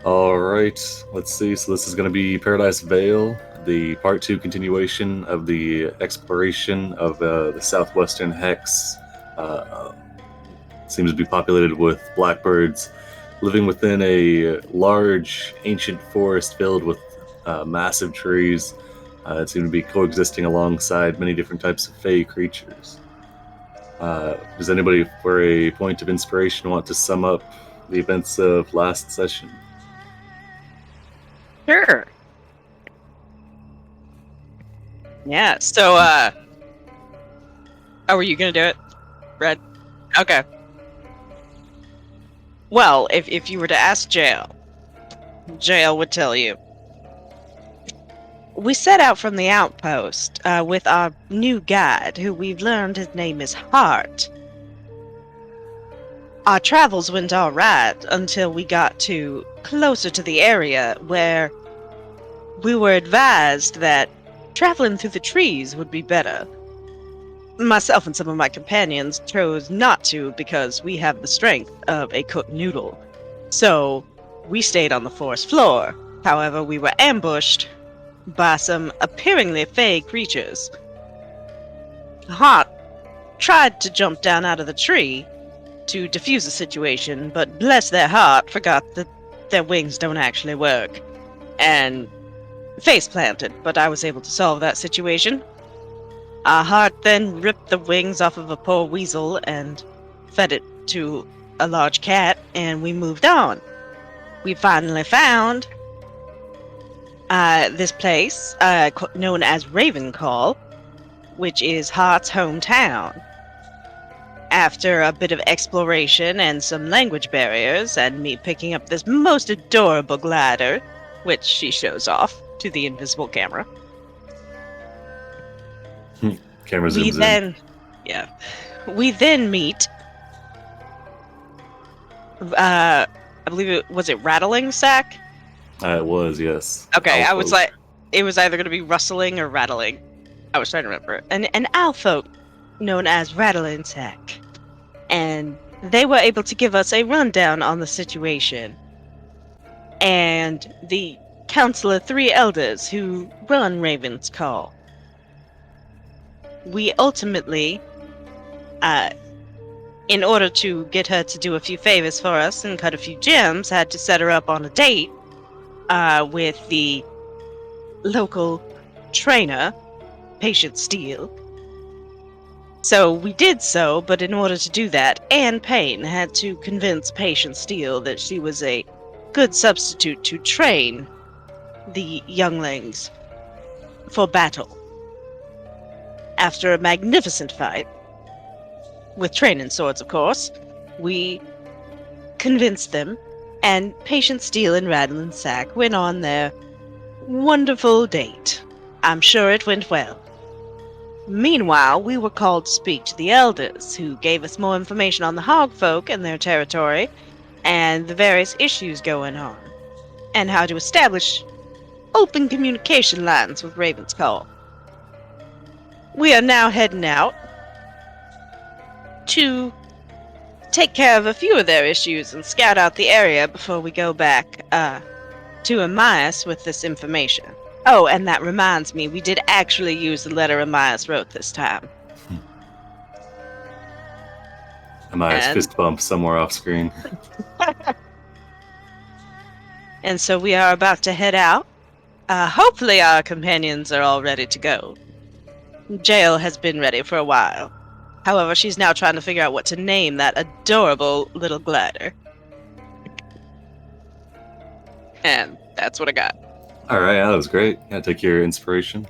All right, let's see. So this is going to be Paradise Vale, the part 2 continuation of the exploration of the southwestern hex. Uh, Seems to be populated with blackbirds living within a large ancient forest filled with massive trees that seem to be coexisting alongside many different types of fey creatures. Does anybody, for a point of inspiration, want to sum up the events of last session? Sure. Yeah. So, oh, were you gonna do it, Red? Okay. Well, if you were to ask Jail would tell you. We set out from the outpost with our new guide, who we've learned his name is Hart. Our travels went all right until we got closer to the area where we were advised that traveling through the trees would be better. Myself and some of my companions chose not to because we have the strength of a cooked noodle. So we stayed on the forest floor. However, we were ambushed by some appearingly fey creatures. Hart tried to jump down out of the tree to defuse the situation, but bless their heart, forgot that their wings don't actually work, and face planted, but I was able to solve that situation. Hart then ripped the wings off of a poor weasel and fed it to a large cat, and we moved on. We finally found this place known as Ravencall, which is Hart's hometown. After a bit of exploration and some language barriers, and me picking up this most adorable glider, which she shows off to the invisible camera. Camera zooms in. We then meet, I believe it Rattling Sack? It was, yes. Okay, I was Alpha. like, it was either going to be rustling or rattling. I was trying to remember. An owl known as Rattling Sack. And they were able to give us a rundown on the situation. And the Council of Three Elders who run Raven's Call. We ultimately, in order to get her to do a few favors for us and cut a few gems, had to set her up on a date with the local trainer, Patient Steele. So we did so, but in order to do that, Anne Payne had to convince Patient Steele that she was a good substitute to train the younglings for battle. After a magnificent fight, with training swords, of course, we convinced them, and Patient Steele and Rattling Sack went on their wonderful date. I'm sure it went well. Meanwhile, we were called to speak to the elders, who gave us more information on the Hogfolk and their territory, and the various issues going on, and how to establish open communication lines with Raven's Call. We are now heading out to take care of a few of their issues and scout out the area before we go back to Amias with this information. Oh, and that reminds me, we did actually use the letter Amias wrote this time. Amaya's fist bump somewhere off screen. And so we are about to head out. Hopefully our companions are all ready to go. Jail has been ready for a while. However, she's now trying to figure out what to name that adorable little glider. And that's what I got. All right, that was great. Yeah, take your inspiration.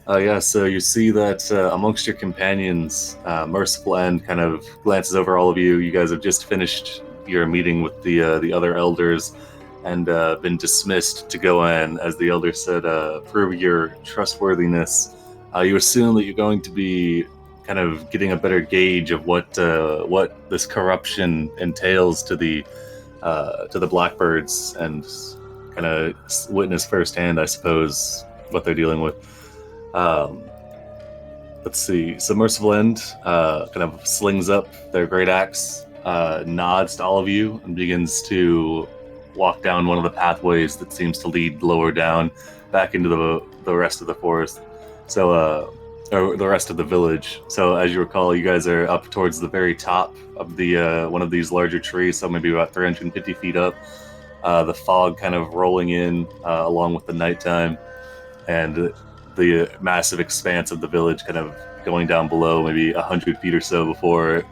So you see that amongst your companions, Merciful End kind of glances over all of you. You guys have just finished your meeting with the other elders and been dismissed to go in, as the elder said, prove your trustworthiness. You assume that you're going to be kind of getting a better gauge of what this corruption entails to the Blackbirds, and kind of witness firsthand, I suppose, what they're dealing with. Let's see. So Merciful End kind of slings up their great axe, nods to all of you, and begins to walk down one of the pathways that seems to lead lower down, back into the rest of the forest. So, or the rest of the village. So, as you recall, you guys are up towards the very top of the one of these larger trees, so maybe about 350 feet up. The fog kind of rolling in along with the nighttime, and the massive expanse of the village kind of going down below, maybe 100 feet or so before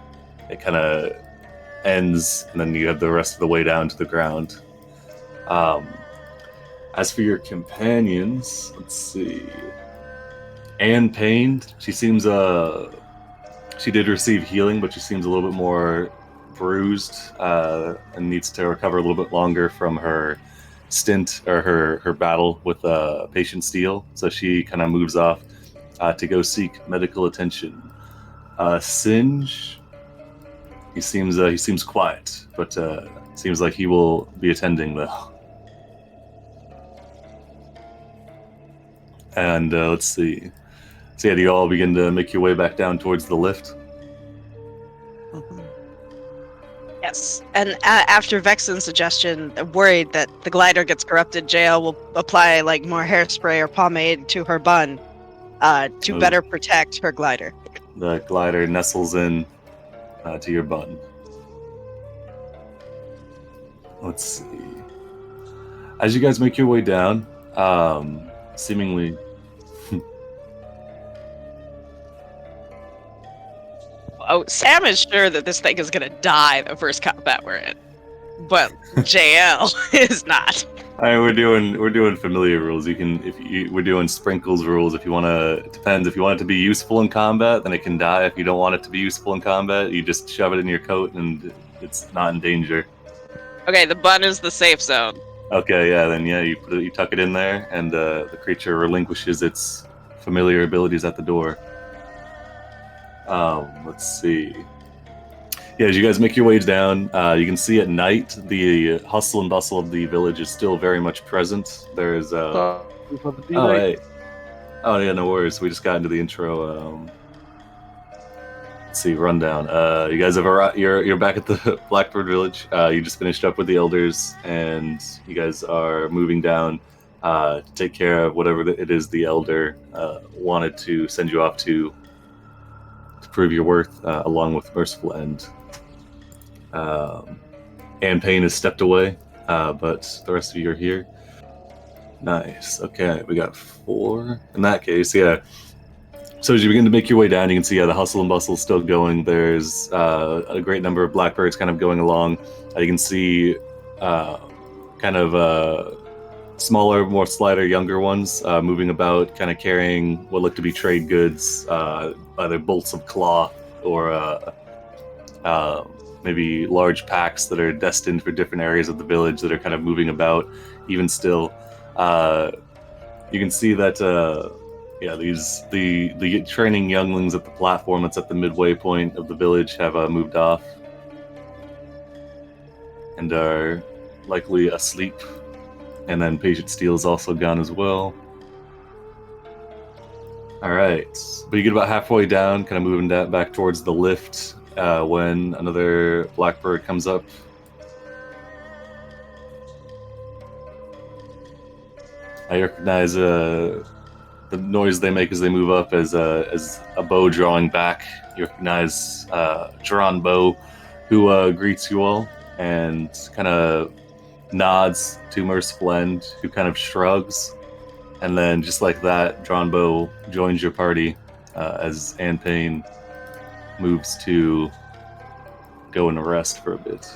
it kind of ends, and then you have the rest of the way down to the ground. As for your companions, let's see. Anne Payne, she seems she did receive healing, but she seems a little bit more bruised and needs to recover a little bit longer from her stint or her battle with Patient Steel. So she kind of moves off to go seek medical attention. Singe, he seems quiet, but seems like he will be attending though. And let's see. So yeah, do you all begin to make your way back down towards the lift? Yes, and after Vexen's suggestion, worried that the glider gets corrupted, JL will apply like more hairspray or pomade to her bun to better protect her glider. The glider nestles in to your bun. Let's see. As you guys make your way down, seemingly... Oh, Sam is sure that this thing is going to die the first combat we're in, but JL is not. All right, we're doing familiar rules. We're doing sprinkles rules. If you want to, it depends. If you want it to be useful in combat, then it can die. If you don't want it to be useful in combat, you just shove it in your coat and it's not in danger. Okay, the bun is the safe zone. Okay, yeah, then you tuck it in there, and the creature relinquishes its familiar abilities at the door. Let's see. Yeah, as you guys make your way down, you can see at night the hustle and bustle of the village is still very much present. There's hey. Oh yeah, no worries. We just got into the intro. Let's see, rundown. You guys have arrived. You're back at the Blackbird village. You just finished up with the elders, and you guys are moving down to take care of whatever it is the elder wanted to send you off to prove your worth, along with Merciful End. Anne Payne has stepped away, but the rest of you are here. Nice. Okay, we got 4. In that case, yeah. So as you begin to make your way down, you can see the hustle and bustle is still going. There's a great number of blackbirds kind of going along. You can see kind of smaller, more slighter, younger ones moving about, kind of carrying what look to be trade goods, either bolts of cloth or maybe large packs that are destined for different areas of the village that are kind of moving about. Even still, you can see that the training younglings at the platform that's at the midway point of the village have moved off and are likely asleep. And then Patient Steel is also gone as well. All right, but you get about halfway down, kind of moving back towards the lift when another blackbird comes up. I recognize the noise they make as they move up as a bow drawing back. You recognize Drawn Bow, who greets you all and kind of nods to Merciful End, who kind of shrugs, and then just like that, Drawn Bow joins your party as Anne Payne moves to go and rest for a bit.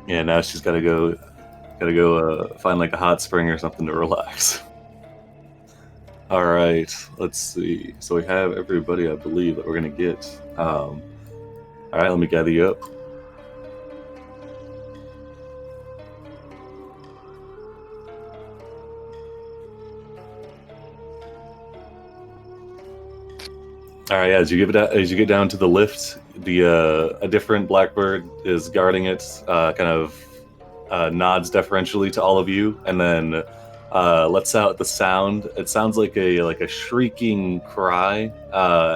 Yeah, now she's gotta go find like a hot spring or something to relax. All right, let's see. So we have everybody, I believe, that we're gonna get. All right, let me gather you up. All right, yeah, as you get down to the lift, a different blackbird is guarding it, kind of nods deferentially to all of you, and then lets out the sound. It sounds like a shrieking cry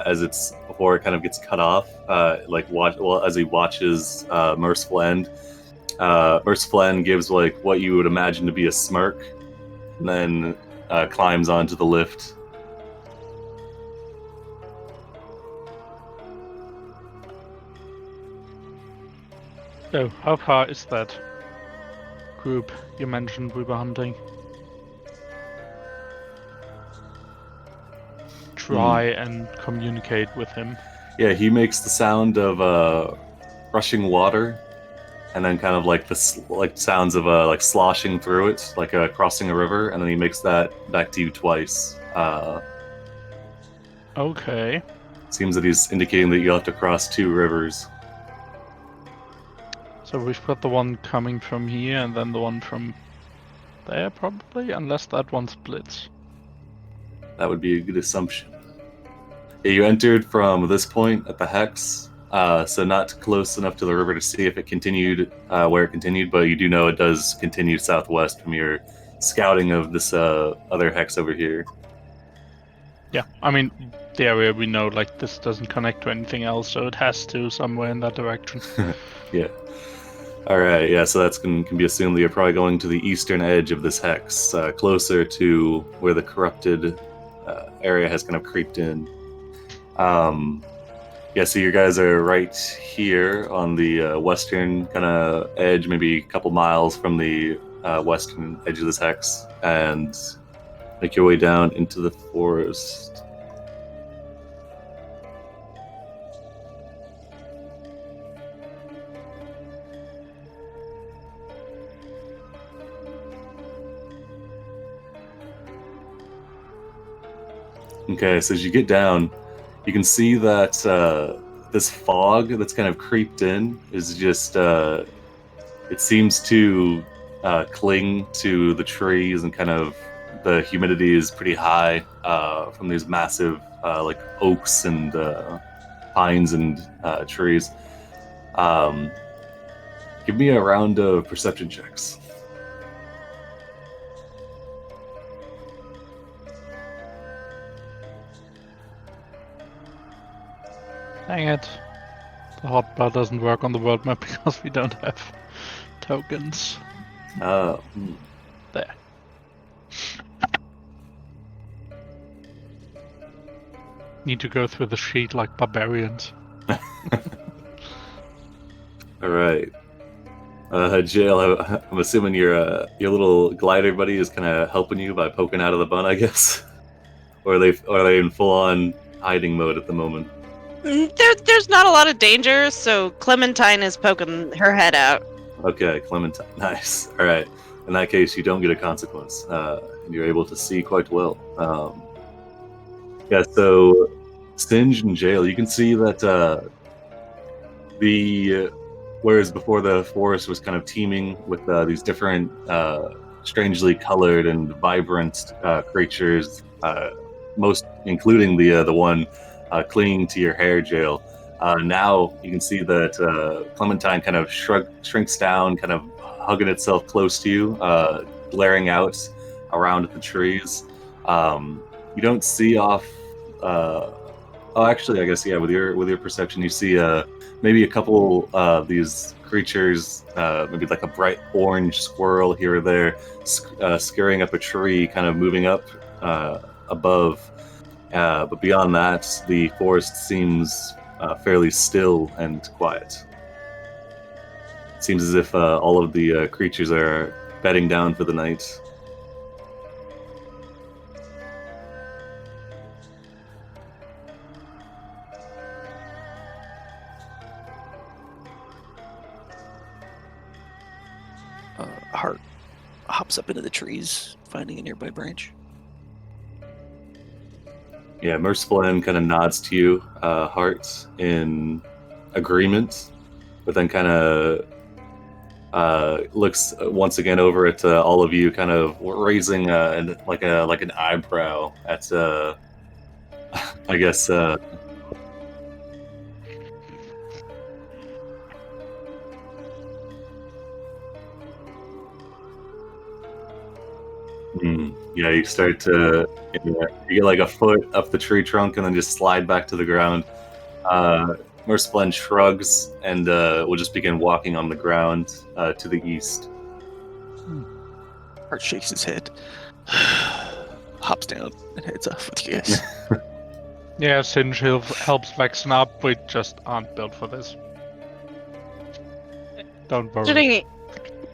as it's before it kind of gets cut off. As he watches Merciful End. Merciful End gives like what you would imagine to be a smirk, and then climbs onto the lift. So, how far is that group you mentioned we were hunting? Try and communicate with him. Yeah, he makes the sound of rushing water, and then kind of like the sounds of like sloshing through it, like crossing a river, and then he makes that back to you twice. Okay. Seems that he's indicating that you have to cross 2 rivers. So we've got the one coming from here and then the one from there, probably, unless that one splits. That would be a good assumption. Yeah, you entered from this point at the Hex, so not close enough to the river to see if it continued where it continued, but you do know it does continue southwest from your scouting of this other Hex over here. Yeah, I mean, the area we know, like, this doesn't connect to anything else, so it has to somewhere in that direction. Yeah. Alright, yeah, so that's can be assumed that you're probably going to the eastern edge of this Hex, closer to where the corrupted area has kind of creeped in. Yeah, so you guys are right here on the western kind of edge, maybe a couple miles from the western edge of this Hex, and make your way down into the forest. Okay, so as you get down, you can see that this fog that's kind of creeped in is just, it seems to cling to the trees, and kind of the humidity is pretty high from these massive like oaks and pines and trees. Give me a round of perception checks. Dang it. The hotbar doesn't work on the world map because we don't have tokens. There. Need to go through the sheet like barbarians. Alright. Jail, I'm assuming your little glider buddy is kind of helping you by poking out of the bun, I guess? Or are they in full-on hiding mode at the moment? There's not a lot of danger, so Clementine is poking her head out. Okay, Clementine. Nice. All right. In that case, you don't get a consequence. And you're able to see quite well. Yeah, so Singe and Jail, you can see that whereas before the forest was kind of teeming with these different strangely colored and vibrant creatures, most including the one clinging to your hair, Jail. Now you can see that Clementine kind of shrinks down, kind of hugging itself close to you, glaring out around at the trees. You don't see off. Oh, actually, I guess yeah. With your perception, you see maybe a couple of these creatures, maybe like a bright orange squirrel here or there, scurrying up a tree, kind of moving up above. But beyond that, the forest seems fairly still and quiet. It seems as if all of the creatures are bedding down for the night. Hart hops up into the trees, finding a nearby branch. Yeah, Merciful End kind of nods to you, Hart, in agreement, but then kind of looks once again over at all of you, kind of raising like an eyebrow at I guess Yeah, you start to you get like a foot up the tree trunk and then just slide back to the ground. Mersplen shrugs and will just begin walking on the ground to the east. Hart shakes his head, hops down, and heads off with you guys. Yeah, Singe helps Vexen up. We just aren't built for this. Don't worry. Considering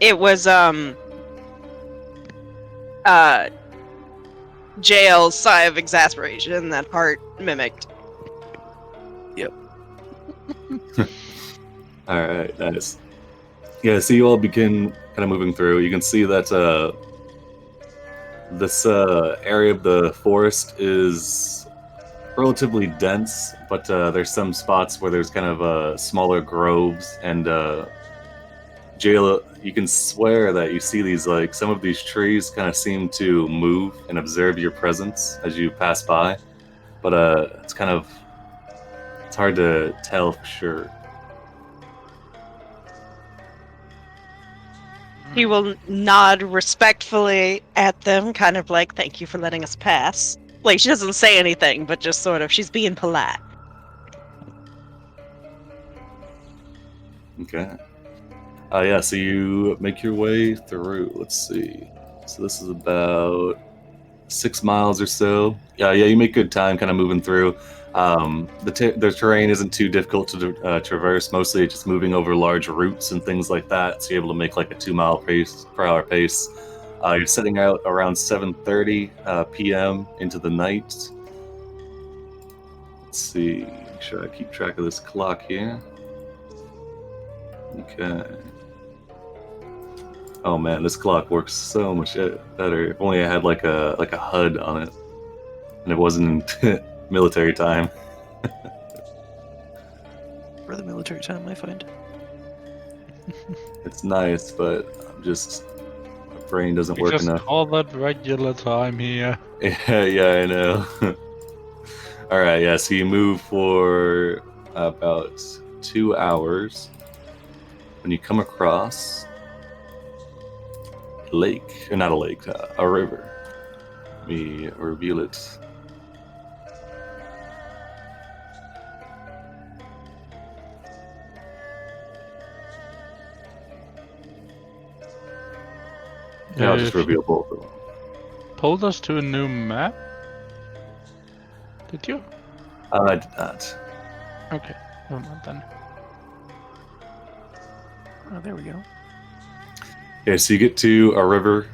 it was JL's sigh of exasperation that Hart mimicked. All right, nice. Yeah, so you all begin kind of moving through. You can see that this area of the forest is relatively dense, but there's some spots where there's kind of smaller groves, and Jayla, you can swear that you see these, like, some of these trees kind of seem to move and observe your presence as you pass by, but it's hard to tell for sure. He will nod respectfully at them, kind of like, thank you for letting us pass. Like, she doesn't say anything, but just sort of, she's being polite. Okay. Yeah, so you make your way through. Let's see. So this is about 6 miles or so. Yeah, you make good time kind of moving through. The terrain isn't too difficult to traverse. Mostly it's just moving over large roots and things like that. So you're able to make like a 2 mile per hour pace. You're setting out around 7:30 p.m. into the night. Let's see. Make sure I keep track of this clock here. Okay. Oh man, this clock works so much better. If only I had like a HUD on it, and it wasn't in military time. For the military time, I find. It's nice, but my brain doesn't work just enough. call that regular time here. Yeah, I know. All right, yeah. So you move for about 2 hours. When you come across a lake, not a lake, a river. Let me reveal it. Yeah, I'll just reveal both of them. Pulled us to a new map? Did you? I did not. Okay, never mind then. Oh, there we go. Yeah, so you get to a river.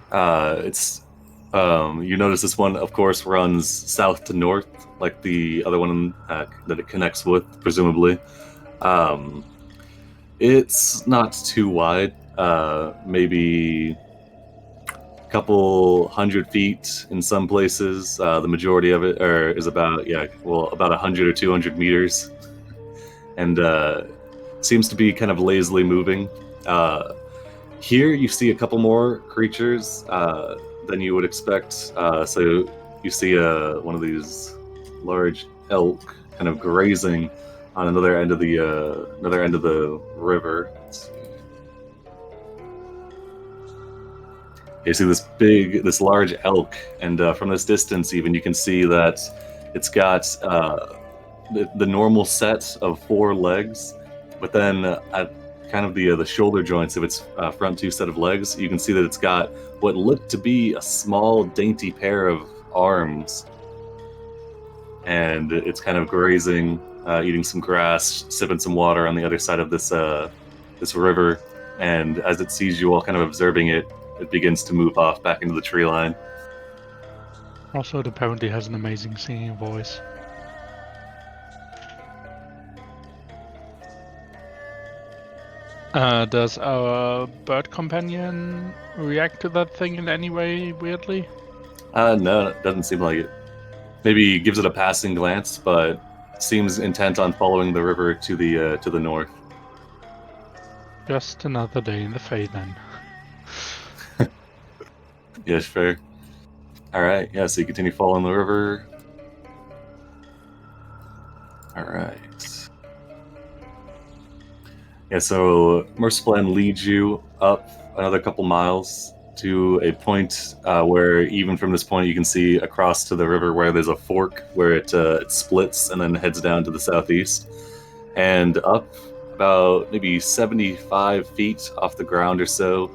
You notice this one, of course, runs south to north, like the other one that it connects with, presumably. It's not too wide, maybe a couple 100 feet in some places. The majority of it is about 100 or 200 meters, and seems to be kind of lazily moving. Here you see a couple more creatures than you would expect. So you see one of these large elk kind of grazing on another end of the river. Let's see. You see this large elk, and from this distance, even you can see that it's got the normal set of 4 legs, but then at kind of the shoulder joints of its front 2 set of legs, you can see that it's got what looked to be a small, dainty pair of arms, and it's kind of grazing, eating some grass, sipping some water on the other side of this river. And as it sees you all kind of observing it, it begins to move off back into the tree line. Also, it apparently has an amazing singing voice. Does our bird companion react to that thing in any way weirdly? No, it doesn't seem like it. Maybe gives it a passing glance, but seems intent on following the river to the north. Just another day in the Fae then. Yes, fair. All right, yeah. So you continue following the river. All right. Yeah, so Mersplen leads you up another couple miles, to a point where even from this point you can see across to the river where there's a fork where it splits and then heads down to the southeast. And up about maybe 75 feet off the ground or so,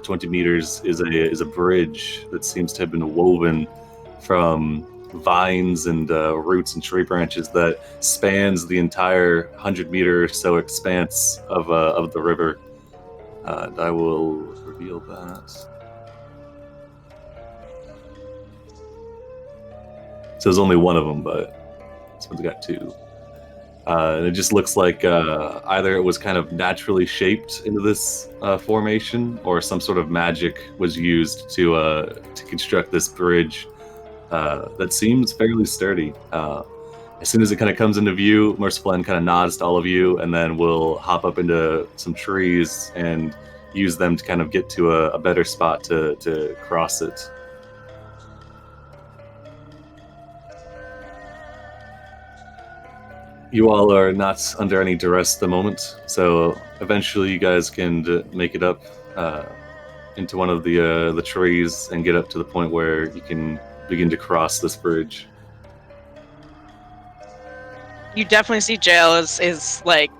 20 meters, is a bridge that seems to have been woven from vines and roots and tree branches that spans the entire 100-meter or so expanse of the river. And I will reveal that. So there's only one of them, but this one's got two. And it just looks like either it was kind of naturally shaped into this formation, or some sort of magic was used to construct this bridge that seems fairly sturdy. As soon as it kind of comes into view, Merciful End kind of nods to all of you, and then we'll hop up into some trees and use them to kind of get to a better spot to cross it. You all are not under any duress at the moment, so eventually you guys can make it up into one of the trees and get up to the point where you can begin to cross this bridge. You definitely see Jail is like,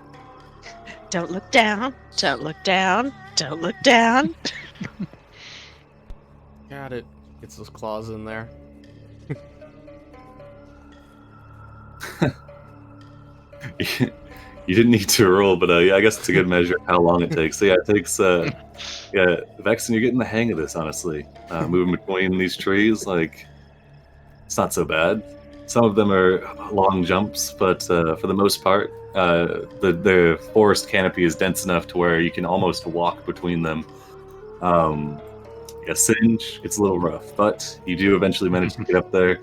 don't look down, don't look down, don't look down. Got it. Gets those claws in there. You didn't need to roll, but yeah, I guess it's a good measure of how long it takes. So yeah, it takes yeah, Vexen, you're getting the hang of this, honestly. Moving between these trees, like, it's not so bad. Some of them are long jumps, but for the most part, the forest canopy is dense enough to where you can almost walk between them. Yeah, Singe, it's a little rough, but you do eventually manage to get up there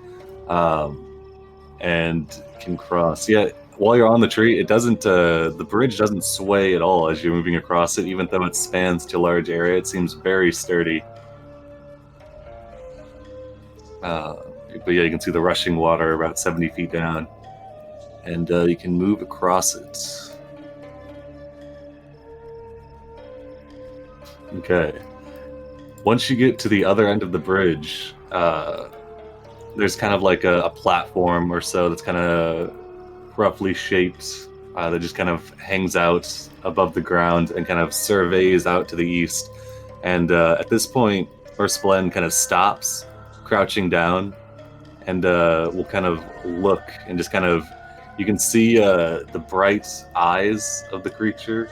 and can cross. Yeah, while you're on the tree, it doesn't. The bridge doesn't sway at all as you're moving across it, even though it spans to a large area. It seems very sturdy. But yeah, you can see the rushing water about 70 feet down, and you can move across it. Okay. Once you get to the other end of the bridge, there's kind of like a platform or so that's kind of roughly shaped that just kind of hangs out above the ground and kind of surveys out to the east. And at this point, Merciful End kind of stops, crouching down, and we'll kind of look and just kind of, you can see the bright eyes of the creature.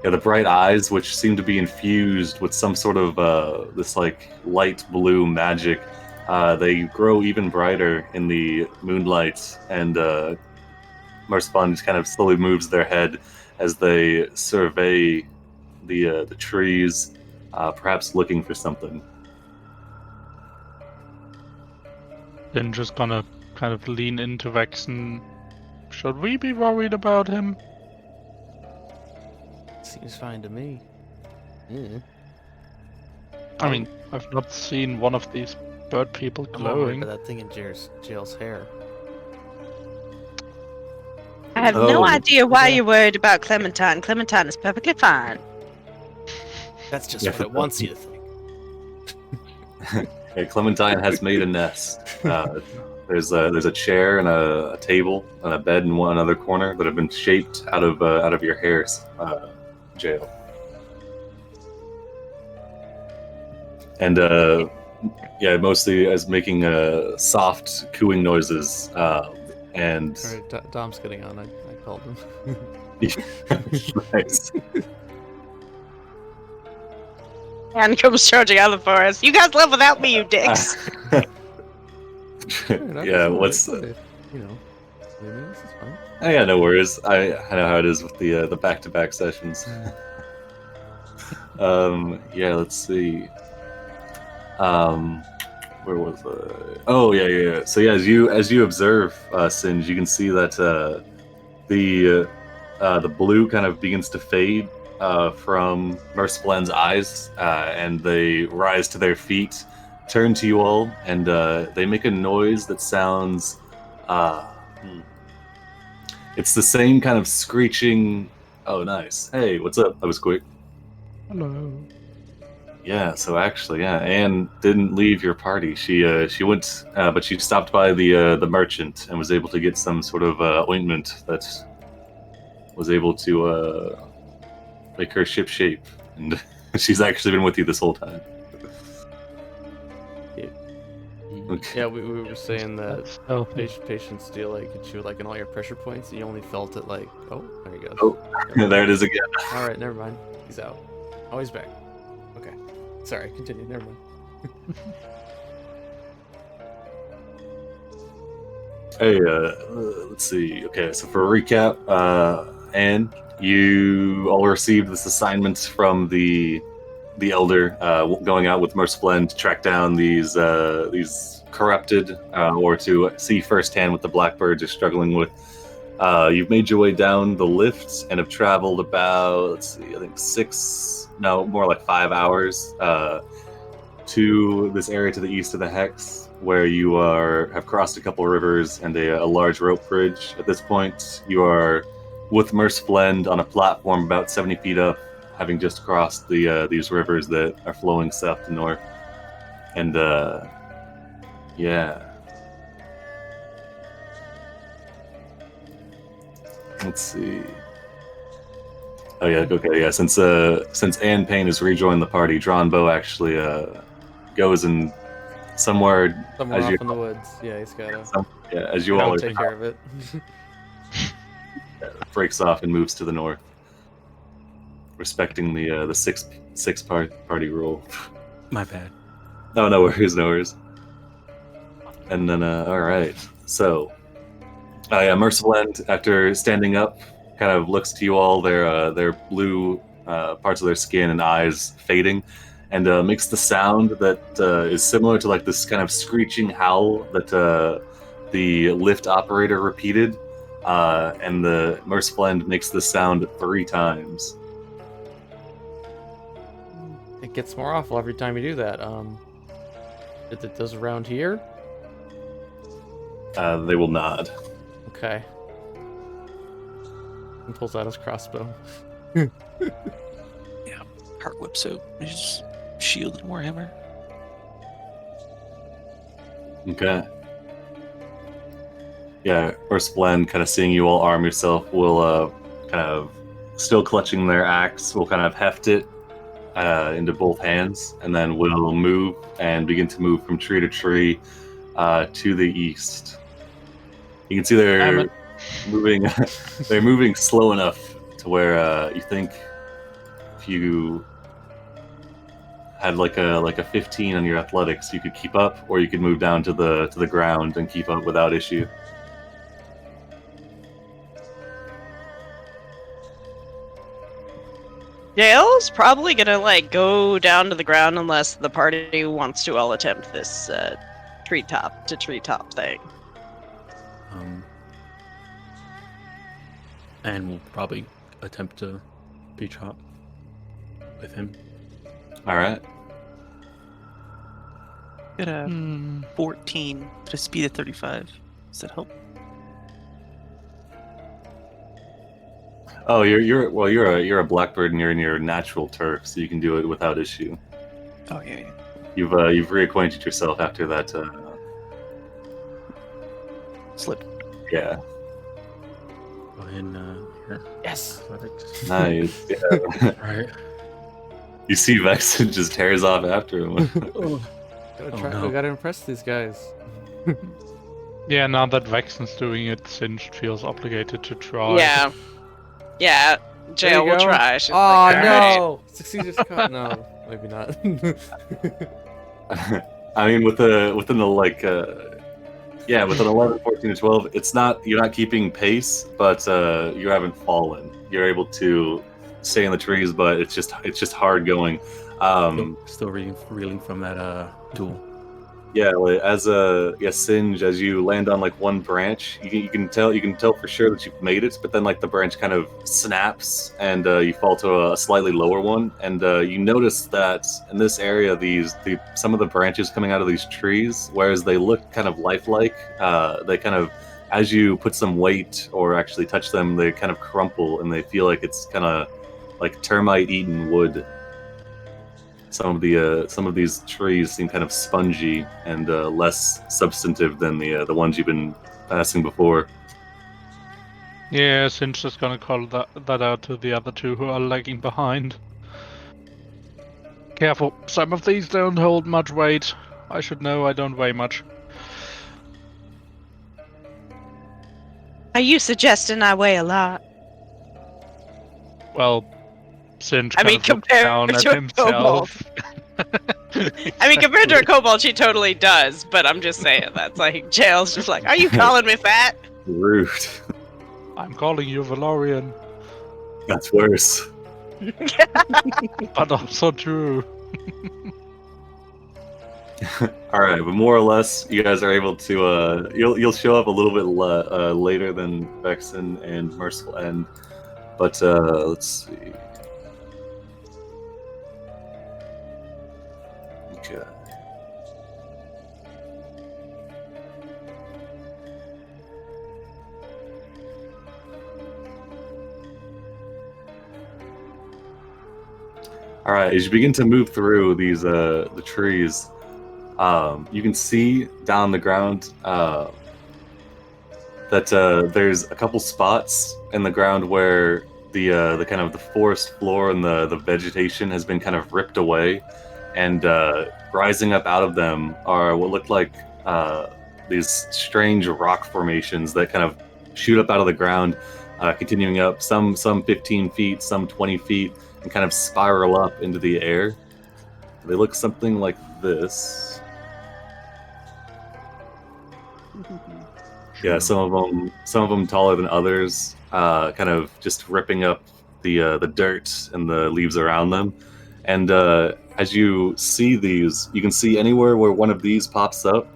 Yeah, the bright eyes, which seem to be infused with some sort of this like light blue magic. They grow even brighter in the moonlight, and Merciful End just kind of slowly moves their head as they survey the trees, perhaps looking for something. Then just gonna kind of lean into Vexen. Should we be worried about him? Seems fine to me. Yeah. I mean, I've not seen one of these bird people I'm not worried glowing. about that thing in Jail's hair. I have Oh, no idea why yeah. you're worried about Clementine. Clementine is perfectly fine. That's just Yeah, what it wants you to think. Yeah, Clementine has made a nest. There's a chair and a table and a bed in one other corner that have been shaped out of your hairs, Jail. And yeah, mostly as making soft cooing noises. And Alright, Dom's getting on. I called him. nice. And comes charging out of the forest. You guys live without me, you dicks. Yeah, what's You know, this is fine. yeah, no worries. I know how it is with the back-to-back sessions. Yeah, let's see. Where was I? Oh yeah. So yeah, as you observe, Singe, you can see that the blue kind of begins to fade from Merciful End's eyes, and they rise to their feet, turn to you all, and they make a noise that sounds. It's the same kind of screeching Oh, nice. Hey, what's up? That was quick. Hello. Yeah, so actually, yeah, Anne didn't leave your party. She went, but she stopped by the merchant and was able to get some sort of ointment that was able to make her ship shape, and she's actually been with you this whole time. Okay. Yeah, we were saying that That's healthy. patients deal like hit you like in all your pressure points, and you only felt it like, oh, there he goes. Oh, there it is again. All right, never mind. He's out. Oh, he's back. Okay. Sorry, continue. Never mind. Hey, let's see. Okay, so for a recap, Anne, you all received this assignment from the elder, going out with Merciful to track down these corrupted, or to see firsthand what the Blackbirds are struggling with. You've made your way down the lifts and have traveled about, let's see, I think more like 5 hours to this area to the east of the Hex, where you have crossed a couple rivers and a large rope bridge. At this point, you are with Merciful on a platform about 70 feet up, having just crossed these rivers that are flowing south to north. And yeah. Let's see. Oh yeah, okay, yeah. Since Anne Payne has rejoined the party, Drawn Bow actually goes and somewhere Somewhere as off you in the woods. Yeah, he's gotta as you all are take care of it. breaks off and moves to the north, respecting the six party rule. My bad. No worries, no worries. And then all right, so yeah, Merciful after standing up, kind of looks to you all, their blue parts of their skin and eyes fading, and makes the sound that is similar to like this kind of screeching howl that the lift operator repeated, and the Merciful makes the sound 3 times. It gets more awful every time you do that. It does around here. They will nod. Okay. And pulls out his crossbow. Heart whips out his shield and warhammer. Okay. Yeah, Merciful kind of seeing you all arm yourself will kind of, still clutching their axe, will kind of heft it into both hands, and then will move and begin to move from tree to tree to the east. You can see they're moving. They're moving slow enough to where you think if you had like a 15 on your athletics, you could keep up, or you could move down to the ground and keep up without issue. Dale's probably gonna like go down to the ground unless the party wants to all attempt this treetop to treetop thing. And we'll probably attempt to beach hop with him. All right. Got a 14 to a speed of 35. Does that help? Oh, you're a Blackbird and you're in your natural turf, so you can do it without issue. Oh yeah. You've reacquainted yourself after that. Slip. Yeah. Go ahead and here. Yes. Athletics. Nice. Yeah. Right. You see Vex just tears off after him. We gotta impress these guys. Yeah, now that Vexen's doing it, Singed feels obligated to try. Yeah. There Jail you will go. try. She's Oh like, "Alright." no! Succeeded. No, maybe not. I mean, within the like, within 11, 14, or 12, you're not keeping pace, but you haven't fallen. You're able to stay in the trees, but it's just hard going. Still reeling from that duel. Yeah, like, as Singe, as you land on like one branch, you can tell for sure that you've made it, but then like the branch kind of snaps and you fall to a slightly lower one, and you notice that in this area, some of the branches coming out of these trees, whereas they look kind of lifelike, they kind of as you put some weight or actually touch them, they kind of crumple and they feel like it's kind of like termite-eaten wood. Some of these trees seem kind of spongy and less substantive than the ones you've been passing before. Yeah, Sin's just gonna call that out to the other two who are lagging behind. Careful, some of these don't hold much weight. I should know, I don't weigh much. Are you suggesting I weigh a lot? Well, Sin I mean, kind of looks compared down to at a himself. I mean, compared to a kobold, she totally does. But I'm just saying, that's like Jail's just like, are you calling me fat? Rude. I'm calling you Valorian, That's worse. but also true. All right, but more or less, you guys are able to. You'll show up a little bit later than Vexen and Merciful End, but let's see. Okay. All right, as you begin to move through these the trees, you can see down the ground that there's a couple spots in the ground where the kind of the forest floor and the vegetation has been kind of ripped away, and rising up out of them are what look like these strange rock formations that kind of shoot up out of the ground, continuing up some 15 feet, some 20 feet, and kind of spiral up into the air. They look something like this. Yeah, some of them taller than others, kind of just ripping up the dirt and the leaves around them. And as you see these, you can see anywhere where one of these pops up,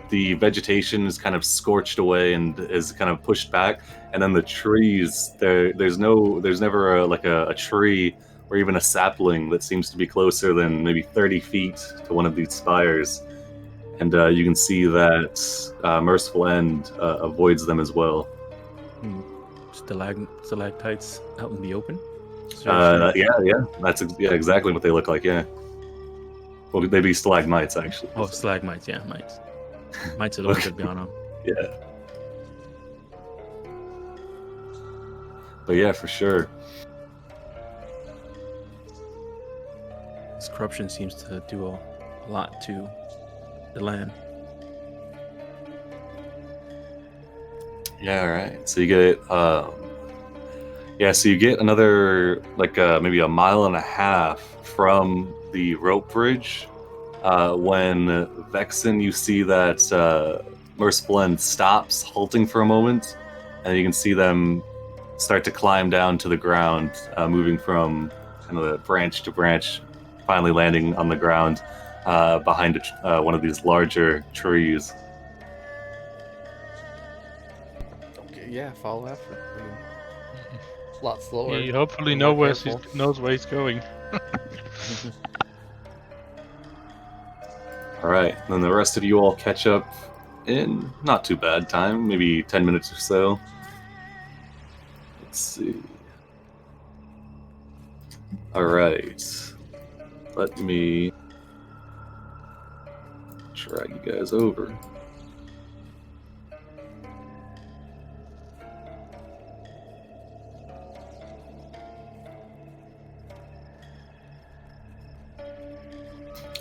the vegetation is kind of scorched away and is kind of pushed back. And then the trees, there's never a tree or even a sapling that seems to be closer than maybe 30 feet to one of these spires. And you can see that Merciful End avoids them as well. Stalactites out in the open? Yeah, that's exactly what they look like. Yeah, well, they'd be stalagmites actually. Oh, stalagmites, yeah, mites. Mites are the ones that be on them. Yeah, but yeah, for sure. This corruption seems to do a lot to the land. Yeah, all right. So you get so you get another maybe a mile and a half from the rope bridge. When Vexen, you see that Merciful End stops, halting for a moment, and you can see them start to climb down to the ground, moving from kind of branch to branch, finally landing on the ground behind one of these larger trees. Okay, yeah, follow after. I mean, a lot slower. He hopefully Be more knows careful. where he's going. All right, then the rest of you all catch up in not too bad time, maybe 10 minutes or so. Let's see. All right, let me drag you guys over.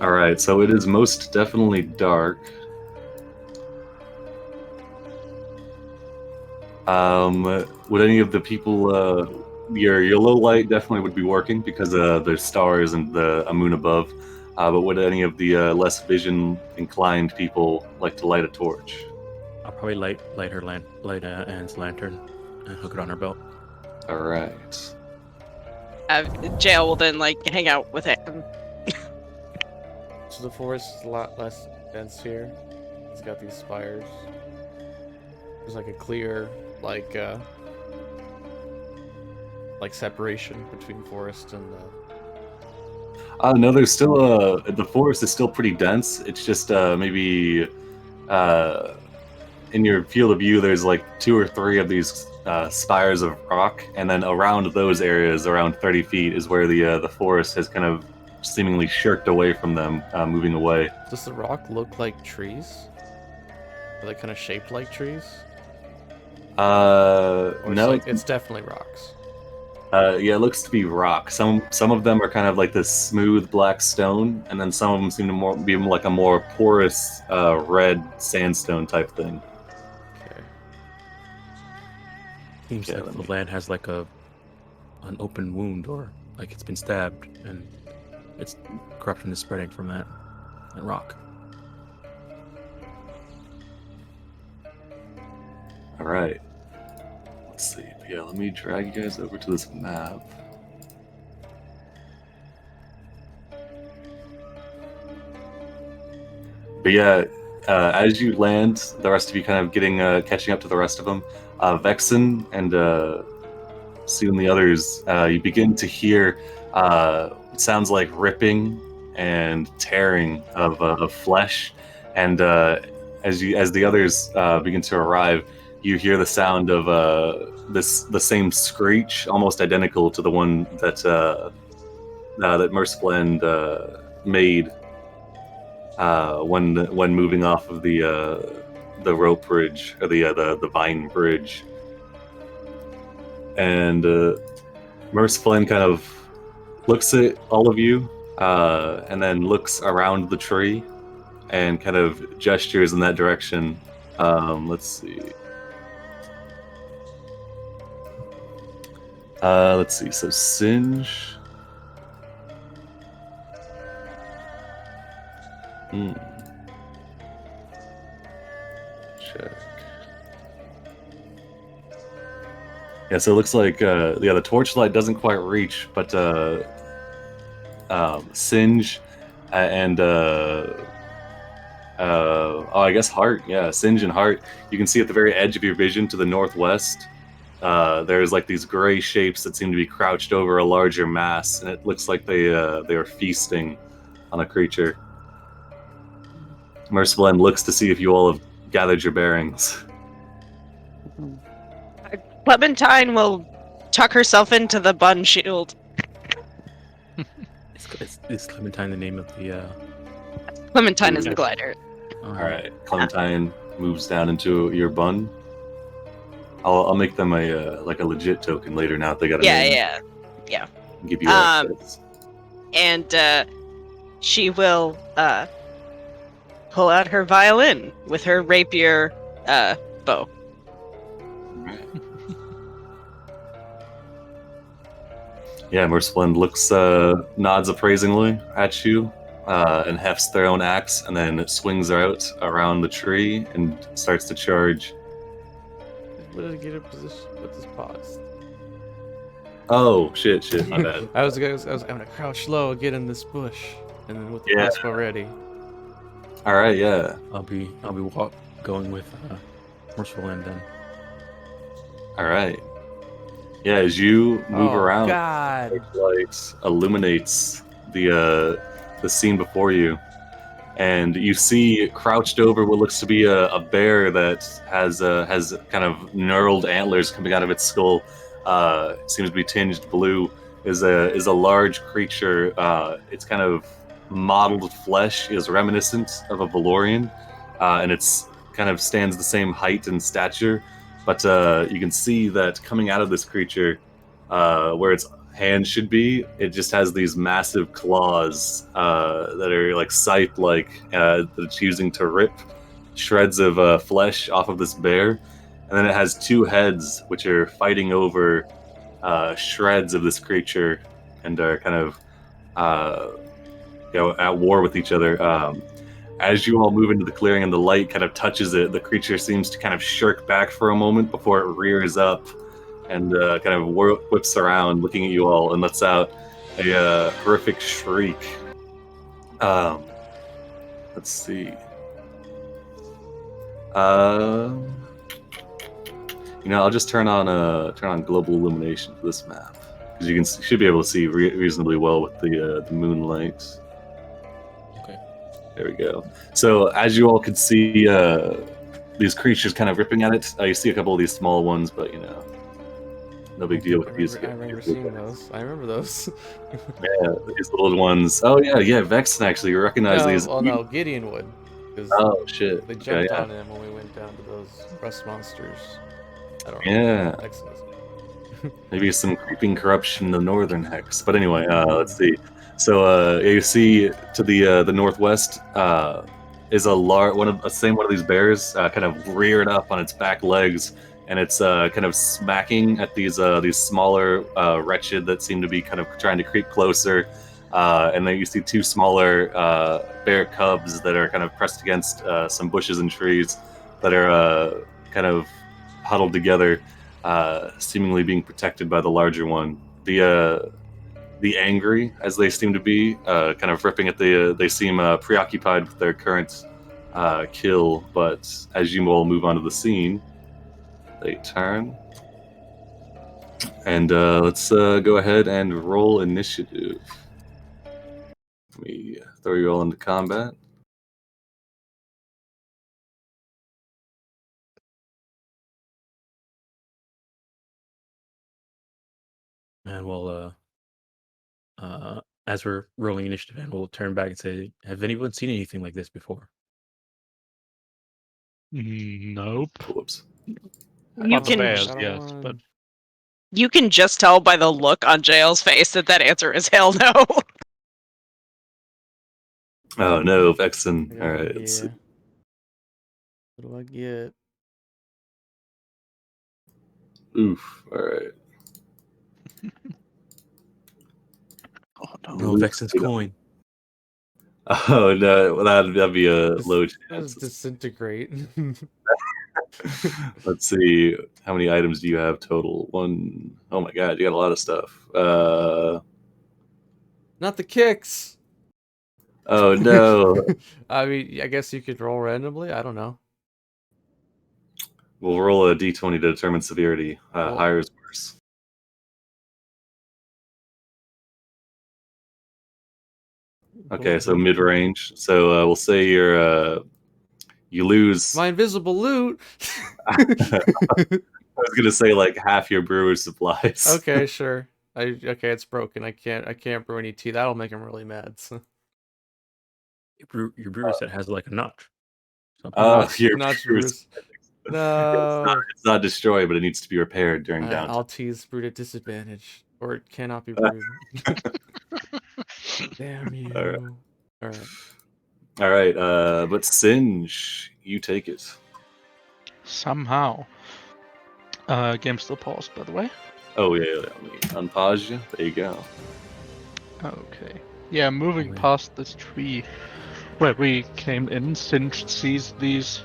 All right, so it is most definitely dark. Would any of the people, your low light definitely would be working because there's stars and the moon above. But would any of the less vision inclined people like to light a torch? I'll probably light Anne's lantern and hook it on her belt. All right. Jail will then hang out with him. So the forest is a lot less dense here. It's got these spires. There's a clear separation between forest and the. No, there's still the forest is still pretty dense. It's just maybe in your field of view, there's like 2 or 3 of these spires of rock, and then around those areas, around 30 feet, is where the forest has kind of seemingly shirked away from them, moving away. Does the rock look like trees? Are they kind of shaped like trees? Or No, it's definitely rocks. yeah, it looks to be rock. Some of them are kind of like this smooth black stone, and then some of them seem to be like a more porous red sandstone type thing. Okay. Seems Yeah, like let the me- land has like an open wound, or like it's been stabbed, and it's corruption is spreading from that rock. All right. Let's see. Yeah, let me drag you guys over to this map. But yeah, as you land, the rest of you kind of catching up to the rest of them. Vexen and soon the others, you begin to hear it sounds like ripping and tearing of flesh, and as the others begin to arrive, you hear the sound of the same screech, almost identical to the one that that Merciful End made when moving off of the rope bridge, or the vine bridge. And Merciful End kind of looks at all of you, and then looks around the tree and kind of gestures in that direction. Let's see. So Singe. Check. Yeah, so it looks like the torchlight doesn't quite reach, but Singe and I guess Heart. Yeah, Singe and Heart. You can see at the very edge of your vision to the northwest. There's like these gray shapes that seem to be crouched over a larger mass, and it looks like they are feasting on a creature. Merciful End looks to see if you all have gathered your bearings. Clementine will tuck herself into the bun shield. Is Clementine the name of the? Clementine is the glider. All right, Clementine moves down into your bun. I'll make them a legit token later. Now that they got a name. Yeah. Give you access. And she will pull out her violin with her rapier bow. Right. Yeah, Merciful End looks, nods appraisingly at you, and hefts their own axe, and then swings out around the tree and starts to charge. What did I get in position with this pause? Oh, shit, my bad. I was gonna crouch low and get in this bush, and then with the Yeah. crossbow ready. All right, yeah. I'll be going with Merciful End then. All right. Yeah, as you move around, God. light illuminates the scene before you, and you see crouched over what looks to be a bear that has kind of knurled antlers coming out of its skull. It seems to be tinged blue. Is a large creature. Its kind of mottled flesh is reminiscent of a Valorian, and it's kind of stands the same height and stature. But you can see that coming out of this creature, where its hand should be, it just has these massive claws that are like scythe-like, that it's using to rip shreds of flesh off of this bear. And then it has 2 heads, which are fighting over shreds of this creature, and are kind of at war with each other. As you all move into the clearing and the light kind of touches it, the creature seems to kind of shirk back for a moment before it rears up and kind of whips around, looking at you all, and lets out a horrific shriek. Let's see. I'll just turn on global illumination for this map, because you should be able to see reasonably well with the moonlight. Okay. There we go. So as you all can see, these creatures kind of ripping at it. You see a couple of these small ones, but no big deal with these. I remember seeing those. I remember those. Yeah, these little ones. Oh yeah, Vexen actually. You recognize these? Oh no, Gideon would. 'Cause Oh shit. they Okay, jumped yeah. on him when we went down to those rust monsters. I don't Yeah. know. Excellent. Maybe some creeping corruption in the northern hex. But anyway, let's see. So you see to the northwest is a one of these bears kind of reared up on its back legs, and it's kind of smacking at these smaller wretched that seem to be kind of trying to creep closer. And then you see two smaller bear cubs that are kind of pressed against some bushes and trees that are kind of huddled together, seemingly being protected by the larger one. The angry, as they seem to be, kind of ripping at they seem preoccupied with their current kill, but as you all move onto the scene, they turn. And let's go ahead and roll initiative. Let me throw you all into combat. And we'll, as we're rolling initiative, and we'll turn back and say, "Have anyone seen anything like this before?" Nope. Whoops. You Well, the can bears, Got a yes, one. but you can just tell by the look on JL's face that answer is hell no. Oh no, Vexen. I got- All right. Let's see. yeah. What do I get? Oof. All right. Oh no. No, Vexen's coin. Oh no, that'd be a low Just chance. disintegrate. Let's see, how many items do you have total? One. Oh my god, you got a lot of stuff. Not the kicks. Oh no. I mean, I guess you could roll randomly. I don't know. We'll roll a d20 to determine severity. Well- Higher is worse. Okay, so mid-range. So we'll say you lose. My invisible loot. I was gonna say like half your brewer's supplies. Okay, sure. Okay, it's broken. I can't brew any tea. That'll make him really mad. So. Your brewer set has like a notch. Something. Your Notch brewer's. brews. No. It's not destroyed, but it needs to be repaired during downtime. All tea is brewed at disadvantage, or it cannot be brewed. Damn you! All right. All right. All right, but Singe, you take it. somehow. Game still paused, by the way. Oh yeah, let me unpause you. There you go. Okay. Yeah, moving Wait. past this tree where we came in, Singe sees these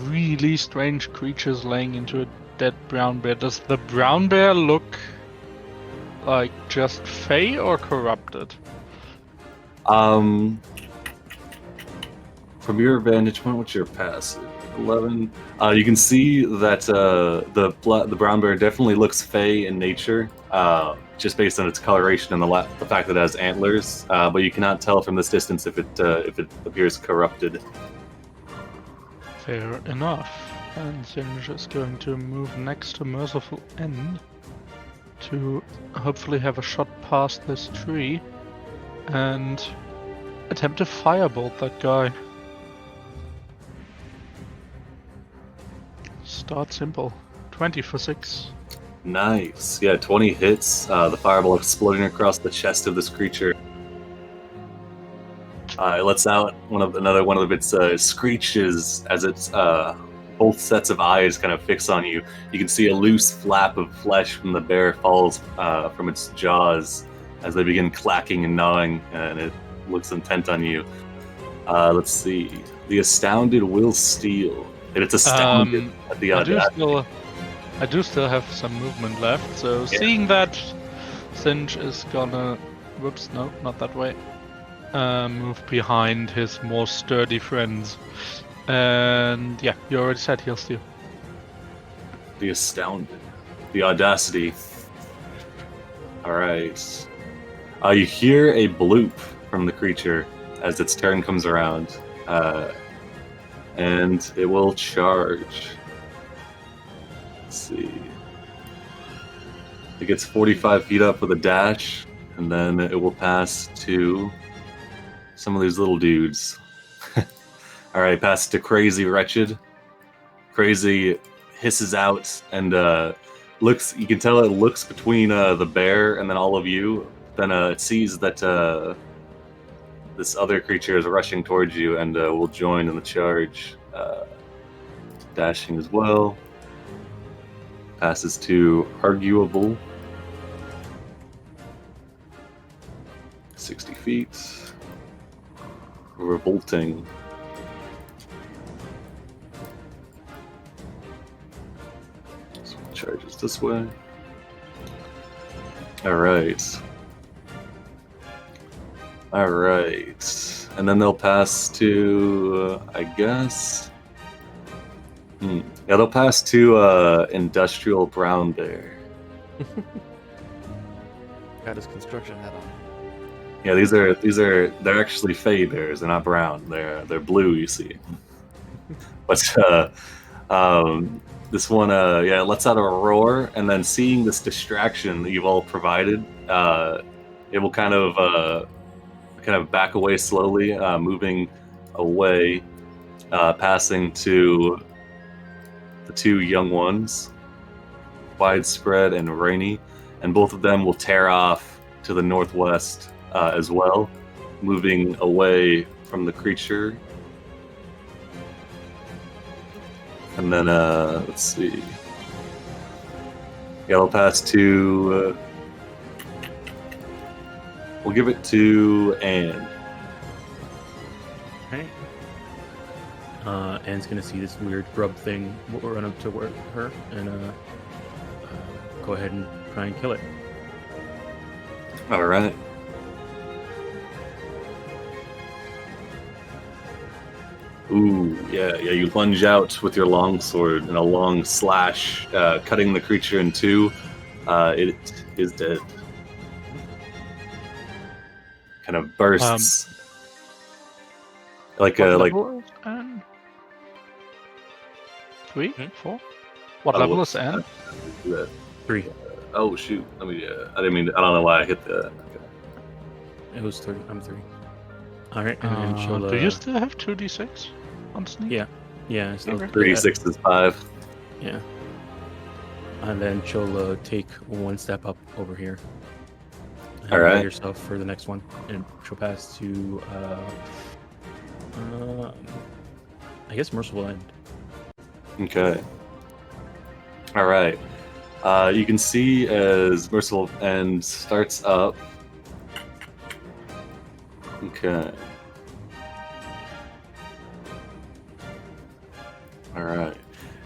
really strange creatures laying into a dead brown bear. Does the brown bear look like just fey or corrupted? From your vantage point, what's your passive? 11. You can see that the brown bear definitely looks fey in nature, just based on its coloration and the fact that it has antlers. But you cannot tell from this distance if it appears corrupted. Fair enough. And Singe is going to move next to Merciful End to hopefully have a shot past this tree and attempt to firebolt that guy. Start simple. 20 for 6. Nice. Yeah, 20 hits. The fireball exploding across the chest of this creature. It lets out another one of its screeches as its both sets of eyes kind of fix on you. You can see a loose flap of flesh from the bear falls from its jaws as they begin clacking and gnawing, and it looks intent on you. Let's see. The astounded will steal. And it's astounded at the audacity. I do still have some movement left, so seeing that Singe is gonna... Whoops, no, not that way. Move behind his more sturdy friends. And yeah, you already said he'll steal. The astounded. The audacity. Alright. You hear a bloop from the creature as its turn comes around. and it will charge. Let's see. It gets 45 feet up with a dash, and then it will pass to some of these little dudes. All right, pass to Crazy Wretched. Crazy hisses out and looks. You can tell it looks between the bear and then all of you. Then it sees that this other creature is rushing towards you and will join in the charge. Dashing as well. Passes to Arguable. 60 feet. Revolting. So charges this way. Alright. Alright. And then they'll pass to, I guess... Yeah, they'll pass to Industrial Brown Bear. Got his construction hat on. Yeah, they're actually Fey bears. They're not brown. They're blue. You see, but this one, yeah, lets out a roar, and then seeing this distraction that you've all provided, it will kind of back away slowly, moving away, passing to the two young ones, Widespread and Rainy, and both of them will tear off to the northwest. As well, moving away from the creature. And then, let's see. Yeah, I'll pass to... we'll give it to Anne. Okay. Anne's gonna see this weird grub thing run up to her and go ahead and try and kill it. All right. Ooh, yeah, you lunge out with your longsword and a long slash, cutting the creature in two. It is dead. Kind of bursts. Like level is Anne? 3? 4? What Oh, level is Anne? 3. Oh shoot! Let me. I didn't mean. I don't know why I hit the. Okay. It was 3. I'm 3. All right, and then she'll. Do you still have 2d6 on sneak? Yeah. Yeah. Still Okay. 36 is 5. Yeah. And then she'll take one step up over here. And All right. get herself for the next one, and she'll pass to. I guess Merciful End. Okay. All right. You can see as Merciful End starts up. Okay. All right.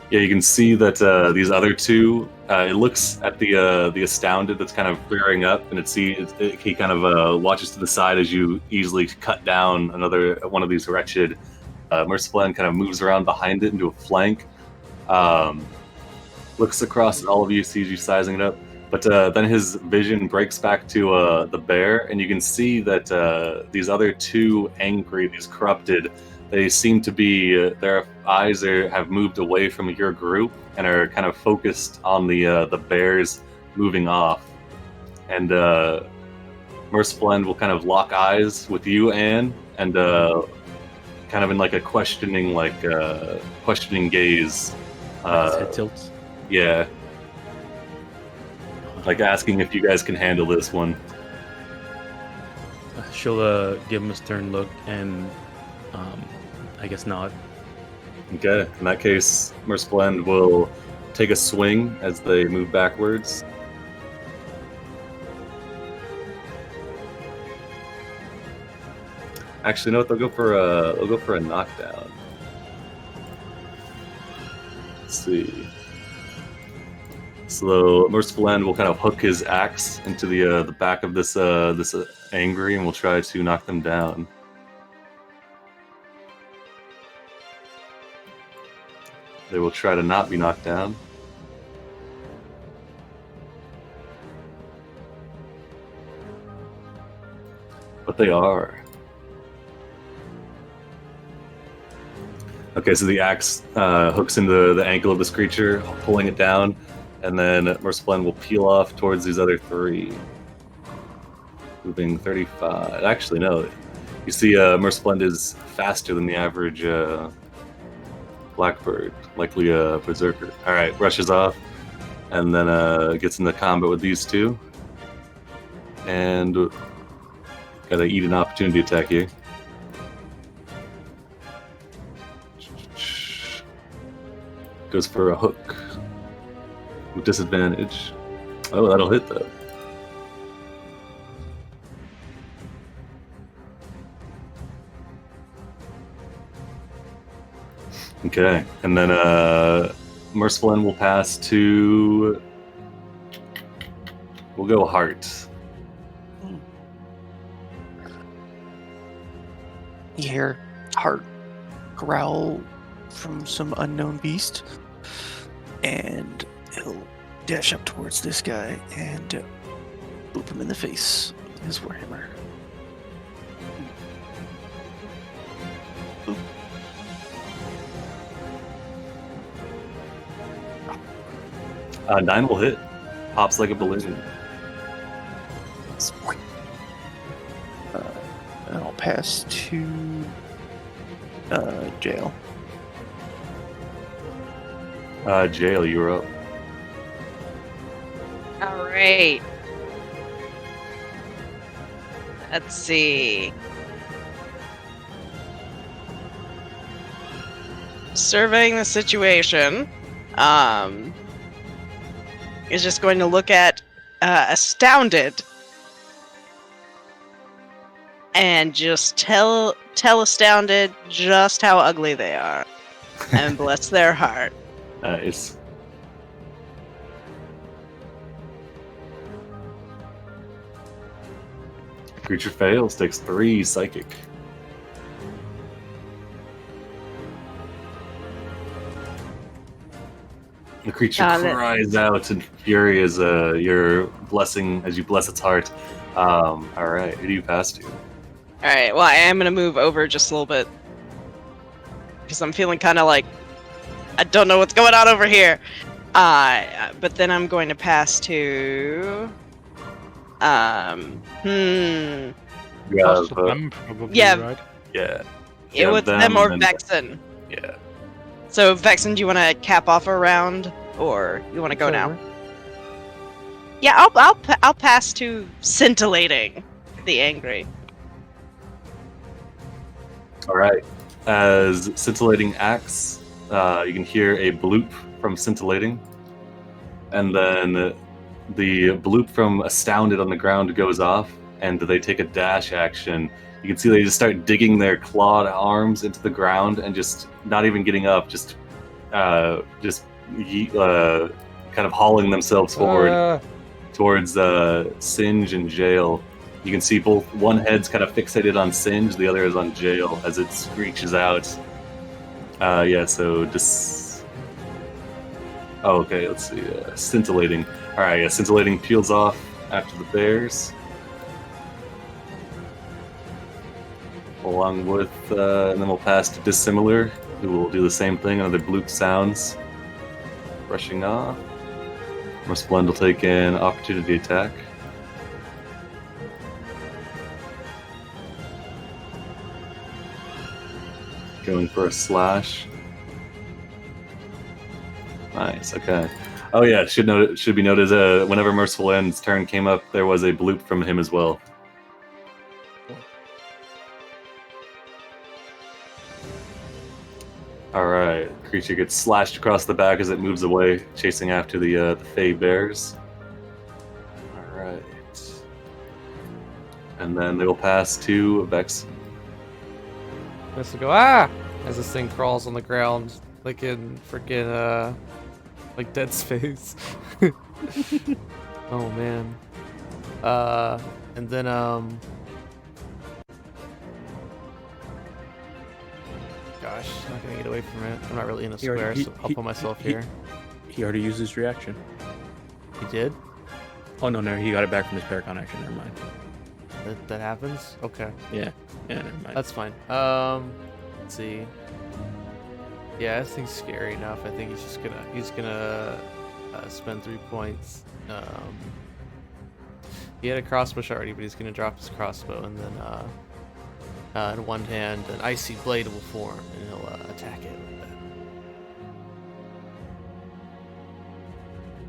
Yeah, you can see that these other two. It looks at the astounded that's kind of rearing up, and he kind of watches to the side as you easily cut down another one of these wretched. Merciful End kind of moves around behind it into a flank. Looks across at all of you, sees you sizing it up, but then his vision breaks back to the bear, and you can see that these other two angry, these corrupted, they seem to be, their eyes have moved away from your group and are kind of focused on the bears moving off. And Merciful End will kind of lock eyes with you, Anne, and kind of in like a questioning gaze. His head tilts. Yeah. Like asking if you guys can handle this one. She'll give him a stern look and I guess nod. Okay. In that case, Merciful End will take a swing as they move backwards. Actually, you know what? They'll go for a knockdown. Let's see. So Merciful End will kind of hook his axe into the back of this angry, and will try to knock them down. They will try to not be knocked down. But they are. Okay, so the axe hooks into the ankle of this creature, pulling it down, and then Merciful will peel off towards these other three. Moving 35. Actually, no. You see, Merciful is faster than the average Blackbird, likely a berserker. All right, rushes off, and then gets into combat with these two, and gotta eat an opportunity attack here. Goes for a hook with disadvantage. Oh, that'll hit though. Okay, and then Merciful End will pass to. We'll go Heart. You hear Heart growl from some unknown beast, and he'll dash up towards this guy and boop him in the face with his warhammer. Boop. 9 will hit. Pops like a balloon. And I'll pass to jail. Jail, you're up. All right. Let's see. Surveying the situation, is just going to look at Astounded and just tell Astounded just how ugly they are and bless their heart. Nice. Creature fails, takes 3 psychic. The creature cries out in fury as you're blessing, as you bless its heart. All right, who do you pass to? All right, well, I am going to move over just a little bit because I'm feeling kind of like I don't know what's going on over here. But then I'm going to pass to You Most have, of them, probably, yeah. right? yeah. it was them or and- Vexen. Yeah. So Vexen, do you want to cap off a round, or you want to go now? Yeah, I'll pass to Scintillating the Angry. All right. As Scintillating acts, you can hear a bloop from Scintillating, and then the bloop from Astounded on the ground goes off, and they take a dash action. You can see they just start digging their clawed arms into the ground and just not even getting up, just kind of hauling themselves forward towards Singe and Jail. You can see both, one head's kind of fixated on Singe, the other is on Jail as it screeches out. So just... Oh, okay, let's see. Scintillating. Alright, yeah, Scintillating peels off after the bears. Along with, and then we'll pass to Dissimilar, who will do the same thing, another bloop sounds. Rushing off. Splend will take an opportunity attack. Going for a slash. Nice, okay. Oh yeah, it should be noted, whenever Merciful End's turn came up, there was a bloop from him as well. Alright, creature gets slashed across the back as it moves away, chasing after the Fey Bears. Alright. And then they will pass to Vex. Has to go, ah! As this thing crawls on the ground, like in freaking, like Dead Space. Oh man. And then, gosh, I'm not gonna get away from it. I'm not really in a square, so I'll put myself here. He already used his reaction. He did? Oh no, he got it back from his Paragon action. Never mind. That happens? Okay. Yeah, never mind. That's fine. Let's see. Yeah, this thing's scary enough. I think he's gonna spend 3 points. He had a crossbow shot already, but he's gonna drop his crossbow, and then in one hand an icy blade will form, and he'll attack it with that.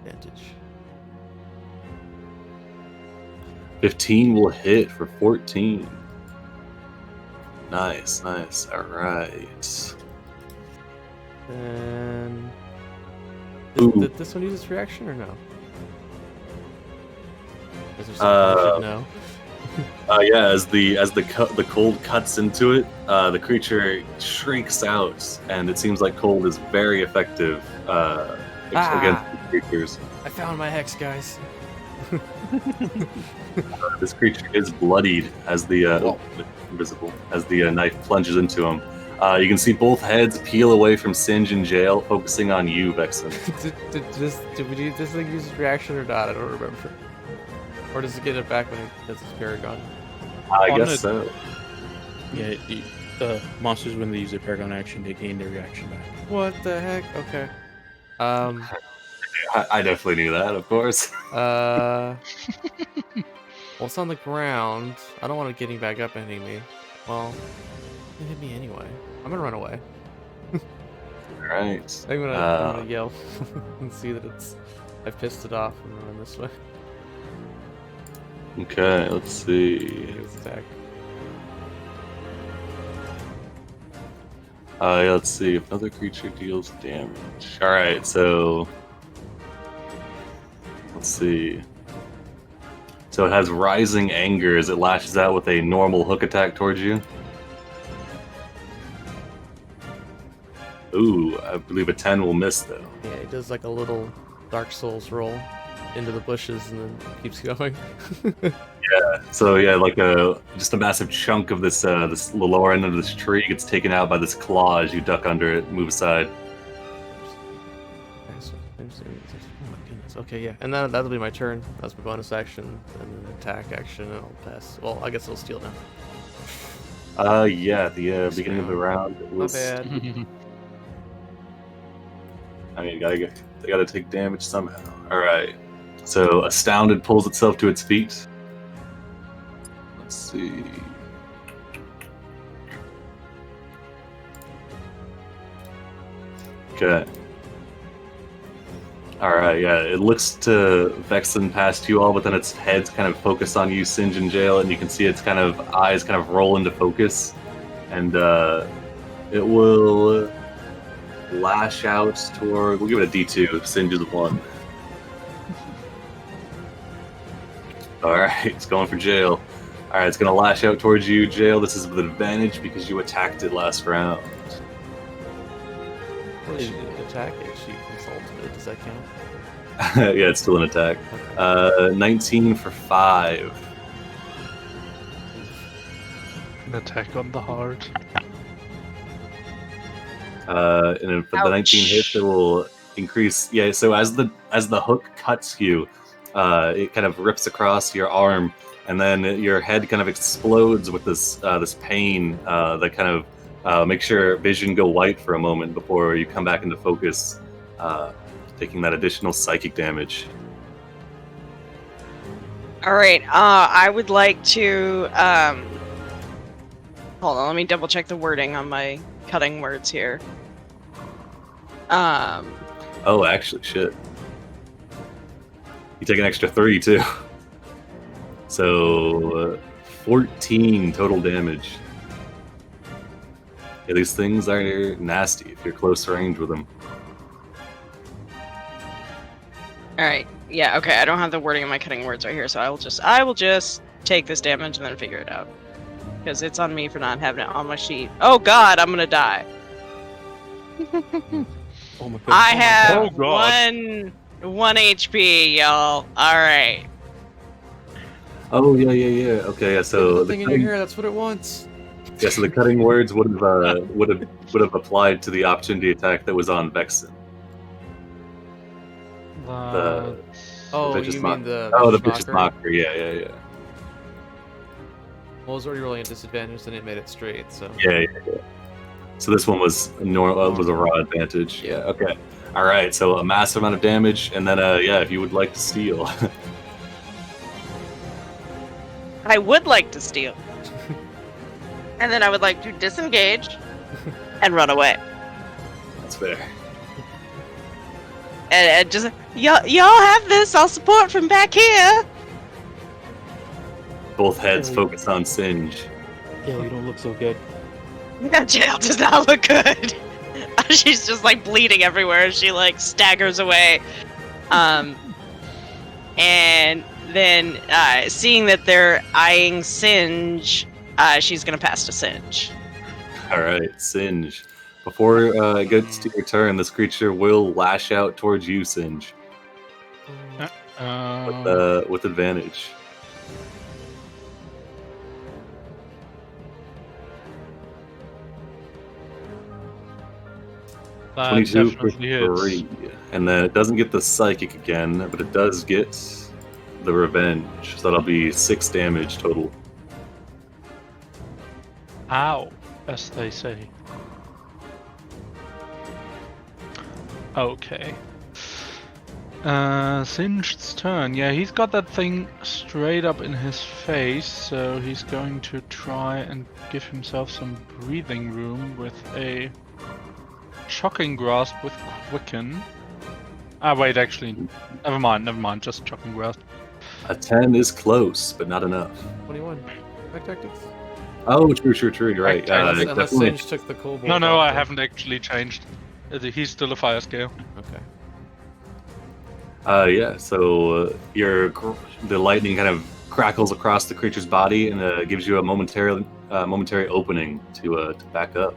Advantage. 15 will hit for 14. Nice. All right. And Ooh. did this one use its reaction or no? Is there something I should know? Yeah. As the cold cuts into it, the creature shrieks out, and it seems like cold is very effective against these creatures. I found my hex, guys. This creature is bloodied as the invisible as the knife plunges into him. You can see both heads peel away from Singe in jail, focusing on you, Vexen. Did we do this thing use its reaction or not? I don't remember. Or does it get it back when it gets its Paragon? I On guess it. so. Yeah, the monsters, when they use their Paragon action, they gain their reaction back. What the heck? Okay. I definitely knew that, of course. Well, it's on the ground. I don't want it getting back up and hitting me. Well, it hit me anyway. I'm gonna run away. All right. I'm gonna yell and see that I've pissed it off and run this way. Okay, let's see. Its attack. Yeah, let's see if another creature deals damage. All right, so let's see. So it has rising anger as it lashes out with a normal hook attack towards you. Ooh, I believe a 10 will miss though. Yeah, it does like a little Dark Souls roll into the bushes and then keeps going. So yeah, like just a massive chunk of this the lower end of this tree gets taken out by this claw as you duck under it, move aside. Oh my goodness. Okay, yeah, and that'll be my turn. That's my bonus action, and an attack action, and I'll pass. Well, I guess I'll steal now. Yeah, at the beginning of the round it My was. bad. I mean, they gotta take damage somehow. All right. So Astounded pulls itself to its feet. Let's see. Okay. All right. Yeah, it looks to Vexen past you all, but then its head's kind of focused on you, Singe in jail, and you can see its kind of eyes kind of roll into focus, and it will lash out toward. We'll give it a D2. Singe is 1. All right, it's going for jail. All right, it's going to lash out towards you, jail. This is with advantage because you attacked it last round. Well, she didn't attack it. She insulted it. Does that count? Yeah, it's still an attack. 19 for 5. An attack on the heart. And then for the 19 hits, it will increase. Yeah, so as the hook cuts you, it kind of rips across your arm, and then your head kind of explodes with this pain that kind of makes your vision go white for a moment before you come back into focus, taking that additional psychic damage. All right. I would like to. Hold on. Let me double check the wording on my cutting words here. Oh, actually, shit. You take an extra 3 too. So 14 total damage. Yeah, these things are nasty if you're close range with them. All right. Yeah. Okay. I don't have the wording of my cutting words right here, so I will just take this damage and then figure it out, because it's on me for not having it on my sheet. Oh God, I'm gonna die. Oh my goodness. I have Oh, God. one HP, y'all. All right. Oh yeah. Okay, yeah. So the thing in your hair, that's what it wants. Yeah, so the cutting words would have applied to the opportunity attack that was on Vexen. That's... Oh, Vicious you Mock- mean the Oh, the Vicious vicious Mocker? mocker. Yeah. Well, it was already rolling at disadvantage, then it made it straight, so. Yeah. So this one was was a raw advantage. Yeah. Okay. All right. So a massive amount of damage, and then yeah, if you would like to steal. I would like to steal. And then I would like to disengage and run away. That's fair. And just, y'all have this. I'll support from back here. Both heads focus on Singe. Yeah, you don't look so good. That jail does not look good. She's just like bleeding everywhere as she like staggers away. And then seeing that they're eyeing Singe, she's gonna pass to Singe. All right, Singe. Before it gets to your turn, this creature will lash out towards you, Singe, with advantage. That 22 for definitely hits. 3. And then it doesn't get the psychic again, but it does get the revenge. So that'll be 6 damage total. Ow, as they say. Okay. Singe's turn. Yeah, he's got that thing straight up in his face, so he's going to try and give himself some breathing room with a shocking grasp with quicken. Wait, actually, never mind, just shocking grasp. A 10 is close, but not enough. 21. Back tactics. Oh, true, you're right. Unless Definitely. Singe took the cold. No, I haven't actually changed. He's still a fire scale. Okay. Yeah, so the lightning kind of crackles across the creature's body and gives you a momentary opening to back up.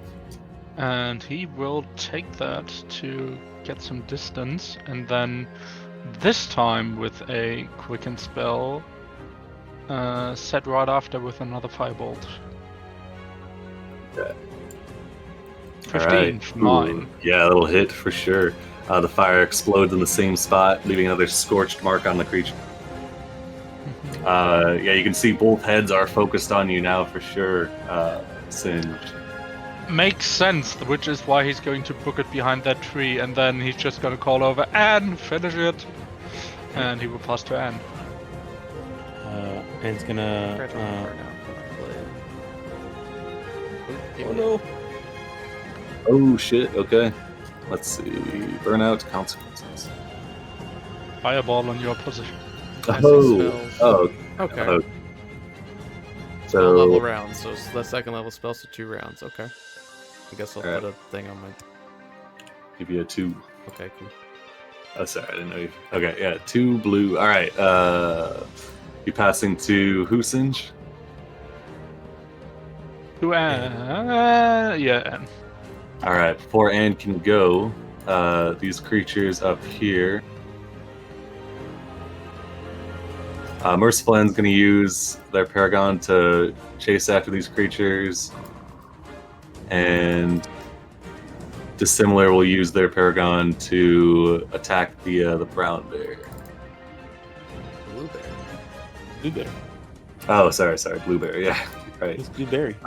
And he will take that to get some distance, and then this time with a quicken spell, set right after with another firebolt. Okay. 15 Alright. for mine. Yeah, a little hit for sure. The fire explodes in the same spot, leaving another scorched mark on the creature. Yeah, you can see both heads are focused on you now for sure, Singe. Makes sense, which is why he's going to book it behind that tree, and then he's just gonna call over and finish it. And he will pass to Anne. And it's gonna. Scratch on the card now. Oh no! Oh shit, okay. Let's see. Burnout consequences. Fireball on your position. Oh, Okay. oh. So So, level rounds, so it's the second level spell, so 2 rounds. Okay. I guess I'll Alright. put a thing on my. give you a 2. Okay, cool. Oh, sorry, I didn't know you. Okay, yeah, 2 blue. All right, you passing to who, Singe? To Anne. Yeah, Anne. All right, before Anne can go, these creatures up here. Merciful End's going to use their Paragon to chase after these creatures, and Dissimilar will use their Paragon to attack the brown bear. Blue bear. Blueberry. Oh, sorry, blue bear. Yeah, right. It's blueberry.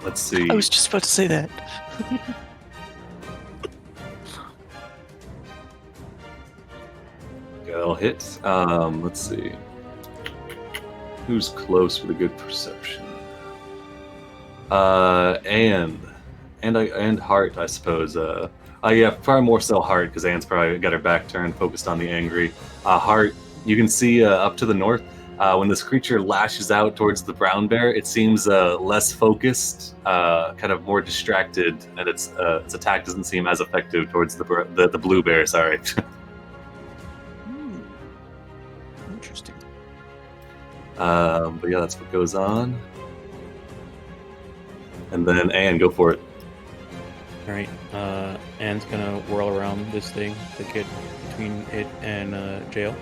Let's see. I was just about to say that. That'll hit. Let's see. Who's close with a good perception? And Heart, I suppose. Yeah, probably more so Heart, because Anne's probably got her back turned, focused on the angry. Heart, you can see up to the north, when this creature lashes out towards the brown bear, it seems less focused, kind of more distracted, and its attack doesn't seem as effective towards the blue bear. Sorry. Interesting. But yeah, that's what goes on. And then Anne, go for it. Alright, Anne's gonna whirl around this thing to get between it and jail.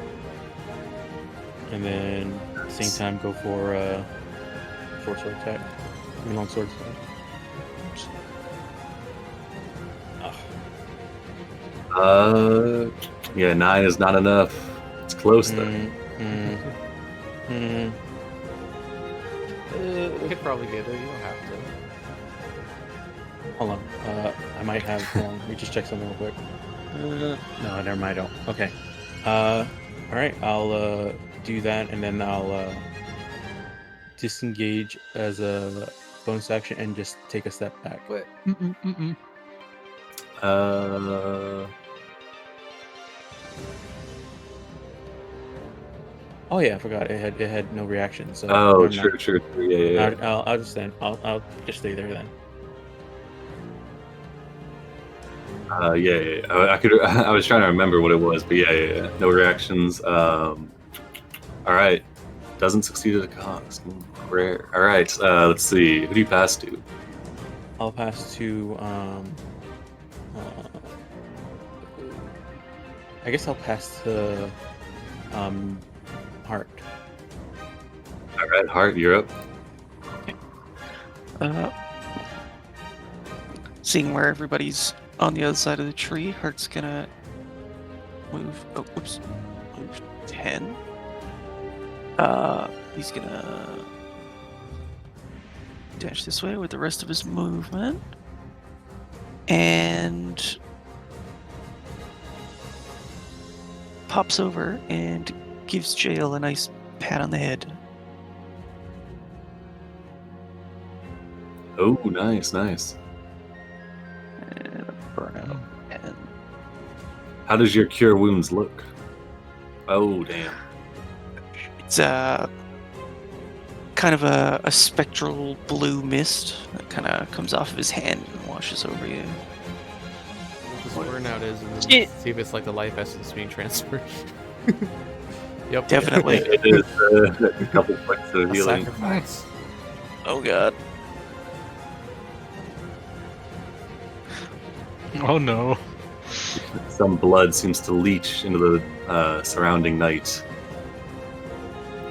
And then at the same time go for short sword attack. I mean long sword attack. Yeah, 9 is not enough. It's close though. You could probably get it. You don't have to. Hold on. I might have. Hold on. Let me just check something real quick. No, never mind. I don't. Okay. All right. I'll do that, and then I'll disengage as a bonus action and just take a step back. Wait. Oh yeah, I forgot. It had no reaction. So Oh, I'm not- true. Yeah. I'll just stand. I'll just stay there then. Yeah. I could. I was trying to remember what it was, but yeah. No reactions. All right. Doesn't succeed at a cost. Rare. All right. Let's see. Who do you pass to? I'll pass to I guess I'll pass to Heart. All right, Hart, you're up. Seeing where everybody's on the other side of the tree, Hart's gonna move. Oh, whoops. Move 10. He's gonna dash this way with the rest of his movement. And pops over and gives Jail a nice pat on the head. Oh, nice. And a burnout. And How does your cure wounds look? Oh, damn. it's kind of a spectral blue mist that kind of comes off of his hand and washes over you. This burnout is, and then Shit. see if it's like the life essence being transferred. Yep. Definitely. It is a couple points of A healing. sacrifice. Oh god. Oh no. Some blood seems to leach into the surrounding night.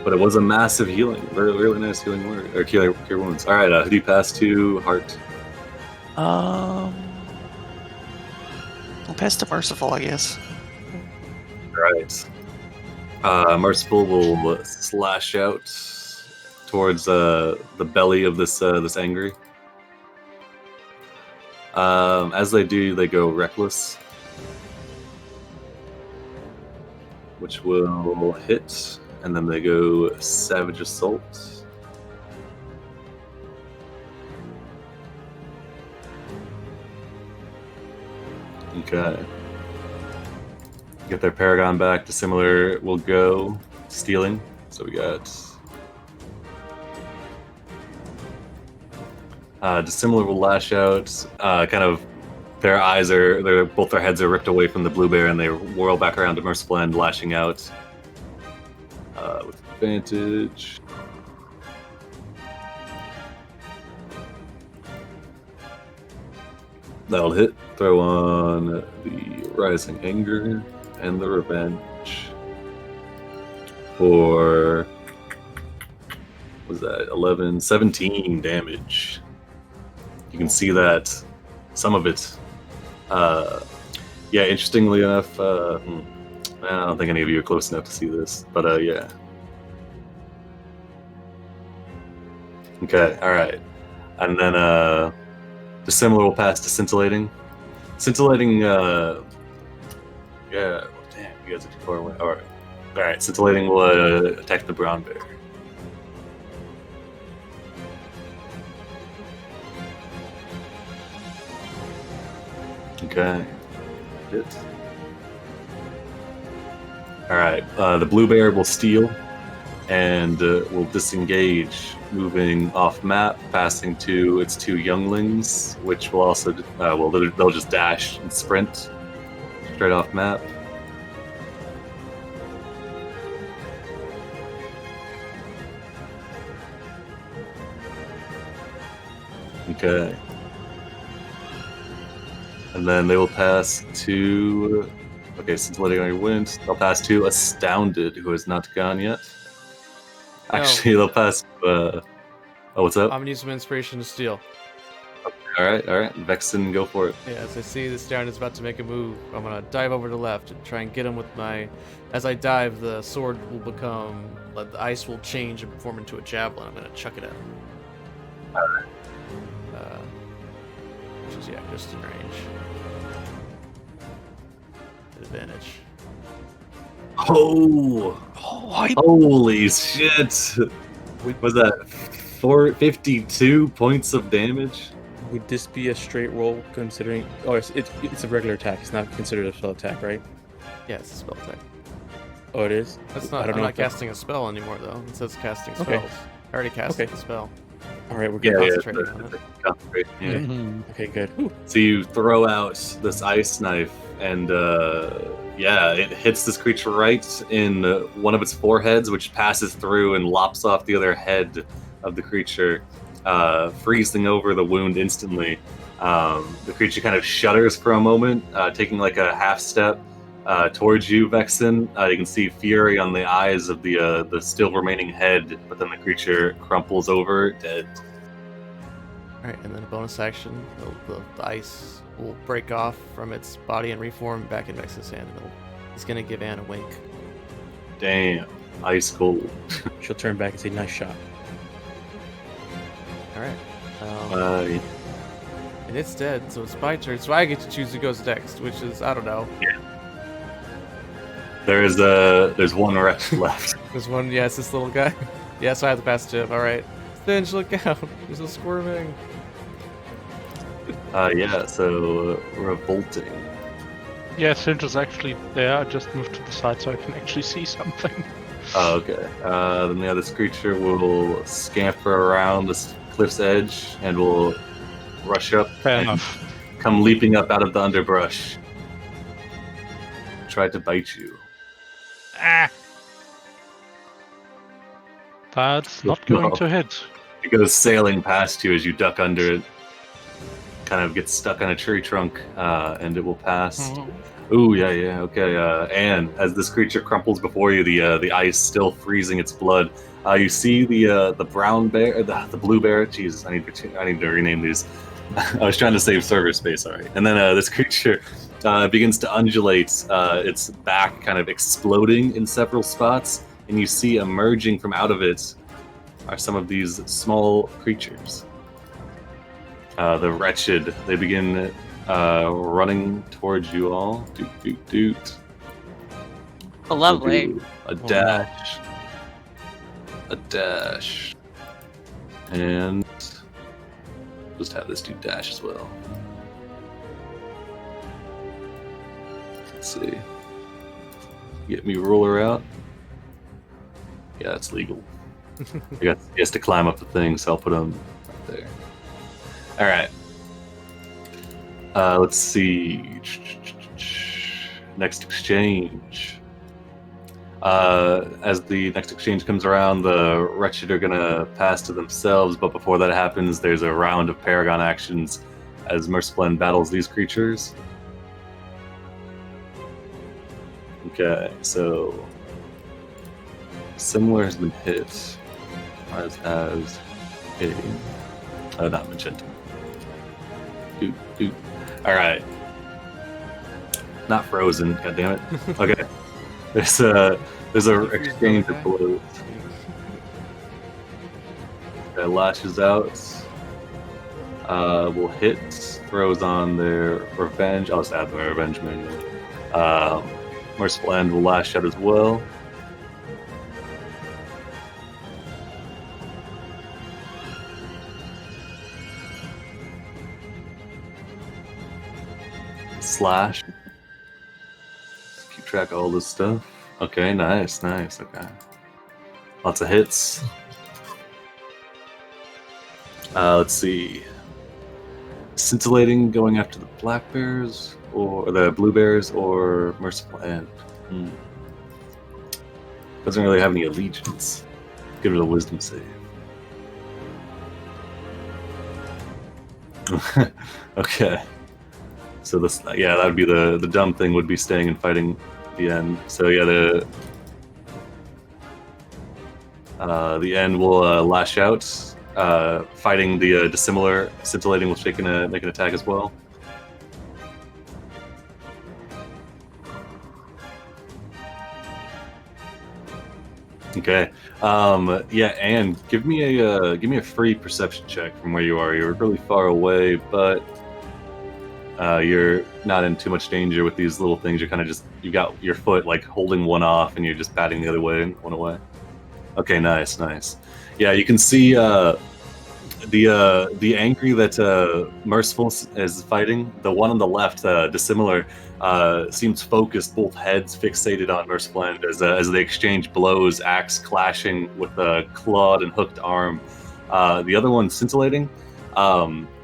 But it was a massive healing. Really nice healing word. Or cure wounds. Alright, who do you pass to? Heart. I'll pass to Merciful, I guess. Alright. Merciful will slash out towards the belly of this angry. As they do, they go reckless, which will hit, and then they go savage assault. Okay. Get their Paragon back. Dissimilar will go stealing. So we got Dissimilar will lash out. Kind of their eyes are both their heads are ripped away from the blue bear, and they whirl back around to Merciful End, lashing out with advantage. That'll hit. Throw on the Rising Anger and the Revenge for, what was that, 11, 17 damage. You can see that some of it, yeah, interestingly enough, I don't think any of you are close enough to see this, but yeah. Okay, alright. And then Dissimilar will pass to Scintillating. Scintillating, yeah, well, damn, you guys are too far away. Alright, Scintillating will attack the brown bear. Okay. Hit. Alright, the blue bear will steal and will disengage, moving off map, passing to its two younglings, which will also, they'll just dash and sprint straight off map. Okay. And then they will pass to, okay, since letting on your wind, they'll pass to Astounded, who has not gone yet. Actually, they'll pass. Oh, what's up? I'm gonna use some inspiration to steal. All right. Vexen, go for it. Yeah, as I see this down is about to make a move, I'm gonna dive over to the left and try and get him with my. As I dive, the sword will become. The ice will change and form into a javelin. I'm gonna chuck it at him. is, yeah, just in range. Advantage. Oh, holy shit! Was that 452 points of damage? Would this be a straight roll considering? Oh, it's a regular attack. It's not considered a spell attack, right? Yeah, it's a spell attack. Oh, it is. That's I not. don't I'm know not if that- casting a spell anymore, though. It says casting Okay. spells. I already cast the spell. All right, we're Yeah, good. Concentrating on it. Concentrate, yeah. Mhm. Okay, good. Whew. So you throw out this ice knife, and yeah, it hits this creature right in one of its foreheads, which passes through and lops off the other head of the creature, freezing over the wound instantly. The creature kind of shudders for a moment, taking like a half step towards you, Vexen. You can see fury on the eyes of the still remaining head, but then the creature crumples over, dead. Alright, and then a bonus action. The ice will break off from its body and reform back in Vex's hand. And he's going to give Anne a wink. Damn, ice cold. She'll turn back and say, "Nice shot." Alright. And it's dead, so it's my turn. So I get to choose who goes next, which is, I don't know. There's one wretch left. There's one, yeah, it's this little guy. Yeah, so I have to pass Jim. Alright. Finch, look out. There's a squirming. Yeah, so revolting. Yeah, Cinch is actually there. I just moved to the side so I can actually see something. Oh, okay. Then yeah, this creature will scamper around this cliff's edge and will rush up Fair and enough. come leaping up out of the underbrush. Try to bite you. Ah! That's not going to hit. It goes sailing past you as you duck under it. Kind of gets stuck on a tree trunk, and it will pass. Ooh, yeah, okay. And as this creature crumples before you, the ice still freezing its blood, you see the brown bear, the blue bear. Jesus, I need to rename these. I was trying to save server space, alright. And then this creature begins to undulate, its back kind of exploding in several spots, and you see emerging from out of it are some of these small creatures. The wretched, they begin running towards you all. Doot, doot, doot. Oh, lovely. We'll do a dash. A dash. And just have this do dash as well. Let's see. Get me ruler out. Yeah, it's legal. He has to climb up the thing, so I'll put him right there. Alright. Let's see. Next exchange. As the next exchange comes around, the wretched are gonna pass to themselves, but before that happens, there's a round of Paragon actions as Merciful battles these creatures. Okay, so similar has been hit, as has a not magenta. Doot. All right, not frozen. God damn it. Okay, there's a exchange of blows. That lashes out. Will hit. Throws on their revenge. I'll just add my revenge manually. Merciful End will lash out as well. Slash. Just keep track of all this stuff. Okay, nice. Okay. Lots of hits. Let's see. Scintillating going after the black bears or the blue bears or Merciful End. Doesn't really have any allegiance. Give it a wisdom save. Okay. So this, yeah, that would be the dumb thing would be staying and fighting the end. So yeah, the end will lash out, fighting the dissimilar. Scintillating will make an attack as well. Okay. Yeah, and give me a free perception check from where you are. You're really far away, but You're not in too much danger with these little things. You're kind of you got your foot like holding one off, and you're just batting the other way, one away. Okay, nice. Yeah, you can see the angry that Merciful is fighting. The one on the left, Dissimilar, seems focused, both heads fixated on Merciful End as they exchange blows, axe clashing with a clawed and hooked arm. The other one, Scintillating,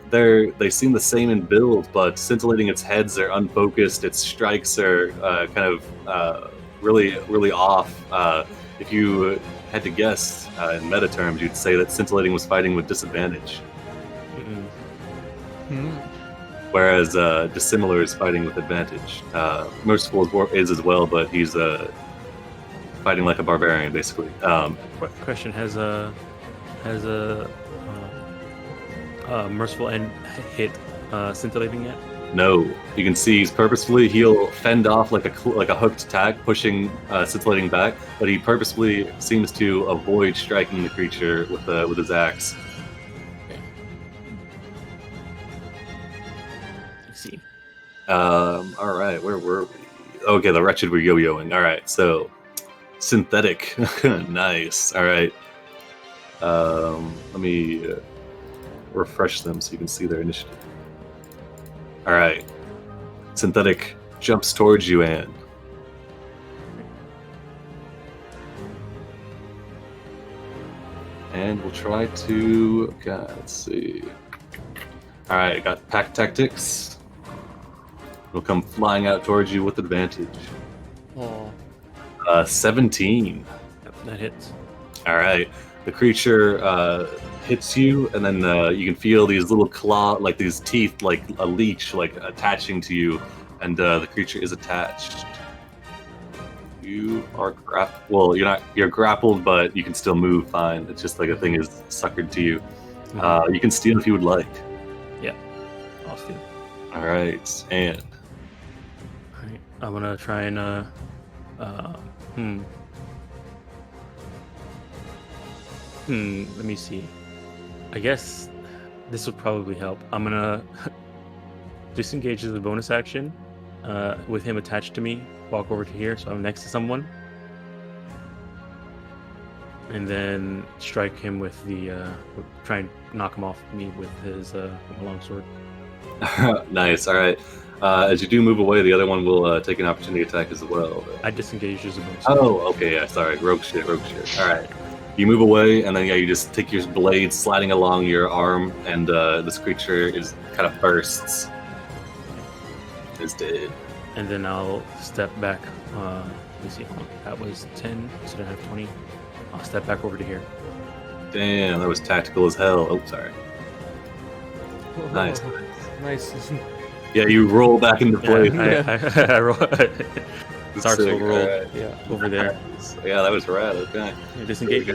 they seem the same in build, but Scintillating, its heads are unfocused, its strikes are kind of really off. If you had to guess in meta terms, you'd say that Scintillating was fighting with disadvantage. Whereas Dissimilar is fighting with advantage. Merciful is as well, but he's fighting like a barbarian, basically. Question: Has Merciful End hit Scintillating yet? No, you can see he'll fend off like a hooked attack, pushing Scintillating back, but he purposefully seems to avoid striking the creature with his axe. See. All right, where were we? Okay, the Wretched were yo-yoing. All right, so Synthetic, nice. All right, let me refresh them so you can see their initiative. All right, Synthetic jumps towards you, Anne. And we'll try to. God, let's see. All right, got Pack Tactics. It'll come flying out towards you with advantage. Oh. 17. Yep, that hits. All right, the creature hits you, and then you can feel these little like these teeth, like a leech, like attaching to you, and the creature is attached. You are well, you're grappled, but you can still move fine. It's just like a thing is suckered to you. You can steal if you would like. Yeah, I'll steal. All right, and Alright, I'm gonna try and let me see. I guess this would probably help. I'm gonna disengage as a bonus action, with him attached to me. Walk over to here, so I'm next to someone, and then strike him with the try and knock him off me with his longsword. nice. All right. As you do move away, the other one will take an opportunity attack as well. I disengaged as a bonus. Oh, okay. Yeah, sorry. Rogue shit. All right. You move away, and then you just take your blade sliding along your arm, and this creature is kind of bursts. Is dead. And then I'll step back. Let me see. That was 10, so I have 20. I'll step back over to here. Damn, that was tactical as hell. Oh, sorry. Nice. Nice. Yeah, you roll back into place. I roll. Starts roll Yeah. over there. Yeah, that was rad. Okay. Yeah, disengage.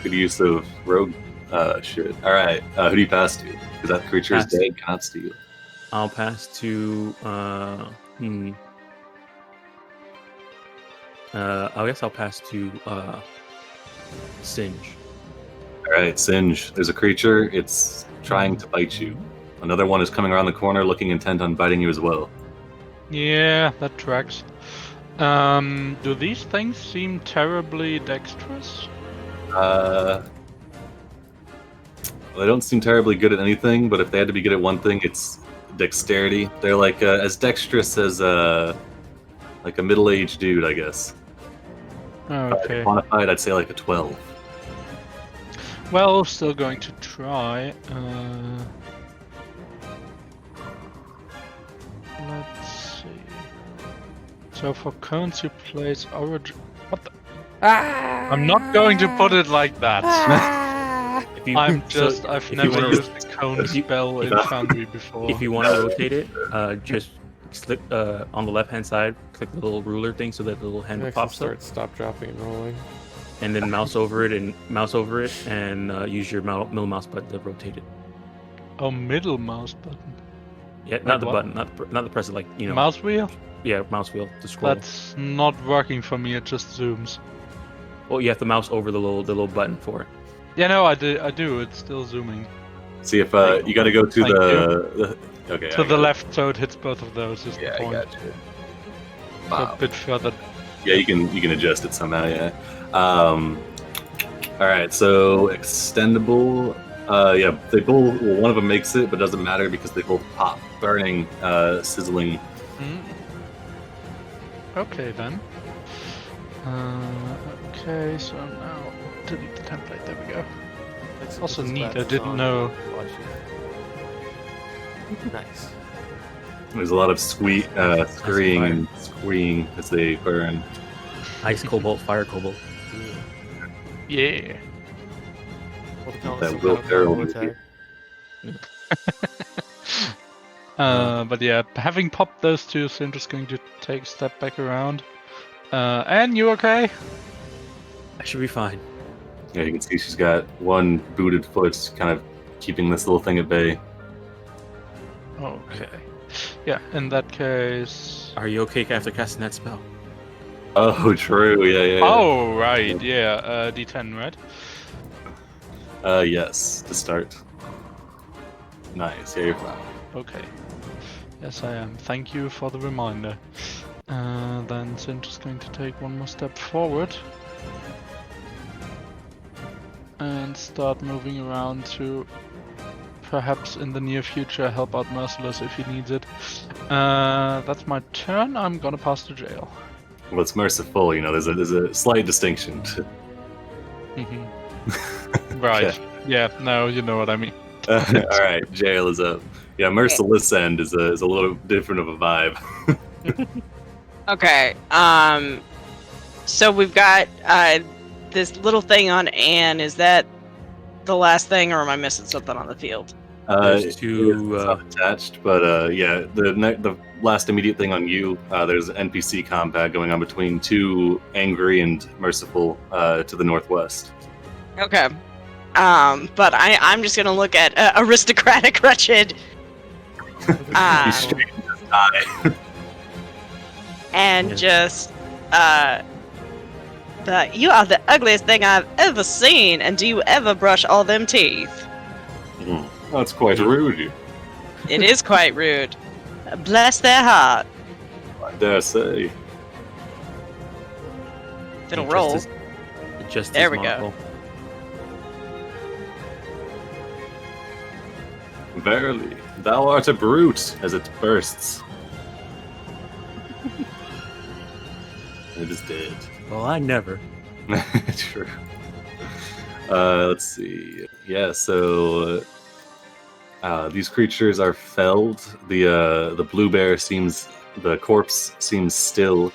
Good use of rogue shit. All right. Who do you pass to? Because that creature is dead. Cannot steal. I'll pass to. I guess I'll pass to Singe. All right, Singe. There's a creature. It's trying to bite you. Another one is coming around the corner, looking intent on biting you as well. Yeah, that tracks. Do these things seem terribly dexterous? They don't seem terribly good at anything, but if they had to be good at one thing, it's dexterity. They're like as dexterous as like a middle-aged dude, I guess. Okay. Quantified, I'd say like a 12. Well, still going to try. Let's see. So for cones you place origin. What the? I'm not going to put it like that. I've never used the cone spell in Foundry before. If you want to rotate it, just click on the left-hand side, click the little ruler thing so that the little hand pops up. Stop, dropping, and rolling. And then mouse over it and use your middle mouse button to rotate it. Oh, middle mouse button. Yeah, not the button, not the press, like, you know. Mouse wheel? Yeah, mouse wheel to scroll. That's not working for me. It just zooms. Well, you have to mouse over the little button for it. Yeah, no, I do. It's still zooming. See if you got to go to Okay. To the left, so it hits both of those. Is Yeah, the I point. got you. A bit further. Yeah, you can adjust it somehow. Yeah. All right. So extendable. Yeah, they both. Well, one of them makes it, but doesn't matter because they both pop, burning, sizzling. Okay then. Okay, so now delete the template. There we go. Also This is neat, bad I didn't song. know. Watch it. Nice. There's a lot of screeing and squeeing as they burn. Ice cobalt, fire cobalt. Yeah. What the hell That is some Will kind of Ferrell combo movie. attack? But yeah, having popped those two, so I'm just going to take a step back around. And you okay? I should be fine. Yeah, you can see she's got one booted foot, kind of keeping this little thing at bay. Okay. Yeah, in that case. Are you okay after casting that spell? Oh, true. Yeah. Oh, right. Yeah. D10, right? Yes, to start. Nice. Yeah, you're fine. Okay. Yes, I am. Thank you for the reminder. Then Cinch is going to take one more step forward. And start moving around to perhaps in the near future help out Merciless if he needs it. That's my turn. I'm gonna pass to jail. Well, it's merciful. You know, there's a slight distinction. Right. Okay. Yeah, no, you know what I mean. All right, jail is up. Yeah, merciless end is a little different of a vibe. Okay. So we've got this little thing on Anne. Is that the last thing, or am I missing something on the field? There's two. It's not attached, but yeah, the last immediate thing on you. There's an NPC combat going on between two angry and merciful to the northwest. Okay. But I'm just gonna look at aristocratic wretched. He's straight in his eye. And Yeah. just you are the ugliest thing I've ever seen, and do you ever brush all them teeth? That's quite rude. It is quite rude. Bless their heart. I dare say. It'll roll. There we go. Verily, thou art a brute, as it bursts. It is dead. Well, I never. True. Let's see. Yeah, so these creatures are felled. The blue bear the corpse seems still,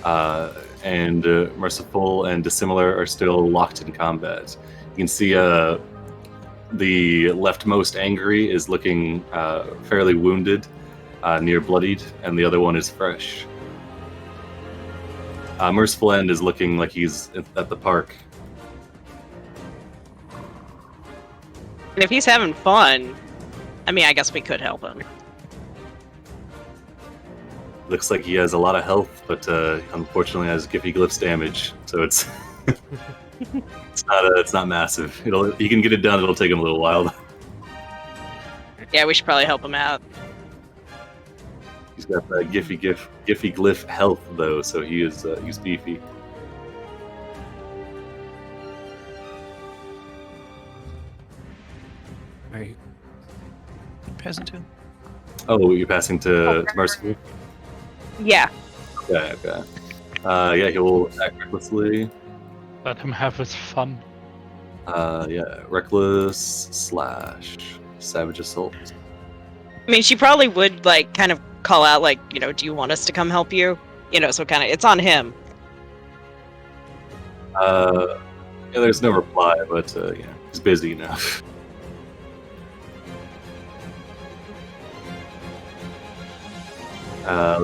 and merciful and dissimilar are still locked in combat. You can see the leftmost angry is looking fairly wounded, near bloodied, and the other one is fresh. Merciful End is looking like he's at the park. And if he's having fun, I mean, I guess we could help him. Looks like he has a lot of health, but unfortunately has Giffyglyph's damage, so it's it's not massive. He can get it done. It'll take him a little while. Yeah, we should probably help him out. He's got the Giffyglyph health though, so he's beefy. Right. Passing to. Oh, you're passing to Merciful? Yeah. Okay. Yeah, he'll act recklessly. Let him have his fun. Yeah, reckless / savage assault. I mean, she probably would, like, kind of call out, like, you know, do you want us to come help you? You know, so kind of, it's on him. Yeah, there's no reply, but yeah, he's busy now.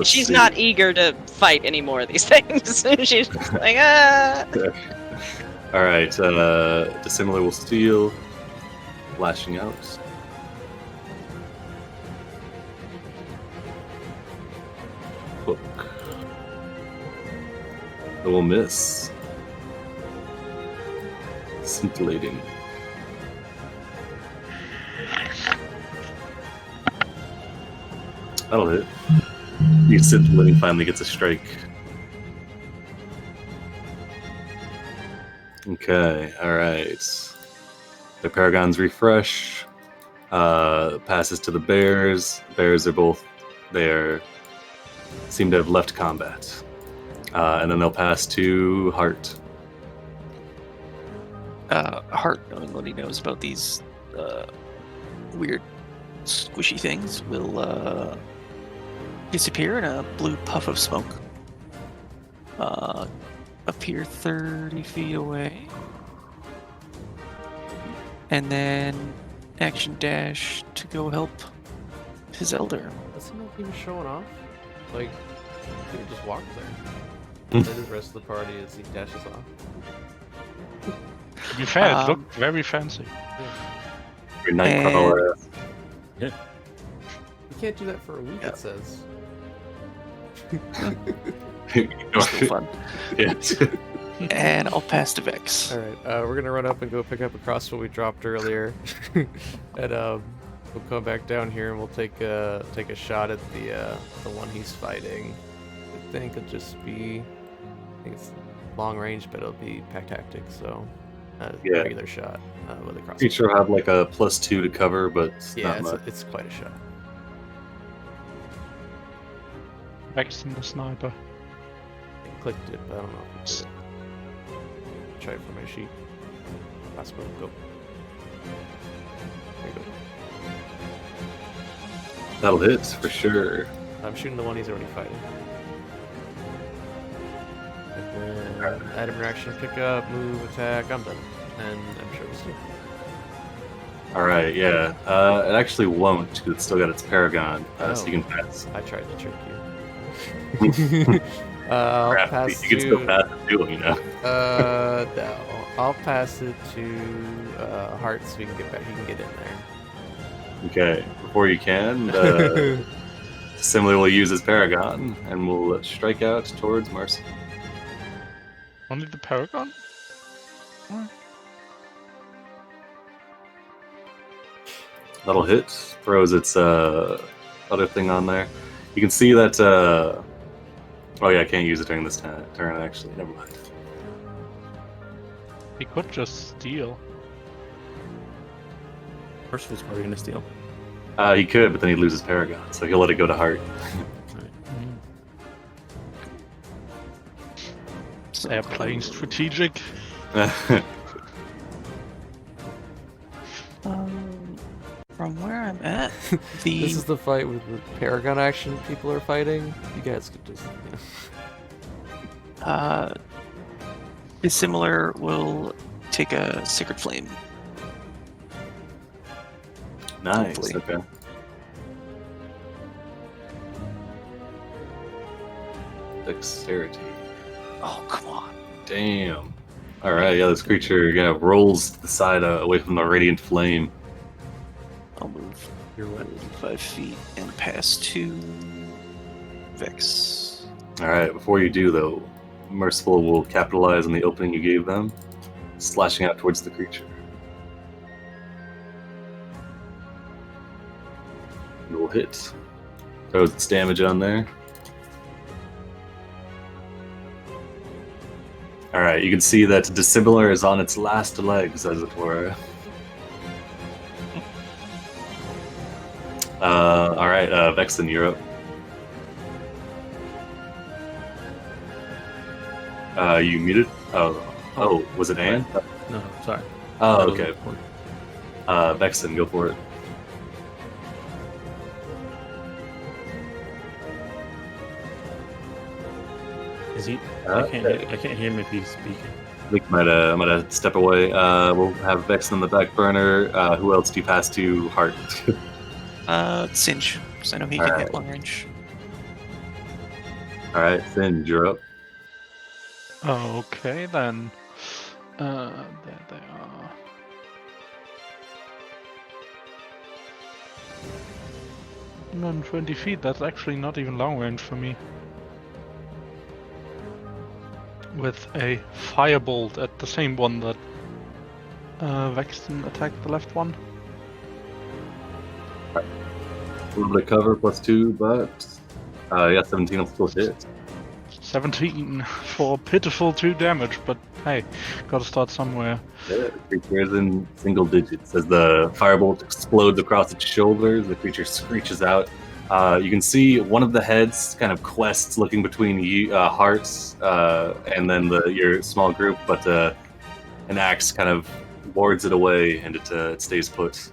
She's not eager to fight any more of these things. She's just like, ah. All right, dissimilar will steal, lashing out. Hook. It will miss. Scintillating. That'll hit. You sit when he finally gets a strike. Okay, alright. The Paragons refresh. Passes to the Bears. Bears are seem to have left combat. And then they'll pass to Hart. Hart, knowing what he knows about these weird squishy things, will disappear in a blue puff of smoke. Appear 30 feet away. And then action dash to go help his elder. Doesn't know if he was showing off. Like, he would just walk there. Then the rest of the party as he dashes off. To be fair, it looked very fancy. Your Nightcrawler. You can't do that for a week, it says. Still fun. Yeah. And I'll pass to Vex. Alright, we're gonna run up and go pick up a crossbow we dropped earlier. And we'll come back down here and we'll take a shot at the one he's fighting. I think it'll just be, I think it's long range, but it'll be pack tactics, so Yeah. regular shot with a crossbow. Feature will have like a +2 to cover, but it's Yeah, not much. it's quite a shot. Vexen the sniper. I clicked it, but I don't know if it did it. Try it for my sheet. Crossbow, go. There you go. That'll hit for sure. I'm shooting the one he's already fighting. And then item interaction, pick up, move, attack, I'm done. And I'm sure it's done. Alright, yeah. It actually won't, because it's still got its Paragon, so you can pass. I tried to trick you. I'll Crap, pass you can still pass it too, you know. No. I'll pass it to Hart so we can get back. He can get in there. Okay, before you can, similarly use his Paragon, and we'll strike out towards Marcy. Only the Paragon? That'll hit. Throws its other thing on there. You can see that. Oh yeah, I can't use it during this turn. Actually, never mind. He could just steal. Merciful's probably gonna steal. He could, but then he'd lose his Paragon, so he'll let it go to Hart. They're playing strategic. From where I'm at, This is the fight with the Paragon action people are fighting. You guys could just. Dissimilar will take a Sacred Flame. Nice. Hopefully. Okay. Dexterity. Oh, come on. Damn. All right. Yeah, this creature rolls to the side away from the radiant flame. I'll move You're what? 5 feet and pass to Vex. All right. Before you do, though, Merciful will capitalize on the opening you gave them, slashing out towards the creature. It will hit. Throws its damage on there. All right. You can see that Dissimilar is on its last legs, as it were. All right, Vexen, you're up. You muted? Oh, was it Anne? No, sorry. Oh, okay. Vexen, go for it. Is he? Okay. I can't hear him if he's speaking. I think I might step away. We'll have Vexen on the back burner. Who else do you pass to? Hart. Singe, because I know he can Alright. hit long range. All right, Finn, you're up. Okay then. There they are. And 20 feet, that's actually not even long range for me. With a firebolt at the same one that Vexen attacked the left one. a little bit of cover, +2, but yeah, 17 will still hit. 17 for pitiful 2 damage, but hey, gotta start somewhere. Yeah, the creature is in single digits. As the firebolt explodes across its shoulders, the creature screeches out. You can see one of the heads kind of quests looking between you, hearts, and then your small group, but an axe kind of wards it away, and it stays put.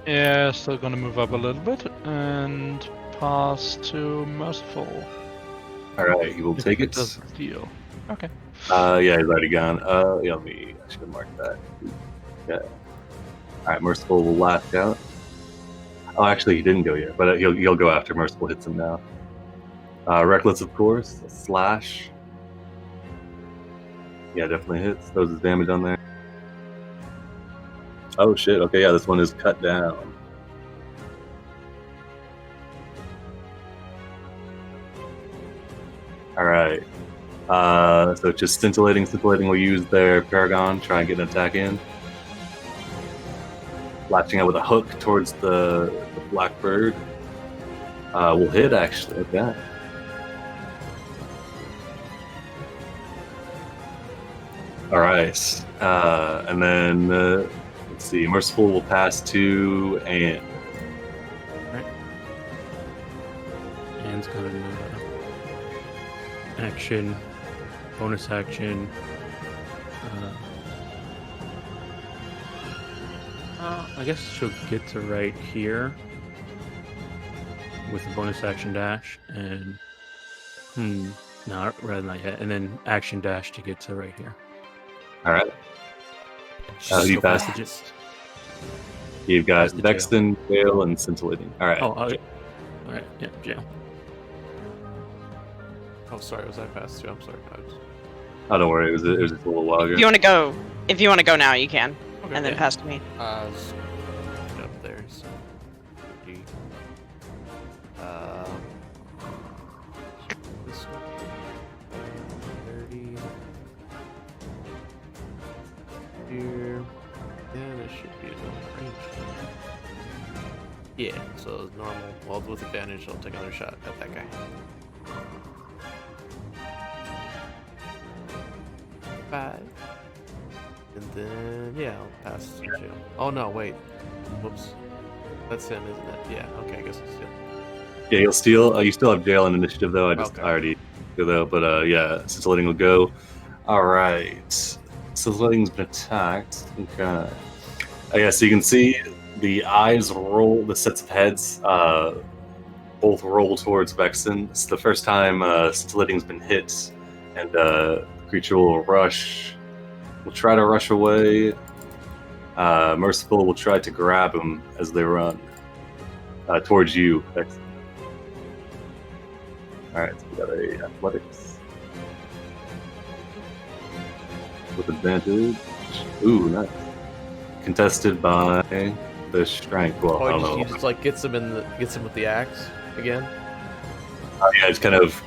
Yeah, still gonna move up a little bit and pass to Merciful. All right, you will take it. Deal. Okay. Yeah, he's already gone. Yeah, I should have marked that. Yeah. All right, Merciful will lash out. Oh, actually, he didn't go yet, but he'll go after Merciful hits him now. Reckless, of course. A slash. Yeah, definitely hits. Throws his damage on there. Oh shit. Okay, yeah, this one is cut down. All right. So just scintillating. Scintillating will use their Paragon, try and get an attack in. Latching out with a hook towards the Blackbird. Will hit, actually. Okay. All right. And then, let's see. Merciful will pass to Anne. Right. Anne's going to action, bonus action. I guess she'll get to right here with the bonus action dash, and no, rather not yet, and then action dash to get to right here. All right. You passed. You've got Vexen, Vale, and Scintillating. All right. Oh, okay. All right. Yeah, jail. Oh, sorry, was I past too? I'm sorry. Oh, don't worry. It was just a little while ago. If you want to go now, you can, Okay, and then pass to me. Just up there. So, this one. 30. Here. Yeah, this should be a range. Yeah, so normal. Well, with advantage, I'll take another shot at that guy. 5. And then, yeah, I'll pass to jail. Oh, no, wait. Whoops. That's him, isn't it? Yeah, okay, I guess it's still. Yeah, you'll steal. You still have Jail and Initiative, though. I already do, though. But yeah, Scintillating will go. All right. Scintillating's been attacked. Okay. Yeah, so you can see the eyes roll, the sets of heads both roll towards Vexen. It's the first time Scintillating's been hit, and the creature will rush. Will try to rush away. Merciful will try to grab him as they run towards you, Vexen. Alright, so we got a athletics. With advantage. Ooh, nice. Contested by the strength. Well, I don't know. He just like gets him with the axe again? Yeah, it's kind of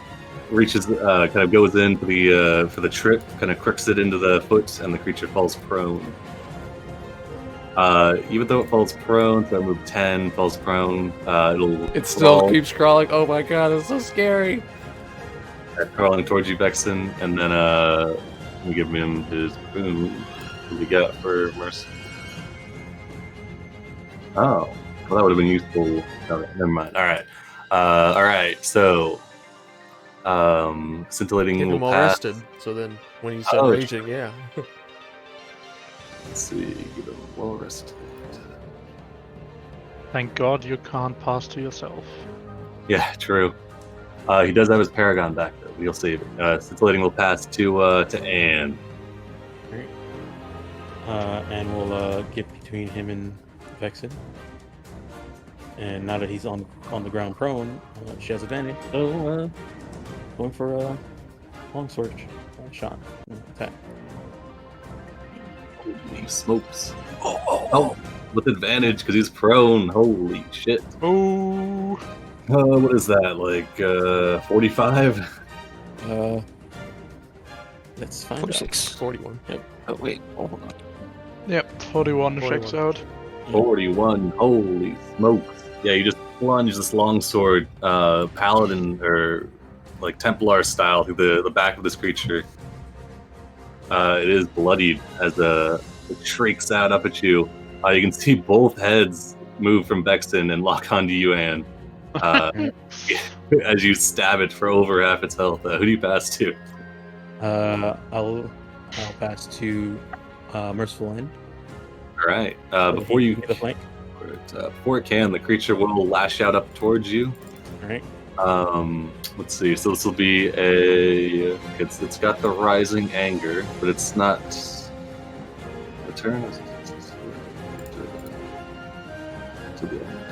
reaches, kind of goes in for the trip, kind of crooks it into the foot, and the creature falls prone. Even though it falls prone, so I move 10, falls prone, It still keeps crawling. Oh my god, it's so scary. Crawling towards you, Vexen, and then we give him his boom. What do we got for Mercy? Oh, well, that would have been useful. Okay, never mind. All right. So, Scintillating Get him will all pass. rested, so then when he's done raging, yeah. Let's see, give him well rested. Thank God you can't pass to yourself. Yeah, true. He does have his Paragon back, though. You'll save it. Scintillating will pass to Anne. And we'll get between him and Vexen. And now that he's on the ground prone, she has advantage. So going for a longsword shot attack. Holy smokes! Oh, with advantage because he's prone. Holy shit! Oh, What is that? Like 45? Let's find 46. 41. Yep. Oh, wait. Hold on. yep, 41 checks out. 41. Holy smokes! you just plunge this longsword, paladin or like Templar style, through the back of this creature. It is bloodied as it shrieks out up at you. You can see both heads move from Bexton and lock onto you, Anne. As you stab it for over half its health. Who do you pass to? I'll pass to Merciful End. All right. Before the flank. Before it can, the creature will lash out up towards you. All right. Let's see. So this will be it's got the rising anger, but it's not. The turn is to the end.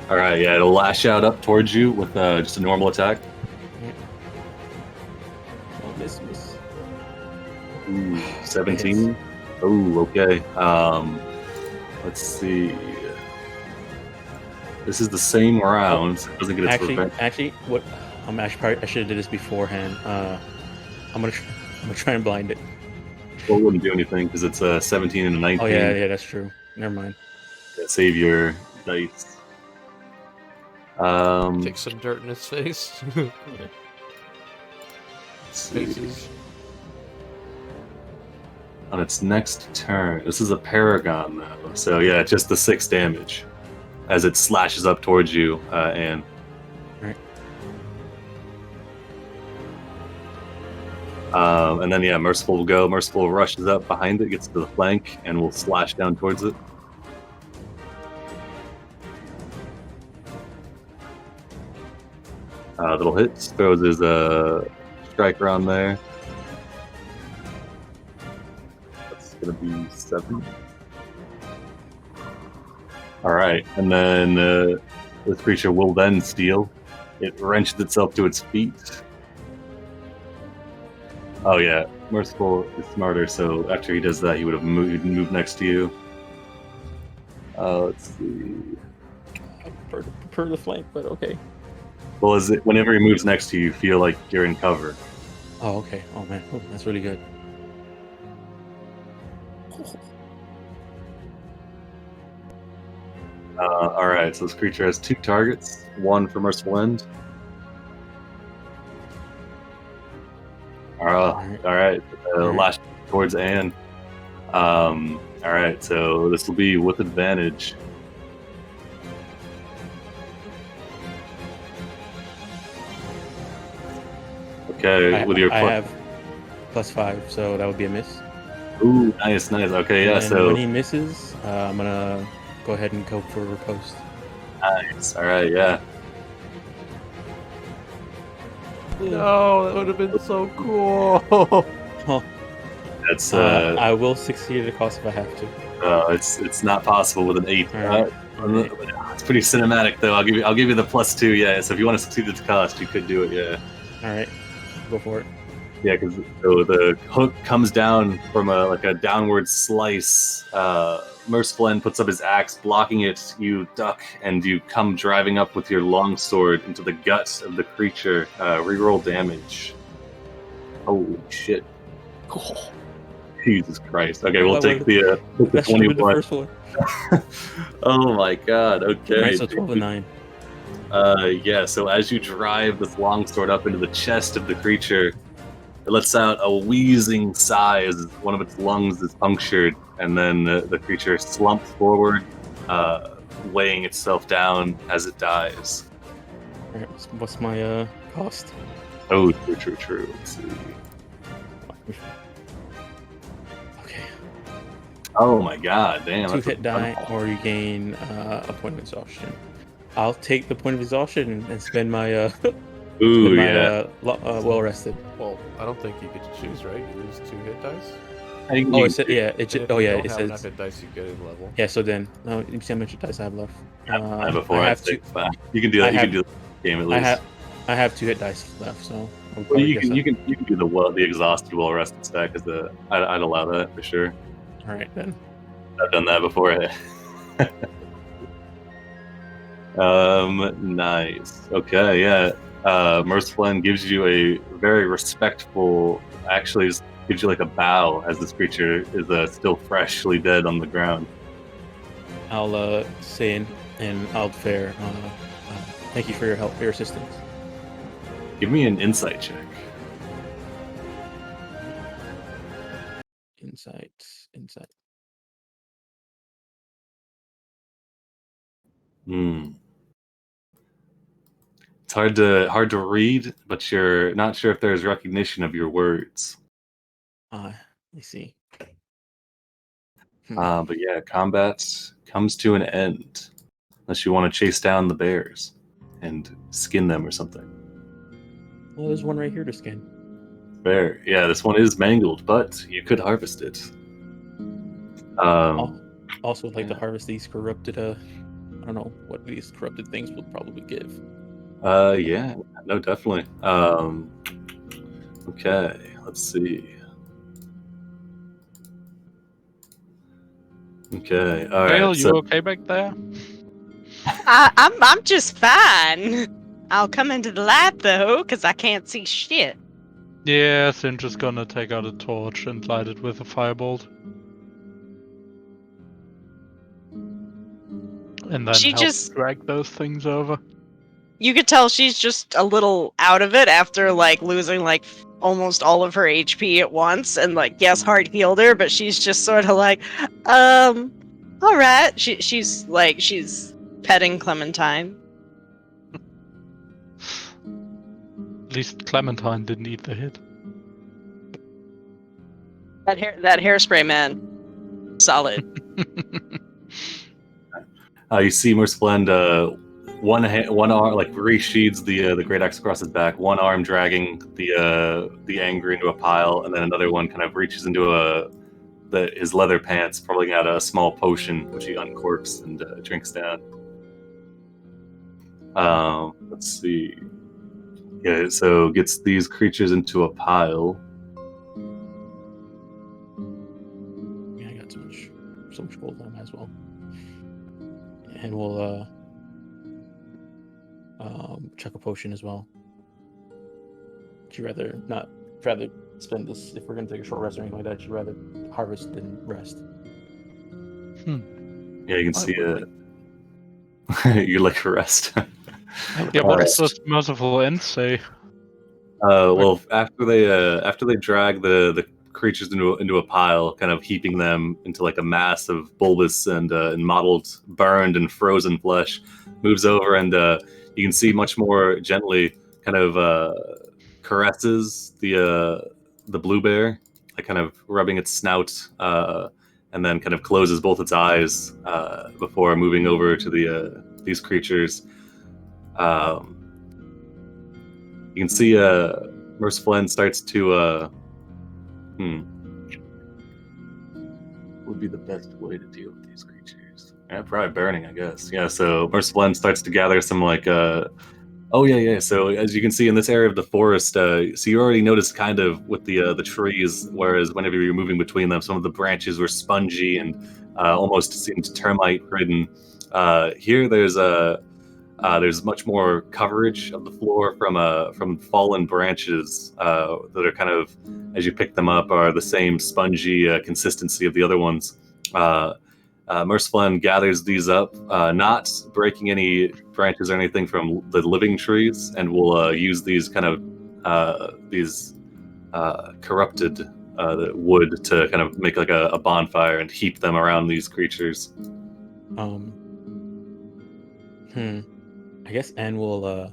All right. Yeah, it'll lash out up towards you with just a normal attack. Oh, miss. Ooh, 17. Oh, okay. Let's see. This is the same round. So it doesn't get its revenge. Actually, what? I should have did this beforehand. I'm gonna try and blind it. Well, it wouldn't do anything because it's a 17 and a 19. Oh yeah, that's true. Never mind. Yeah, save your dice. Take some dirt in his face. Let's see. On its next turn, this is a Paragon though, so yeah, just the 6 damage as it slashes up towards you, Anne. Right. And then yeah, Merciful will go. Merciful rushes up behind it, gets to the flank, and will slash down towards it. That'll hit. Throws his striker on there. Gonna be 7. All right, and then this creature will then steal. It wrenches itself to its feet. Oh yeah, Merciful is smarter, so after he does that, he would have moved next to you. Let's see. I prefer the flank, but okay. Well, whenever he moves next to you, you feel like you're in cover. Oh, okay. Oh man, that's really good. All right, so this creature has 2 targets, 1 for Merciful End. All right. Lash towards Anne. All right, so this will be with advantage. Okay, I have +5, so that would be a miss. Ooh, nice. Okay, yeah. And so when he misses, I'm gonna go ahead and go for a riposte. Nice. All right, yeah. No, that would have been so cool. Oh, That's I will succeed at a cost if I have to. it's not possible with an 8. Right. It's pretty cinematic though. I'll give you the +2. Yeah. So if you want to succeed at the cost, you could do it. Yeah. All right, go for it. Yeah, because the hook comes down from a downward slice. Merciful End puts up his axe, blocking it. You duck, and you come driving up with your longsword into the gut of the creature. Reroll damage. Holy shit! Oh, Jesus Christ! Okay, we'll take the 21. Oh my God! Okay. Right, so 12 and 9. Yeah. So as you drive this longsword up into the chest of the creature, it lets out a wheezing sigh as one of its lungs is punctured, and then the creature slumps forward, weighing itself down as it dies. All right, what's my cost? Oh, true. Let's see. Okay. Oh my God, damn. 2 hit die, or you gain a point of exhaustion. I'll take the point of exhaustion and spend my Ooh, yeah. Well rested. Well, I don't think you get to choose, right? You lose 2 hit dice. Oh, it said, yeah. It If oh you yeah. don't It have says enough hit dice, you get a level. yeah. So then, no, you see how much dice I have left. Before I I have take it back. You can do that. You can do the game at least. I have 2 hit dice left, so. I'll Well, probably you guess can do the exhausted well rested stack as I'd allow that for sure. All right then. I've done that before. Nice. Okay, yeah. Merciful End gives you a very respectful, actually just gives you like a bow as this creature is still freshly dead on the ground. I'll say in Altfair, thank you for your help, for your assistance. Give me an insight check. Insight. It's hard to read, but you're not sure if there's recognition of your words. Let me see. But yeah, combat comes to an end unless you want to chase down the bears and skin them or something. Well, there's one right here to skin. Fair. Yeah, this one is mangled, but you could harvest it. Also, like to harvest these corrupted. I don't know what these corrupted things will probably give. Yeah, no, definitely. Okay, let's see. Okay, all Vale, right. you So, okay back there? I'm just fine. I'll come into the light though, because I can't see shit. Yeah, Singe is gonna take out a torch and light it with a firebolt. And then She help just- drag those things over. You could tell she's just a little out of it after like losing like almost all of her HP at once, and like yes, hard healed her, but she's just sort of like, all right. She's petting Clementine. At least Clementine didn't eat the hit. That hairspray man, solid. you see Merceblend, one arm like resheathes the great axe across his back, one arm dragging the angry into a pile, and then another one kind of reaches into his leather pants, pulling out a small potion which he uncorks and drinks down. Let's see. Yeah, so gets these creatures into a pile. Yeah, I got so much gold on as well. And we'll chuck a potion as well. Would you rather spend this, if we're gonna take a short rest or anything like that, you'd rather harvest than rest? Yeah, you can see it. You like a rest. Yeah, what does this merciful end say? Well, after they drag the creatures into a pile, kind of heaping them into like a mass of bulbous and mottled, burned and frozen flesh, moves over and you can see much more gently kind of caresses the blue bear, like kind of rubbing its snout, and then kind of closes both its eyes before moving over to these creatures. You can see Merciful starts to what would be the best way to deal with these creatures? Yeah, probably burning, I guess. Yeah, so Merciful starts to gather some like so as you can see in this area of the forest, so you already noticed kind of with the trees, whereas whenever you're moving between them, some of the branches were spongy and almost seemed termite ridden. Here there's much more coverage of the floor from fallen branches that are kind of, as you pick them up, are the same spongy consistency of the other ones. Merciful gathers these up, not breaking any branches or anything from the living trees, and will use these kind of corrupted wood to kind of make like a bonfire and heap them around these creatures. I guess Anne will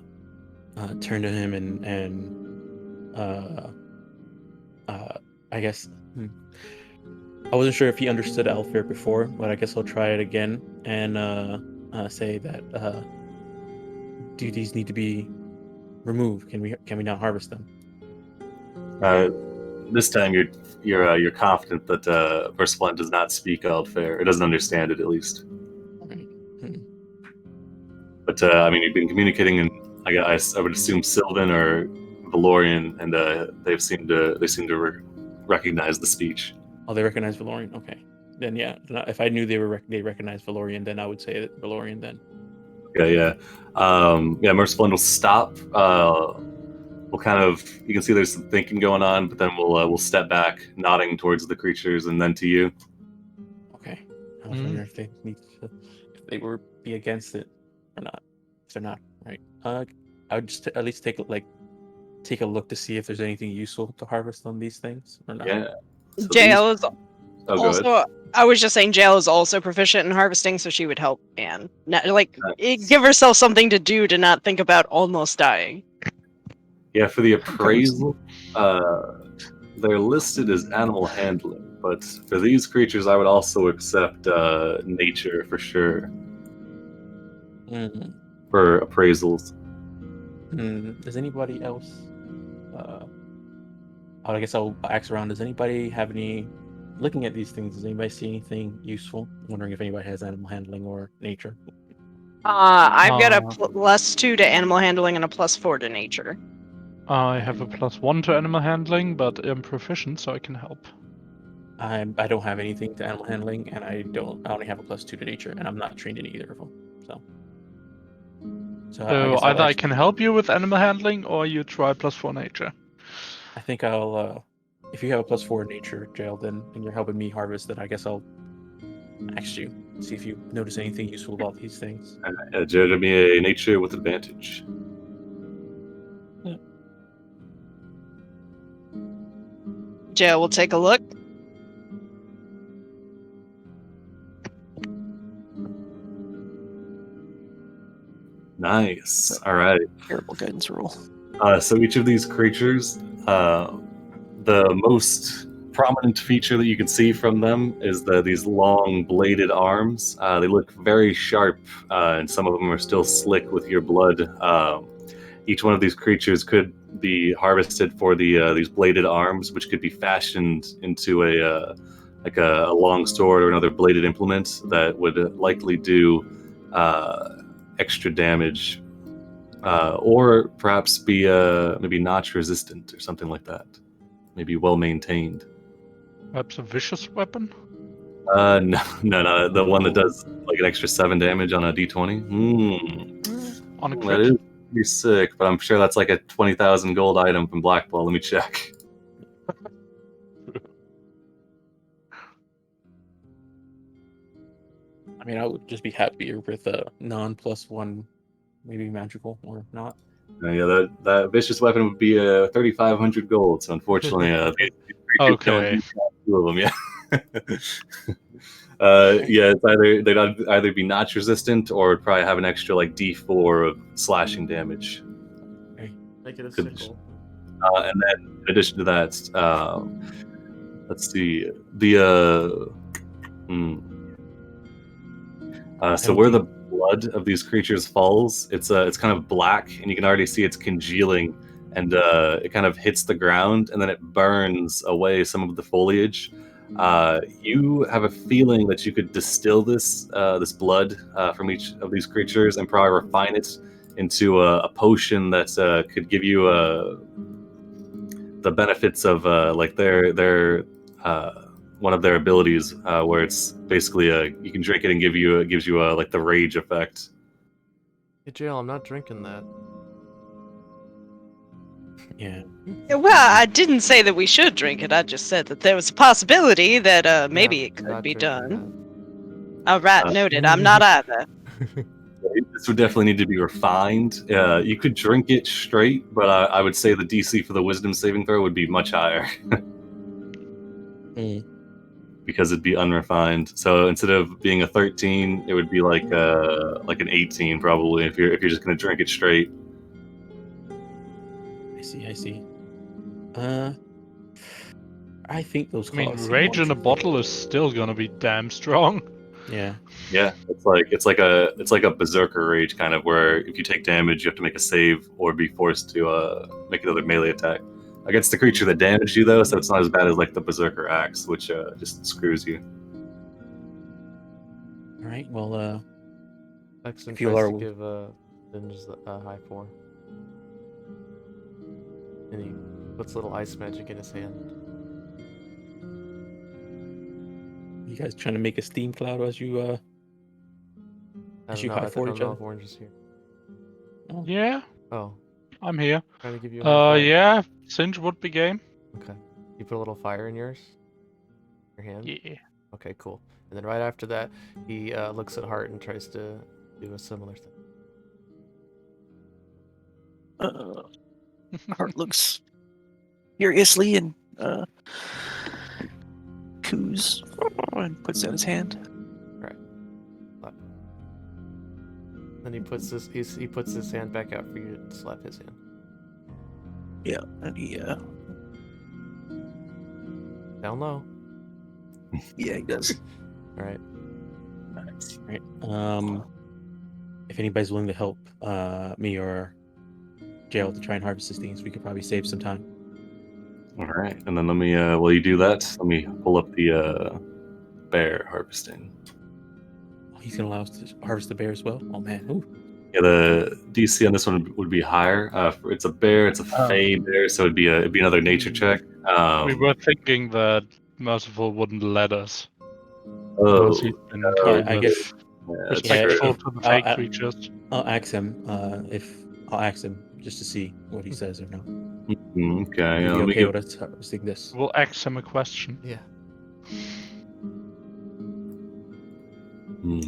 turn to him and I guess I wasn't sure if he understood Alfair before, but I guess I'll try it again and say that do these need to be removed? Can we not harvest them? This time you're confident that Merciful does not speak Alfair. It doesn't understand it, at least. Right. But I mean, you've been communicating in I would assume Sylvan or Valorian, and they seem to recognize the speech. Oh, they recognize Valorian. Okay, then yeah. If I knew they recognized Valorian, then I would say that Valorian. Then. Okay, yeah, Merciful will stop. We'll kind of, you can see there's some thinking going on, but then we'll step back, nodding towards the creatures, and then to you. Okay. wondering if they need to, if they would be against it or not. If they're not, right? I would just at least take a look to see if there's anything useful to harvest on these things or not. Yeah. So JL is Oh, go ahead. also. I was just saying, JL is also proficient in harvesting, so she would help Anne. Give herself something to do to not think about almost dying. Yeah, for the appraisal, they're listed as animal handling, but for these creatures, I would also accept nature for sure for appraisals. Does anybody else? I guess I'll ask around. Does anybody have any? Looking at these things, does anybody see anything useful? I'm wondering if anybody has animal handling or nature. I've got a +2 to animal handling and a +4 to nature. I have a +1 to animal handling, but I'm proficient, so I can help. I don't have anything to animal handling, and I only have a +2 to nature, and I'm not trained in either of them. So either I can help you with animal handling, or you try +4 nature. I think I'll. If you have a +4 nature, Jail, then and you're helping me harvest, then I guess I'll ask you, see if you notice anything useful about these things. Jeremy, a nature with advantage. Yeah. JL will take a look. Nice. All right. Terrible guidance roll. So each of these creatures, the most prominent feature that you can see from them is these long bladed arms. They look very sharp, and some of them are still slick with your blood. Each one of these creatures could be harvested for these bladed arms, which could be fashioned into a long sword or another bladed implement that would likely do extra damage, or perhaps be maybe notch resistant or something like that. Maybe well maintained. Perhaps a vicious weapon? No, the one that does like an extra 7 damage on a d20. On a That crit? is pretty sick, but I'm sure that's like a 20,000 gold item from Black Ball. Let me check. I mean, I would just be happier with a non+1, maybe magical or not. Yeah, that vicious weapon would be 3,500 gold. So unfortunately, these creatures don't Okay. use two of them. Yeah. Yeah, they'd either be notch resistant or it'd probably have an extra like D4 of slashing damage. Make it a Good. sickle. And then in addition to that, let's see the so where the blood of these creatures falls, it's kind of black, and you can already see it's congealing, and it kind of hits the ground, and then it burns away some of the foliage. You have a feeling that you could distill this blood from each of these creatures and probably refine it into a potion that could give you the benefits of like their one of their abilities, where it's basically you can drink it and it gives you like the rage effect. Hey, Jail, I'm not drinking that. Yeah. Well, I didn't say that we should drink it. I just said that there was a possibility that maybe it could Not be drinking done. All right, noted. I'm not either. This would definitely need to be refined. You could drink it straight, but I would say the DC for the Wisdom saving throw would be much higher. Because it'd be unrefined. So instead of being a 13, it would be like an 18 probably if you're just gonna drink it straight. I see. I think those I mean, claws seem rage in a wonderful. bottle is still gonna be damn strong. Yeah. Yeah, it's like a berserker rage kind of, where if you take damage, you have to make a save or be forced to make another melee attack against the creature that damaged you, though. So it's not as bad as like the berserker axe, which just screws you. All right. Well, Lexington If you tries are- to give Ninjas a high 4. And he puts little ice magic in his hand. you guys trying to make a steam cloud as you I As don't you know, high I four don't each know other? if Orange is here. Yeah, Oh, I'm here. trying to give you a high five. Yeah, Singe would be game. Okay. You put a little fire in yours? Your hand? Yeah. Okay, cool. And then right after that, he looks at Hart and tries to do a similar thing. Hart looks furiously and coos and puts down his hand. Then he puts his hand back out for you to slap his hand. Yeah, and he Down low. yeah, he does. All right. Nice. Right. If anybody's willing to help me or Jail to try and harvest these things, we could probably save some time. All right, and then let me. While you do that, let me pull up the bear harvesting. Oh, he's gonna allow us to harvest the bear as well. Oh man. Ooh. Yeah, the DC on this one would be higher. It's a bear. It's a fey bear, so it'd be another nature check. We were thinking that Merciful wouldn't let us. Oh, Because he's been yeah, kind I of guess. respectful Yeah, to the fake creatures. I'll ask him I'll ask him just to see what he says or no. Okay, Is he let me okay get. with us harvesting this? We'll ask him a question. Yeah.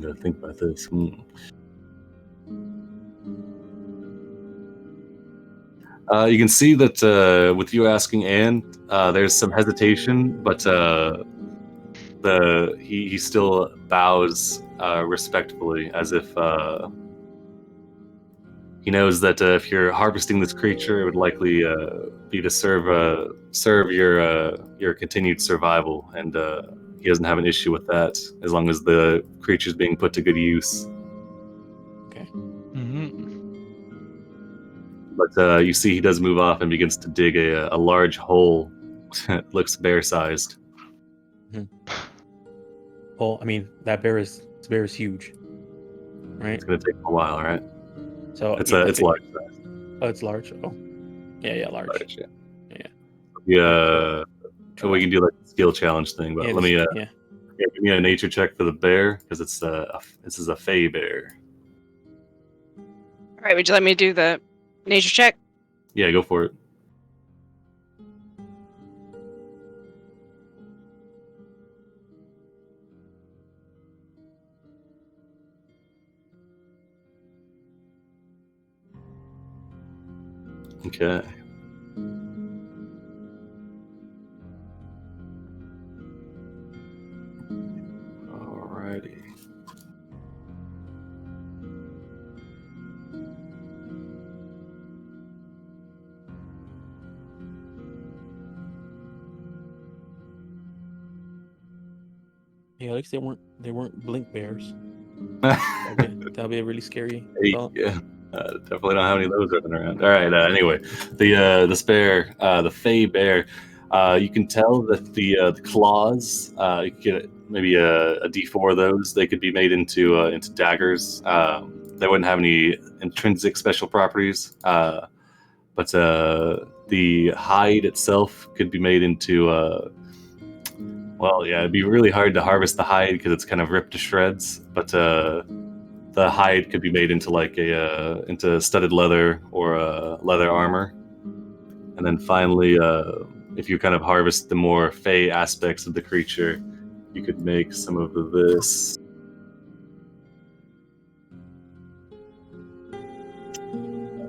Gotta think about this. You can see that with you asking Anne, there's some hesitation, but he still bows respectfully, as if he knows that if you're harvesting this creature, it would likely be to serve your continued survival, and he doesn't have an issue with that as long as the creature's being put to good use. Okay. Mm-hmm. But you see, he does move off and begins to dig a large hole. It looks bear-sized. Well, I mean that bear is huge, right? It's going to take a while, right? So It's yeah, it's large size. Oh, it's large. Oh, yeah, large. Large, yeah. Yeah. Yeah. So we can do like a skill challenge thing, but Yeah, let me yeah. give me a nature check for the bear because this is a fey bear. All right, would you let me do the nature check? Yeah, go for it. Okay. Alrighty. Yeah, at least they weren't blink bears. That'll be a really scary thought. Yeah. Definitely don't have any of those running around. All right. Anyway, the bear, the fey bear, you can tell that the claws, you could get maybe a D4 of those. They could be made into daggers. They wouldn't have any intrinsic special properties, but the hide itself could be made into. Well, yeah, it'd be really hard to harvest the hide because it's kind of ripped to shreds. But the hide could be made into like into studded leather or leather armor. And then finally, if you kind of harvest the more fey aspects of the creature, you could make some of this.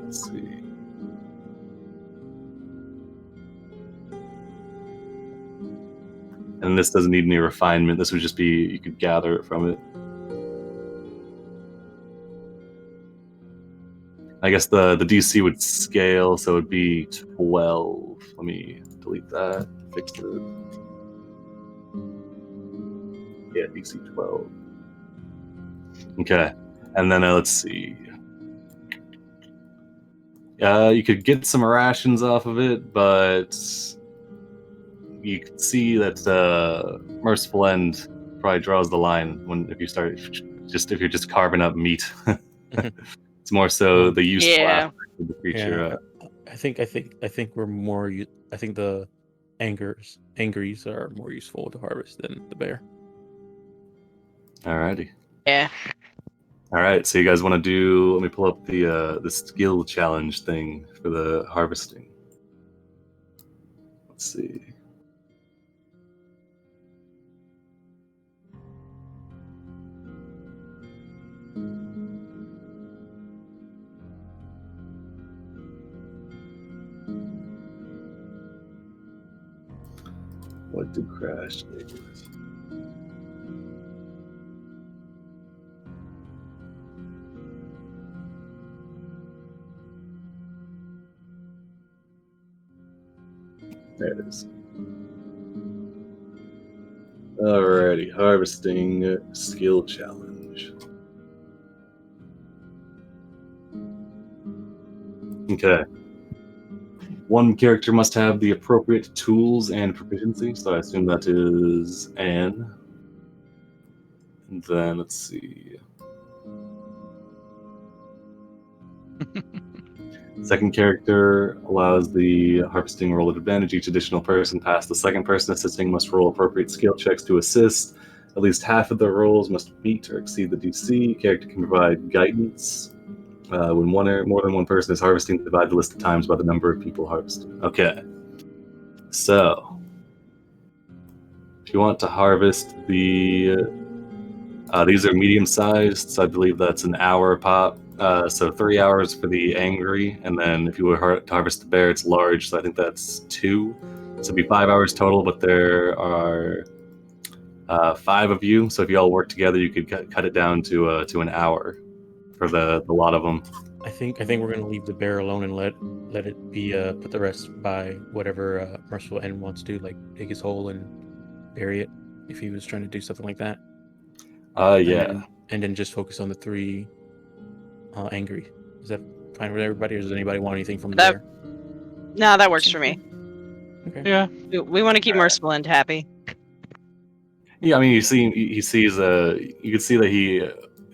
Let's see. And this doesn't need any refinement. This would just be, you could gather it from it. I guess the DC would scale, so it would be 12. Let me delete that, fix it. Yeah, DC 12. Okay, and then let's see. You could get some rations off of it, but you can see that Merciful End probably draws the line if you're just carving up meat. It's more so the useful aspect of the creature. Yeah, I think we're more. I think the angries are more useful to harvest than the bear. Alrighty. Yeah. All right. So you guys want to do? Let me pull up the skill challenge thing for the harvesting. Let's see. What did Crash do? There it is. Alrighty, harvesting skill challenge. Okay. One character must have the appropriate tools and proficiency, so I assume that is Anne. And then let's see. Second character allows the harvesting roll at advantage. Each additional person past the second person assisting must roll appropriate skill checks to assist. At least half of the rolls must meet or exceed the DC. Character can provide guidance. When more than one person is harvesting, divide the list of times by the number of people harvested. Okay. So, if you want to harvest these are medium-sized, so I believe that's an hour pop. So 3 hours for the angry, and then if you were to harvest the bear, it's large, so I think that's 2. So it'd be 5 hours total, but there are 5 of you, so if you all work together, you could cut it down to an hour for the lot of them. I think we're gonna leave the bear alone and let it be put the rest by whatever Merciful End wants to do, like dig his hole and bury it if he was trying to do something like that. Yeah. And then just focus on the 3 angry. Is that fine with everybody, or does anybody want anything from there? No, that works for me. Okay. Yeah. We want to keep Merciful End happy. Yeah, I mean, he sees you can see that he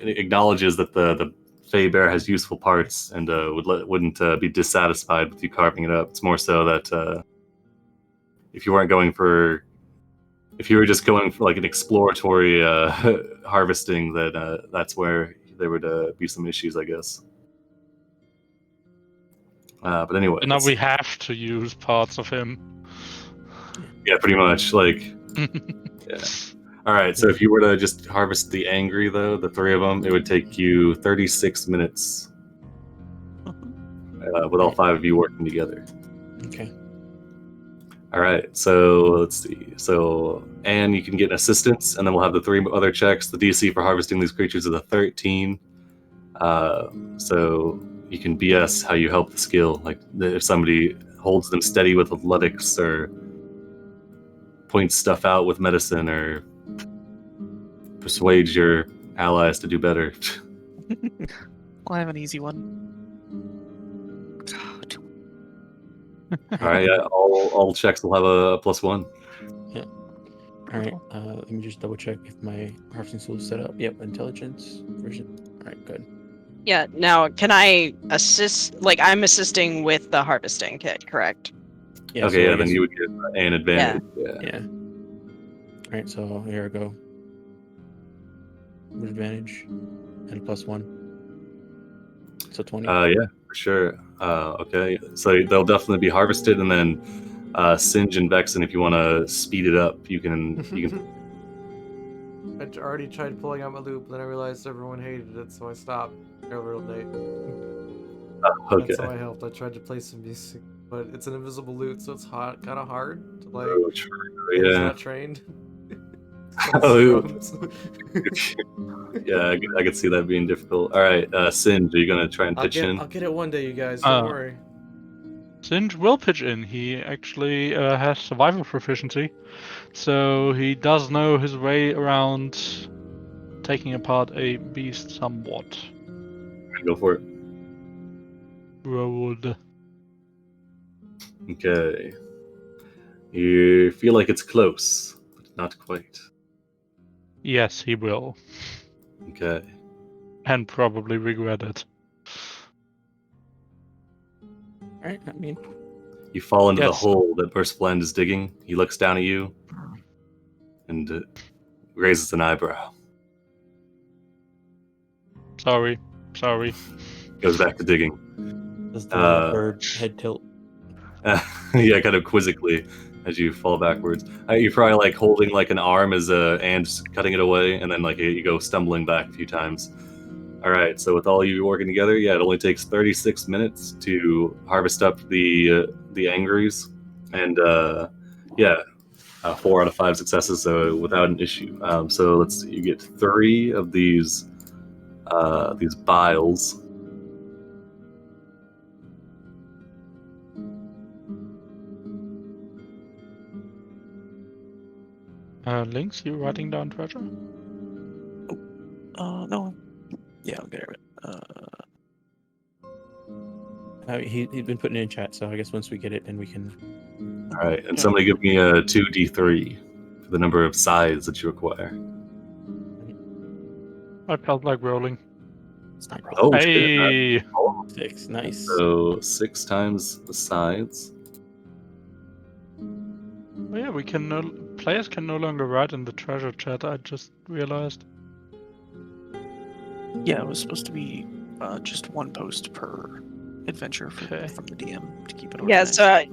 acknowledges that the Fey Bear has useful parts and wouldn't be dissatisfied with you carving it up. It's more so that if you were just going for like an exploratory harvesting, that that's where there would be some issues, I guess. But anyway, And now we have to use parts of him. yeah, pretty much. Like, yeah. All right, so if you were to just harvest the angry, though, the 3 of them, it would take you 36 minutes with all 5 of you working together. Okay. All right, so let's see. So, Anne, you can get an assistance, and then we'll have the 3 other checks. The DC for harvesting these creatures is a 13. So you can BS how you help the skill. Like, if somebody holds them steady with athletics, or points stuff out with medicine, or persuades your allies to do better. I'll have an easy one. All right, yeah, all checks will have a +1. Yeah. All right. Let me just double check if my harvesting tool is set up. Yep. Intelligence version. All right. Good. Yeah, now can I assist? Like, I'm assisting with the harvesting kit, correct? Yeah. Okay, so I yeah, then guess- you would get an advantage. Yeah. Yeah. All right. So here I go. With advantage and +1. So 20. Yeah, for sure. Okay, so they'll definitely be harvested, and then Singe and Vexen, if you want to speed it up, you can. I already tried pulling out my loop, then I realized everyone hated it, so I stopped. A little late. Okay. That's how I helped. I tried to play some music, but it's an invisible loot, so it's kind of hard to like. Oh, true. Who's Yeah. not trained. Oh. Yeah, I could see that being difficult. All right, Singe, are you gonna try and pitch in? I'll get it one day, you guys. Don't Uh, worry. Singe will pitch in. He actually has survival proficiency, so he does know his way around taking apart a beast somewhat. Go for it. Rolled. Okay. You feel like it's close, but not quite. Yes, he will, Okay. and probably regret it. All right. I mean, You fall into the Yes. hole that Merciful End is digging. He looks down at you and raises an eyebrow. Sorry. Goes back to digging. does the bird head tilt? Yeah, kind of quizzically as you fall backwards. You're probably like holding like an arm as and cutting it away, and then like you go stumbling back a few times. All right, so with all you working together, yeah, it only takes 36 minutes to harvest up the angries, and yeah, 4 out of 5 successes, so without an issue. So let's see, you get 3 of these vials. Lynx, you writing down treasure? No. Yeah, I'll get it. He's been putting it in chat, so I guess once we get it, then we can. All right, and somebody give me a 2d3 for the number of sides that you acquire. I felt like rolling. It's not wrong. Oh, Hey! shit. 6, nice. So 6 times the sides. Oh, yeah, we can players can no longer write in the treasure chat. I just realized. Yeah, it was supposed to be just one post per adventure Okay. from the DM to keep it Yeah, organized. so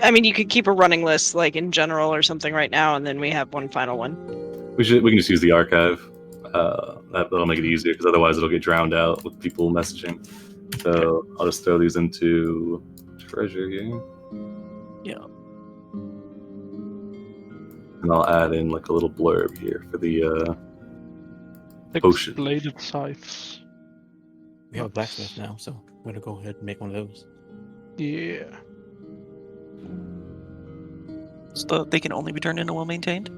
I mean, you could keep a running list like in general or something right now, and then we have one final one. We can just use the archive. That'll make it easier because otherwise it'll get drowned out with people messaging. So I'll just throw these into treasure here. Yeah. And I'll add in like a little blurb here for the potion. Six-bladed scythes. We have a blacksmith now, so I'm gonna go ahead and make one of those. Yeah. So they can only be turned into well-maintained?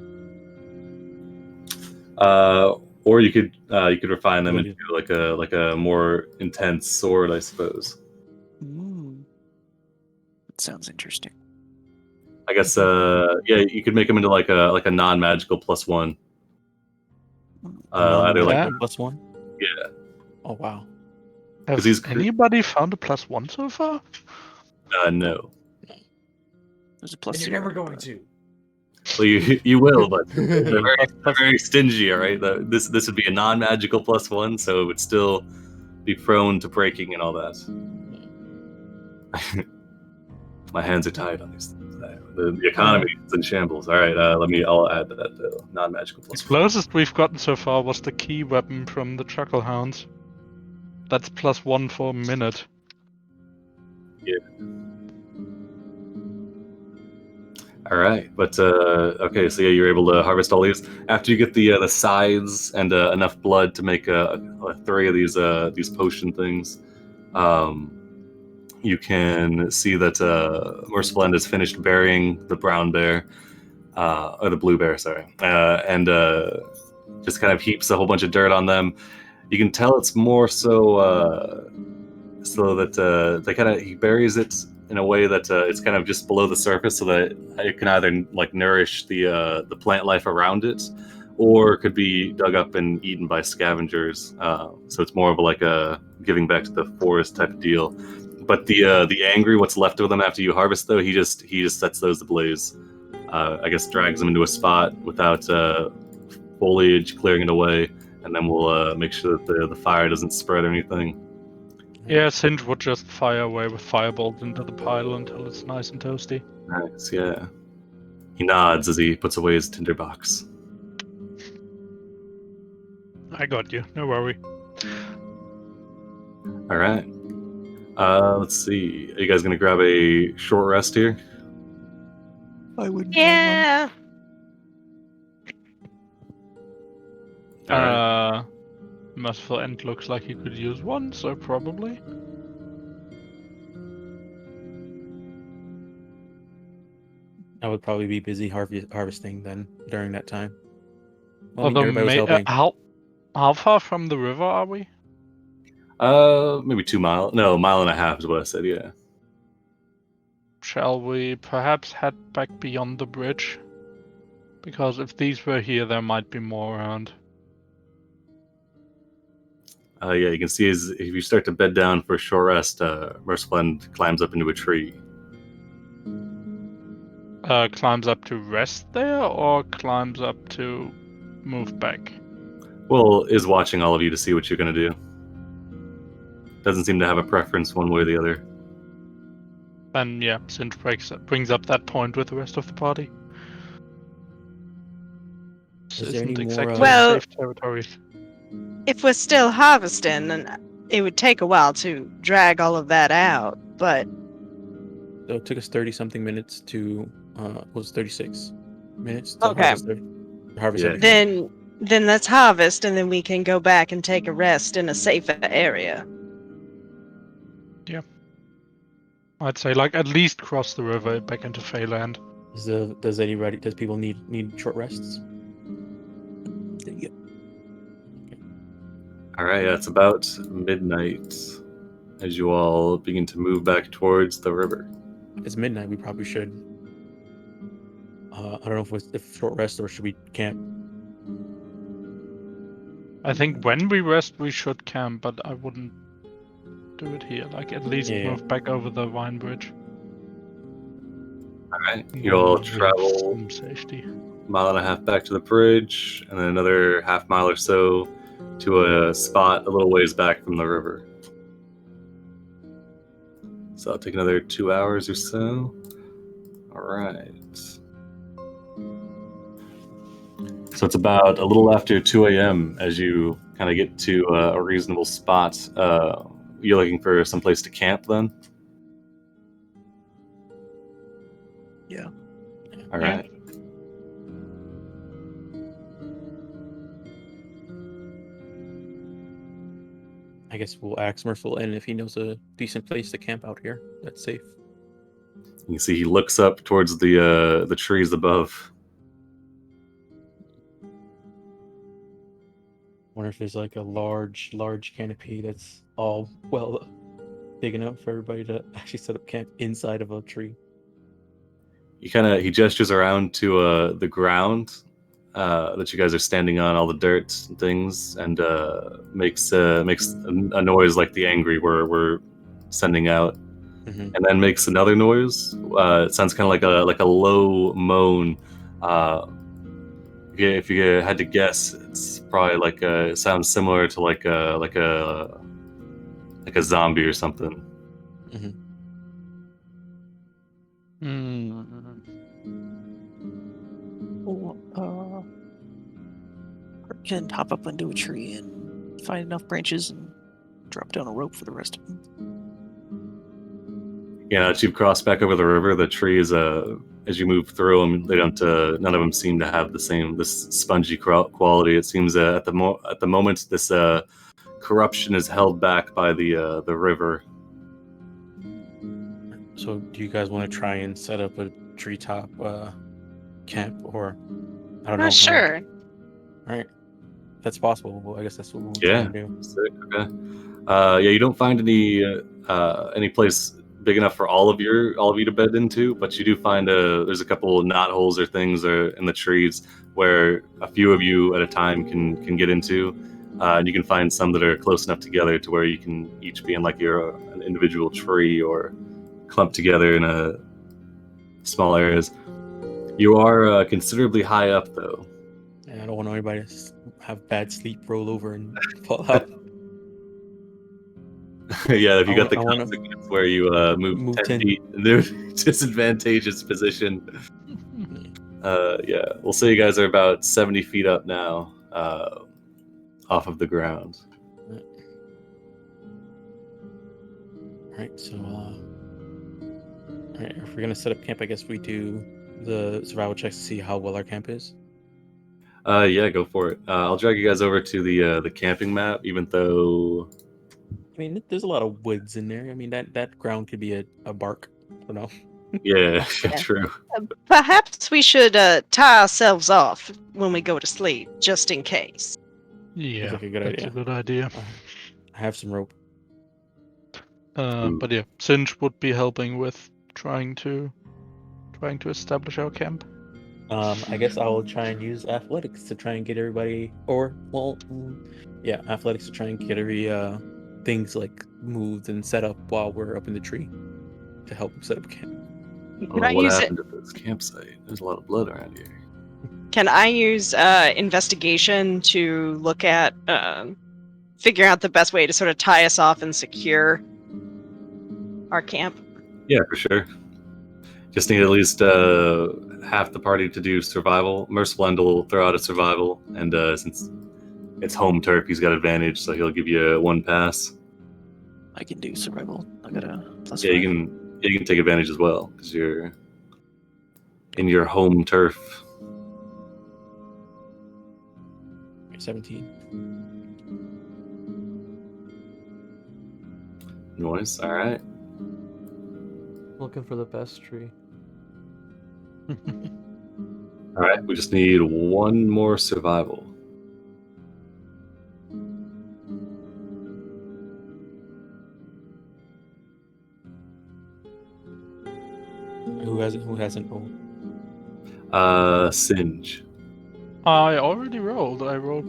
Or you could refine them Would into like a more intense sword, I suppose. That sounds interesting. I guess yeah, you could make them into like a non-magical +1. Either like Yeah. +1. Yeah. Oh wow. Has he's- anybody found a +1 so far? no. There's a plus And you're never zero, going but- to. Well, you will, but they're very stingy. All right, this would be a non-magical +1, so it would still be prone to breaking and all that. My hands are tied on these things. The economy is in shambles. All right, I'll add that non-magical The +1. closest we've gotten so far was the key weapon from the Chucklehounds. That's +1 for a minute. All right, but okay, so yeah, you're able to harvest all these after you get the sides and enough blood to make 3 of these potion things. You can see that Merciful has finished burying the brown bear, or the blue bear, sorry, and just kind of heaps a whole bunch of dirt on them. You can tell it's more so that he buries it in a way that it's kind of just below the surface, so that it can either like nourish the plant life around it, or it could be dug up and eaten by scavengers. So it's more of like a giving back to the forest type of deal. But the angry, what's left of them after you harvest, though, he just sets those ablaze. I guess drags them into a spot without foliage, clearing it away, and then we'll make sure that the fire doesn't spread or anything. Yeah, Singe would just fire away with firebolts into the pile until it's nice and toasty. Nice, yeah. He nods as he puts away his tinderbox. I got you, no worry. All right. Let's see. Are you guys gonna grab a short rest here? I wouldn't. Yeah. All right. Merciful End looks like he could use one, so probably. I would probably be busy harvesting then during that time. Well, Although everybody was helping. how far from the river are we? Maybe 2 miles. No, 1.5 miles is what I said. Yeah. Shall we perhaps head back beyond the bridge? Because if these were here, there might be more around. Yeah, you can see if you start to bed down for a short rest, Merciful End climbs up into a tree. Climbs up to rest there, or climbs up to move back? Well, is watching all of you to see what you're gonna do. Doesn't seem to have a preference one way or the other. And yeah, Singe brings up that point with the rest of the party. This Is there any isn't more, exactly Well- safe territory. If we're still harvesting, then it would take a while to drag all of that out. But So it took us 30-something minutes to, was 36 minutes to Okay. harvest Yeah. everything. Then let's harvest, and then we can go back and take a rest in a safer area. I'd say like at least cross the river back into Feyland. Does people need short rests? Yeah. All right, it's about midnight as you all begin to move back towards the river. It's midnight. We probably should. I don't know if short rest or should we camp? I think when we rest, we should camp, but I wouldn't do it here. Like at least Yeah. move back over the Vine Bridge. All right, you all We have travel some safety. a mile and a half back to the bridge, and then another half mile or so to a spot a little ways back from the river. So I'll take another 2 hours or so. All right. So it's about a little after 2 a.m. as you kind of get to a reasonable spot. You're looking for some place to camp then? Yeah. All right. I guess we'll ask Merciful Inn if he knows a decent place to camp out here that's safe. You can see he looks up towards the trees above. Wonder if there's like a large canopy that's all big enough for everybody to actually set up camp inside of a tree. He gestures around to the ground that you guys are standing on, all the dirt and things, and makes a noise like the angry we're sending out, Mm-hmm. and then makes another noise. It sounds kind of like a low moan. If you had to guess, it's probably like it sounds similar to like a zombie or something. Or, can hop up into a tree and find enough branches and drop down a rope for the rest of them. Yeah, as you've crossed back over the river, the trees, as you move through them, they don't. None of them seem to have this spongy quality. It seems at the moment this corruption is held back by the river. So, do you guys want to try and set up a treetop camp, or I don't know? Sure. All right, that's possible. Well, I guess that's what we'll Yeah. try and do. Sick, okay. You don't find any place big enough for all of you to bed into, but you do find there's a couple of knot holes or things in the trees where a few of you at a time can get into, and you can find some that are close enough together to where you can each be in like an individual tree or clumped together in small areas. You are considerably high up though. Yeah, I don't want anybody to have bad sleep, roll over, and fall out. Yeah, if you got the I wanna consequence where you move 10 10. feet in the disadvantageous position. Yeah, we'll say you guys are about 70 feet up now, off of the ground. Alright, so alright, if we're gonna set up camp, I guess we do the survival checks to see how well our camp is. Yeah, go for it. I'll drag you guys over to the camping map, even though I mean, there's a lot of woods in there. I mean, that ground could be a bark. I don't know. yeah, true. Perhaps we should tie ourselves off when we go to sleep, just in case. Yeah, like a good that's idea. a good idea. I have some rope. But yeah, Singe would be helping with trying to establish our camp. I guess I will try and use athletics to try and get everybody, athletics to try and get every things like moved and set up while we're up in the tree to help set up camp. Can I What use it? happened at this campsite? There's a lot of blood around here. Can I use investigation to look at figure out the best way to sort of tie us off and secure our camp? Yeah, for sure. Just need at least half the party to do survival. Merciful End will throw out a survival, and since it's home turf, he's got advantage, so he'll give you one pass. I can do survival. I got a +5. Yeah, you can take advantage as well because you're in your home turf. 17. Noise. All right. Looking for the best tree. All right. We just need one more survival. Who hasn't rolled? Singe. I already rolled. I rolled.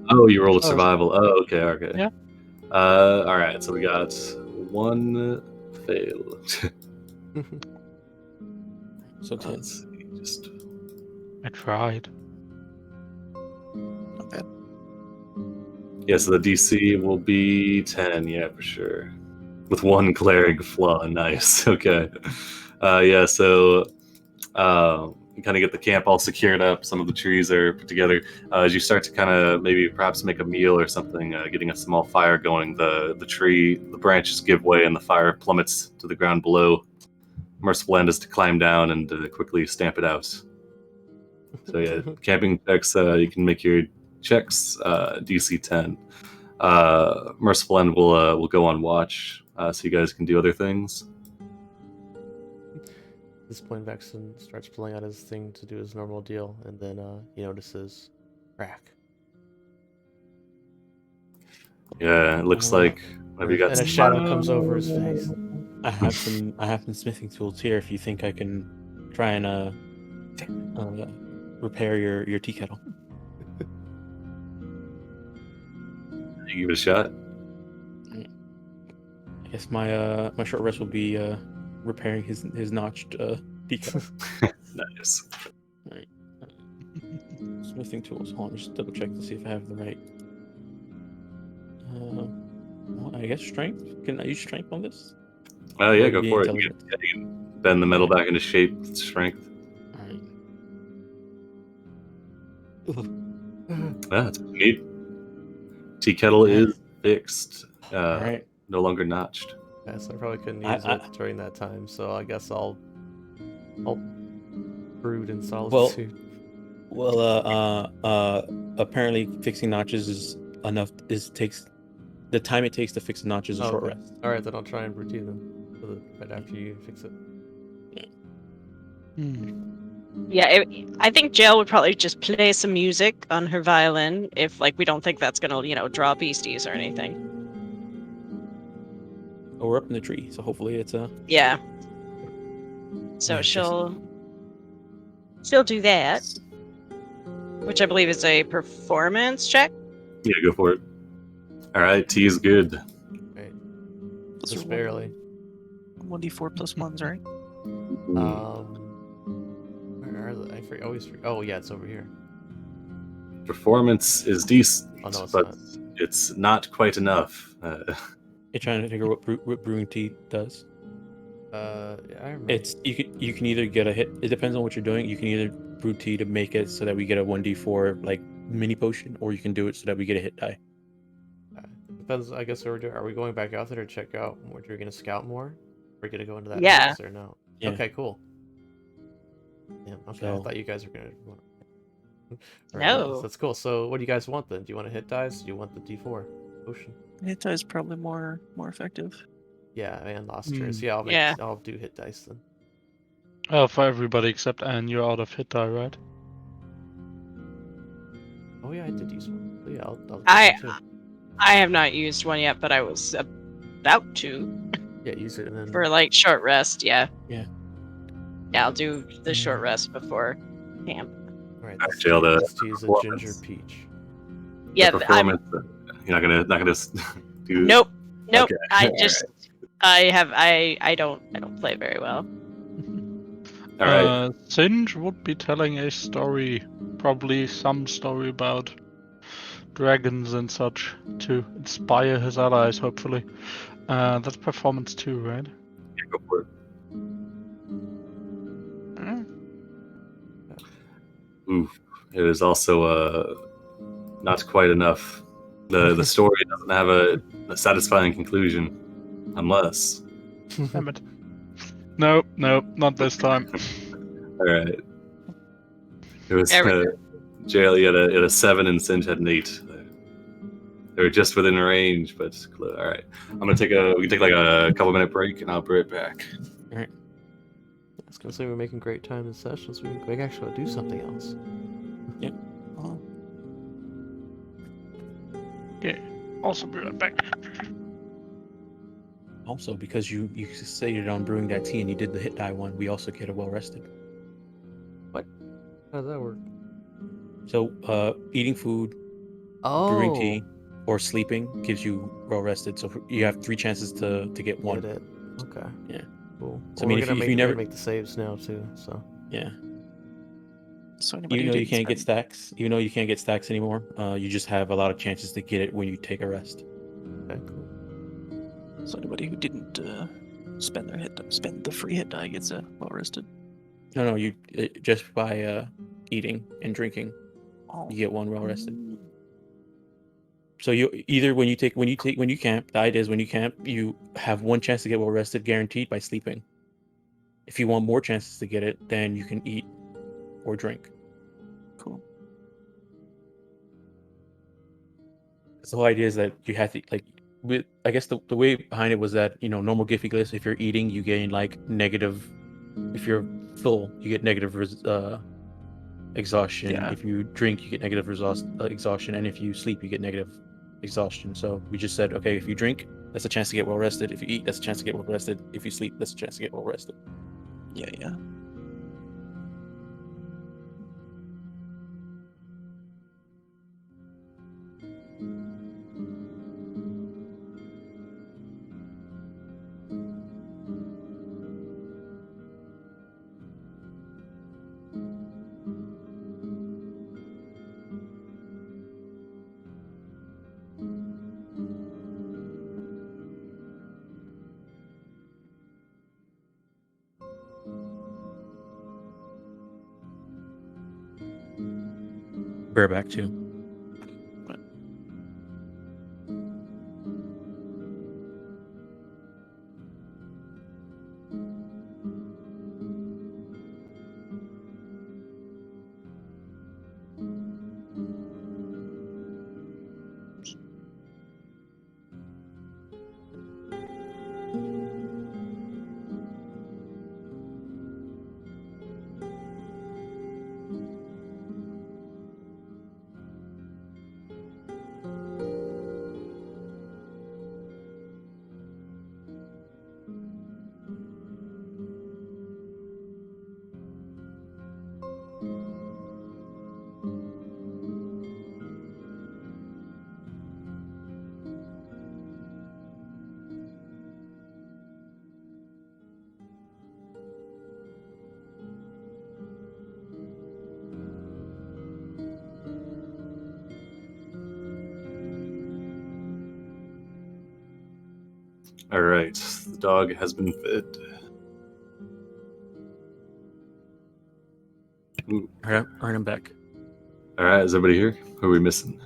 Oh, you rolled a Oh. survival. Oh, okay, okay. Yeah. All right. So we got one fail. So 10. Let's see. Just I tried. Not bad. yeah. So the DC will be 10. Yeah, for sure. With one glaring flaw. Nice. Okay. Yeah. So. You kind of get the camp all secured up. Some of the trees are put together. As you start to kind of maybe perhaps make a meal or something, getting a small fire going, the branches give way and the fire plummets to the ground below. Merciful End is to climb down and quickly stamp it out. So yeah, camping checks, you can make your checks, DC 10. Merciful End will go on watch, so you guys can do other things. At this point, Vexen starts pulling out his thing to do his normal deal, and then he notices crack. Yeah, it looks like have you got And a some shadow comes over his face. I have some smithing tools here. If you think I can try and repair your tea kettle. You give it a shot. I guess my short rest will be repairing his notched tea kettle. Nice. Alright. Smithing tools. Hold on, just double check to see if I have the right. Well, I guess strength. Can I use strength on this? Oh yeah, Or go be for it. intelligent? You can bend the metal back into shape. It's strength. Alright. Yeah, it's neat. Tea kettle is fixed. Alright. No longer notched. Yes, I probably couldn't I- use it during that time, so I guess I'll brood in Well, solitude. Apparently fixing notches is enough. Takes the time it takes to fix a notch is a short Okay. rest. Alright, then I'll try and routine them right after you fix it. Yeah, I think Jail would probably just play some music on her violin if, like, we don't think that's gonna, draw beasties or anything. Oh, we're up in the tree, so hopefully it's Yeah. So Yeah, she'll do that, which I believe is a performance check. Yeah, go for it. All right, tea is good. Right. Those Just are barely. 1d4 plus 1s, right? Where are they? I always forget. Oh yeah, it's over here. Performance is decent, Oh, no, it's but not. it's not quite enough. you're trying to figure what brewing tea does. Yeah, I remember. It's you can either get a hit. It depends on what you're doing. You can either brew tea to make it so that we get a 1d4 like mini potion, or you can do it so that we get a hit die. Depends. I guess what we're doing. Are we going back out there to check out more? Are we gonna scout more? Are we gonna go into that Yeah. house or no? Yeah. Okay, cool. Yeah. Okay. I So- thought you guys were gonna. No. That's cool. So, what do you guys want then? Do you want to hit dice? Do you want the D4 potion? Hit die is probably more effective. Yeah, and lost trace. Yeah, Yeah. I'll do hit dice then. Oh, for everybody except Anne, you're out of hit die, right? Oh yeah, I did use one. So, yeah, I'll do I- that too. I have not used one yet, but I was about to Yeah, use it and then. for like short rest. Yeah. Yeah. Yeah, I'll do the short rest before camp. Alright, Alright, Jill, this tea is a performance. ginger peach. Yeah, The I'm. performance. You're not gonna do. Nope. Okay. I All just. I don't play very well. All right. Singe would be telling a story, probably some story about dragons and such, to inspire his allies, hopefully. That's performance too, right? Yeah, go for it. Oof. It is also not quite enough. The story doesn't have a satisfying conclusion, unless. Damn it. No, not this time. All right. It was There we go. Jail, you had a 7 and Singe had an 8. They were just within range, but all right. We can take like a couple minute break, and I'll be right back. I was gonna say we're making great time in sessions. We can actually do something else. Yeah. Also be right back. Also, because you succeeded on brewing that tea and you did the hit die one, we also get a well rested. How does that work? So, eating food, brewing tea, or sleeping gives you well rested. So you have 3 chances to get one. Get it. Okay. Yeah. Cool. So, Well, I mean, we're if you never make the saves now too. So yeah. So anybody Even who though you didn't can't get spend- stacks anymore, you just have a lot of chances to get it when you take a rest. okay, cool. So anybody who didn't spend the free hit die gets well rested. No, you just by eating and drinking, Oh. you get 1 well rested. So you either when you camp, the idea is when you camp, you have 1 chance to get well rested guaranteed by sleeping. If you want more chances to get it, then you can eat or drink. Cool. The whole idea is that you have to I guess the way behind it was that normal Giffyglyphs, if you're eating, you gain like negative. If you're full, you get negative exhaustion. Yeah. If you drink, you get negative exhaustion, and if you sleep, you get negative exhaustion. So we just said, okay, if you drink, that's a chance to get well rested. If you eat, that's a chance to get well rested. If you sleep, that's a chance to get well rested. Yeah. Bareback too. All right, the dog has been fed. Ooh. All right, I'm back. All right, is everybody here? Who are we missing?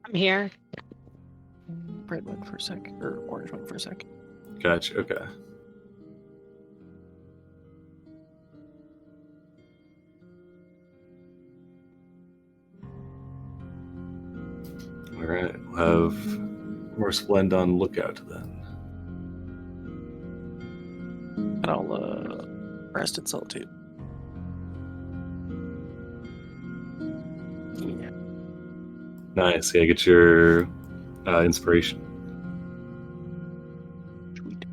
I'm here. Red went for a sec, or orange went for a sec. Gotcha. Okay. All right, we'll have more Splend on lookout then. And I'll rest in solitude. Yeah. Nice. Yeah, get your inspiration. Sweet.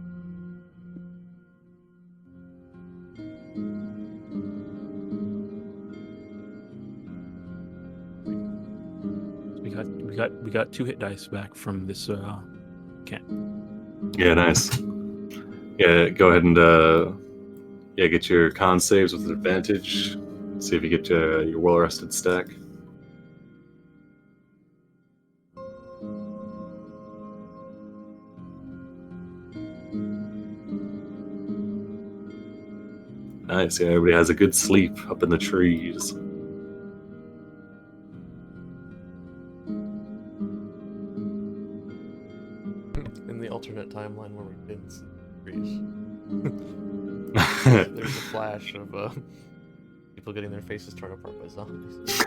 We got 2 hit dice back from this camp. Yeah, nice. Yeah, go ahead and get your con saves with advantage. See if you get your well rested stack. Nice. Yeah, everybody has a good sleep up in the trees. In the alternate timeline where we didn't see trees. There's a flash of people people getting their faces torn apart by zombies.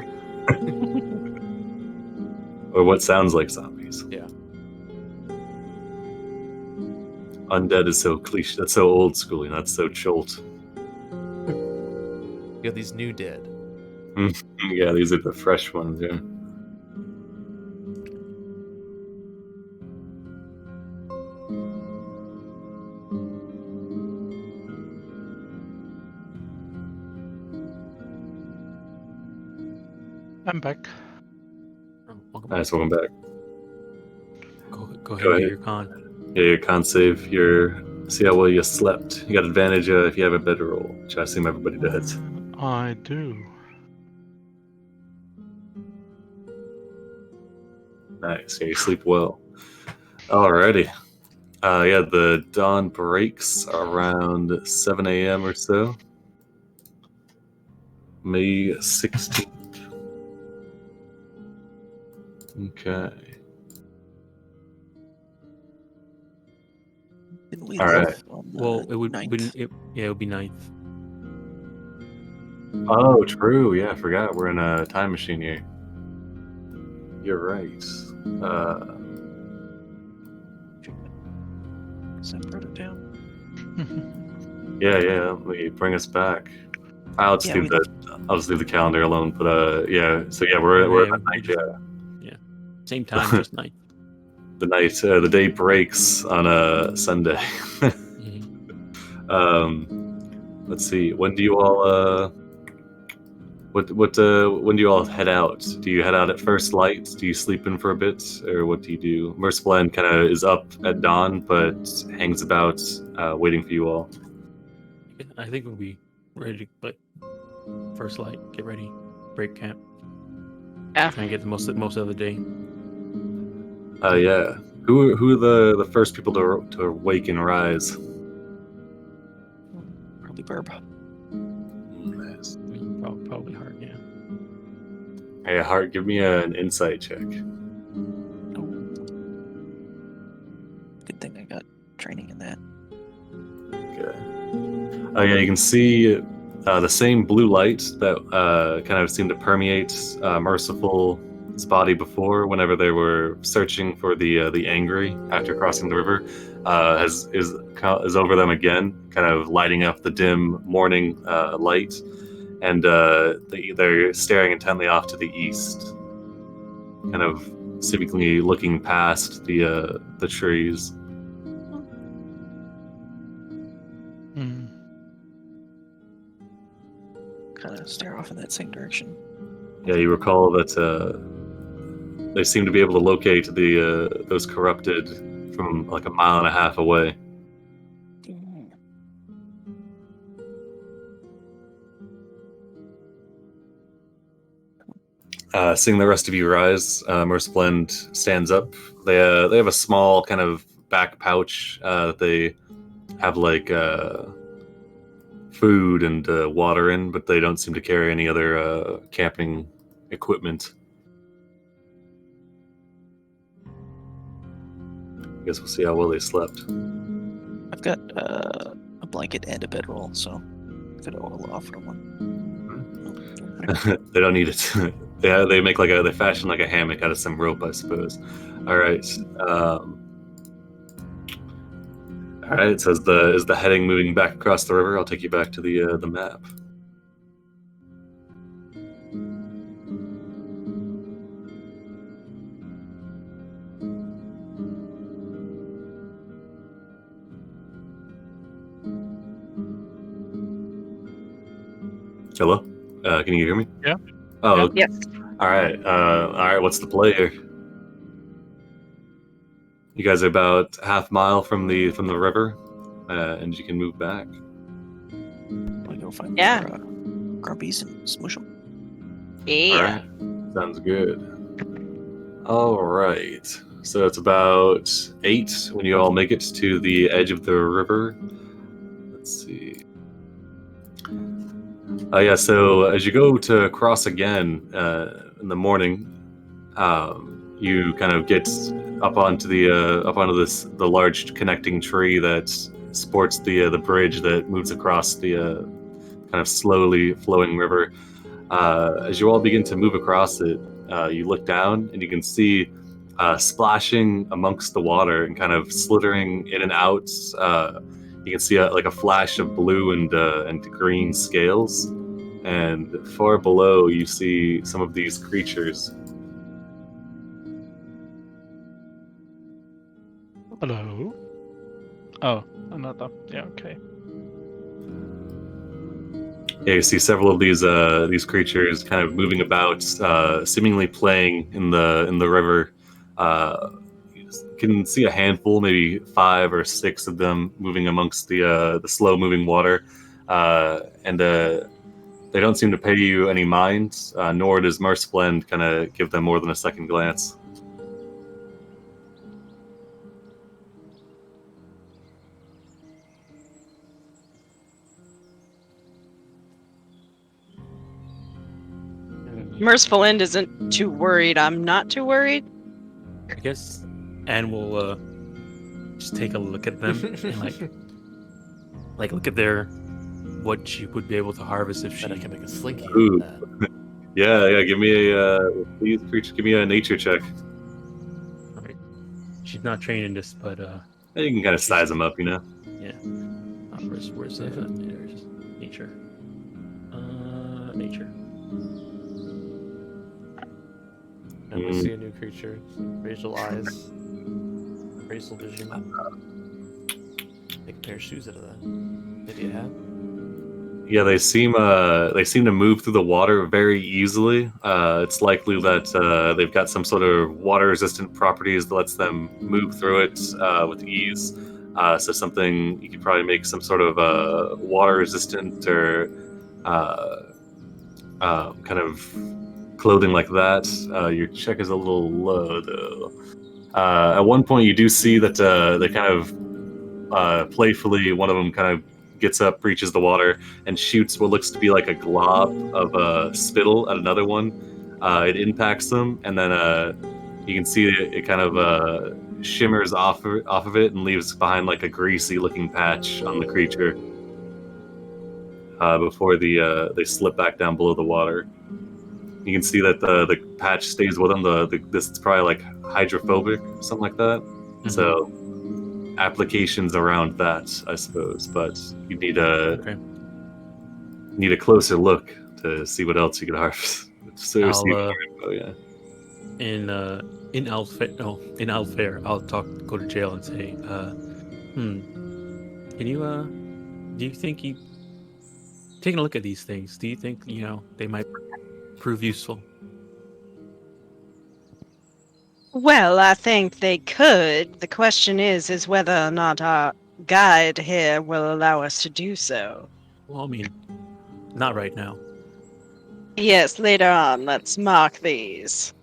Or what sounds like zombies. Yeah. Undead is so cliche. That's so old school. That's so jolt. You got these new dead. Yeah, these are the fresh ones. Yeah. I'm back. Oh, welcome Nice. back. Welcome back. Go ahead Go and ahead. do your con. Yeah, your con save. See how well you slept. You got advantage if you have a bedroll, which I assume everybody does. I do. Nice. Yeah, you sleep well. Alrighty. Yeah, the dawn breaks around 7 a.m. or so. May 16th. Okay. Didn't we All live right. on the Well, it would 9th? it would be 9th. Oh, true. Yeah, I forgot. We're in a time machine here. You're right. So I wrote it down. Yeah. Let me bring us back. I'll just leave the calendar alone. But yeah. So yeah, we're Yeah, at night. Yeah. Same time, just 9th. The night. The day breaks on a Sunday. Mhm. Let's see. When do you all? When do you all head out? Do you head out at first light? Do you sleep in for a bit, or what do you do? Merciful kind of is up at dawn, but hangs about, waiting for you all. I think we'll be ready, but first light, get ready, break camp. Yeah. Try and get the most of the day. Yeah. Who are the first people to wake and rise? Probably Burb. Nice. Probably hard, yeah. Hey, Hart, give me an insight check. Oh. Good thing I got training in that. Okay. Oh yeah, you can see the same blue light that kind of seemed to permeate Merciful's body before, whenever they were searching for the angry after crossing the river, is over them again, kind of lighting up the dim morning light, and they're staring intently off to the east, kind of seemingly looking past the trees. Kind of stare off in that same direction. Yeah, you recall that they seem to be able to locate those corrupted from like a mile and a half away. Seeing the rest of you rise, Merciful stands up. They have a small kind of back pouch that they have like food and water in, but they don't seem to carry any other camping equipment. I guess we'll see how well they slept. I've got a blanket and a bedroll, so I could oil off from one. They don't need it. Yeah, they make they fashion like a hammock out of some rope, I suppose. All right. All right. So is the heading moving back across the river? I'll take you back to the map. Hello. Can you hear me? Yeah. Oh. Yes. All right. All right. What's the play here? You guys are about half mile from the river, and you can move back. Want to go find Yeah. more grumpies and smush them? Yeah. All right. Sounds good. All right. So it's about 8 when you all make it to the edge of the river. Let's see. Yeah. So as you go to cross again in the morning, you kind of get up onto the large connecting tree that sports the bridge that moves across the kind of slowly flowing river. As you all begin to move across it, you look down and you can see splashing amongst the water and kind of slithering in and out. You can see a flash of blue and green scales, and far below you see some of these creatures. Hello. Oh, another. Yeah. Okay. Yeah, you see several of these creatures kind of moving about, seemingly playing in the river. You can see a handful, maybe 5 or 6 of them moving amongst the slow moving water, and they don't seem to pay you any mind, nor does Merciful End kind of give them more than a second glance. Merciful End isn't too worried. I'm not too worried. I guess Anne will just take a look at them and like look at their what she would be able to harvest if she Bet I can make a slinky Ooh. out of that. Yeah. Give me please, creature, give me a nature check. Right. She's not trained in this, but You can kind of size them up, you know. yeah. Where's there's nature? Nature. And we see a new creature. Facial eyes. Facial vision. Make a pair of shoes out of that. Maybe a hat. Yeah, they seem to move through the water very easily. It's likely that they've got some sort of water-resistant properties that lets them move through it with ease. So something you could probably make some sort of water-resistant or kind of clothing like that. Your check is a little low, though. At one point, you do see that they kind of playfully, one of them kind of gets up, breaches the water, and shoots what looks to be like a glob of spittle at another one. It impacts them, and then you can see it kind of shimmers off of it and leaves behind like a greasy-looking patch on the creature before they slip back down below the water. You can see that the patch stays with them. This is probably like hydrophobic, something like that. Mm-hmm. So applications around that, I suppose, but you need a closer look to see what else you could harvest. Yeah. In Alfair, I'll go to jail and say, can you do you think you taking a look at these things? Do you think they might prove useful? Well, I think they could. The question is whether or not our guide here will allow us to do so. Well, I mean, not right now. Yes, later on. Let's mark these.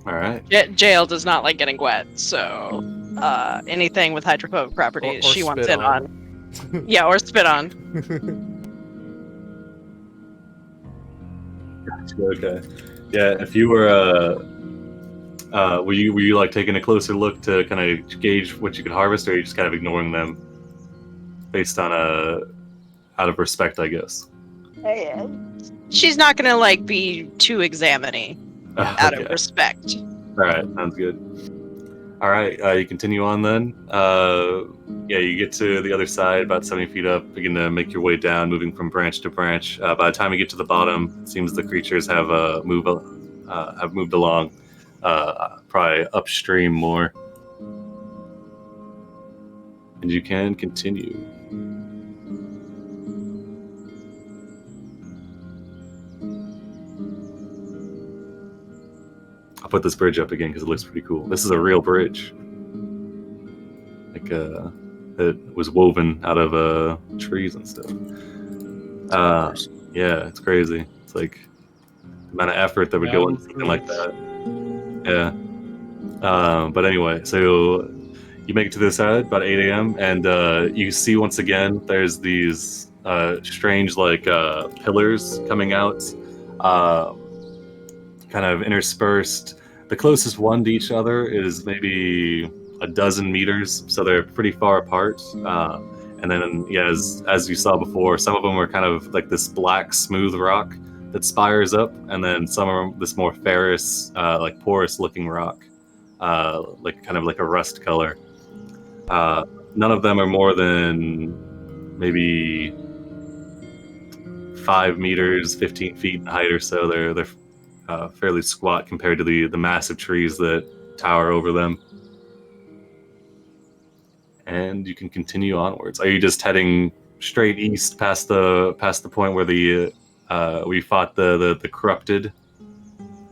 All right. Jail does not like getting wet, so anything with hydrophobic properties Or she wants spit in on. Yeah, or spit on. Okay. Yeah, if you were were you like taking a closer look to kind of gauge what you could harvest, or are you just kind of ignoring them based on out of respect, I guess? She's not gonna like be too examining out of respect. All right, sounds good. All right, you continue on then. Yeah, you get to the other side, about 70 feet up. Begin to make your way down, moving from branch to branch. By the time you get to the bottom, it seems the creatures have moved along, probably upstream more. And you can continue. I'll put this bridge up again because it looks pretty cool. This is a real bridge. Like, it was woven out of trees and stuff. Yeah, it's crazy. It's like the amount of effort that would go into something like that. Yeah. But anyway, so you make it to this side about 8 a.m. and you see once again there's these strange like pillars coming out, kind of interspersed. The closest one to each other is maybe a dozen meters, so they're pretty far apart. And then, yeah, as you saw before, some of them are kind of like this black, smooth rock that spires up, and then some are this more ferrous, like porous-looking rock, like kind of like a rust color. None of them are more than maybe 5 meters, 15 feet in height or so. They're fairly squat compared to the massive trees that tower over them. And you can continue onwards. Are you just heading straight east past the point where we fought the corrupted?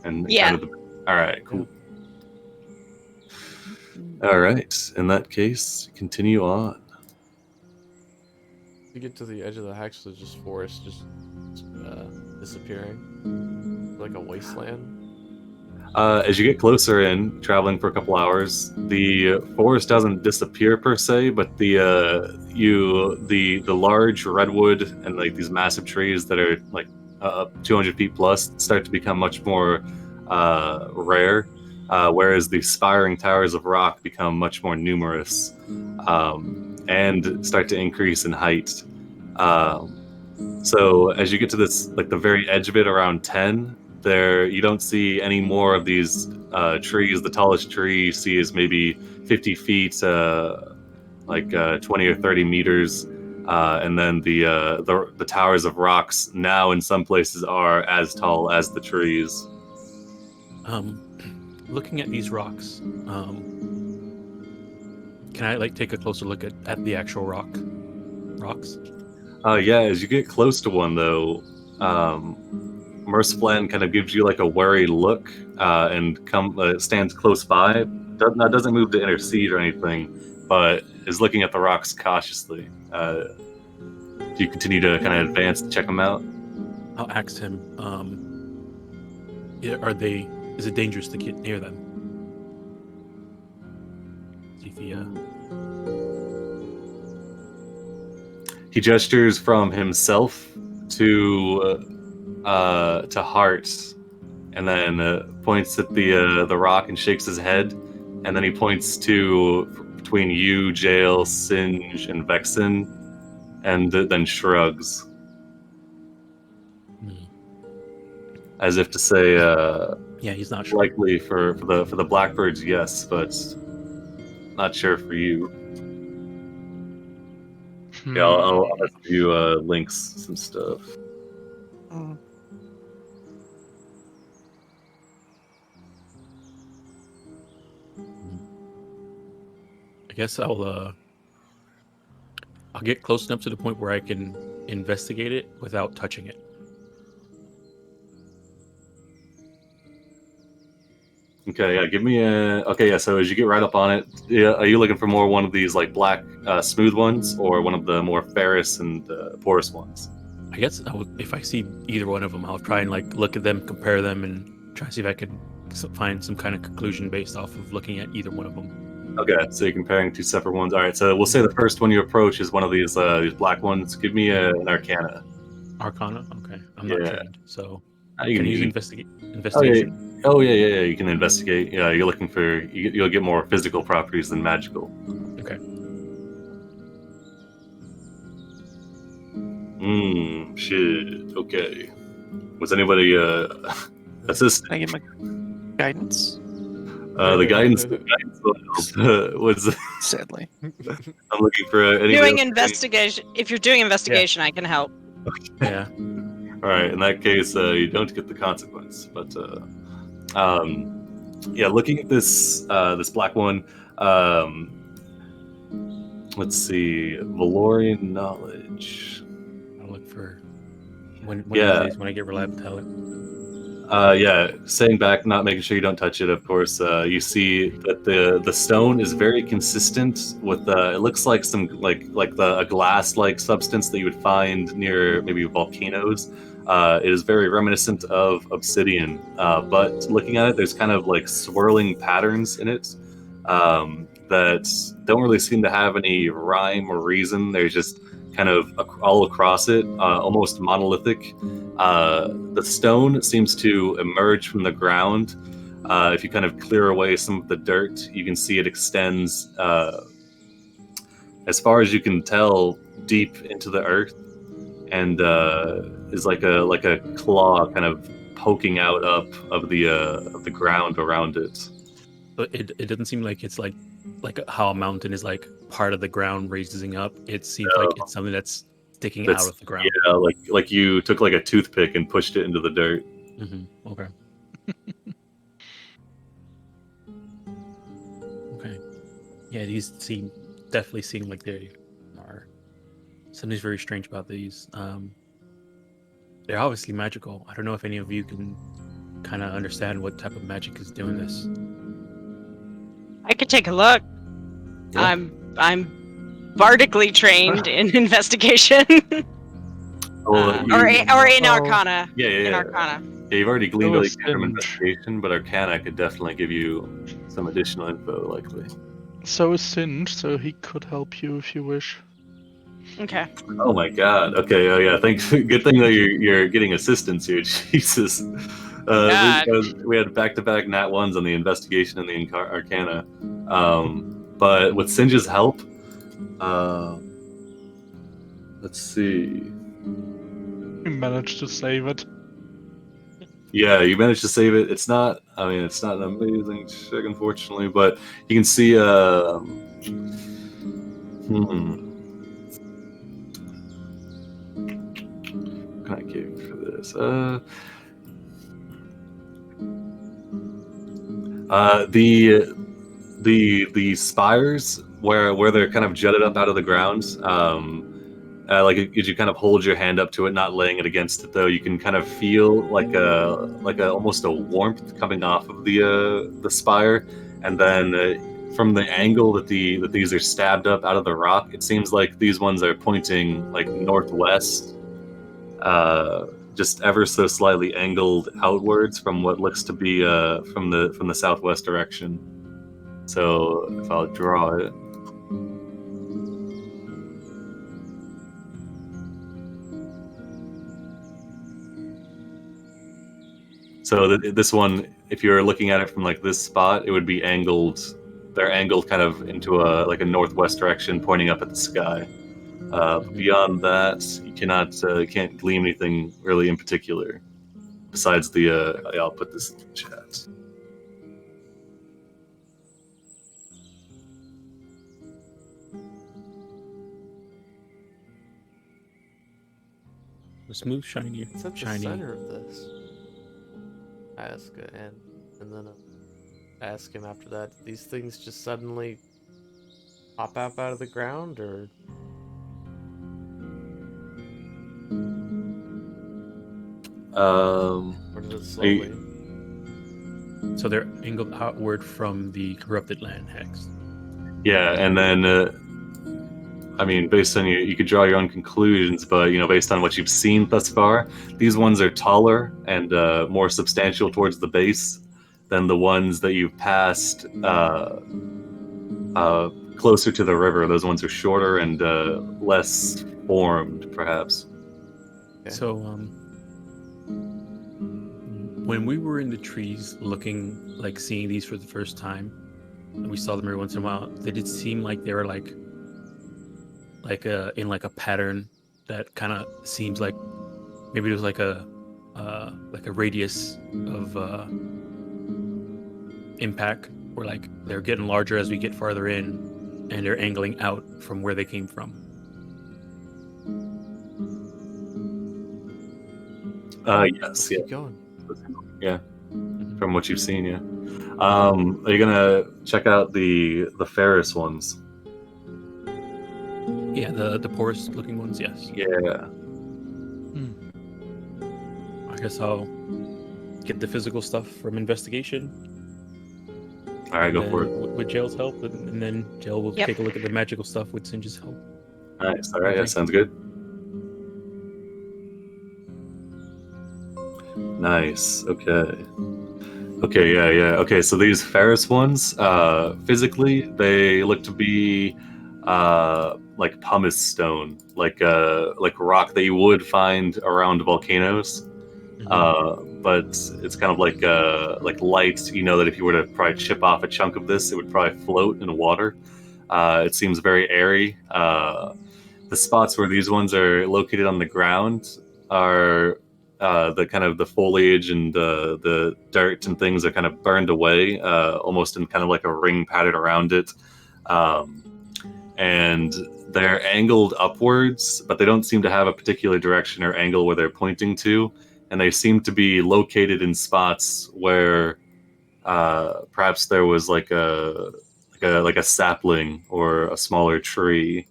And Yeah. kind of all right, cool. All right. In that case, continue on. You get to the edge of the hex, there's just forest just disappearing, like a wasteland. As you get closer in, traveling for a couple hours, the forest doesn't disappear per se, but the large redwood and like these massive trees that are like 200 feet plus start to become much more rare, whereas the spiring towers of rock become much more numerous and start to increase in height. So as you get to this, like the very edge of it, around 10. There, you don't see any more of these trees. The tallest tree you see is maybe 50 feet, like 20 or 30 meters, and then the towers of rocks now in some places are as tall as the trees. Looking at these rocks, can I like take a closer look at the actual rocks? Yeah, as you get close to one though. Merciflan kind of gives you like a worried look and stands close by. Doesn't move to intercede or anything, but is looking at the rocks cautiously. Do you continue to kind of advance to check them out? I'll ask him. Is it dangerous to get near them? See if he gestures from himself to Hart, and then points at the rock and shakes his head, and then he points to between you, Jail, Singe, and Vexen, and then shrugs, as if to say, yeah, he's not sure. Likely for the Blackbirds, yes, but not sure for you. Yeah, I'll give you links, some stuff. I guess I'll get close enough to the point where I can investigate it without touching it. Okay, yeah, give me a... Okay, yeah, so as you get right up on it, yeah, are you looking for more one of these, like, black, smooth ones, or one of the more ferrous and porous ones? I guess if I see either one of them, I'll try and, like, look at them, compare them, and try to see if I could find some kind of conclusion based off of looking at either one of them. Okay, so you're comparing two separate ones. All right, so we'll say the first one you approach is one of these black ones. Give me an Arcana. Arcana? Okay. I'm not trained, so... You can use use investigation. Oh yeah, you can investigate. Yeah, you're looking for... You'll get more physical properties than magical. Okay. Shit. Okay. Was anybody assist? Can I get my guidance? The guidance was... Sadly. I'm looking for anybody Doing else. investigation. If you're doing investigation, I can help. Yeah. All right. In that case, you don't get the consequence. But yeah, looking at this this black one. Let's see, Valorian knowledge. I'll look for when Yeah. when I get reliable talent. Yeah, staying back, not making sure you don't touch it. Of course, you see that the stone is very consistent with it looks like some a glass-like substance that you would find near maybe volcanoes. It is very reminiscent of obsidian, but looking at it, there's kind of like swirling patterns in it that don't really seem to have any rhyme or reason. They're just kind of all across it, almost monolithic. The stone seems to emerge from the ground If you kind of clear away some of the dirt, you can see it extends as far as you can tell deep into the earth, and is like a claw kind of poking out up of the ground around it. But it doesn't seem like it's like how a mountain is like part of the ground raising up. It seems like it's something that's sticking out of the ground. Yeah, like you took like a toothpick and pushed it into the dirt. Mm-hmm. Okay. Okay. Yeah, these definitely seem like they are. Something's very strange about these. They're obviously magical. I don't know if any of you can kind of understand what type of magic is doing this. I could take a look. Yeah. I'm bardically trained in investigation. Or in Arcana. Yeah. In Arcana. Yeah, you've already gleaned Oh, all you can from Singe. investigation, but Arcana could definitely give you some additional info, likely. So is Singe, so he could help you if you wish. Okay. Oh my god. Okay. Oh yeah. Thanks. Good thing that you're getting assistance here. Jesus. God. We had back-to-back nat ones on the investigation and the Arcana, but with Singe's help, let's see. He managed to save it. Yeah, you managed to save it. It's not. I mean, it's not an amazing check, unfortunately, but you can see. What can I give you for this? The spires where they're kind of jutted up out of the ground. Like as you kind of hold your hand up to it, not laying it against it, though, you can kind of feel like a almost a warmth coming off of the spire, and then from the angle that these are stabbed up out of the rock, it seems like these ones are pointing like northwest, just ever so slightly angled outwards from what looks to be from the southwest direction. So if I'll draw it. So this one, if you're looking at it from like this spot, it would be angled. They're angled kind of into a northwest direction, pointing up at the sky. Beyond that, you can't glean anything really in particular. Besides I'll put this in the chat. The smooth, shiny, It's at the shiny. center of this. Ask and then ask him after that. These things just suddenly pop up out of the ground, or did it slowly? So they're angled outward from the corrupted land hex. Yeah, and then I mean, based on you could draw your own conclusions, but based on what you've seen thus far, these ones are taller and more substantial towards the base than the ones that you've passed closer to the river. Those ones are shorter and less formed, perhaps. Okay. So, when we were in the trees looking, like seeing these for the first time, and we saw them every once in a while, they did seem like they were like in like a pattern that kind of seems like maybe it was like a radius of impact, where like they're getting larger as we get farther in, and they're angling out from where they came from. Yes, yeah. Keep going. Yeah, from what you've seen, yeah. Are you gonna check out the Ferris ones? Yeah, the porous looking ones, yes. Yeah. I guess I'll get the physical stuff from investigation. All right, go for it. With Jail's help, and then Jail will Yep. take a look at the magical stuff with Singe's help. Nice. All right, yeah, Okay. sounds good. Nice. Okay. Yeah. Okay, so these Ferris ones, physically, they look to be like pumice stone, like rock that you would find around volcanoes. But it's kind of like light. You know that if you were to probably chip off a chunk of this, it would probably float in water. It seems very airy. The spots where these ones are located on the ground are the kind of the foliage and the dirt and things are kind of burned away, almost in kind of like a ring pattern around it. And they're angled upwards, but they don't seem to have a particular direction or angle where they're pointing to. And they seem to be located in spots where perhaps there was like a sapling or a smaller tree.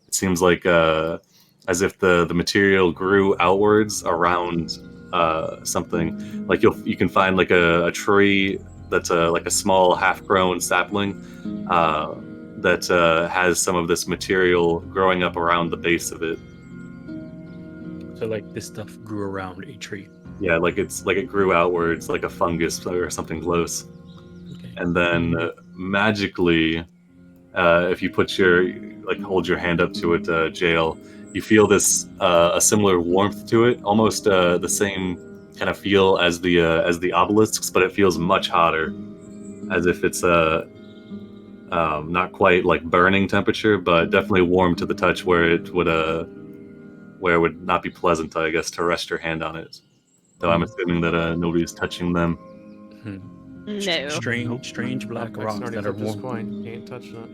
It seems like as if the material grew outwards around something. Like you can find like a tree that's like a small half-grown sapling that has some of this material growing up around the base of it. So like this stuff grew around a tree. Yeah, like it grew outwards like a fungus or something close. Okay. And then magically, if you hold your hand up to it, Jail, you feel this a similar warmth to it, almost the same kind of feel as the obelisks, but it feels much hotter, as if it's not quite like burning temperature, but definitely warm to the touch, where it would not be pleasant, I guess, to rest your hand on it. Though I'm assuming that nobody's touching them. No. Strange black rocks Already that are flipped his warm. coin. He ain't touching it.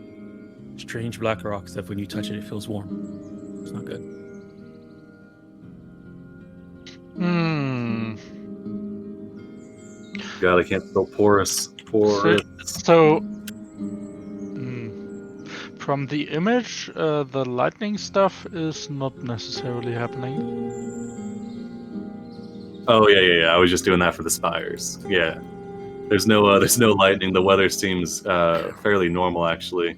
Strange black rocks that when you touch it, it feels warm. It's not good. God, I can't feel porous. So, from the image, the lightning stuff is not necessarily happening. Oh yeah. I was just doing that for the spires. Yeah, there's no lightning. The weather seems fairly normal, actually.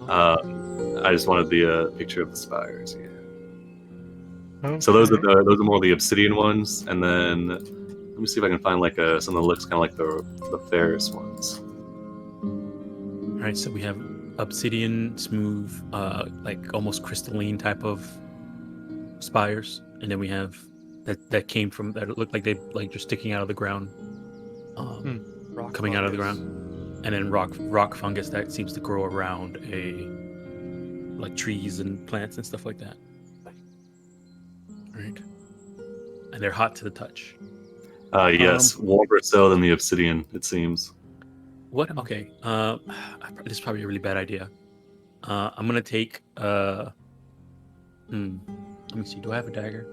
I just wanted the picture of the spires. Yeah. Okay. So those are more the obsidian ones, and then let me see if I can find like something that looks kind of like the ferrous ones. All right, so we have obsidian, smooth, like almost crystalline type of spires, and then we have that came from that looked like they like just sticking out of the ground, coming out of the ground, and then rock fungus that seems to grow around like trees and plants and stuff like that. Right, and they're hot to the touch. Yes, warmer so than the obsidian, it seems. What? Okay. This is probably a really bad idea. I'm gonna take. Let me see. Do I have a dagger?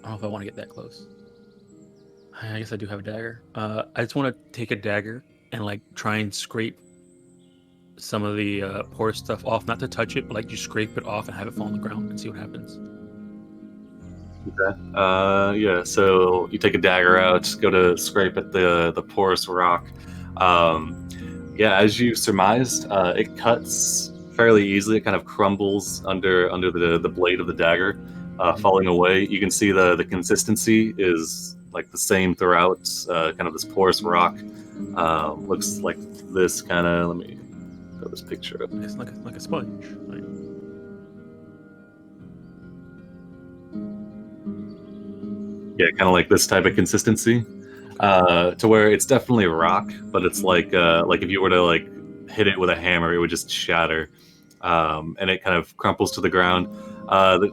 I don't know if I want to get that close. I guess I do have a dagger. I just want to take a dagger and like try and scrape some of the porous stuff off. Not to touch it, but like just scrape it off and have it fall on the ground and see what happens. Okay. Yeah. So you take a dagger out, go to scrape at the porous rock. Yeah, as you surmised, it cuts fairly easily. It kind of crumbles under the blade of the dagger, falling away. You can see the consistency is like the same throughout. Kind of this porous rock looks like this kind of. Let me throw this picture up. It's like a sponge. Right? Yeah, kind of like this type of consistency. To where it's definitely rock, but it's like if you were to like hit it with a hammer, it would just shatter, and it kind of crumples to the ground.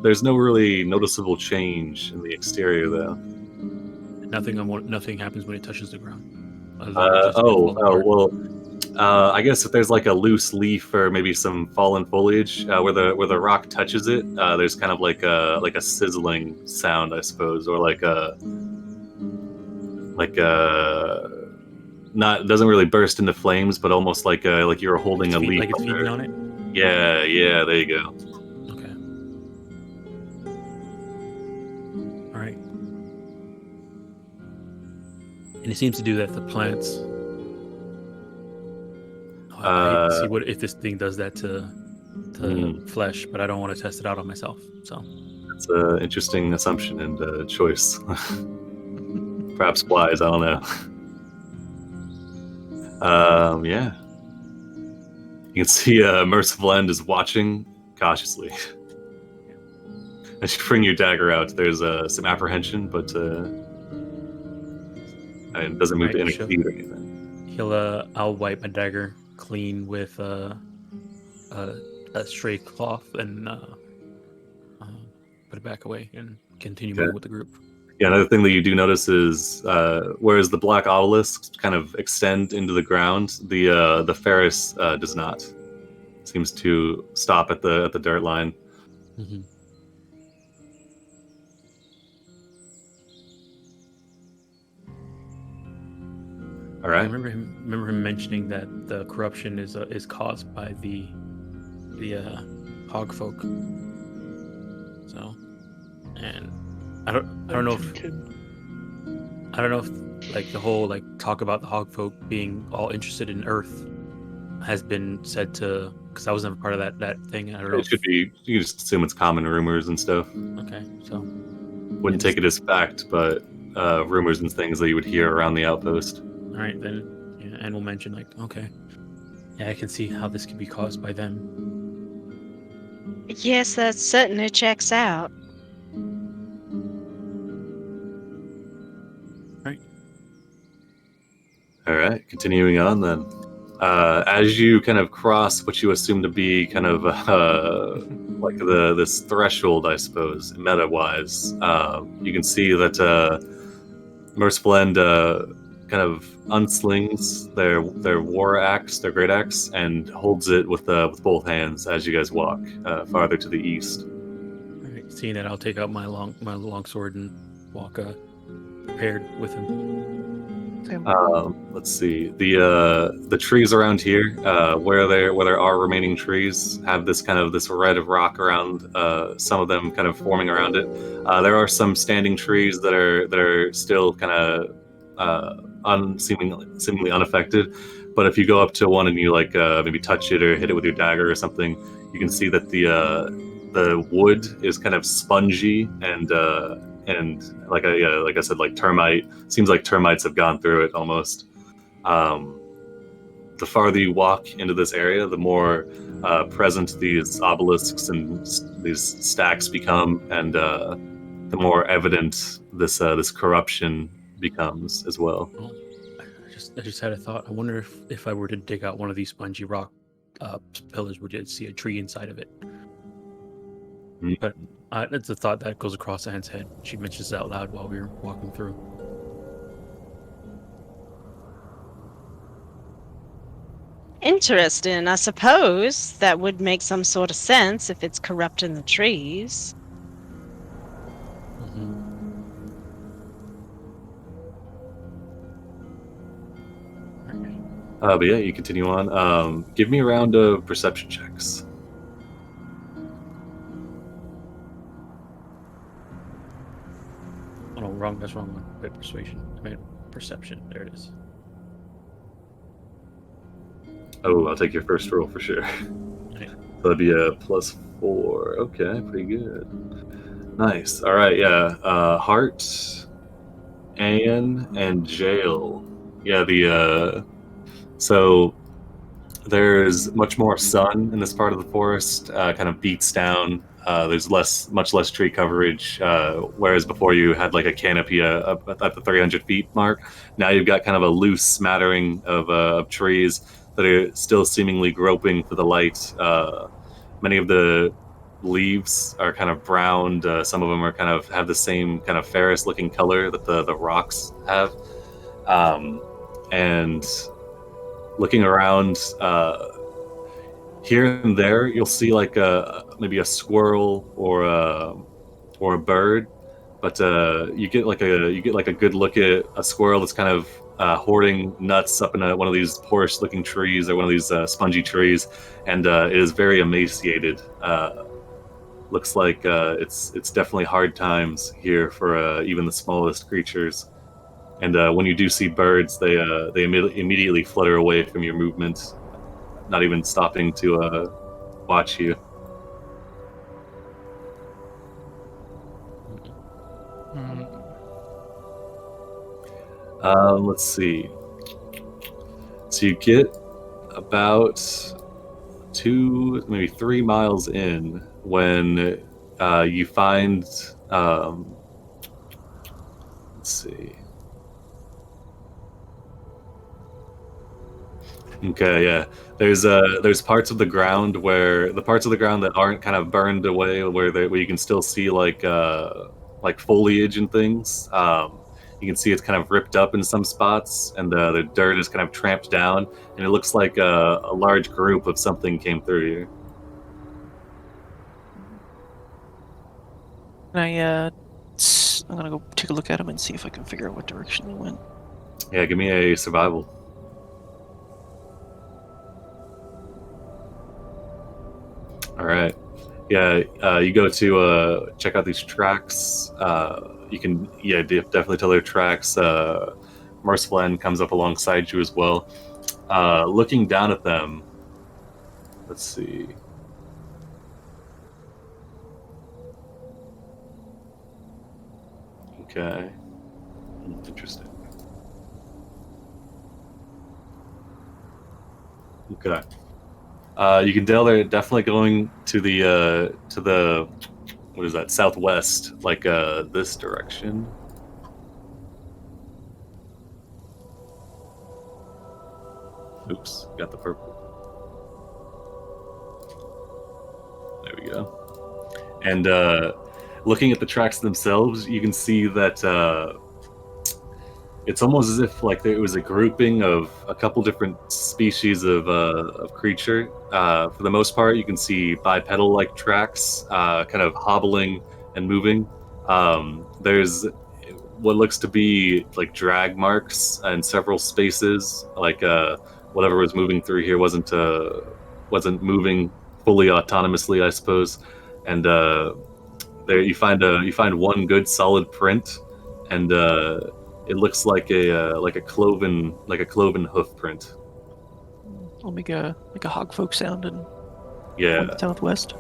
There's no really noticeable change in the exterior, though. Nothing happens when it touches the ground. I guess if there's like a loose leaf or maybe some fallen foliage where the rock touches it, there's kind of like a sizzling sound, I suppose, or not doesn't really burst into flames, but almost like you're holding a leaf. Like it's feeding on it. Yeah, there you go. Okay. All right. And it seems to do that to plants. I hate to see if this thing does that to flesh, but I don't want to test it out on myself. So it's an interesting assumption and choice. Perhaps wise, I don't know. Yeah. You can see Merciful End is watching cautiously. As you bring your dagger out, there's some apprehension, but and doesn't move to Right, sure. intercede or anything. I'll wipe my dagger clean with a stray cloth and put it back away and continue moving with the group. Yeah, another thing that you do notice is whereas the black obelisks kind of extend into the ground, the Ferris does not. Seems to stop at the dirt line. Mm-hmm. All right. I remember him mentioning that the corruption is caused by the hog folk. So, and I don't know if like the whole like talk about the hog folk being all interested in Earth has been said to, because I was never part of that thing. I don't know. It should be. You just assume it's common rumors and stuff. Okay, so Wouldn't take it as fact, but rumors and things that you would hear around the outpost. All right, then, yeah, and we'll mention like, okay, yeah, I can see how this could be caused by them. Yes, that certainly checks out. All right, continuing on then. As you kind of cross what you assume to be kind of like this threshold, I suppose, meta-wise, you can see that Merciful End kind of unslings their war axe, their great axe, and holds it with both hands as you guys walk farther to the east. All right, seeing that, I'll take out my long sword and walk prepared with him. Let's see, the trees around here, where there are remaining trees, have this red rock around. Some of them kind of forming around it. There are some standing trees that are still kind of seemingly unaffected. But if you go up to one and you maybe touch it or hit it with your dagger or something, you can see that the wood is kind of spongy and like I said, like termite. Seems like termites have gone through it almost. The farther you walk into this area, the more present these obelisks and these stacks become, and the more evident this corruption becomes as well. Well, I just had a thought. I wonder if I were to dig out one of these spongy rock pillars, would you see a tree inside of it? Mm. But it's a thought that goes across Anne's head. She mentions it out loud while we were walking through. Interesting. I suppose that would make some sort of sense if it's corrupting the trees. Mm-hmm. But yeah, you continue on. Give me a round of perception checks. Oh no, wrong. That's wrong one. Wait, persuasion. I mean, perception. There it is. Oh, I'll take your first roll for sure. Right. So that'd be a +4. Okay, pretty good. Nice. All right, yeah. Hart, Anne, and Jail. Yeah, so there's much more sun in this part of the forest. Kind of beats down. There's much less tree coverage. Whereas before you had like a canopy up at the 300 feet mark. Now you've got kind of a loose smattering of trees that are still seemingly groping for the light. Many of the leaves are kind of browned. Some of them are kind of have the same kind of ferrous-looking color that the rocks have. And looking around, here and there, you'll see like maybe a squirrel or a bird, but you get like a good look at a squirrel that's kind of hoarding nuts up in one of these porous-looking trees or one of these spongy trees, and it is very emaciated. Looks like it's definitely hard times here for even the smallest creatures. And when you do see birds, they immediately flutter away from your movement, not even stopping to watch you. Let's see. So you get about 2, maybe 3 miles in when you find. Let's see. Okay, yeah. There's parts of the ground where the parts of the ground that aren't kind of burned away, where you can still see like foliage and things. You can see it's kind of ripped up in some spots, and the dirt is kind of tramped down, and it looks like a large group of something came through here. Can I'm gonna go take a look at them and see if I can figure out what direction they went. Yeah, give me a survival. All right. Yeah, you go to check out these tracks. You can, definitely tell they're tracks. Merciful End comes up alongside you as well. Looking down at them, let's see. Okay. Interesting. Okay. You can tell they're definitely going to the what is that, southwest, like this direction. Oops, got the purple. There we go. And looking at the tracks themselves, you can see that it's almost as if like it was a grouping of a couple different species of creature. For the most part, you can see bipedal-like tracks, kind of hobbling and moving. There's what looks to be like drag marks in several spaces. Like whatever was moving through here wasn't moving fully autonomously, I suppose. And there you find one good solid print, and it looks like a cloven hoof print. I'll make a hogfolk sound and Yeah. from the southwest.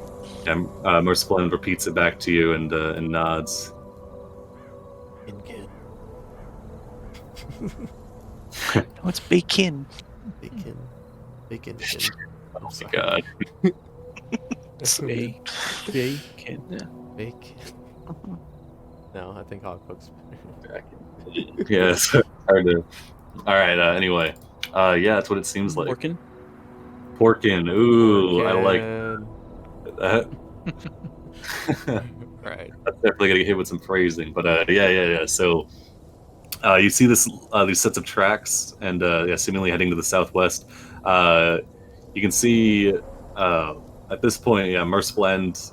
And Merciful End repeats it back to you and nods. Kid. No, it's bacon. Bacon. Bacon. Oh my god. Bacon. Bacon. No, I think hogfolk's Yeah, it's hard to. All right. Anyway, yeah, that's what it seems like. Porkin. Ooh, I like that. Right. That's definitely gonna get hit with some phrasing, but yeah. So you see these sets of tracks, and seemingly heading to the southwest. You can see at this point, Merciful End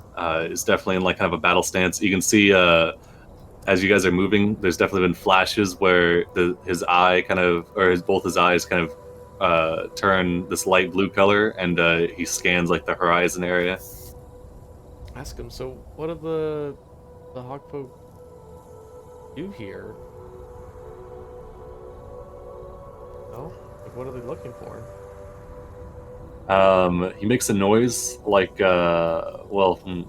is definitely in like kind of a battle stance. You can see as you guys are moving, there's definitely been flashes where his eye kind of, or both his eyes kind of turn this light blue color, and he scans like the horizon area. Ask him. So, what do the hogfolk do here? No, like what are they looking for? He makes a noise like,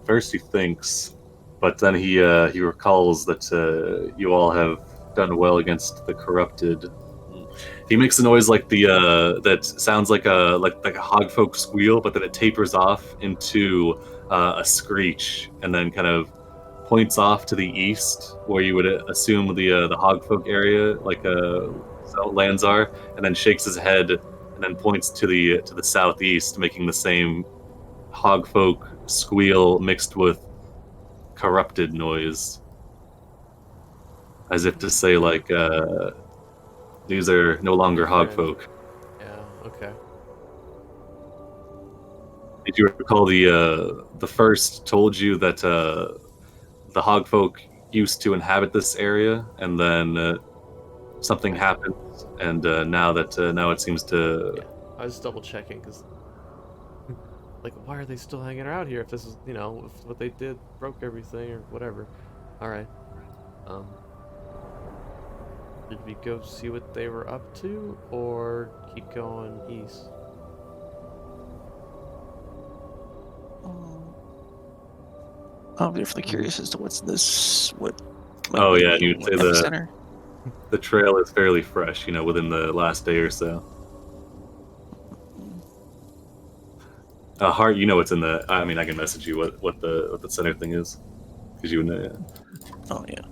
first he thinks, but then he recalls that you all have done well against the corrupted. He makes a noise like that sounds like a hogfolk squeal, but then it tapers off into a screech, and then kind of points off to the east, where you would assume the hogfolk area, like lands are, and then shakes his head, and then points to the southeast, making the same hogfolk squeal mixed with corrupted noise, as if to say like these are no longer hogfolk. Yeah. Okay. Did you recall the first told you that the hogfolk used to inhabit this area, and then something happened, and now it seems to. Yeah. I was double checking because, like, why are they still hanging out here if this is, if what they did broke everything or whatever? All right. Did we go see what they were up to, or keep going east? I'm definitely curious as to what's this. What? Oh yeah, you'd say the center. The trail is fairly fresh, within the last day or so. Hart, what's in the. I mean, I can message you what the center thing is, because you would know. Yeah. Oh yeah.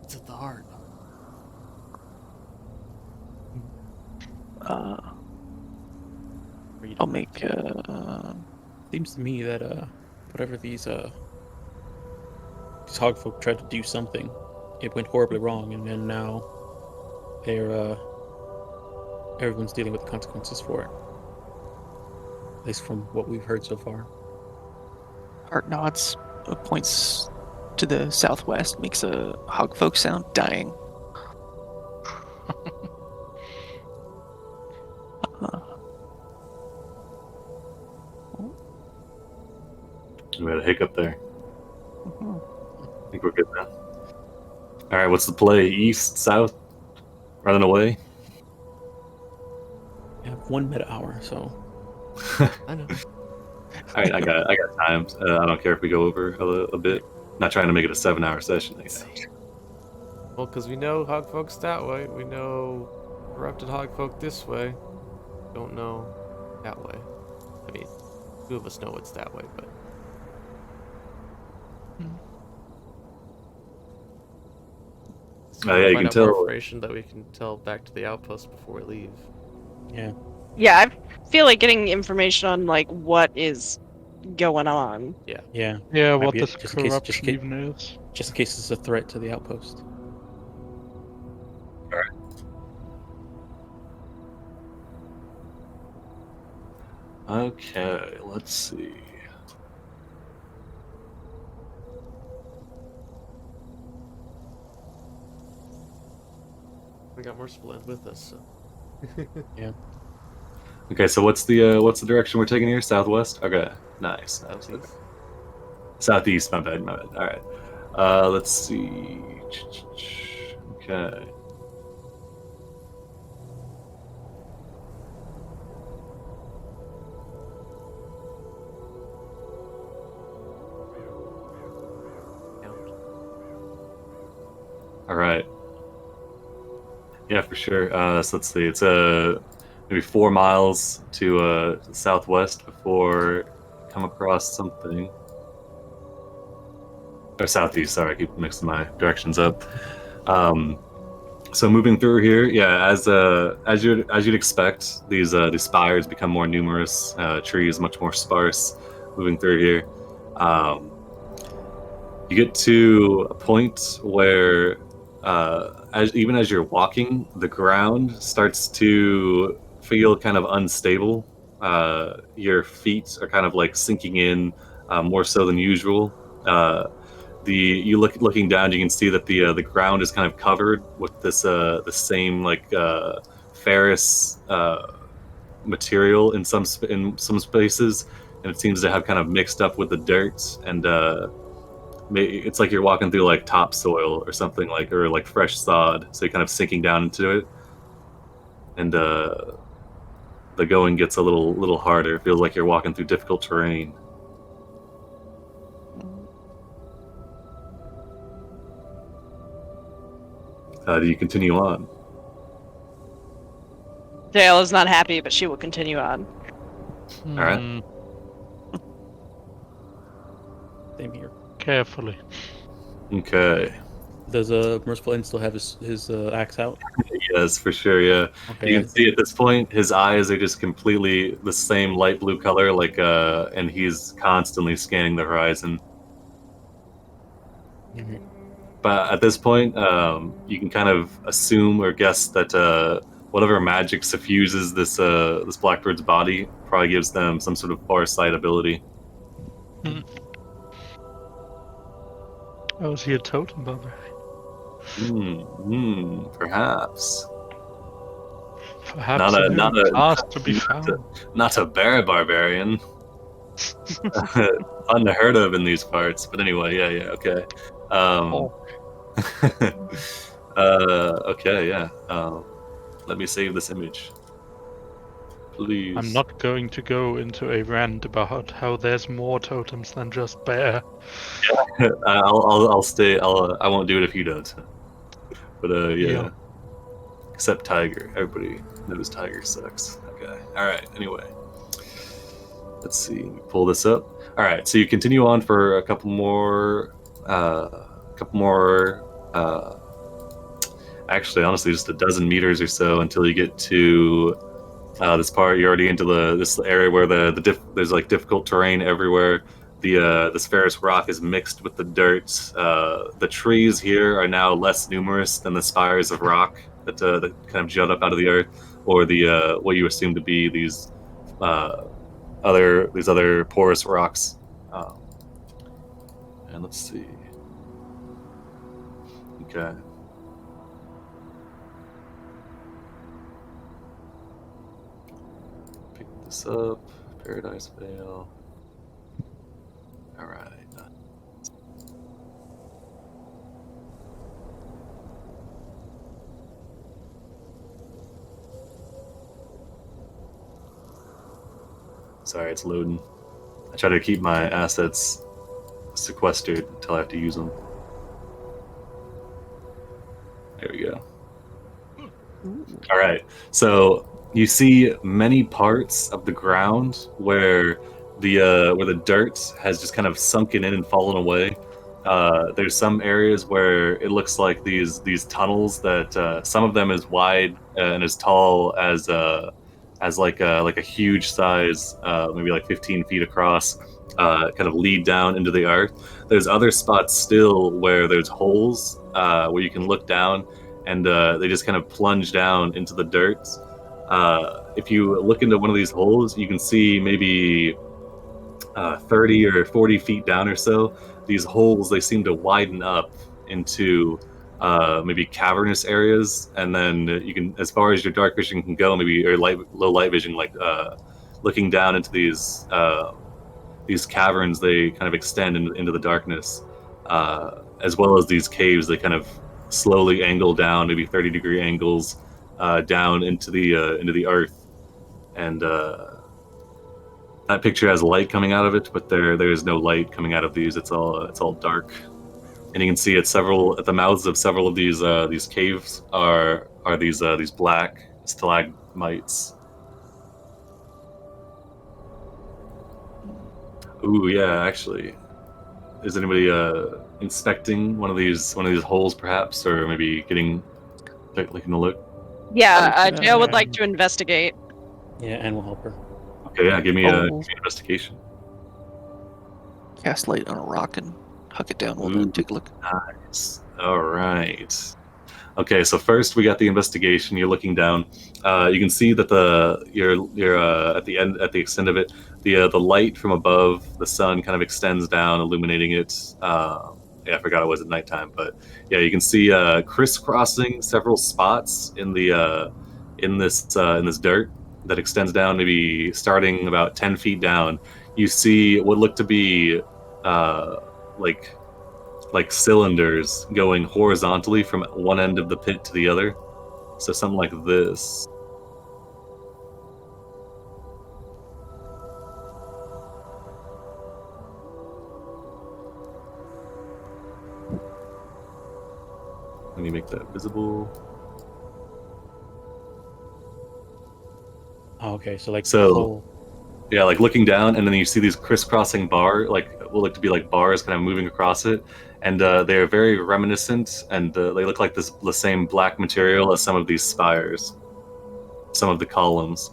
It's at the heart. Or you I'll don't make. Seems to me that whatever these hogfolk tried to do something, it went horribly wrong, and then now they're everyone's dealing with the consequences for it. At least from what we've heard so far. Art nods, points to the southwest, makes a hogfolk sound, dying. We had a hiccup there. Mhm. I think we're good now. All right, what's the play? East, south, running away? We have 1 meta hour, so I know. All right, I got time. I don't care if we go over a bit. Not trying to make it a 7-hour session. Well, because we know hogfolk's that way. We know corrupted hogfolk this way. Don't know that way. I mean, 2 of us know it's that way, but Yeah, you find can out more tell. information that we can tell back to the outpost before we leave. yeah. Yeah, I feel like getting information on like what is going on. Yeah. Yeah, Might what be this just in case- corruption even is. Just in case it's a threat to the outpost. Okay, let's see. We got Merciful End with us, so. Okay, so what's the direction we're taking here? Southwest. Okay, nice. Southeast. Southeast. My bad. All right. Let's see. Okay. All right. Yeah, for sure. So let's see. It's maybe 4 miles to southwest before come across something. Or southeast. Sorry, I keep mixing my directions up. So moving through here, yeah, as you'd expect, these spires become more numerous. Trees much more sparse. Moving through here, you get to a point where, even as you're walking, the ground starts to feel kind of unstable. Your feet are kind of like sinking in more so than usual. Looking down, you can see that the ground is kind of covered with this the same like ferrous material in some spaces, and it seems to have kind of mixed up with the dirt, and it's like you're walking through like topsoil or something, or like fresh sod, so you're kind of sinking down into it, and the going gets a little harder. It feels like you're walking through difficult terrain. Do you continue on? Dale is not happy, but she will continue on. All right. Same here. Carefully. Okay. Does Merciful End still have his axe out? Yes, for sure. Yeah. Okay. You can see at this point, his eyes are just completely the same light blue color, and he's constantly scanning the horizon. Mhm. But at this point, you can kind of assume or guess that whatever magic suffuses this Blackbird's body probably gives them some sort of far sight ability. Oh, is he a totem barbarian? Perhaps. Perhaps Not a- a new not a- class to be not found. Not a bear barbarian. Unheard of in these parts. But anyway, yeah, okay. Okay, yeah. Let me save this image, please. I'm not going to go into a rant about how there's more totems than just bear. I'll stay. I won't do it if you don't. But yeah. Yeah. Except Tiger. Everybody knows Tiger sucks. Okay. All right. Anyway, let's see. Let me pull this up. All right. So you continue on for a couple more. Actually, honestly, just a dozen meters or so until you get to This part, you're already into this area where there's like difficult terrain everywhere. This ferrous rock is mixed with the dirt. The trees here are now less numerous than the spires of rock that kind of jut up out of the earth, or the what you assume to be these other porous rocks. And let's see. Okay. Pick this up. Paradise Vale. All right. Sorry, it's loading. I try to keep my assets sequestered until I have to use them. There we go. All right. So you see many parts of the ground where the dirt has just kind of sunken in and fallen away. There's some areas where it looks like these tunnels that some of them as wide and as tall as like a huge size, maybe like 15 feet across, kind of lead down into the earth. There's other spots still where there's holes where you can look down, and they just kind of plunge down into the dirt. If you look into one of these holes, you can see maybe 30 or 40 feet down or so. These holes, they seem to widen up into maybe cavernous areas, and then you can, as far as your dark vision can go, maybe or low light vision, like looking down into these caverns, they kind of extend into the darkness, as well as these caves. They kind of slowly angle down, maybe 30-degree angles down into the earth, and that picture has light coming out of it, but there is no light coming out of these. It's all dark. And you can see at the mouths of several of these caves are these black stalagmites. Ooh, yeah, actually. Is anybody inspecting one of these holes perhaps, or maybe taking a look? Yeah, Jill would like to investigate. Yeah, and we'll help her. Okay, yeah, give me an investigation. Cast light on a rock and huck it down. We'll take a look. Nice. All right. Okay, so first we got the investigation. You're looking down. You can see that you're at the extent of it. The light from above the sun kind of extends down, illuminating it. I forgot it was at nighttime, but yeah, you can see crisscrossing several spots in this dirt that extends down, maybe starting about 10 feet down. You see what look to be like cylinders going horizontally from one end of the pit to the other. So something like this. Let me make that visible. Oh, okay, so like yeah, like looking down, and then you see these crisscrossing what look to be like bars kind of moving across it, and they're very reminiscent, and they look like the same black material as some of these spires, some of the columns.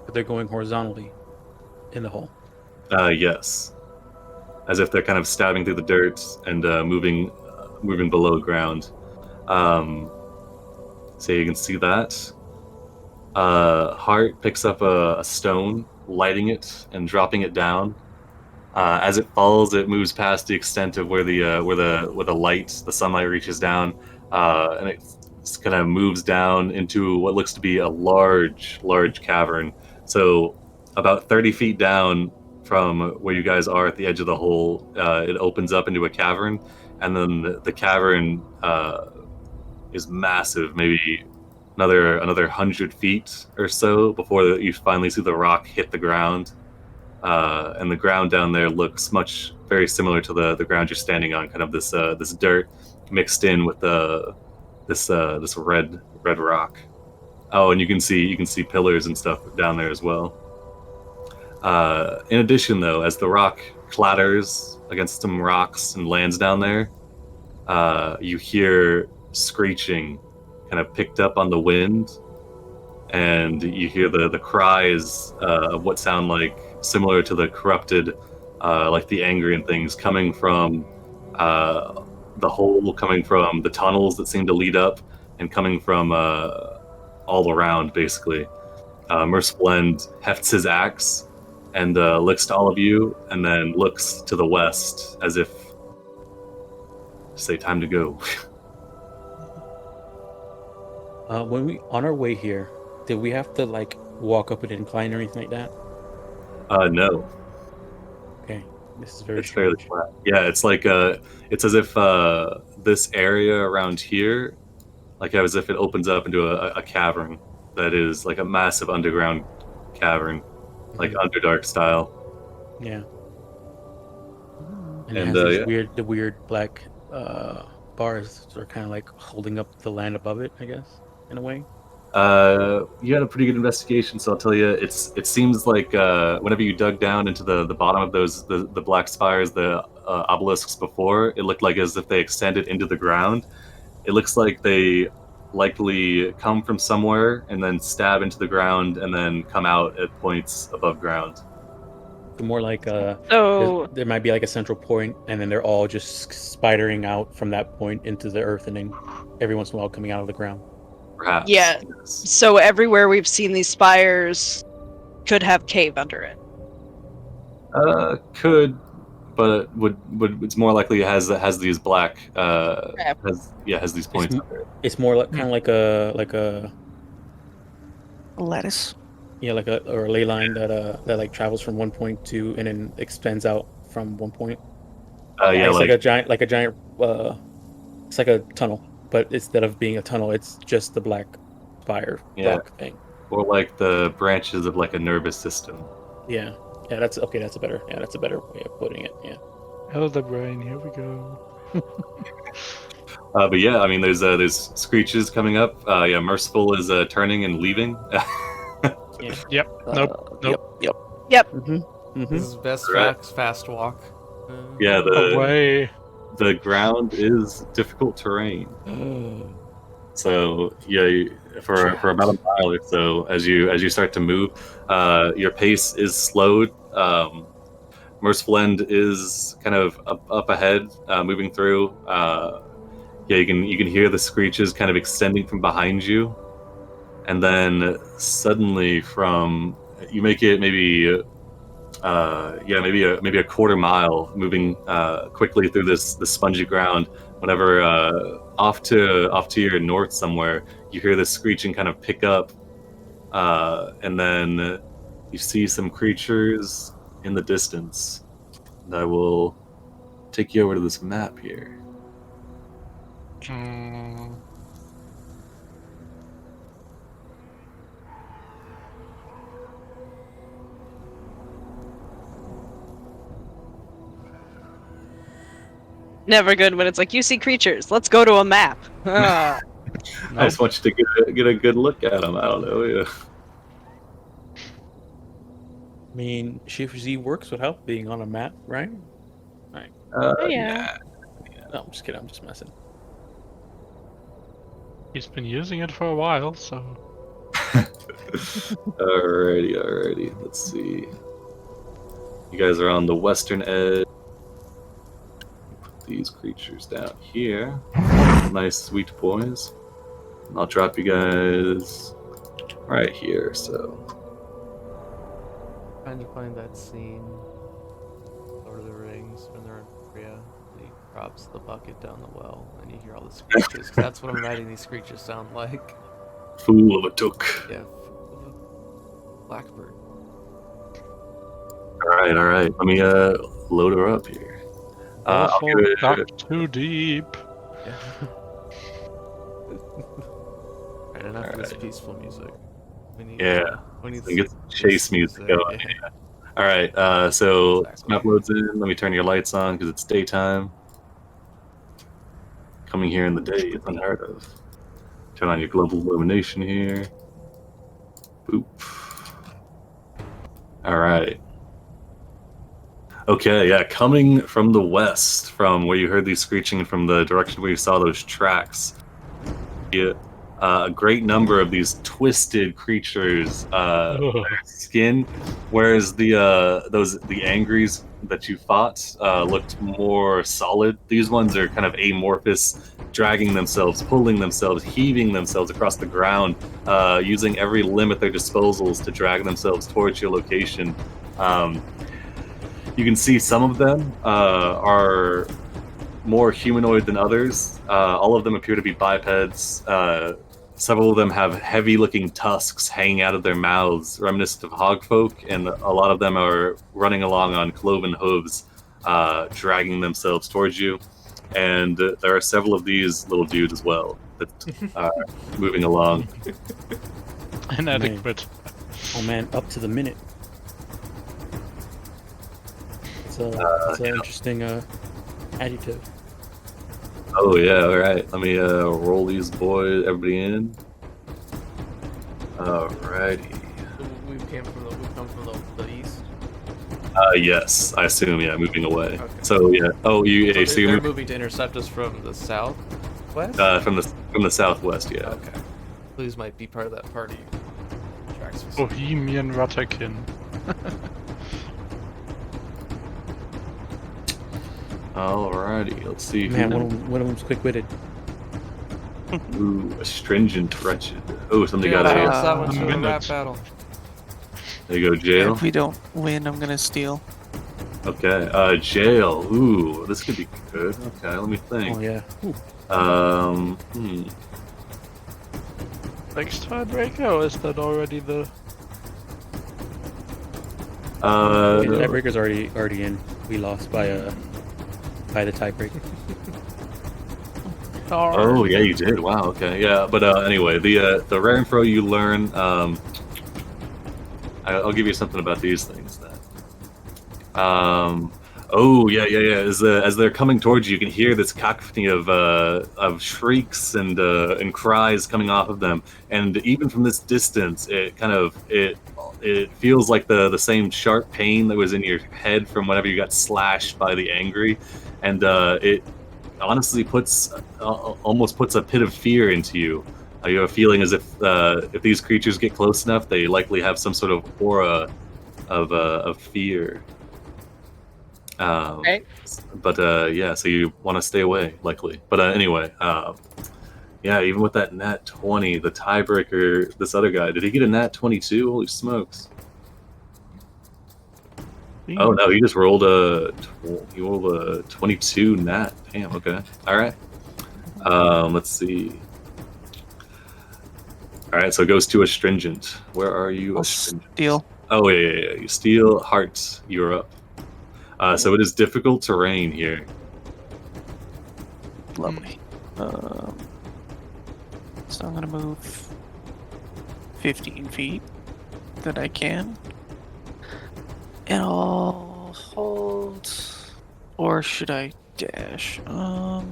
But they're going horizontally in the hole. Yes, as if they're kind of stabbing through the dirt and moving below ground. So you can see that. Hart picks up a stone, lighting it and dropping it down. As it falls, it moves past the extent of where the sunlight reaches down, and it kind of moves down into what looks to be a large cavern. So about 30 feet down from where you guys are at the edge of the hole, it opens up into a cavern, and then the cavern is massive, maybe another 100 feet or so before you finally see the rock hit the ground. And the ground down there looks very similar to the ground you're standing on, kind of this dirt mixed in with this red rock. Oh, and you can see pillars and stuff down there as well. In addition, though, as the rock clatters against some rocks and lands down there, you hear screeching kind of picked up on the wind and you hear the cries of what sound like similar to the corrupted, like the angry and things coming from the hole, coming from the tunnels that seem to lead up, and coming from all around, basically. Merceblend hefts his axe and looks to all of you, and then looks to the west as if to say, "Time to go." When we on our way here, did we have to like walk up an incline or anything like that? No, Okay, this is very it's fairly strange. flat. Yeah, it's like it's as if this area around here, like as if it opens up into a cavern that is like a massive underground cavern, like Underdark style. Yeah. And it And has these yeah. weird black bars that are kind of like holding up the land above it, I guess, in a way. You had a pretty good investigation, so I'll tell you, it seems like whenever you dug down into the bottom of those the black spires, the obelisks before, it looked like as if they extended into the ground. It looks like they likely come from somewhere and then stab into the ground and then come out at points above ground. So more like So there might be like a central point, and then they're all just spidering out from that point into the earth, and then every once in a while coming out of the ground. Perhaps. Yeah. Yes. So everywhere we've seen these spires could have cave under it. Could, but would it's more likely it has these black Okay. has these points under it. It's more like kind of like a Lattice. yeah, like a ley line that like travels from one point to and then extends out from one point. Yeah, It's like a giant it's like a tunnel, but instead of being a tunnel, it's just the black spire rock thing. or like the branches of like a nervous system. Yeah, that's okay. That's a better way of putting it. Yeah. Elder brain, here we go. But yeah, I mean, there's screeches coming up. Yeah, Merciful is turning and leaving. Yep. Nope. Yep. This is best Right. fast walk. Yeah, Away. the ground is difficult terrain. So yeah, for about a mile or so, as you start to move, your pace is slowed. Merciful End is kind of up ahead, moving through. Yeah, you can hear the screeches kind of extending from behind you, and then suddenly from you make it maybe maybe a quarter mile, moving quickly through this spongy ground. Whenever off to your north somewhere, you hear this screeching kind of pick up, and then you see some creatures in the distance. And I will take you over to this map here. Never good when it's like, you see creatures, let's go to a map. I just want you to get a good look at them. I don't know. Yeah. I mean, Shift Z works without being on a map, right? Yeah. No, I'm just kidding. I'm just messing. He's been using it for a while, so. Alrighty. Let's see. You guys are on the western edge. Put these creatures down here. Nice, sweet boys. And I'll drop you guys right here. So. Trying to find that scene. Lord of the Rings when they're in Korea. He drops the bucket down the well, and you hear all the screeches. 'Cause that's what I'm imagining these creatures sound like. Fool of a took. Yeah. Blackbird. All right. Let me load her up here. I'll Awful, give it- not too deep. Yeah. Right, enough of this peaceful music. We need, Yeah. we need And get some some chase music going. Yeah. All right. So this Exactly. map loads in. Let me turn your lights on because it's daytime. Coming here in the day is unheard of. Turn on your global illumination here. Boop. All right. Okay, yeah, coming from the west, from where you heard these screeching, from the direction where you saw those tracks, a great number of these twisted creatures skin, whereas the angries that you fought looked more solid. These ones are kind of amorphous, dragging themselves, pulling themselves, heaving themselves across the ground, using every limb at their disposals to drag themselves towards your location. You can see some of them are more humanoid than others. All of them appear to be bipeds. Several of them have heavy-looking tusks hanging out of their mouths, reminiscent of hogfolk, and a lot of them are running along on cloven hooves, dragging themselves towards you. And there are several of these little dudes as well that are moving along. Inadequate. Oh man, up to the minute. It's an interesting adjective. Oh yeah, all right. Let me roll these boys, everybody in. Alrighty. We come from the east. Yes, I assume. Yeah, moving away. Okay. So yeah. Oh, So so they're you're moving to intercept us from the south west. from the southwest. Yeah. Okay. Please might be part of that party. Tracks us. Bohemian Ratakin. Alrighty. Let's see. Man, one of them's quick-witted. Ooh, astringent, wretched. Oh, somebody Yeah, got what's a. that one to a minute. rap battle? There you go, jail. If we don't win, I'm gonna steal. Okay. Jail. Ooh, this could be good. Okay, let me think. Oh yeah. Ooh. Next tiebreaker, or is that already the... The tiebreaker's already in. We lost by the tiebreaker. Oh yeah, you did. Wow. Okay. Yeah. But anyway, the rare info you learn. I'll give you something about these things then. Oh yeah. As they're coming towards you, you can hear this cacophony of shrieks and cries coming off of them, and even from this distance, it feels like the same sharp pain that was in your head from whenever you got slashed by the angry, and it honestly almost puts a pit of fear into you. You have a feeling as if these creatures get close enough, they likely have some sort of aura of fear. Right. But yeah, so you want to stay away, likely. But anyway, yeah, even with that nat 20, the tiebreaker, this other guy, did he get a nat 22? Holy smokes! Oh no, he just rolled a 22 nat. Damn. Okay. All right. Let's see. All right, so it goes to astringent. Where are you? I'll Astringent. steal. Oh yeah. You steal hearts. You're up. So it is difficult terrain here. Lovely. So I'm gonna move 15 feet that I can. And I'll hold, or should I dash? I'll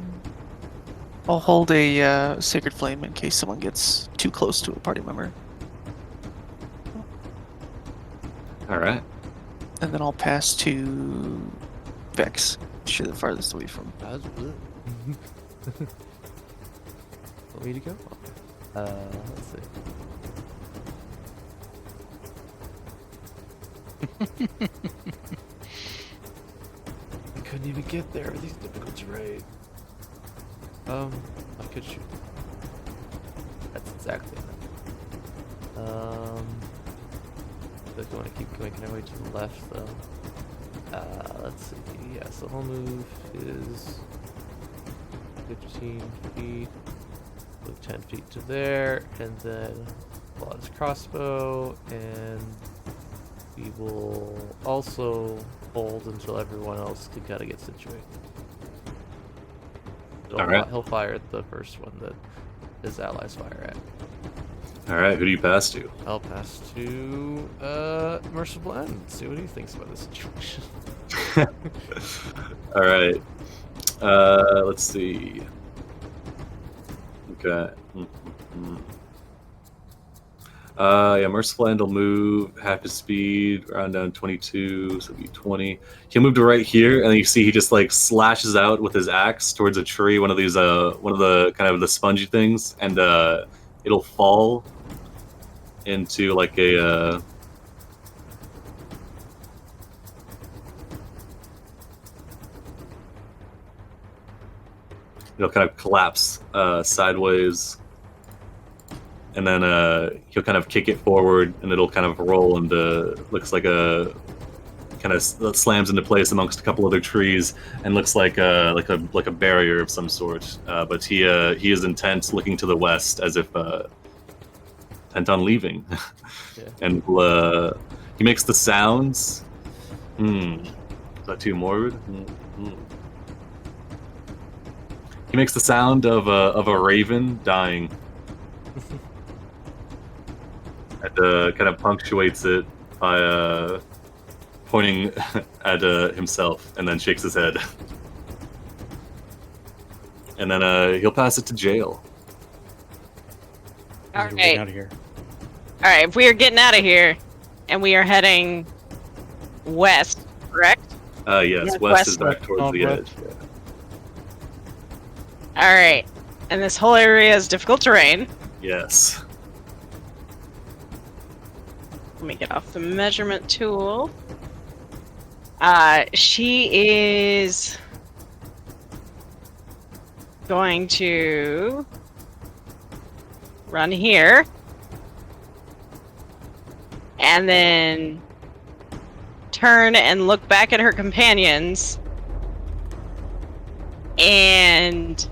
hold a sacred flame in case someone gets too close to a party member. All right. And then I'll pass to Vex. She's the farthest away from. That was good. Want me to go? Let's see. I couldn't even get there with these difficult terrain. I could shoot. That's exactly it. If you want to keep making our way to the left, though. Let's see. Yeah, so whole move is 15 feet. Move 10 feet to there, and then pull out his crossbow, and we will also hold until everyone else can kind of get situated. Alright. He'll fire at the first one that his allies fire at. All right. Who do you pass to? I'll pass to Merciful End. See what he thinks about this situation. All right. Let's see. Okay. Yeah, Merciful End will move half his speed, round down 22, so it'll be 20. He'll move to right here, and then you see he just like slashes out with his axe towards a tree, one of the kind of the spongy things, and it'll fall into like a it'll kind of collapse sideways, and then he'll kind of kick it forward, and it'll kind of roll into looks like a kind of slams into place amongst a couple other trees, and looks like a barrier of some sort. But he is intent, looking to the west as if intent on leaving. Yeah. And he makes the sounds. Is that too morbid? He makes the sound of a raven dying. And kind of punctuates it by pointing at himself, and then shakes his head. And then he'll pass it to Jail. We're All getting right. out of here. All right. If we are getting out of here, and we are heading west, correct? Yes, west is back towards the edge. Northwest. All right. And this whole area is difficult terrain. Yes. Let me get off the measurement tool. She is going to run here. And then turn and look back at her companions. And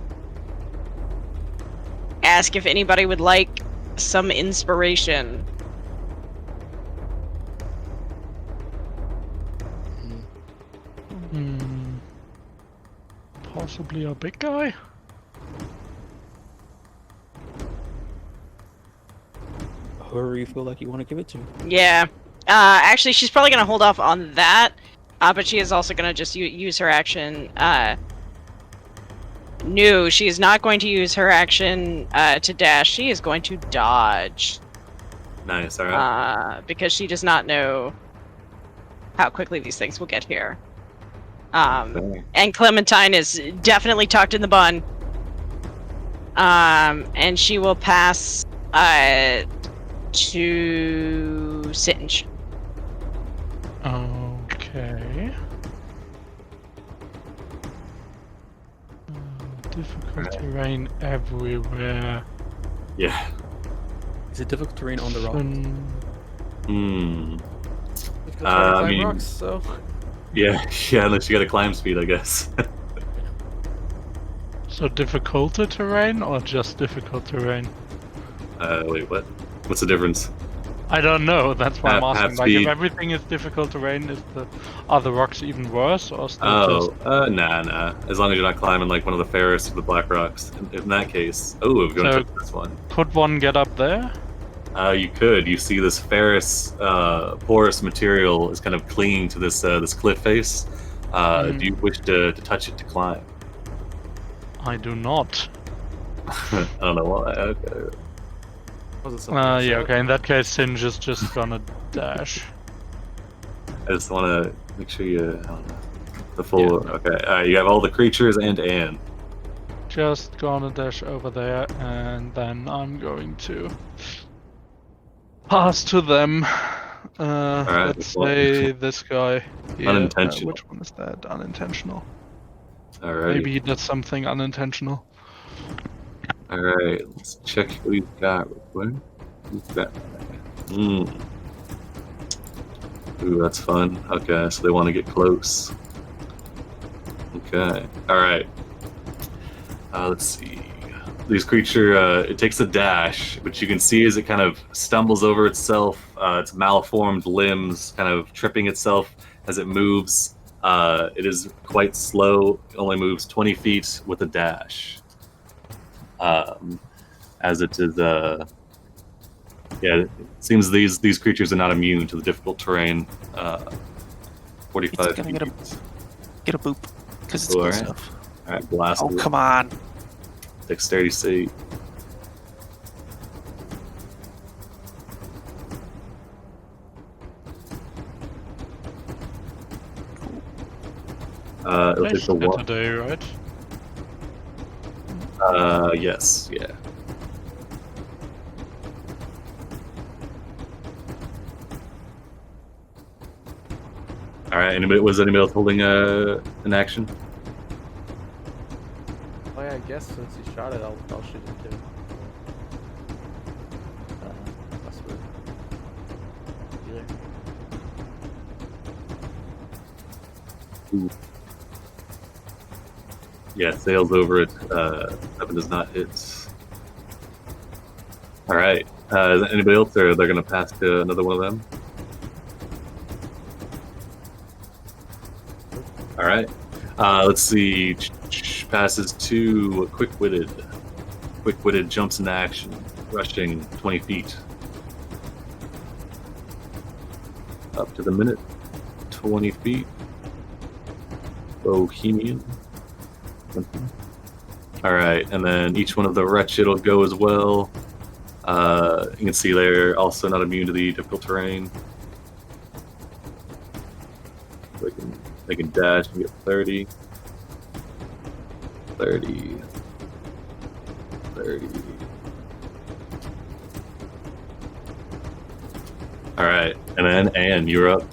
ask if anybody would like some inspiration. Possibly a big guy? Whoever you feel like you want to give it to. Yeah. Actually, she's probably going to hold off on that. But she is also going to just use her action. No, she is not going to use her action to dash. She is going to dodge. Nice, alright. Because she does not know how quickly these things will get here. And Clementine is definitely tucked in the bun. And she will pass to Singe. Okay. Difficult terrain everywhere. Yeah. Is it difficult terrain on the rock? Difficult to I climb mean- rocks, so Yeah, unless you got a climb speed, I guess. So difficult terrain or just difficult terrain? Wait, what? What's the difference? I don't know, that's why I'm Half asking. Like, if speed. everything is difficult terrain, are the rocks even worse or still just... Nah. As long as you're not climbing like one of the fairest of the black rocks. In that case, we're going So- to this one. Could one get up there? You could. You see this ferrous, porous material is kind of clinging to this this cliff face. Do you wish to touch it to climb? I do not. I don't know why. Okay. wasn't something I Yeah, said. okay, in that case, Singe is just gonna dash. I just want to make sure you. I don't know. The full. Yeah. Okay. All right. You have all the creatures and Anne. Just gonna dash over there, and then I'm going to pass to them. Let's well- say this guy. Here. Unintentional. Which one is that? Unintentional. All right. Maybe he did something unintentional. All right. Let's check what he's got. What? Who's that? Ooh, that's fun. Okay, so they want to get close. Okay. All right. Let's see. This creature, it takes a dash, which you can see as it kind of stumbles over itself, its malformed limbs kind of tripping itself as it moves. It is quite slow. It only moves 20 feet with a dash. As it is, it seems these creatures are not immune to the difficult terrain. 45 It's gonna feet. get a boop because it's All close right. enough. All right, blast Oh, it. come on. Dexterity save. It'll take Nice the one. today, right? Yes, yeah. All right. Was anybody else holding an action? Oh yeah, I guess since he shot it, I'll shoot him too. Westward. Either. Ooh. Yeah, sails over it. 7 does not hit. All right. Is there anybody else, or they're going to pass to another one of them? All right. Let's see. Passes to quick-witted. Quick-witted jumps into action, rushing 20 feet. Up to the minute. 20 feet. Bohemian. All right, and then each one of the wretched will go as well. You can see they're also not immune to the difficult terrain. They can dash and get 30. 30. 30. All right, and then Anne, you're up.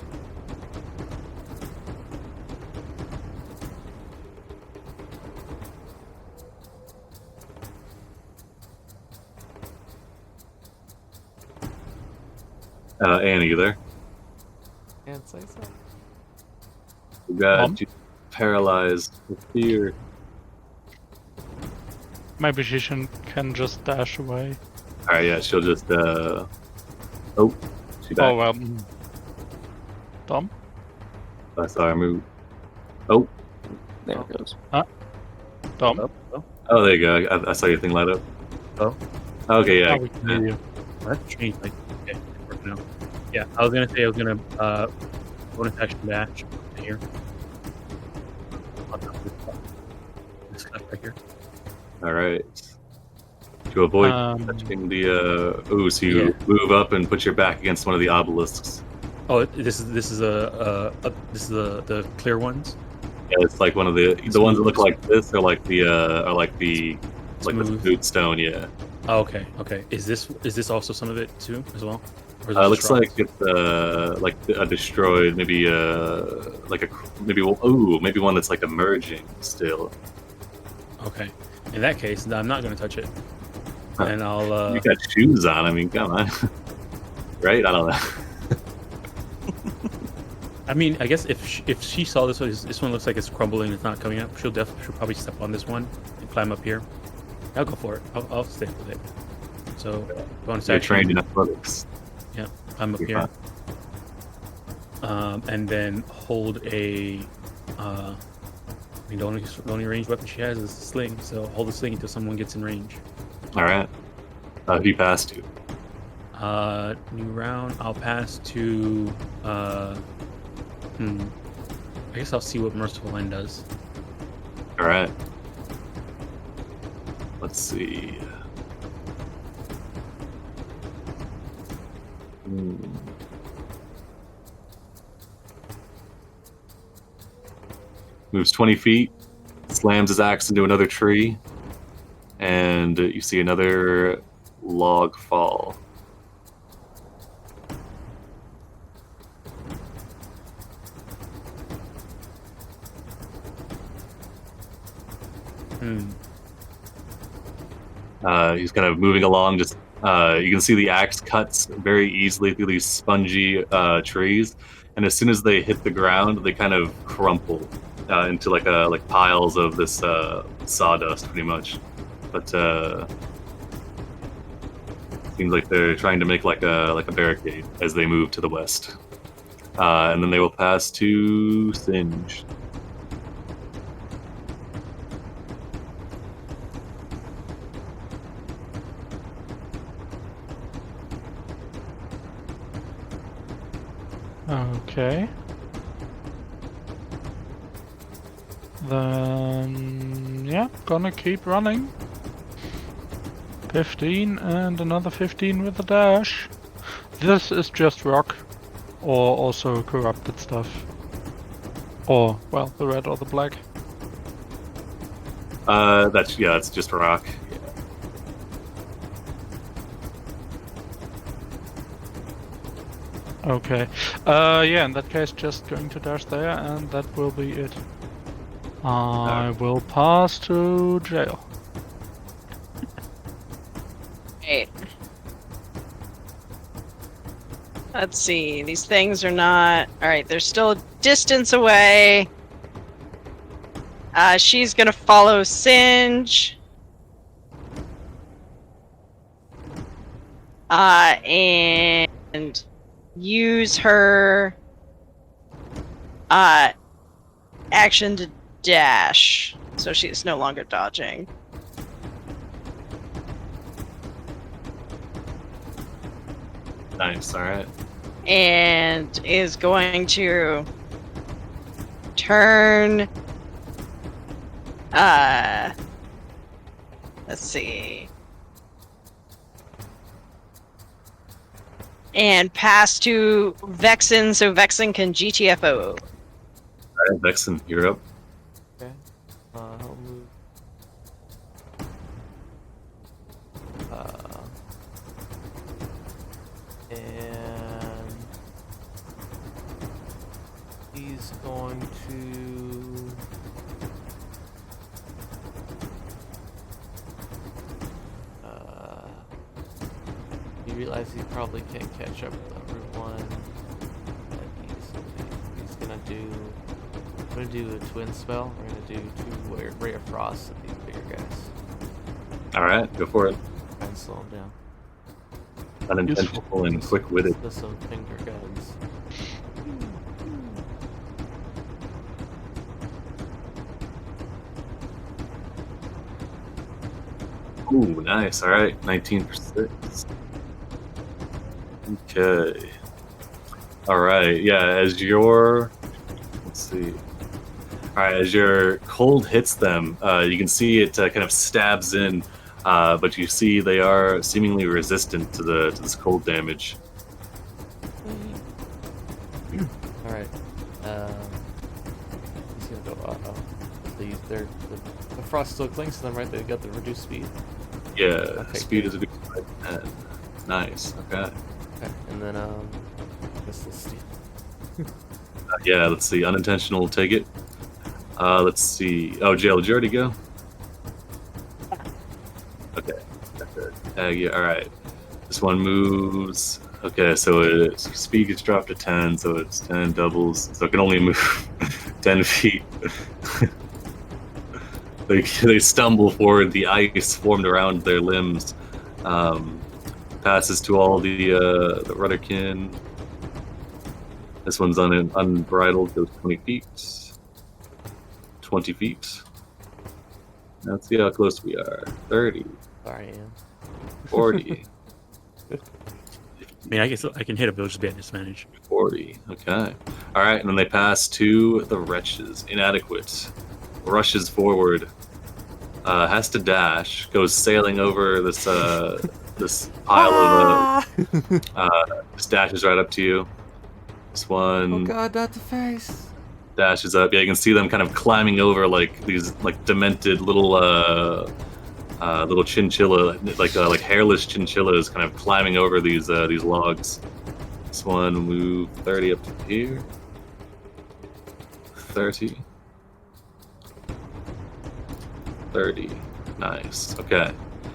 Anne, are you there? Can't say so. You got you paralyzed with fear. Maybe she can just dash away. All right, yeah, she'll just. Oh, she back. Oh well. Tom. I saw her move. Oh, There it goes. Tom. oh, there you go. I saw your thing light up. Oh. Okay, yeah. Oh, we can hear you. What? Change like okay, it's working out. Yeah, I was gonna say I was gonna bonus action dash here. This stuff right here. All right. To avoid Um, touching the so you move up and put your back against one of the obelisks. Oh, this is the clear ones. Yeah, it's like one of the ones that look like this are like the the Smooth. smooth stone. Yeah. Oh, okay. Is this also some of it too as well? Or is It it looks just like rocks? it's like a destroyed, maybe maybe one that's like emerging still. Okay. In that case, I'm not gonna touch it, Huh. and I'll. You got shoes on. I mean, come on, right? I don't know. I mean, I guess if she saw this one looks like it's crumbling, it's not coming up. She'll probably step on this one and climb up here. I'll go for it. I'll stick with it. So bonus You're action. trained in athletics. Yeah, climb up You're here. And then hold a. I mean, the only ranged weapon she has is a sling. So hold the sling until someone gets in range. All right. Who you pass to? New round. I'll pass to. I guess I'll see what Merciful End does. All right. Let's see. Moves 20 feet, slams his axe into another tree, and you see another log fall. He's kind of moving along. Just you can see the axe cuts very easily through these spongy trees, and as soon as they hit the ground, they kind of crumple into like piles of this sawdust, pretty much. But seems like they're trying to make like a barricade as they move to the west, and then they will pass to Singe. Okay. Then, yeah, gonna keep running. 15 and another 15 with a dash. This is just rock, or also corrupted stuff. Or, well, the red or the black. That's just rock. Okay. Yeah, in that case, just going to dash there, and that will be it. I will pass to jail. Right. Let's see. These things are not... Alright, they're still a distance away. She's gonna follow Singe. And use her action to dash. So she's no longer dodging. Nice. All right. And is going to turn. Let's see. And pass to Vexen, so Vexen can GTFO. All right, Vexen, you're up. Okay. I'll move. And he's going to. You realize he probably can't catch up with everyone. But he's gonna do. I'm gonna do a twin spell. We're gonna do 2 Ray of Frost at these bigger guys. All right, go for it. Try and slow them down. Unintentional and quick-witted. With some finger guns. Ooh, nice. All right, 19%. Okay. All right. Yeah, as your let's see. All right, as your cold hits them, you can see it kind of stabs in, but you see they are seemingly resistant to this cold damage. All right. He's gonna go. The frost still clings to them, right? They got the reduced speed. Yeah, Okay, speed good. is a good 10. Nice. Okay. Okay, and then this will steal. Yeah, let's see. Unintentional, take it. Let's see. Oh, Jail, did you already go? Okay. Yeah, all right. This one moves. Okay, so speed gets dropped to 10, so it's 10 doubles. So it can only move 10 feet. They stumble forward. The ice formed around their limbs passes to all the Rudderkin. This one's unbridled, goes 20 feet. 20 feet. Let's see how close we are. 30. Sorry, Ian. 40. I mean, I guess I can hit it, but it'll just be at disadvantage. 40. Okay. All right, and then they pass to the wretches. Inadequate. Rushes forward. Has to dash. Goes sailing over this this pile of just dashes right up to you. This one. Oh God, not the face. Dashes up. Yeah, you can see them kind of climbing over like these like demented little little chinchilla, like hairless chinchillas, kind of climbing over these logs. This one move 30 up to here. 30. 30. Nice. Okay.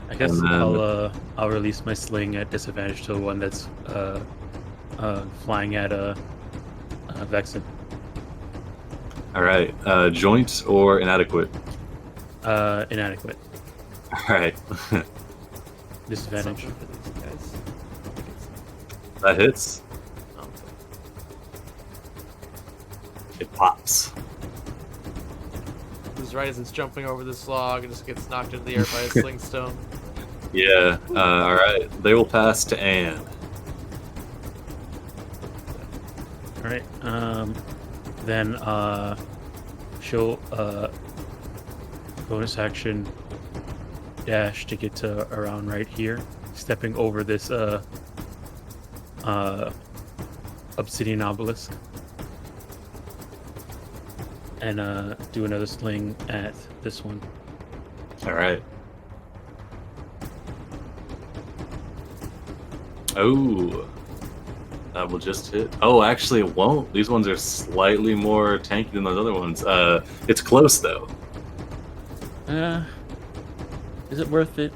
I guess And then- I'll release my sling at disadvantage to the one that's flying at Vexen. All right. Joint or inadequate? Inadequate. All right. Disadvantage. Something for these guys. That hits. Oh, It pops. This is right as it's jumping over this log and just gets knocked into the air by a sling stone. Yeah. All right. They will pass to Anne. All right. Then she'll bonus action dash to get to around right here, stepping over this obsidian obelisk, and do another sling at this one. All right. Oh. Will just hit. Oh, actually, it won't. These ones are slightly more tanky than those other ones. It's close though. Is it worth it?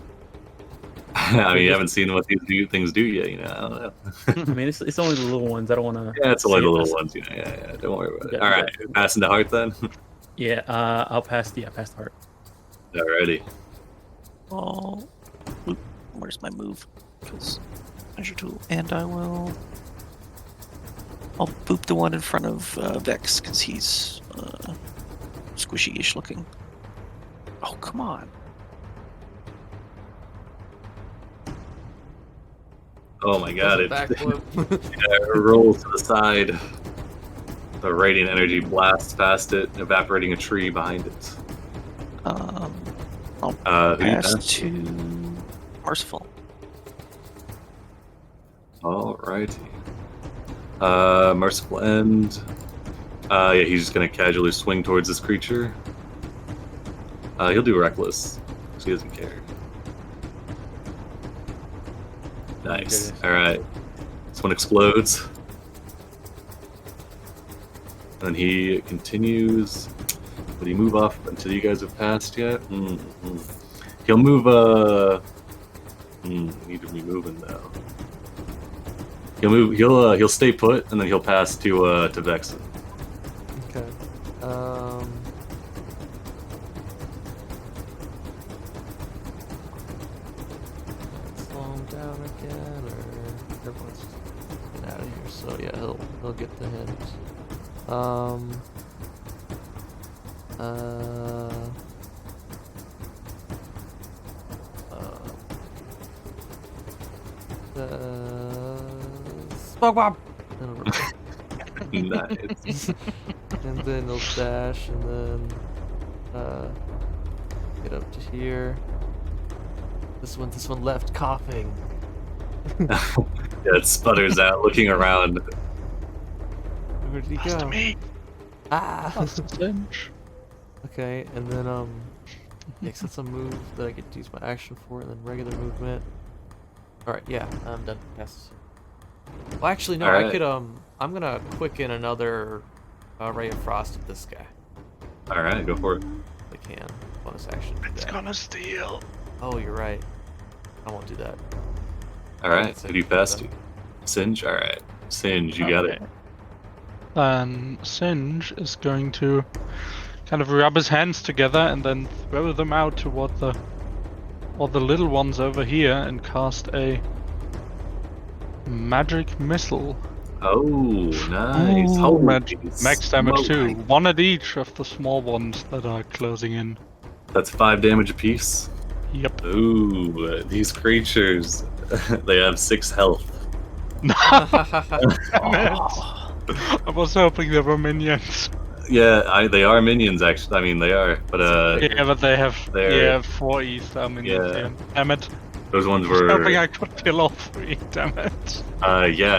I mean, you haven't seen what these things do yet. I don't know. I mean, it's only the little ones. I don't want to. Yeah, it's only the little ones. Yeah. Don't worry about it. Yeah, All right, passing to heart then. Yeah, I'll pass the heart. Alrighty. Oh, where's my move? Because measure tool, and I'll boop the one in front of Vex because he's squishy-ish looking. Oh, come on. Oh my god! It Backflip. rolls to the side. The radiant energy blasts past it, evaporating a tree behind it. I'll Who do you pass pass? to Merciful. Alrighty. Merciful End. Yeah, he's just gonna casually swing towards this creature. He'll do Reckless, so he doesn't care. Nice. Goodness. Alright. This one explodes. And then he continues. Would he move off until you guys have passed yet? He'll move, need to be moving though. He'll move. He'll stay put, and then he'll pass to Vexen. Okay. Slow him down again, or everyone's getting out of here. So yeah, he'll get the hint. Smoke bomb. Nice. And then he'll dash, and then get up to here. This one left coughing. Yeah, it sputters out, looking around. Where did he go? Me. Ah. Cinch. Okay, and then yeah, so that's a move that I get to use my action for, and then regular movement. All right, yeah, I'm done. Pass. Well, actually, no. All I could I'm gonna quicken another ray of frost at this guy. All right, go for it. If I can. Bonus action. do It's that. gonna steal. Oh, you're right. I won't do that. All right, who do you pass to? Singe. All right, Singe, you got it. Then Singe is going to kind of rub his hands together and then throw them out toward the little ones over here and cast a magic missile. Oh, nice. Ooh, Holy Max damage too. smoke. One at each of the small ones that are closing in. That's 5 damage apiece. Yep. Ooh, these creatures, they have 6 health. Oh. I was hoping they were minions. Yeah, they are minions actually. I mean, they are, but Yeah, but they have They're- 4 star minions. Yeah. Yeah. Damn it. those ones I was hoping were. I could kill all 3. Damn it. Yeah.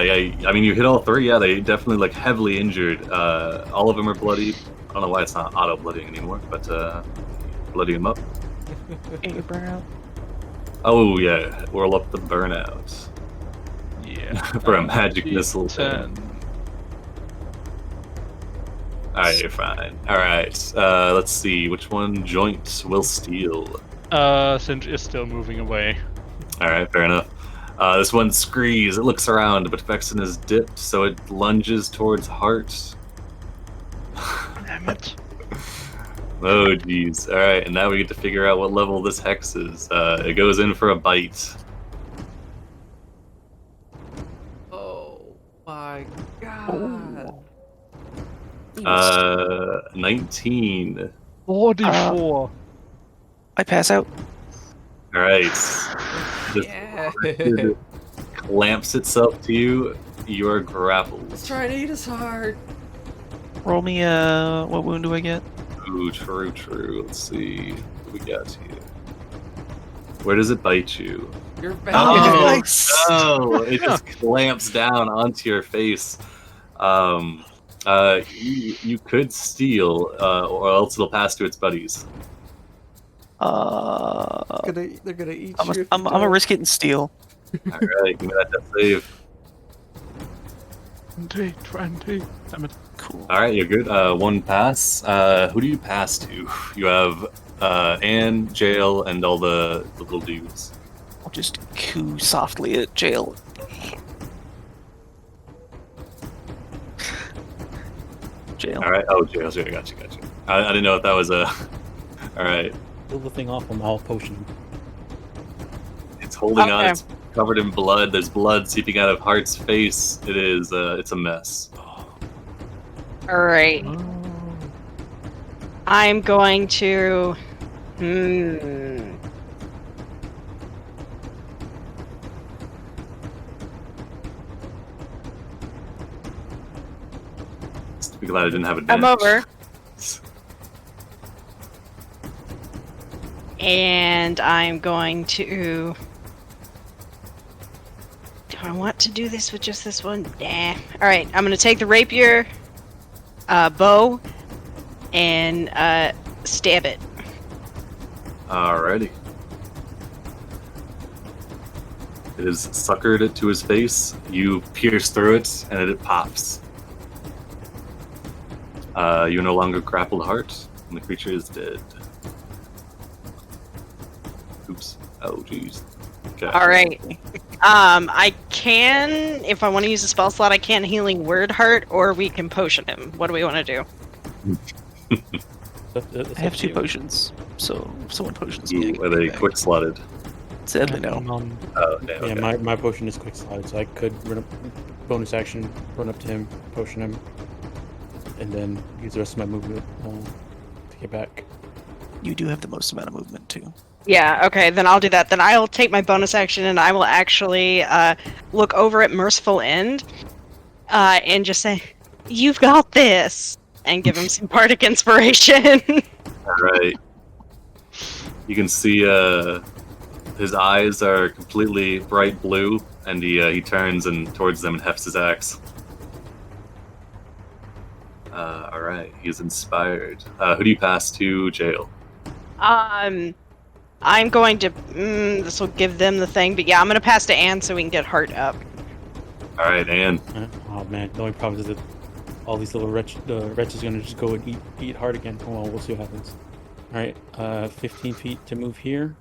I mean, you hit all 3. Yeah, they definitely like heavily injured. All of them are bloodied. I don't know why it's not auto blooding anymore, but bloody them up. Get your burnout. Oh yeah, whirl up the burnout Yeah. for a magic missile. 10. Alright, you're fine. Alright, let's see. Which one? Joint will steal. Singe is still moving away. Alright, fair enough. This one screes. It looks around, but Vexen is dipped, so it lunges towards Heart. Damn it. Oh, jeez. Alright, and now we get to figure out what level this hex is. It goes in for a bite. Oh my god. 19. 44. I pass out. Alright. This Yeah. it clamps itself to you. You are grappled. Let's try and eat us hard. Roll me what wound do I get? Ooh, true. Let's see. What we got here? Where does it bite you? You're back. Oh, nice. no! It just clamps down onto your face. You could steal, or else it'll pass to its buddies. They're gonna eat I'm you. gonna risk it and steal. Alright, give me that death save. 20. Damn it. Cool. All right, you're good. One pass. Who do you pass to? You have Anne, Jail, and all the little dudes. I'll just coo softly at Jail. Jail. All right. Oh, Jail. Got you. I didn't know if that was a. All right. Pull the thing off from all potion. It's holding on. Okay. It's covered in blood. There's blood seeping out of Hart's face. It is. It's a mess. All right. Oh. I'm going to. Just be glad I didn't have a. I'm over. And I'm going to. Do I want to do this with just this one? Nah. All right. I'm going to take the rapier, bow, and stab it. Alrighty. It is suckered to his face. You pierce through it, and it pops. You're no longer grappled, Heart, and the creature is dead. Oops. Oh, jeez. Okay. All right. I can, if I want to use a spell slot, I can healing word heart, or we can potion him. What do we want to do? I have 2 potions, so if someone potions me, I Ooh, can are get they back. quick slotted? Sadly, no. Oh, damn. Yeah, Okay. my potion is quick slide, so I could run up, bonus action, run up to him, potion him, and then use the rest of my movement to get back. You do have the most amount of movement, too. Yeah, okay, then I'll do that. Then I'll take my bonus action and I will actually look over at Merciful End and just say, "You've got this," and give him some bardic inspiration. Alright. You can see his eyes are completely bright blue, and he turns and towards them and hefts his axe. Alright, he's inspired. Who do you pass to, Jail? I'm going to. This will give them the thing, but yeah, I'm going to pass to Anne so we can get Heart up. Alright, Anne. Oh man, the only problem is that all these little wretches are gonna just go and eat hard again. Well, we'll see what happens. All right, 15 feet to move here.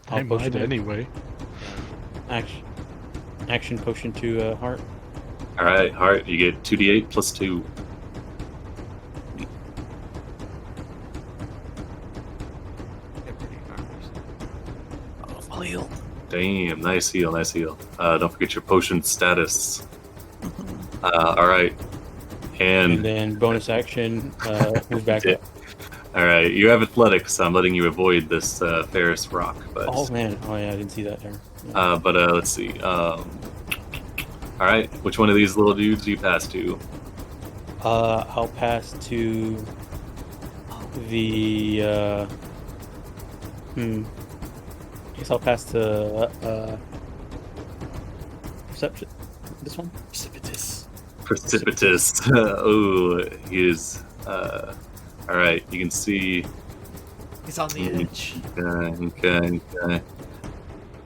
I potion might it. anyway. Action potion to Heart. Alright, Heart, you get 2d8 plus 2. I'll heal. Damn, nice heal. Don't forget your potion status. Alright. And And, then bonus action, move back Yeah. up. alright, you have athletics, so I'm letting you avoid this Ferris rock. But, Oh man, oh yeah, I didn't see that there. Yeah. let's see. Alright, which one of these little dudes do you pass to? I'll pass to the. I guess I'll pass to perception. This one. Precipitous. Oh, he is. Alright, you can see. He's on the edge. Okay.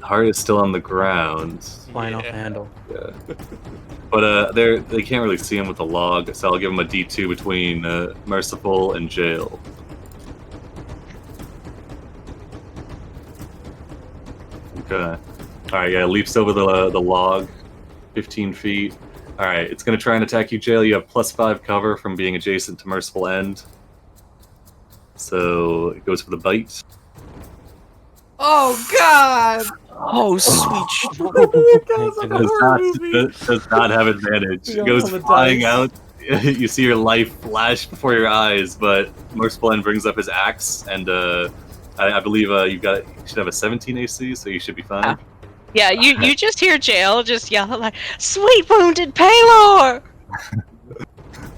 Heart is still on the ground. Flying off the handle. Yeah. But they can't really see him with the log, so I'll give him a D2 between Merciful and Jail. Okay. Alright, yeah, leaps over the log, 15 feet. Alright, it's gonna try and attack you, Jail. You have +5 cover from being adjacent to Merciful End. So it goes for the bite. Oh God! Oh, sweet. Does not have advantage. It goes flying out. You see your life flash before your eyes, but Merciful End brings up his axe, and I believe you should have a 17 AC, so you should be fine. Yeah, you just hear Jail just yell like, "Sweet wounded Paylor!"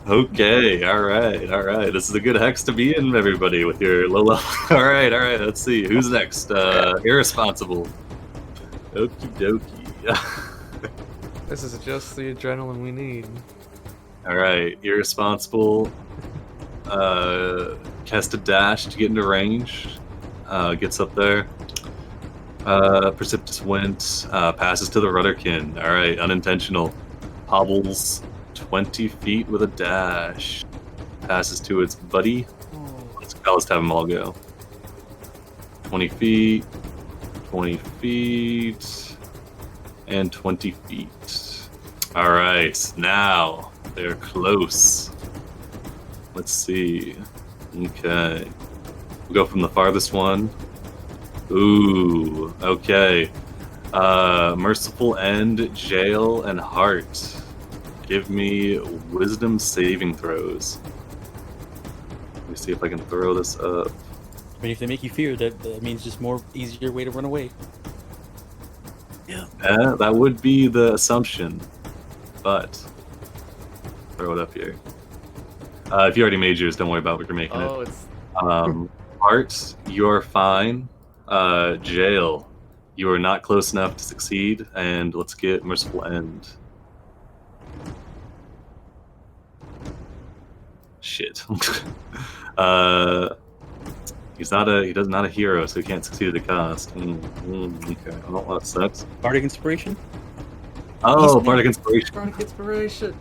Okay, all right. This is a good hex to be in, everybody, with your low level. All right. Let's see who's next. Irresponsible. Okie dokie. This is just the adrenaline we need. All right, irresponsible. Cast a dash to get into range. Gets up there. Precipitous went. Passes to the Rudderkin. All right, unintentional. Hobbles 20 feet with a dash. Passes to its buddy. Let's have them all go. 20 feet, 20 feet, and 20 feet. All right, now they're close. Let's see. Okay. We'll go from the farthest one. Ooh, okay. Merciful End, Jail, and Heart. Give me wisdom saving throws. Let me see if I can throw this up. I mean, if they make you fear, that means just more easier way to run away. Yeah, that would be the assumption, but throw it up here. If you already made yours, don't worry about what you're making it. It's Heart, you're fine. Jail, you are not close enough to succeed, and let's get Merciful End. Shit. He's not a hero, so he can't succeed at the cost. Okay. Oh, that sucks. Bardic Inspiration? Oh, Bardic Inspiration. Bardic Inspiration.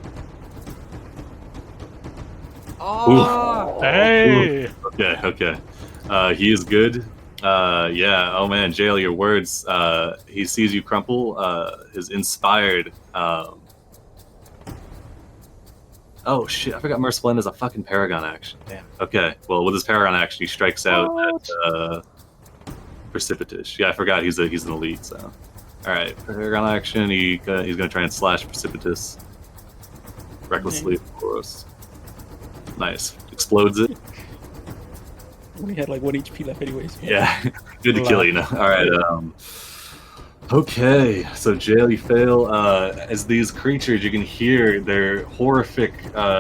Oh, Hey! Okay. He is good. Yeah. Oh man, Jail, your words. He sees you crumple. Is inspired. Oh shit! I forgot Merciful End is a fucking Paragon action. Damn. Okay. Well, with his Paragon action, he strikes out at Precipitous. Yeah, I forgot he's an elite. So, all right. Paragon action. He's gonna try and slash Precipitous recklessly, of course. Nice. Explodes it. Only had like 1 HP left, anyways. Yeah. Good to kill you now. All right. Okay, so Jail, you fail. As these creatures, you can hear their horrific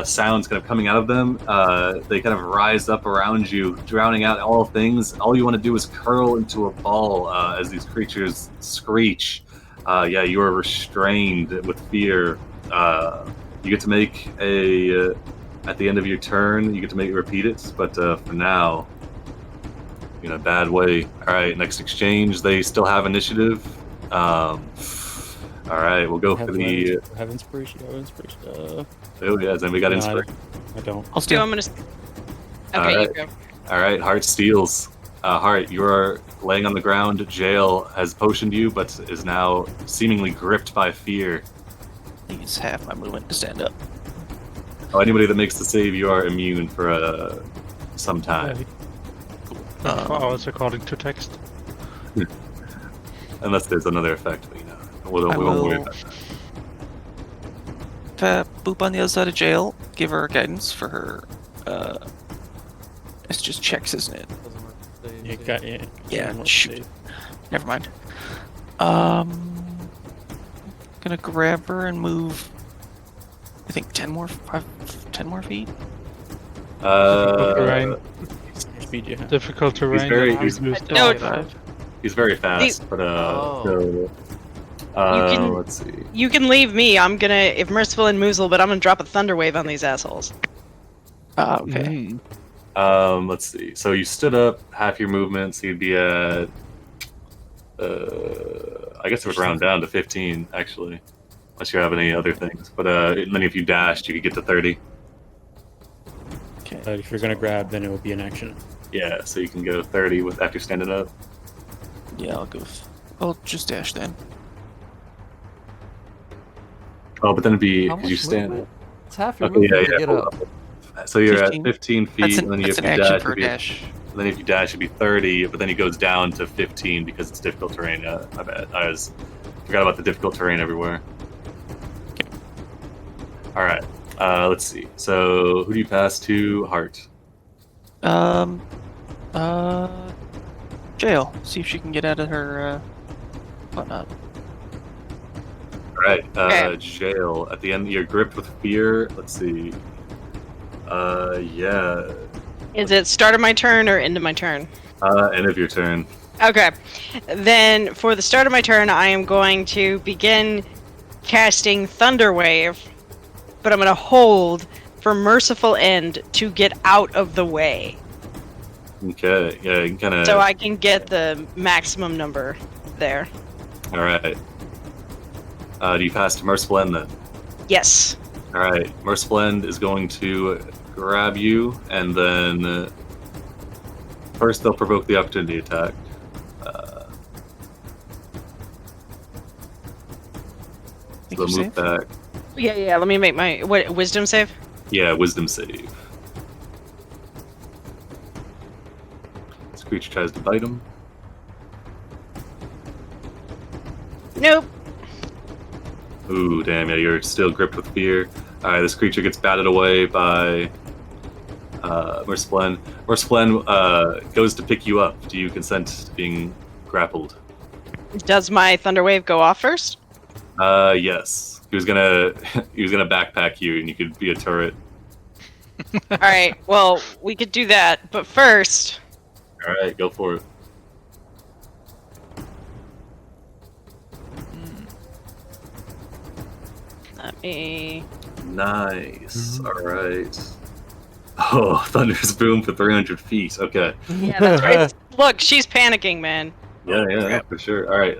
sounds kind of coming out of them. They kind of rise up around you, drowning out all things. All you want to do is curl into a ball as these creatures screech. Yeah, you are restrained with fear. You get to make at the end of your turn, you get to repeat it, but for now, in a bad way. All right, next exchange, they still have initiative. All right, we'll go for the. Have inspiration. Oh yeah, then we got inspiration. I don't. I'll So steal. I'm gonna. Okay, Alright. you go. All right, Heart steals. Heart, you are laying on the ground. Jail has potioned you, but is now seemingly gripped by fear. I think it's half my movement to stand up. Oh, anybody that makes the save, you are immune for some time, 24 hours according to text. unless there's another effect. But, we won't worry about that. Boop on the other side of Jail. Give her guidance for her. It's just checks, isn't it? Yeah, shoot. Never mind. Gonna grab her and move. I think 10 more feet. Terrain. Speed you have. Difficult terrain. very- and he's- used No, to- He's very fast, but Oh. can- let's see. You can leave me. I'm gonna, if Merciful End moves a little bit, I'm gonna drop a thunder wave on these assholes. Okay. Let's see. So you stood up, half your movement, so you'd be at. I guess it would round down to 15, actually, unless you have any other things. But then if you dashed, you could get to 30. Okay. If you're gonna grab, then it would be an action. Yeah, so you can go 30 after standing up. Yeah, I'll go. I'll just dash then. Oh, but then it'd be How because you much stand. movement? It's half your Okay, movement yeah. to get hold up. up. So you're 15. at 15 feet, That's and then an if you action dash, for a it'd be- dash. then if you dash, it'd be 30, but then he goes down to 15 because it's difficult terrain. My bad. I forgot about the difficult terrain everywhere. Okay. All right. Let's see. So who do you pass to? Heart. Jail. See if she can get out of her whatnot. All right. Okay. Jail. At the end, you're gripped with fear. Let's see. Yeah. Is it start of my turn or end of my turn? End of your turn. Okay. Then for the start of my turn, I am going to begin casting Thunder Wave, but I'm going to hold for Merciful End to get out of the way. Okay. Yeah, you can kind of. So I can get the maximum number there. All right. Do you pass to Merciful End then? Yes. All right, Merceblend is going to grab you, and then first they'll provoke the opportunity attack. Make They'll your move save. back. Yeah. Let me make my wisdom save. Yeah, wisdom save. This creature tries to bite him. Nope. Ooh, damn, yeah, you're still gripped with fear. Alright, this creature gets batted away by Merceblend. Merceblend goes to pick you up. Do you consent to being grappled? Does my thunder wave go off first? Yes. He was gonna backpack you and you could be a turret. All right. Well, we could do that, but first. Alright, go for it. Let me. Nice. Alright. Oh, Thunder's Boom for 300 feet. Okay. Yeah, that's right. Look, she's panicking, man. Yeah, for sure. Alright,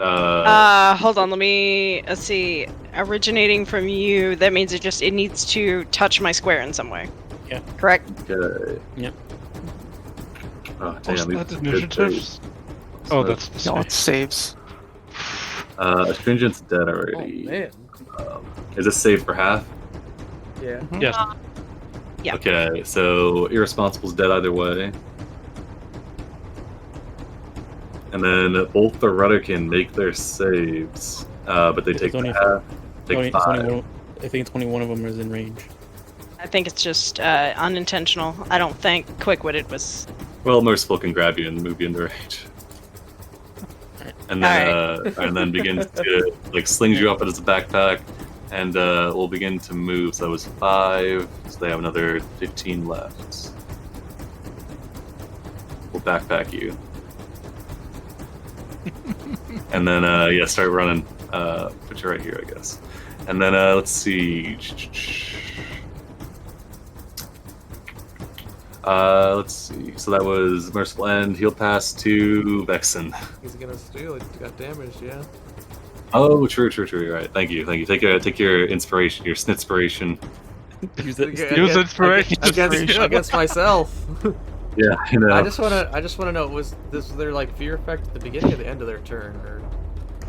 Hold on. Let's see. Originating from you, that means it needs to touch my square in some way. Yeah. Correct? okay. Yep. Oh, What's damn. these that are good initiatives? saves. Oh, that's the No, save. it saves. Astringent's dead Oh already. man. Is this save for half? Yeah. Yes. Yeah. Okay, so Irresponsible's dead either way. And then both the rudder can make their saves, but they It's take only- half. Take It's only 5. one, I think it's only one of them is in range. I think it's just unintentional. I don't think quick-witted was. Well, Merciful can grab you and move you into range. And then begins to slings you up as a backpack, and we'll begin to move. So that was 5. So they have another 15 left. We'll backpack you, and then start running. Put you right here, I guess. And then let's see. Let's see. So that was Merciful End. He'll pass to Vexen. He's gonna steal it. Got damaged, yeah. Oh, true. You're right. Thank you. Take your inspiration, your snitspiration. Use it. Use inspiration. Against myself. Yeah, I know. I just wanna know, was their like fear effect at the beginning or the end of their turn, or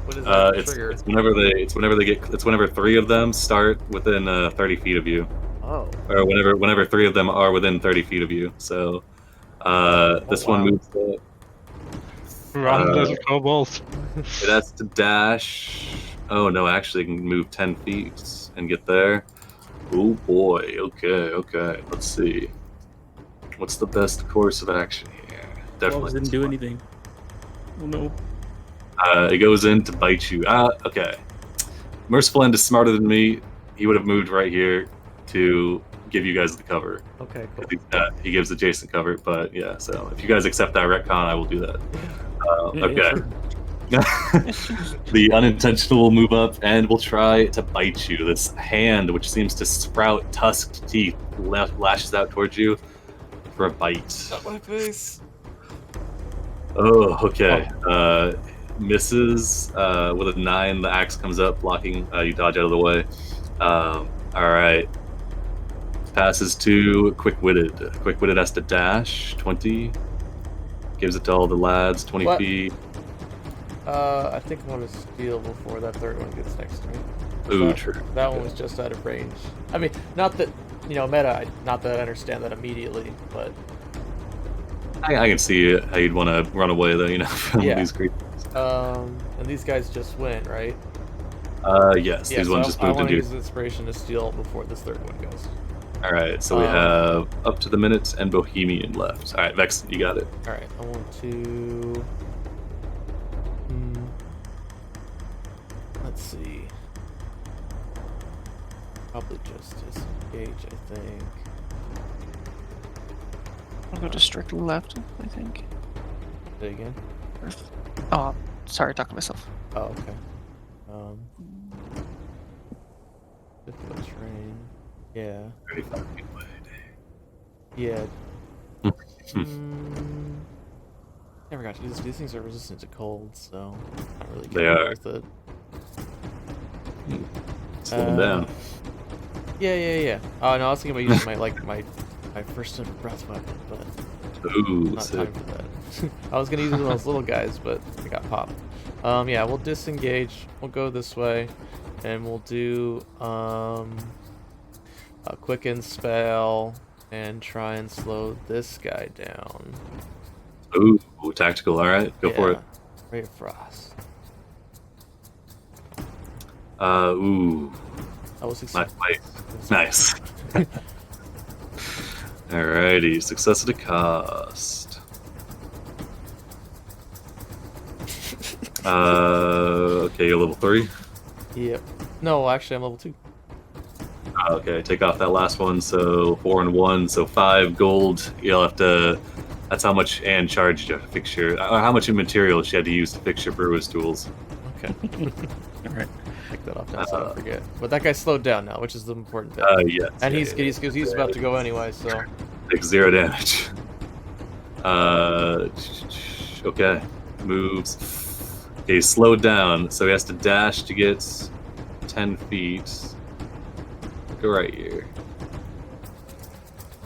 what is that trigger? It's whenever 3 of them start within 30 feet of you, Oh. or whenever 3 of them are within 30 feet of you. So this one wow. moves. Run, little kobold. It has to dash. Oh no, actually, it can move 10 feet and get there. Oh boy. Okay. Let's see. What's the best course of action here? Definitely Didn't do anything. Oh no. It goes in to bite you. Okay. Merciful End is smarter than me. He would have moved right here to give you guys the cover. Okay, cool. He gives adjacent cover, but yeah, so if you guys accept that retcon, I will do that. Okay. The unintentional will move up and will try to bite you. This hand, which seems to sprout tusked teeth, lashes out towards you for a bite. Not my face. Oh, okay. Misses with a 9. The axe comes up, blocking. You dodge out of the way. All right. Passes to Quick-Witted. Quick-Witted has to dash 20. Gives it to all the lads 20 What? feet. I think I want to steal before that third one gets next to me. Ooh, that, true. That one was just out of range. I mean, not that meta. Not that I understand that immediately, but I can see how you'd want to run away though, from Yeah. these creatures. and these guys just went right. Yes, Yeah, these so ones just I moved want to into. use inspiration to steal before this third one goes. All right, so we have up to the minute and Bohemian left. All right, Vex, you got it. All right, I want to. Let's see. Probably just disengage, I think. I'll go to strictly left, I think. Say again. Oh, sorry, talking to myself. Oh, okay. 50 foot terrain. Yeah. 35 feet away. Yeah. Never got to use these things are resistant to cold, so not really They getting are. with it. Slow them down. Yeah. Oh no, I was thinking about using my first ever breath weapon, but Ooh, not sick. time for that. I was gonna use it on those little guys, but they got popped. Yeah, we'll disengage. We'll go this way, and we'll do a quicken spell and try and slow this guy down. Ooh, tactical. All right, go for it. Ray of Frost. Ooh, That was nice. Alrighty, success at a cost. Okay, you're level 3. Yep. No, actually, I'm level 2. Okay, take off that last one. So 4 and 1, so 5 gold. You'll have to. That's how much Anne charged you to fix your. How much material she had to use to fix your brewer's tools. Okay. All right. Take that off now so I don't forget. But that guy's slowed down now, which is the important bit. Yes. And he's about to go anyway, so. Takes 0 damage. Okay. Moves. Okay, he's slowed down, so he has to dash to get 10 feet. Go right here.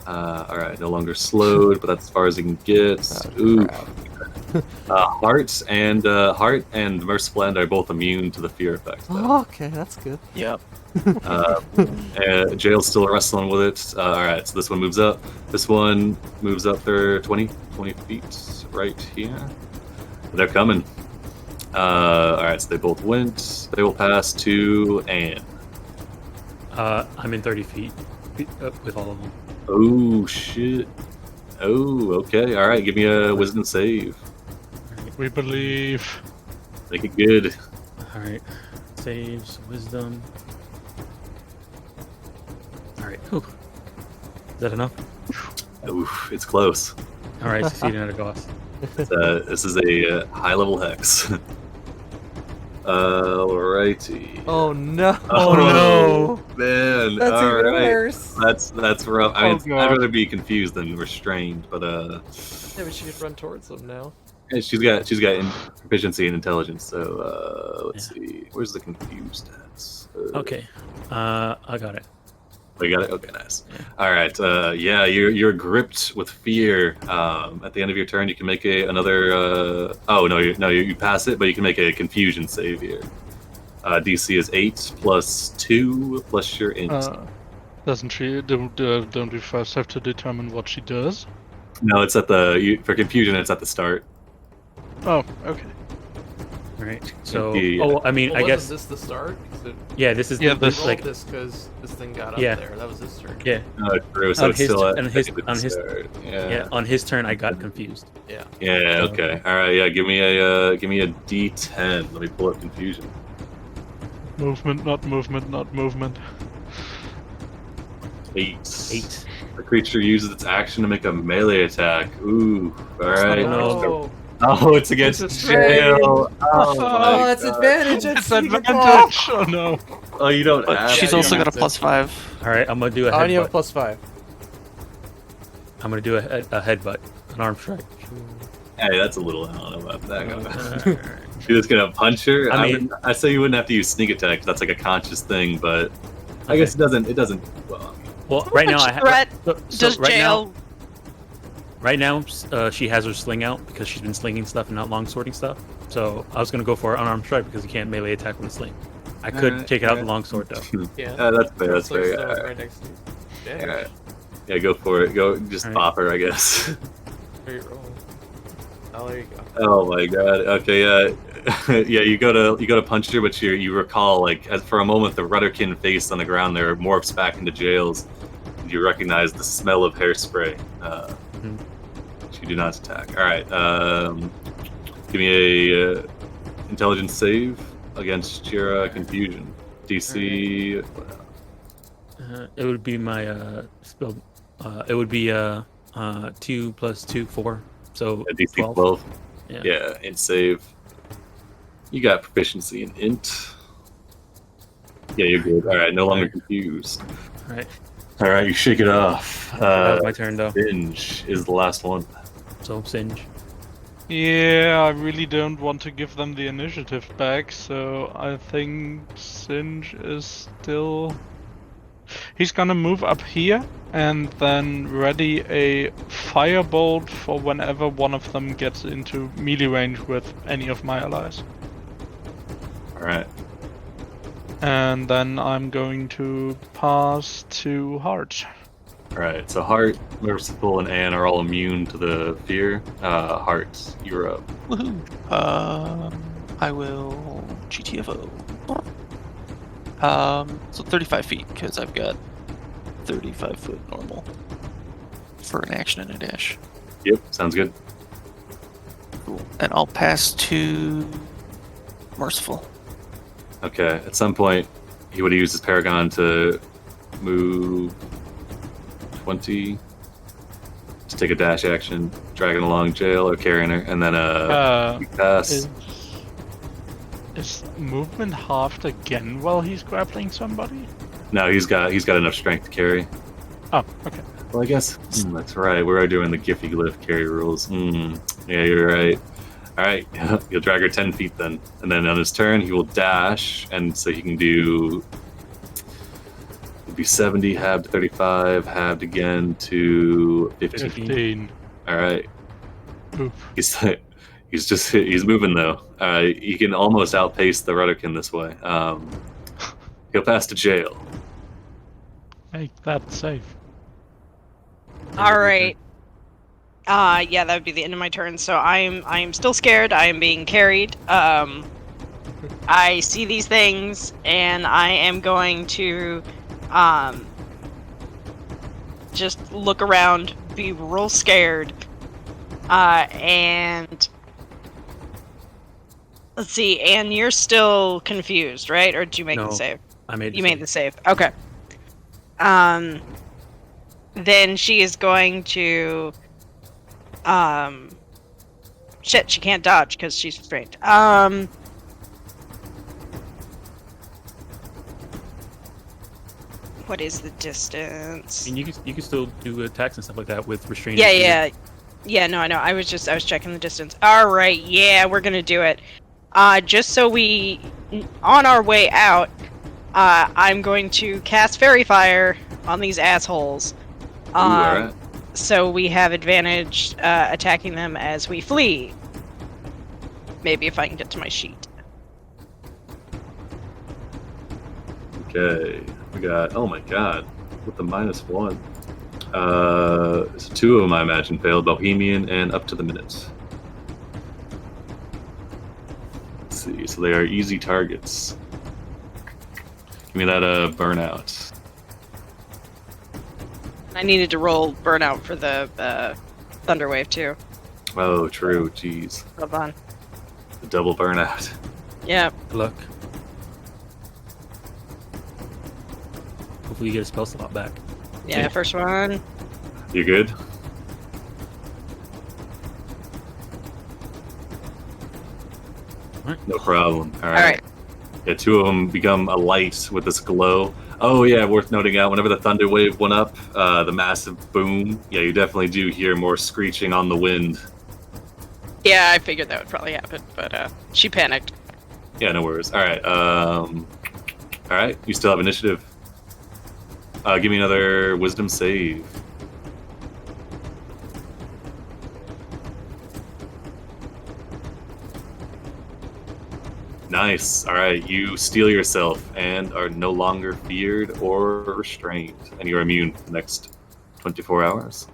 Alright, no longer slowed, but that's as far as he can get. Ooh. Heart and Merciful End are both immune to the fear effect. Oh, okay, that's good. Yep. Jail's still wrestling with it. Alright, so this one moves up. This one moves up there 20 feet right here. They're coming. Alright, so they both went. They will pass to Anne. I'm in 30 feet with all of them. Oh, shit. Oh, okay. Alright, give me a wisdom save. We believe. Make it good. All right. Saves, wisdom. All right. Whew. Is that enough? Oof, it's close. All right. Succeeding at a cost. This is a high-level hex. Alrighty. Oh no! Oh, no. Man, That's all even right. worse. That's rough. I mean, God. I'd rather be confused than restrained, but Yeah, but she could run towards them now. and she's got proficiency in intelligence. So let's see, where's the confused stats? Okay. I got it. Oh, you got it. Okay, nice. All right. Yeah, you're gripped with fear. At the end of your turn, you can make another. Oh no, you pass it, but you can make a confusion save here. DC is 8 plus 2 plus your int. Doesn't she? Don't we first have to determine what she does? No, it's at for confusion. It's at the start. Oh, okay. All right. So, Yeah. I mean, I guess. Wasn't this the start? Yeah, this is Yeah, the, this- Rolled like. this because this thing got up Yeah. there. That was his turn. Yeah. True. So On it's his still turn- at on his- the on his- start. Yeah. On his turn, I got confused. Yeah. Yeah. Okay. All right. Yeah. Give me a D10. Let me pull up confusion. Movement, not movement, not movement. 8. 8. The creature uses its action to make a melee attack. Ooh. All right. No. Oh, it's against It's a straight. jail. Oh, Oh, my it's God. advantage. It's advantage! Oh no. Oh, you don't But have. she's you also have got a to. +5. All right. I'm gonna do a How do you have a headbutt. +5? I'm gonna do a headbutt, an arm strike. Hey, that's a little. I don't know about that. Alright. You're just gonna punch her. I mean- I say you wouldn't have to use sneak attack. 'Cause that's like a conscious thing, but I Okay. guess it doesn't. It doesn't. Well, I mean, Well, right now I have. threat So does right jail? Right now, she has her sling out because she's been slinging stuff and not longswording stuff. So I was gonna go for an unarmed strike because you can't melee attack with a sling. I could Alright, take it out alright. the longsword though. Yeah. that's fair. That's Like, fair. so Yeah, it's right next to you. Yeah. Alright. Yeah, go for it. Go, just Alright. pop her, I guess. Great roll. Oh, there you go. Oh my god. Okay, yeah, yeah. You go to punch her, but you recall like as for a moment the Rudderkin face on the ground there morphs back into Jails, and you recognize the smell of hairspray. You do not attack. All right. Give me a intelligence save against your confusion. DC. It would be my spell. It would be 2 plus 2, 4. So DC 12. 12. Yeah. Yeah, int save. You got proficiency in int. Yeah, you're good. All right, no longer confused. All right. All right, you shake it off. That was my turn though. Binge is the last one. So Singe. Yeah, I really don't want to give them the initiative back, so I think Singe is still... He's gonna move up here and then ready a firebolt for whenever one of them gets into melee range with any of my allies. Alright. And then I'm going to pass to Heart. Alright, so Heart, Merciful, and Anne are all immune to the fear. Heart, you're up. Woohoo! I will GTFO. So 35 feet, because I've got 35 foot normal for an action and a dash. Yep, sounds good. Cool. And I'll pass to Merciful. Okay, at some point, he would use his Paragon to move 20. Just take a dash action, dragging along Jail or carrying her, and then you pass. Is movement halved again while he's grappling somebody? No, he's got enough strength to carry. Oh, okay. Well, I guess that's right. We are doing the Giffyglyph carry rules. Yeah, you're right. All right, you'll drag her 10 feet then, and then on his turn he will dash, and so he can do. It'd be 70 halved to 35, halved again to 15. All right. Oof. He's moving though. He can almost outpace the Rudderkin this way. He'll pass to Jail. Make that safe. All right. Yeah, that would be the end of my turn. So I'm still scared. I am being carried. I see these things, and I am going to just look around, be real scared, and let's see. And you're still confused, right? Or did you make the save? You made the save. Okay. Then she is going to. Shit, she can't dodge because she's restrained. What is the distance? And you can still do attacks and stuff like that with restraining. Yeah. No, I know. I was checking the distance. All right, yeah, we're gonna do it. Just so we, on our way out, I'm going to cast Fairy Fire on these assholes. Alright. So we have advantage attacking them as we flee. Maybe if I can get to my sheet. Okay, we got. Oh my god, with the -1. So 2 of them I imagine failed: Bohemian and Up to the Minute. Let's see. So they are easy targets. Give me that burnout. I needed to roll burnout for the Thunderwave too. Oh, true. Jeez, Hold on. the double burnout. Yeah. Good luck. Hopefully you get a spell slot back. Yeah, first one. You good? Alright. No problem. All right. All right. Yeah, 2 of them become a light with this glow. Oh yeah, worth noting out. Whenever the thunder wave went up, the massive boom. Yeah, you definitely do hear more screeching on the wind. Yeah, I figured that would probably happen, but she panicked. Yeah, no worries. All right. All right. You still have initiative. Give me another wisdom save. Nice. All right. You steel yourself and are no longer feared or restrained, and you are immune for the next 24 hours.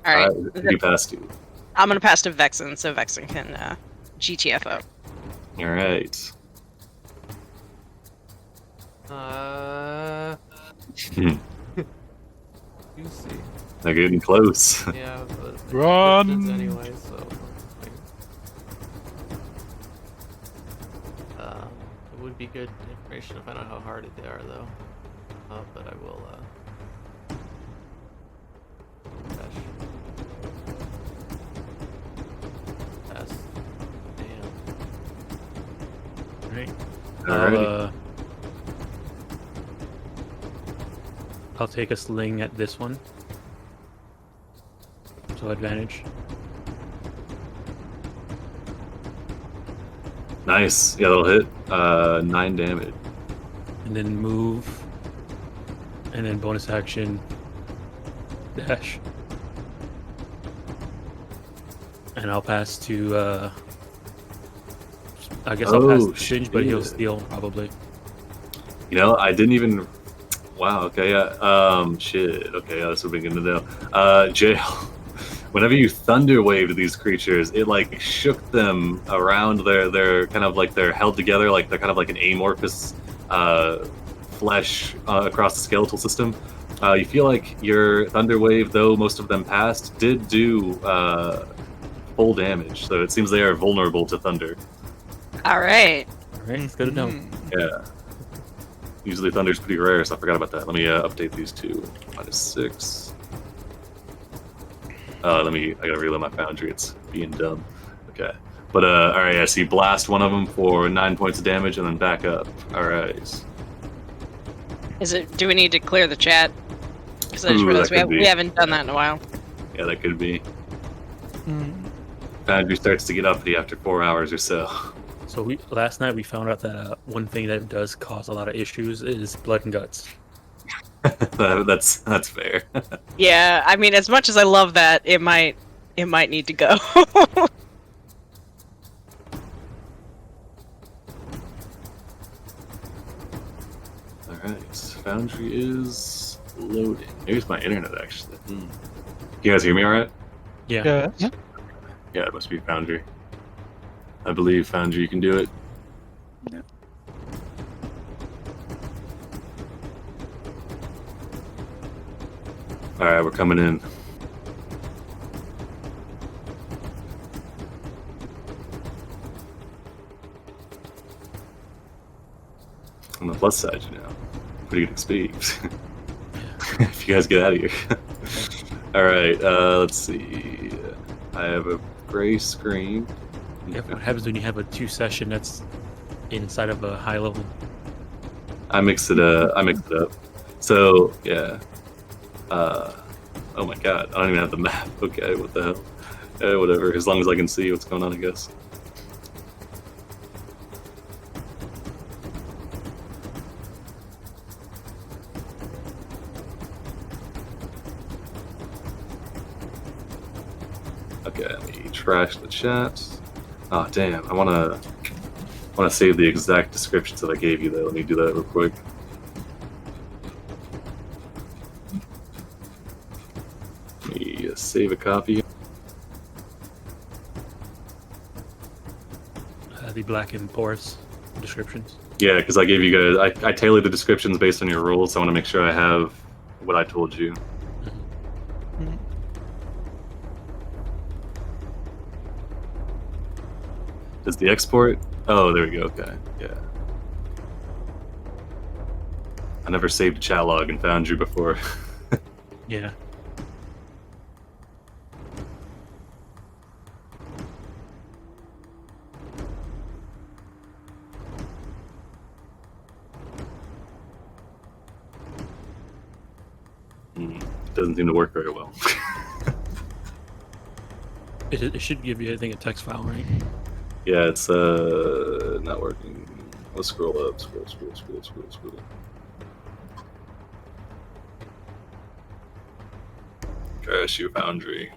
All right. Who do you pass to? I'm gonna pass to Vexen, so Vexen can GTFO. All right. You see. They're getting close. Yeah, but Run! distance anyway, so it would be good information to find out how hard they are, though. But I will dash. Pass. Alright. Alrighty. I'll take a sling at this one. So advantage. Nice. Yeah, that'll hit. 9 damage. And then move and then bonus action dash. And I'll pass to, I guess I'll pass to Singe, but he'll steal probably. You know, I didn't even. Wow. Okay. Yeah. Shit. Okay. Yeah, this would be good to know. Jail. Whenever you thunder waved these creatures, it like shook them around. They're kind of like they're held together, like they're kind of like an amorphous flesh across the skeletal system. You feel like your thunder wave, though most of them passed, did do full damage. So it seems they are vulnerable to thunder. All right. All right, it's good to know. Yeah. Usually thunder's pretty rare, so I forgot about that. Let me update these two. -6. I gotta reload my Foundry. It's being dumb. Okay. But, alright, yeah, so you blast one of them for 9 points of damage and then back up. Alright. Do we need to clear the chat? Because I just realized we haven't done that in a while. Yeah, that could be. Foundry starts to get uppity after 4 hours or so. So last night we found out that one thing that does cause a lot of issues is blood and guts. That's fair. Yeah, I mean, as much as I love that, it might need to go. Alright, Foundry is loading. Here's my internet, actually. You guys hear me alright? Yeah. Yeah, it must be Foundry. I believe, Foundry, you can do it. Yeah. Alright, we're coming in. On the plus side, you know, pretty good XP. If you guys get out of here. Alright, let's see. I have a gray screen. Yeah, what happens when you have a 2 session that's inside of a high level? I mixed it up. So, yeah. Oh my god, I don't even have the map. Okay, what the hell? Whatever, as long as I can see what's going on, I guess. Okay, let me trash the chat. Oh damn, I wanna save the exact descriptions that I gave you though. Let me do that real quick. Let me save a copy. The black and porous descriptions. Yeah, because I gave you guys, I tailored the descriptions based on your rules, so I want to make sure I have what I told you. Does the export? Oh, there we go. Okay, yeah. I never saved a chat log in Foundry before. Yeah. Doesn't seem to work very well. It should give you, I think, a text file, right? Yeah, it's not working. Let's scroll up. Scroll. Curse you, Foundry,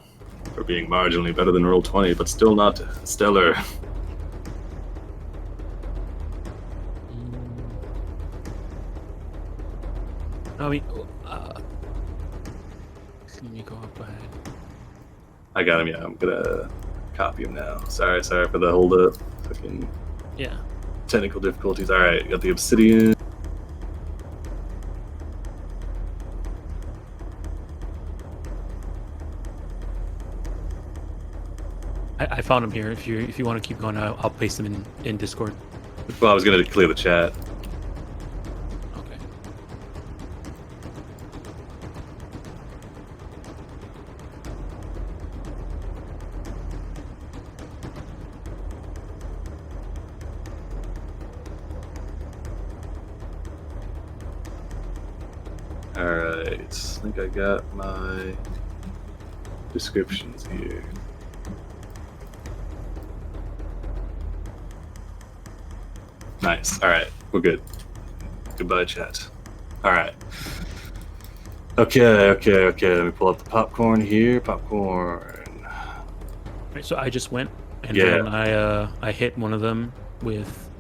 for being marginally better than Roll20, but still not stellar. I mean, let me go up ahead. I got him. Yeah, I'm gonna copy him now. Sorry for the hold up. Fucking Yeah. technical difficulties. All right, got the obsidian. I found him here. If you want to keep going, I'll paste them in Discord. Well, I was gonna clear the chat. Okay. All right, I think I got my descriptions here. Nice. All right, we're good. Goodbye, chat. All right. Okay. Let me pull up the popcorn here. Popcorn. Right, so I just went and Yeah. then I hit one of them with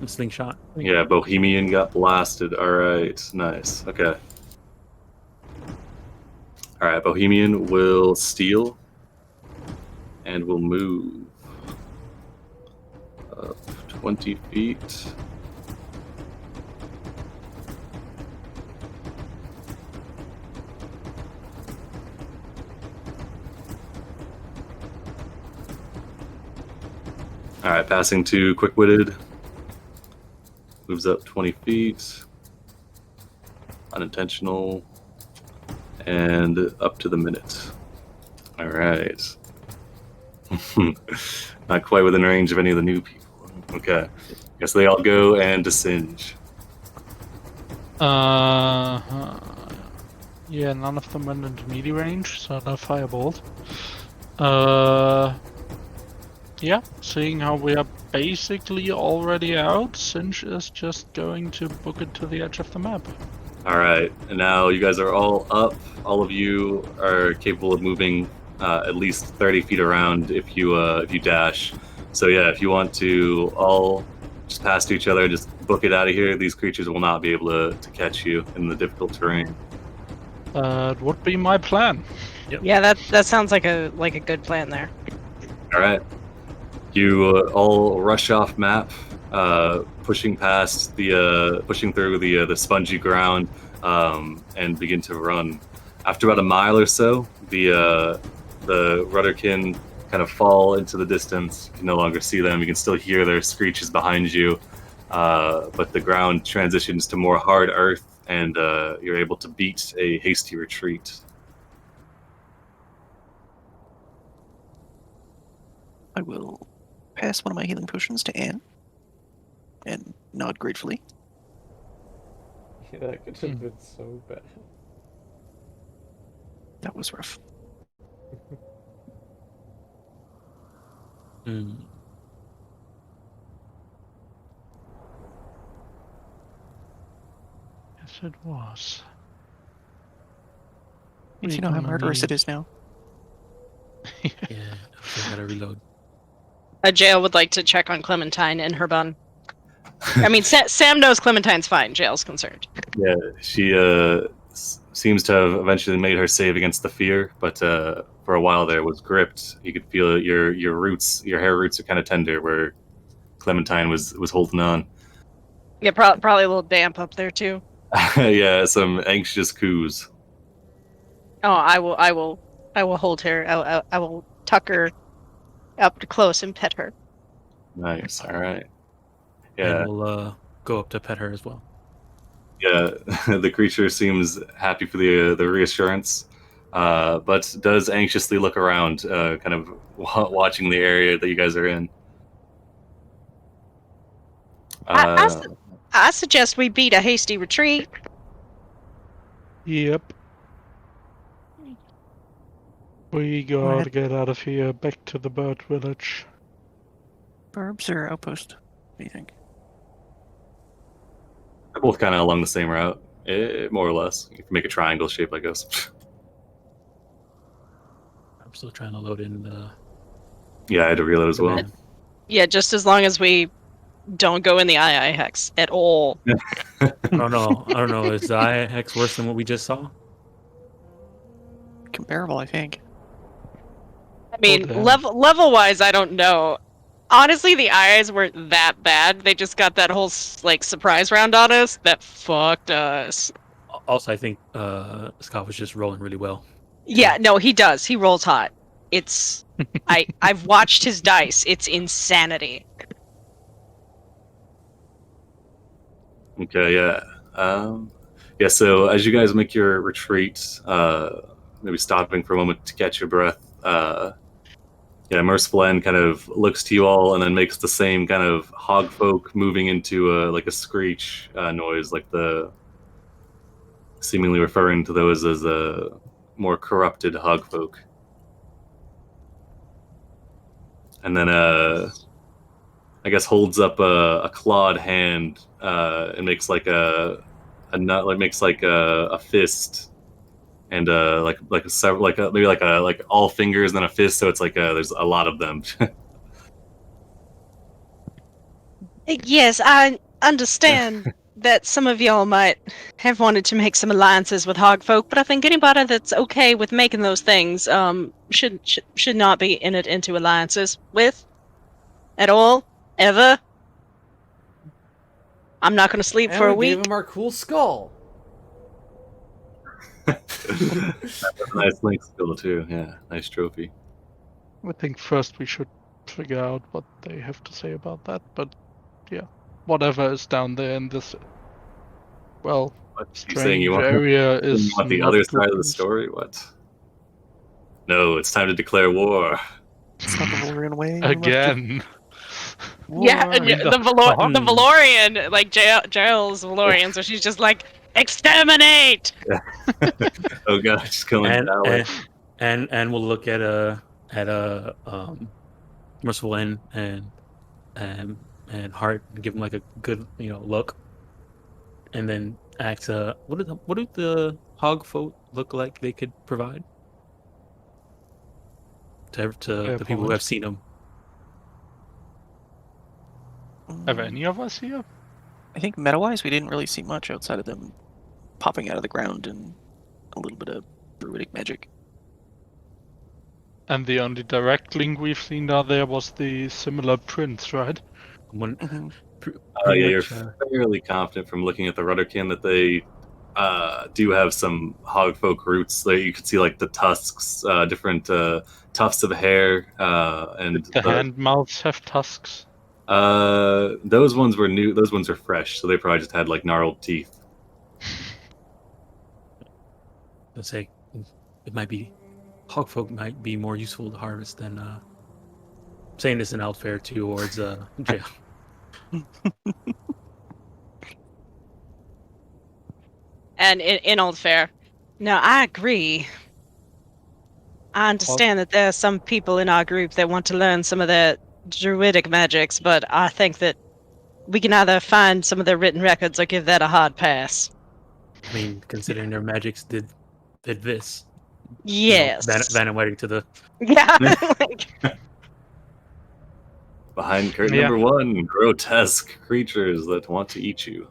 a slingshot. Yeah, Bohemian got blasted. All right, nice. Okay. All right, Bohemian will steal and will move up 20 feet. All right, passing to quick-witted. Moves up 20 feet. Unintentional. And up to the minute. All right. Not quite within range of any of the new people. Okay. Guess they all go and dissinge. Yeah, none of them went into melee range, so no firebolt. Yeah, seeing how we are basically already out, Singe is just going to book it to the edge of the map. All right, and now you guys are all up. All of you are capable of moving at least 30 feet around if you dash. So yeah, if you want to all just pass to each other, just book it out of here. These creatures will not be able to catch you in the difficult terrain. That would be my plan. Yeah, that sounds like a good plan there. All right, you all rush off map, pushing past pushing through the spongy ground, and begin to run. After about a mile or so, the Rudderkin kind of fall into the distance. You can no longer see them. You can still hear their screeches behind you, but the ground transitions to more hard earth, and you're able to beat a hasty retreat. I will pass one of my healing potions to Anne and nod gratefully. Yeah, that could have been so bad. That was rough. Yes, it was. You know how murderous it is now. Yeah, I gotta reload. Jail would like to check on Clementine and her bun. I mean, Sam knows Clementine's fine. Jail's concerned. Yeah, she seems to have eventually made her save against the fear, but for a while there was gripped. You could feel your roots, your hair roots are kind of tender, where Clementine was holding on. Yeah, probably a little damp up there too. Yeah, some anxious coos. Oh, I will hold her. I will tuck her up close and pet her. Nice. All right. Yeah. And we'll go up to pet her as well. Yeah. The creature seems happy for the reassurance, but does anxiously look around, kind of watching the area that you guys are in. I suggest we beat a hasty retreat. Yep. We gotta get out of here, back to the bird village. Burbs or outpost? What do you think? They're both kind of along the same route, more or less. You can make a triangle shape, I guess. I'm still trying to load in the. Yeah, I had to reload as well. Yeah, just as long as we don't go in the II hex at all. I don't know. Is the II hex worse than what we just saw? Comparable, I think. I mean, level wise, I don't know. Honestly, the eyes weren't that bad. They just got that whole surprise round on us that fucked us. Also, I think Scott was just rolling really well. Yeah, no, he does. He rolls hot. It's I've watched his dice. It's insanity. Okay, yeah. Yeah, so as you guys make your retreat, maybe stopping for a moment to catch your breath, yeah, Merciful End kind of looks to you all and then makes the same kind of hog folk moving into like a screech noise, like the seemingly referring to those as more corrupted hog folk. And then I guess holds up a clawed hand and makes like a makes like a fist, and maybe all fingers and then a fist. So it's like there's a lot of them. Yes, I understand that some of y'all might have wanted to make some alliances with hogfolk, but I think anybody that's okay with making those things should not be in it into alliances with at all, ever. I'm not going to sleep And for a we gave week. him our cool skull. That's a nice link skill too. Yeah, nice trophy. I think first we should figure out what they have to say about that, but yeah, whatever is down there in this, well, What, you saying strange you want, area you is want the not other side of the looking story? What? No, it's time to declare war. It's not the Valorian way. We must again. Yeah, and I mean, the the Valorian, like Jael's Valorian, so she's just like, exterminate! Oh god, just killing Vale. And we'll look at Merciful End and Heart and give them like a good look, and then ask what do the hog folk look like they could provide to Fair the people who point. have seen them. Have any of us here? I think meta-wise, we didn't really see much outside of them popping out of the ground and a little bit of druidic magic. And the only direct link we've seen down there was the similar prints, right? Mhm. Yeah, you're fairly confident from looking at the Rudderkin that they do have some hogfolk roots. There you can see like the tusks, different tufts of hair, and The hand mouths have tusks. those ones were new. Those ones are fresh, so they probably just had like gnarled teeth. Let's say hogfolk might be more useful to harvest than saying this in Outfair towards jail. And in Old Fair. No, I agree. I understand that there are some people in our group that want to learn some of the druidic magics, but I think that we can either find some of their written records or give that a hard pass. I mean, considering their magics did this. Yes. Van and Wedding to the Yeah. Behind curtain Yeah. number 1, grotesque creatures that want to eat you.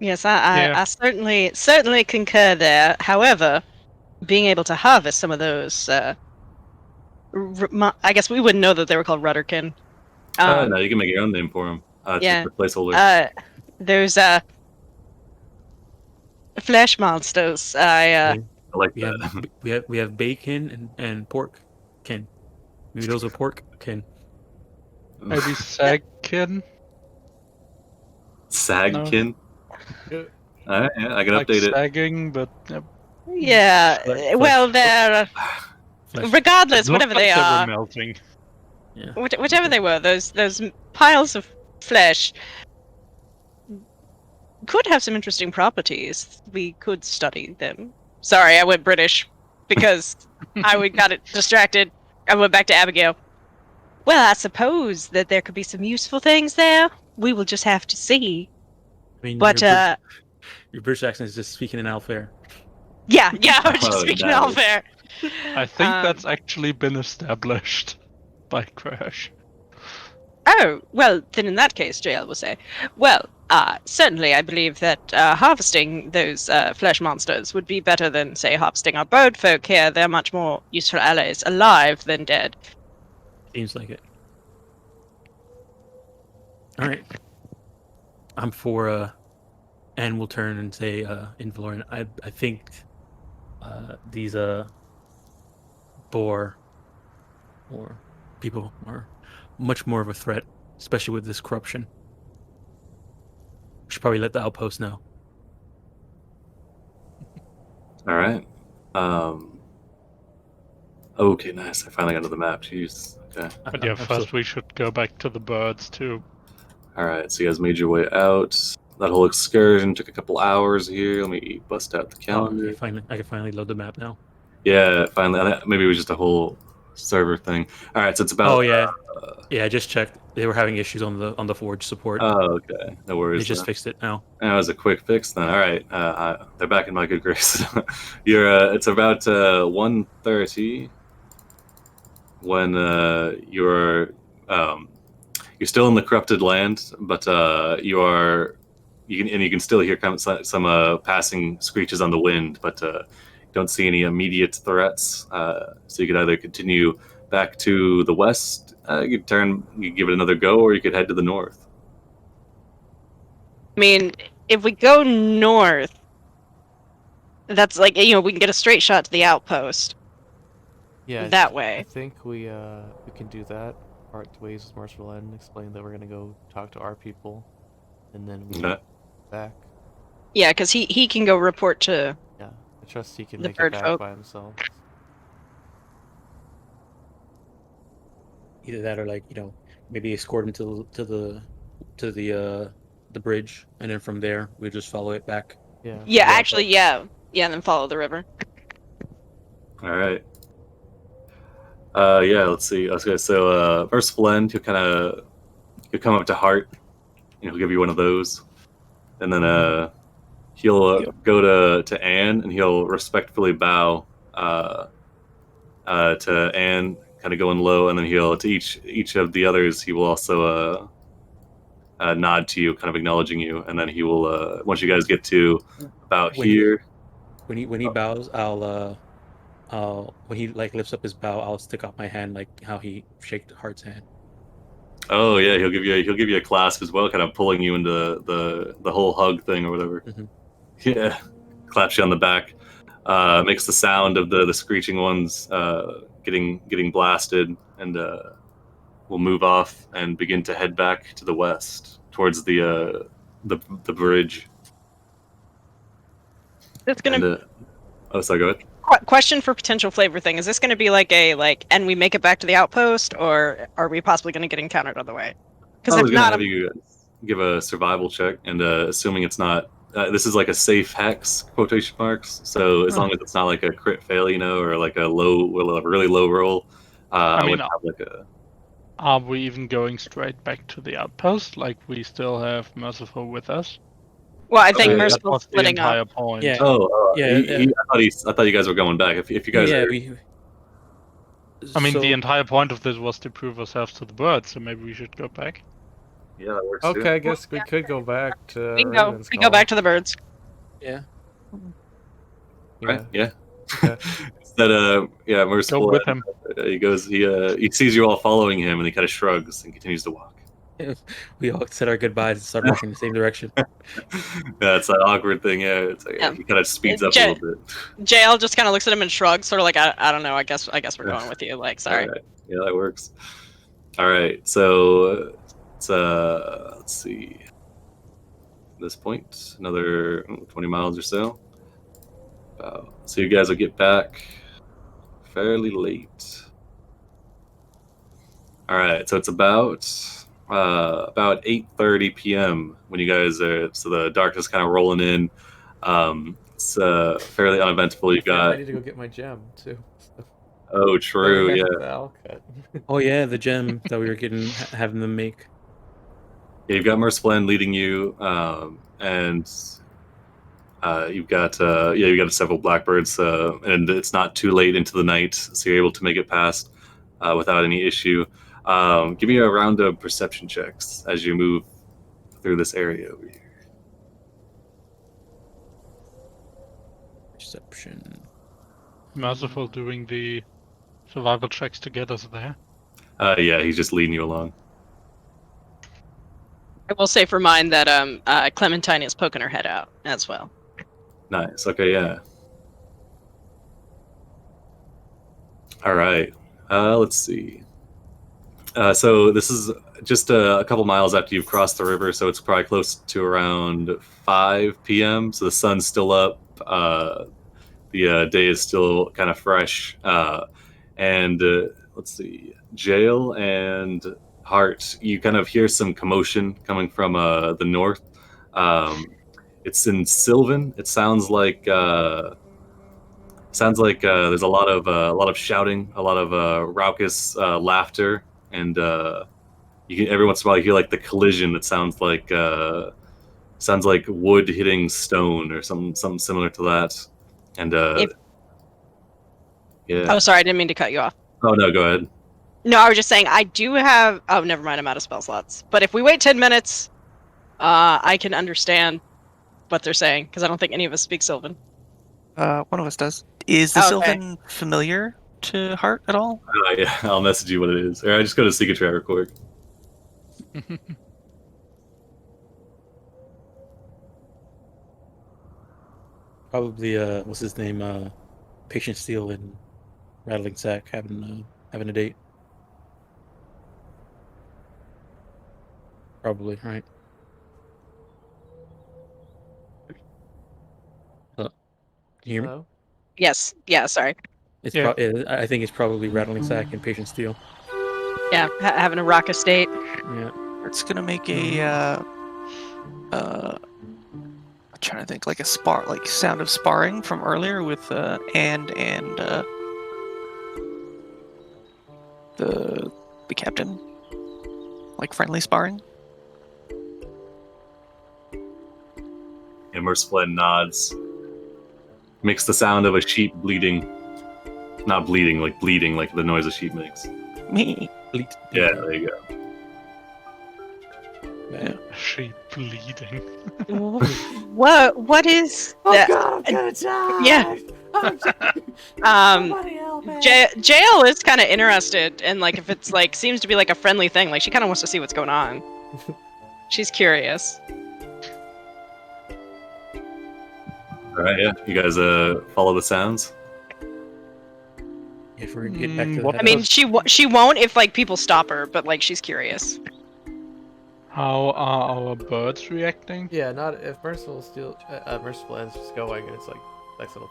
Yes, I certainly concur there. However, being able to harvest some of those, I guess we wouldn't know that they were called Rudderkin. No, you can make your own name for them. Yeah. Just a placeholder. There's flesh monsters. I like we that. we have bacon and pork kin. Maybe those are pork kin. Maybe Sagkin? Sagkin. Yeah. All right, yeah, I can Like update it. sagging, but Yeah. Flesh- Well, they're Flesh. regardless, looked whatever like they were are, melting. Yeah. whichever they were, those piles of flesh could have some interesting properties. We could study them. Sorry, I went British because got it distracted. I went back to Abigail. Well, I suppose that there could be some useful things there. We will just have to see. I mean, But your British accent is just speaking in Alfair. yeah, I was just Oh, speaking nice. all fair. I think that's actually been established by Crash. Oh, well, then in that case, JL will say, well, certainly I believe that harvesting those flesh monsters would be better than, say, harvesting our bird folk here. They're much more useful allies alive than dead. Seems like it. All right. I'm for and we'll turn and say in Valorian, I think these boar or people are much more of a threat, especially with this corruption. We should probably let the outpost know. All right. Okay, nice. I finally got to the map. Jeez. Okay. But yeah, first we should go back to the birds too. All right. So you guys made your way out. That whole excursion took a couple hours here. Let me bust out the calendar. I can finally load the map now. Yeah, finally. Maybe it was just a whole server thing. All right. So it's about. Oh yeah, yeah. I just checked. They were having issues on the Forge support. Oh, okay. No They worries. just fixed it now. That was a quick fix then. All right. They're back in my good grace. It's about 1:30 when you're still in the corrupted land, but you can still hear some passing screeches on the wind, but don't see any immediate threats. So you could either continue back to the west, you could give it another go, or you could head to the north. I mean, if we go north, that's like, we can get a straight shot to the outpost. Yeah, That way. I think we can do that. Part ways with Merciful End, explain that we're gonna go talk to our people, and then we Okay. back. Yeah, because he can go report to. Yeah, I trust he can The make bird it back folk. by himself. Either that or maybe escort him to the bridge, and then from there we just follow it back. Yeah. Yeah, actually, yeah, and then follow the river. All right. Yeah, let's see. Okay, so Merciful End, he'll come up to Hart, and he'll give you one of those, and then he'll go to Anne, and he'll respectfully bow to Anne, kind of going low, and then he'll to each of the others. He will also nod to you, kind of acknowledging you, and then he will once you guys get to about When here. When he bows, when he lifts up his bow, I'll stick out my hand like how he shaked Hart's hand. Oh yeah, he'll give you a clasp as well, kind of pulling you into the whole hug thing or whatever. Mhm. Yeah, claps you on the back. Makes the sound of the screeching ones getting blasted, and we'll move off and begin to head back to the west towards the bridge. It's gonna. And, oh, sorry, go ahead. Question for potential flavor thing: is this going to be and we make it back to the outpost, or are we possibly going to get encountered on the way? Because I was if gonna not, have you guys give a survival check, and assuming it's not, this is like a safe hex quotation marks. So as long as it's not like a crit fail, or like a really low roll, I would have like a. Are we even going straight back to the outpost? Like we still have Merciful with us? well, I think that That Merciful's was the splitting up. entire point. Yeah. I thought you guys were going back. If you guys are, I mean, so, the entire point of this was to prove ourselves to the birds, so maybe we should go back. yeah, that works. Okay, Too. I guess we could go back to. We can go back to the birds. yeah. Right? Yeah. Okay. Instead, yeah, Go Merciful. with him. He goes. He sees you all following him, and he kind of shrugs and continues to walk. We all said our goodbyes and started walking in the same direction. Yeah, it's that awkward thing. Yeah, it's like, Yeah. he kind of speeds up a little bit. JL just kind of looks at him and shrugs, sort of like, I don't know. I guess we're going with you. Like, sorry. All right. Yeah, that works. All right, so it's let's see. At this point, another 20 miles or so. So you guys will get back fairly late. All right, so it's about 8:30 p.m. when you guys are. So the darkness kind of rolling in. It's fairly uneventful. You I got. need to go get my gem too. So. Oh, true. Yeah. Vale cut. Oh yeah, the gem that we were having them make. Yeah, you've got Merciful End leading you, and you've got several Blackbirds, and it's not too late into the night, so you're able to make it past without any issue. Give me a round of perception checks as you move through this area over here. Perception. Merciful doing the survival checks to get us there. Yeah, he's just leading you along. I will say for mine that Clementine is poking her head out as well. Nice. Okay, yeah. All right. Let's see. So this is just a couple miles after you've crossed the river, so it's probably close to around 5 p.m. So the sun's still up. The day is still kind of fresh. And let's see. Jail and Hart, you kind of hear some commotion coming from the north. It's in Sylvan. It sounds like there's a lot of shouting, a lot of raucous laughter, and every once in a while you hear like the collision that sounds like wood hitting stone or something similar to that. And yeah. Oh, sorry, I didn't mean to cut you off. Oh no, go ahead. No, I was just saying I do have. Oh, never mind. I'm out of spell slots. But if we wait 10 minutes, I can understand what they're saying because I don't think any of us speak Sylvan. One of us does. Is the Okay. Sylvan familiar to Hart at all? Yeah, I'll message you what it is. Or I just go to Secret Chat real quick. Probably what's his name? Patient Steel and Rattling Sack having a date. Probably, right? Can you hear me? Hello? Yes. Yeah. Sorry. It's Yeah. I think it's probably Rattling Sack and Patient Steel. Yeah. Having a rock estate. Yeah. It's gonna make a I'm trying to think, like a sound of sparring from earlier with and the captain, like friendly sparring. And Mercifulin nods. Makes the sound of a sheep bleeding. Not bleeding, like bleeding, like the noise a sheep makes. Me. Yeah, there you go. Yeah. Sheep bleeding. What is that? God, I'm gonna die! Yeah. Somebody help me! Jael is kind of interested, and like if it's like seems to be like a friendly thing, like she kind of wants to see what's going on. She's curious. Alright, yeah. You guys follow the sounds? If we're gonna get back to What- that, I mean, she won't if like people stop her, but like she's curious. How are our birds reacting? Yeah, not if Merciful End's just going and it's like nice little.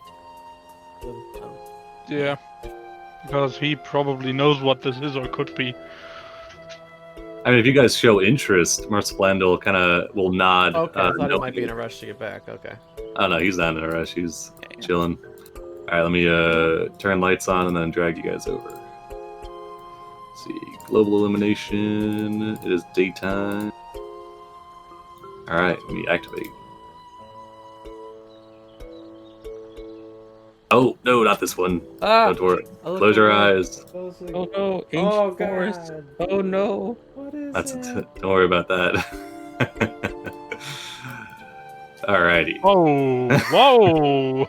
Yeah. Because he probably knows what this is or could be. I mean, if you guys show interest, Mercifulin will nod. Okay, I thought he knowing might be in you. a rush to get back. Okay. Oh no, he's not in a rush. He's chilling. Alright, let me turn lights on and then drag you guys over. Let's see. Global illumination. It is daytime. Alright, let me activate. Oh, no, not this one. Ah! Don't worry. I looked Close your away. eyes. Closely. oh no, ancient Oh, forest. God. Oh no. What is That's it? don't worry about that. Alrighty. Oh, whoa!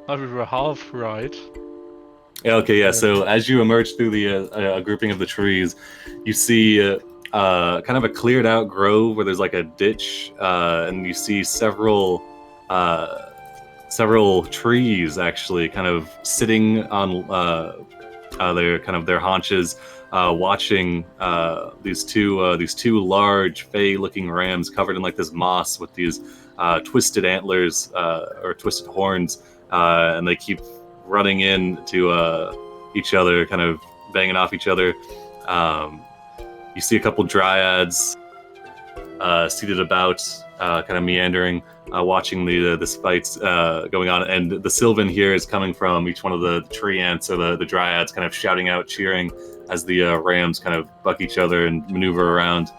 Thought we were half right. Yeah, okay, yeah. So as you emerge through the grouping of the trees, you see kind of a cleared out grove where there's like a ditch, and you see several trees actually kind of sitting on their haunches, watching these two large fey-looking rams covered in like this moss with these twisted antlers or twisted horns, and they keep running into each other, kind of banging off each other. You see a couple dryads seated about, kind of meandering, watching this fight going on. And the Sylvan here is coming from each one of the tree ants or the dryads, kind of shouting out, cheering as the rams kind of buck each other and maneuver around.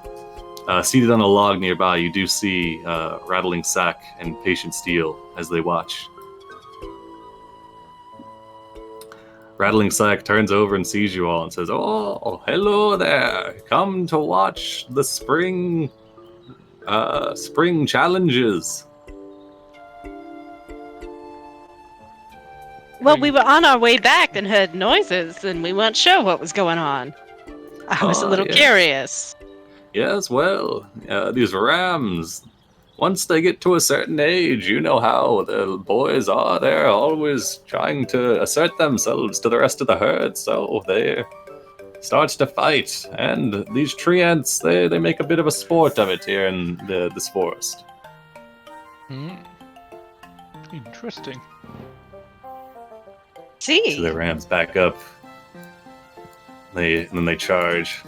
Seated on a log nearby, you do see Rattling Sack and Patient Steel as they watch. Rattling Sack turns over and sees you all and says, "Oh, hello there! Come to watch the spring challenges." Well, we were on our way back and heard noises, and we weren't sure what was going on. I was a Oh, little yes. curious. Yes, well, these rams, once they get to a certain age, you know how the boys are. They're always trying to assert themselves to the rest of the herd, so they start to fight. And these tree ants, they make a bit of a sport of it here in this forest. Interesting. So See, the rams back up. And then they charge.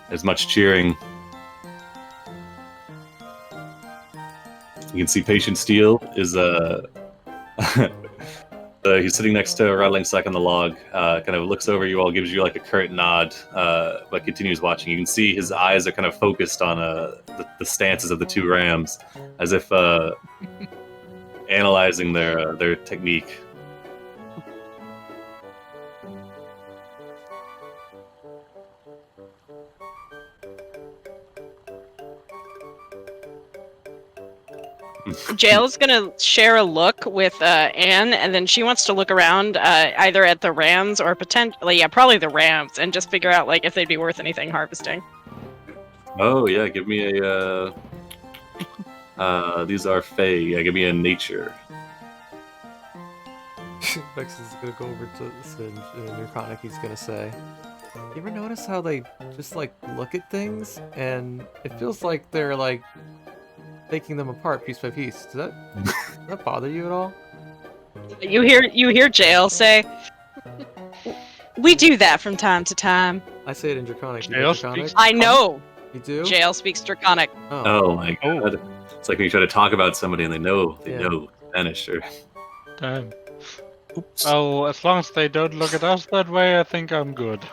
There's much cheering. You can see Patient Steel is He's sitting next to a rattling sack on the log. Kind of looks over you all, gives you like a curt nod, but continues watching. You can see his eyes are kind of focused on the stances of the two rams, as if analyzing their technique. Jail's gonna share a look with Anne, and then she wants to look around either at the rams or potentially, probably the rams, and just figure out like if they'd be worth anything harvesting. Oh yeah, give me a. These are Fey. Yeah, give me a nature. Vex is gonna go over to Singe, and Draconic he's gonna say, "You ever notice how they just like look at things, and it feels like they're like taking them apart piece by piece? Does that bother you at all?" You hear Jail say, "We do that from time to time." I say it in Draconic. You Jail know Draconic? speaks- I know. You do? Jail speaks Draconic. Oh my god! It's like when you try to talk about somebody and they know Spanish. Or Damn. Oops. Well, as long as they don't look at us that way, I think I'm good.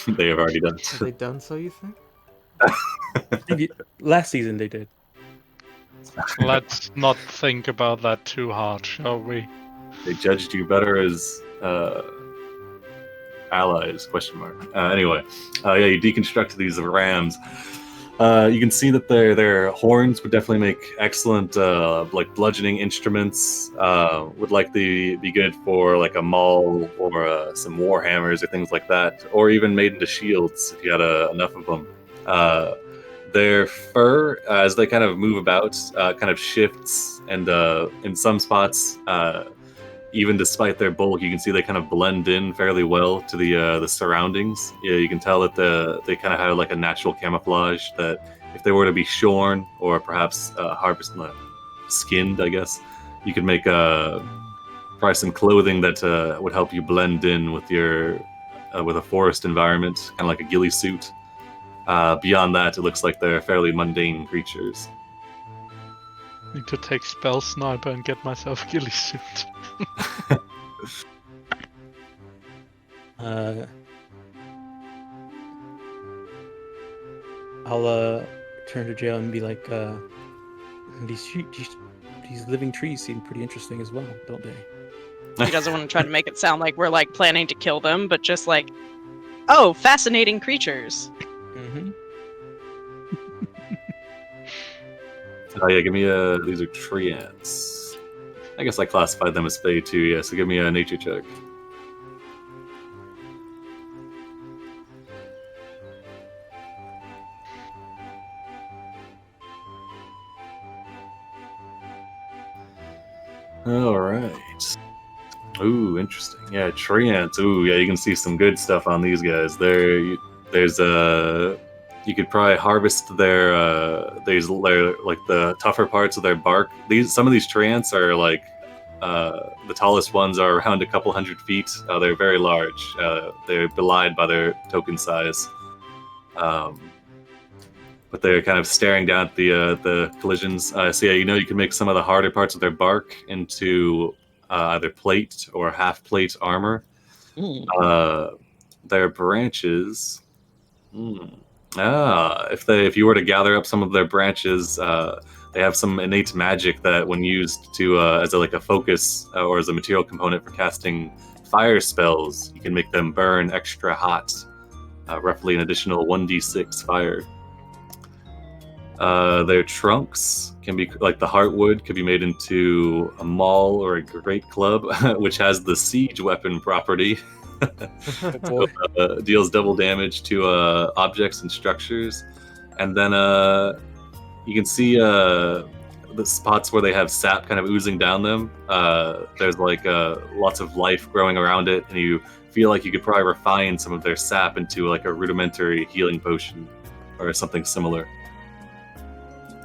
they have already done. Have they done so, you think? Last season they did. Let's not think about that too hard, shall we? They judged you better as allies? Question mark. Anyway, you deconstruct these rams. You can see that their horns would definitely make excellent like bludgeoning instruments. Would likely be good for like a maul or some war hammers or things like that, or even made into shields if you had enough of them. Their fur, as they kind of move about, kind of shifts, and in some spots, even despite their bulk, you can see they kind of blend in fairly well to the surroundings. Yeah, you can tell that they kind of have like a natural camouflage that if they were to be shorn or perhaps skinned, I guess, you could make probably some clothing that would help you blend in with your with a forest environment, kind of like a ghillie suit. Beyond that, it looks like they're fairly mundane creatures. Need to take Spell Sniper and get myself a ghillie suit. I'll turn to Jail and be like, these living trees seem pretty interesting as well, don't they? He doesn't want to try to make it sound like we're like planning to kill them, but just like, oh, fascinating creatures. Mm-hmm. Oh yeah, give me these are tree ants. I guess I classified them as Fey too, yeah, so give me a nature check. Alright. Ooh, interesting. Yeah, tree ants. Ooh, yeah, you can see some good stuff on these guys. There's you could probably harvest their like the tougher parts of their bark. Some of these tree ants are like the tallest ones are around a couple 100 feet. They're very large. They're belied by their token size, but they're kind of staring down at the collisions. So yeah, you can make some of the harder parts of their bark into either plate or half plate armor. Their branches. If you were to gather up some of their branches, they have some innate magic that, when used to as a focus or as a material component for casting fire spells, you can make them burn extra hot, roughly an additional 1d6 fire. Their trunks can be like the heartwood, could be made into a maul or a great club, which has the siege weapon property. Deals double damage to objects and structures. And then you can see the spots where they have sap kind of oozing down them. There's like lots of life growing around it, and you feel like you could probably refine some of their sap into like a rudimentary healing potion or something similar.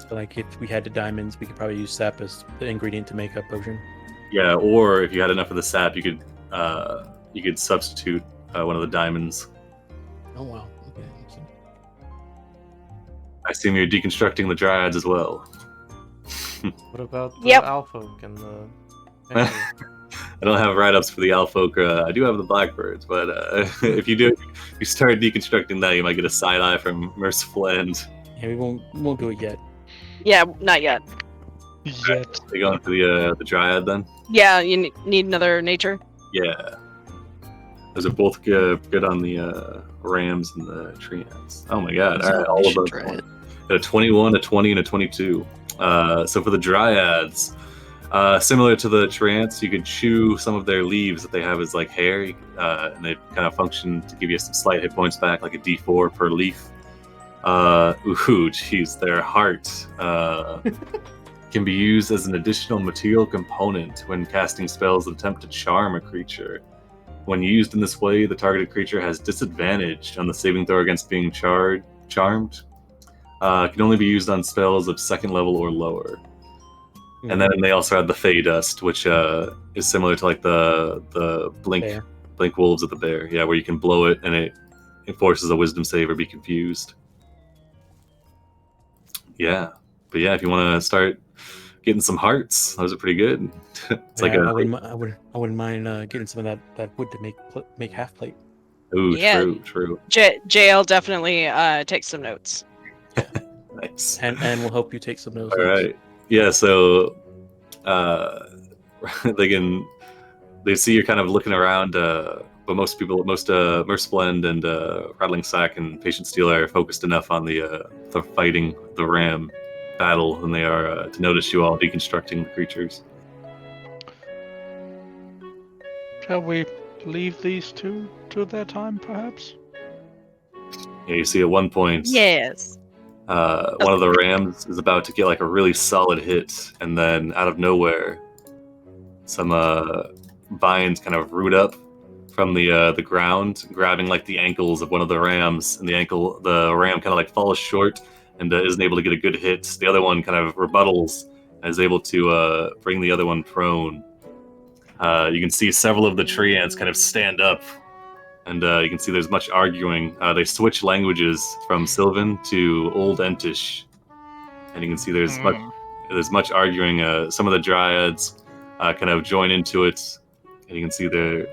So like if we had the diamonds, we could probably use sap as the ingredient to make a potion. Yeah, or if you had enough of the sap, you could substitute one of the diamonds. Oh wow. Okay. I assume you're deconstructing the dryads as well. What about the Yep. Alpha and the... I don't have write-ups for the Alphoca. I do have the Blackbirds, but if you start deconstructing that, you might get a side eye from Merciful End. Yeah, we won't do it yet. Yeah, not yet. Yet. They go into the Dryad then. Yeah, you need another nature. Yeah, those are both good on the Rams and the Treants. Oh my God! All right, all of them. A 21, a 20, and a 22. So for the Dryads. Similar to the Treants, you could chew some of their leaves that they have as like hair, and they kind of function to give you some slight hit points back, like a D4 per leaf. Jeez, their heart can be used as an additional material component when casting spells that attempt to charm a creature. When used in this way, the targeted creature has disadvantage on the saving throw against being charmed. Can only be used on spells of 2nd level or lower. And then they also have the Fey Dust, which is similar to like the blink wolves of the bear. Yeah, where you can blow it and it forces a wisdom save or be confused. Yeah, but yeah, if you want to start getting some hearts, those are pretty good. It's like I wouldn't mind getting some of that wood to make half plate. Ooh, Yeah. true. JL definitely takes some notes. Nice. And we'll help you take some notes. All right. Yeah, so they see you're kind of looking around, but most Merciful End and Rattling Sack and Patient Steel are focused enough on the fighting the ram battle than they are to notice you all deconstructing the creatures. Shall we leave these two to their time, perhaps? Yeah, you see at one point. Yes. One of the rams is about to get like a really solid hit, and then out of nowhere, some vines kind of root up from the ground, grabbing like the ankles of one of the rams, and the ram kind of like falls short and isn't able to get a good hit. The other one kind of rebuttals and is able to bring the other one prone. You can see several of the tree ants kind of stand up. And you can see there's much arguing. They switch languages from Sylvan to Old Entish, and you can see there's much arguing. Some of the Dryads kind of join into it, and you can see the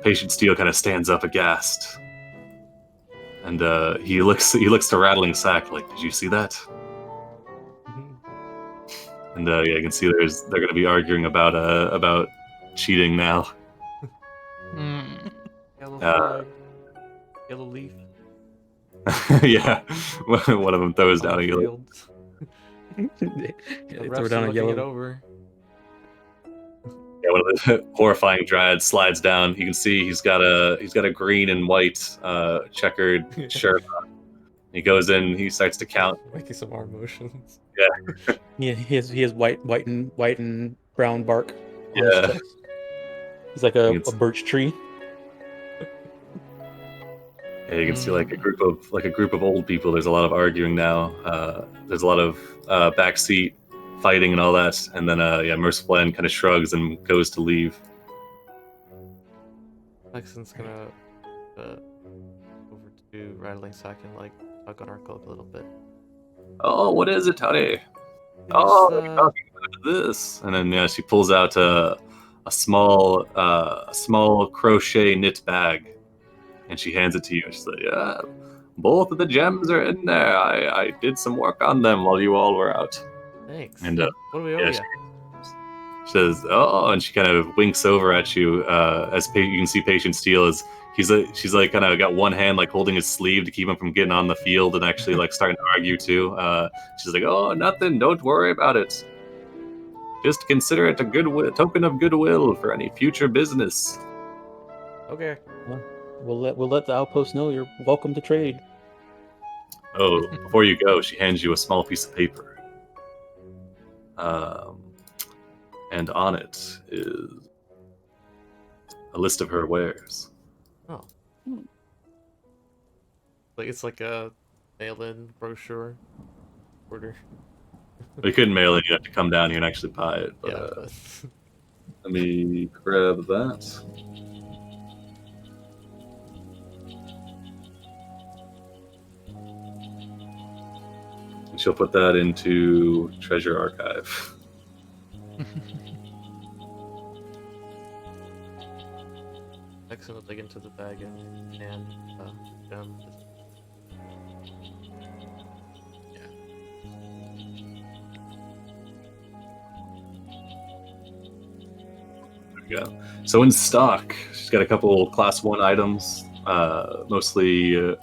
Patient Steel kind of stands up aghast, and he looks to Rattling Sack like, "Did you see that?" And yeah, you can see they're going to be arguing about cheating now. Yellow flag, yellow leaf. Yeah, one of them throws down a yellow. The Throw refs down are a looking it yellow. over. Yeah, one of the horrifying Dryads slides down. You can see he's got a green and white checkered shirt on. He goes in. He starts to count. Making some arm motions. Yeah, he has white and brown bark. On his Yeah. chest. He's like a It's- birch tree. Yeah, you can see like a group of old people. There's a lot of arguing now. There's a lot of backseat fighting and all that. And then Merciful End kind of shrugs and goes to leave. Lexon's gonna over to Rattling Sack and like tug on our cloak a little bit. Oh, what is it, honey? It's, Oh, we're talking about this. And then she pulls out a small crochet knit bag, and she hands it to you. She's like, "Yeah, both of the gems are in there. I did some work on them while you all were out." Thanks. And What do we owe yeah, you? she says, "Oh," and she kind of winks over at you as you can see Patient Steel is. She's like kind of got one hand like holding his sleeve to keep him from getting on the field and actually like starting to argue too. She's like, "Oh, nothing. Don't worry about it. Just consider it a token of goodwill for any future business." Okay. We'll let the outpost know you're welcome to trade. Oh, before you go, she hands you a small piece of paper. And on it is a list of her wares. Oh. Like it's like a mail-in brochure order. We couldn't mail it. You have to come down here and actually buy it. But, Yeah. But... let me grab that. And she'll put that into Treasure Archive. Next will dig into the bag and gem. Yeah. So in stock, she's got a couple class 1 items, mostly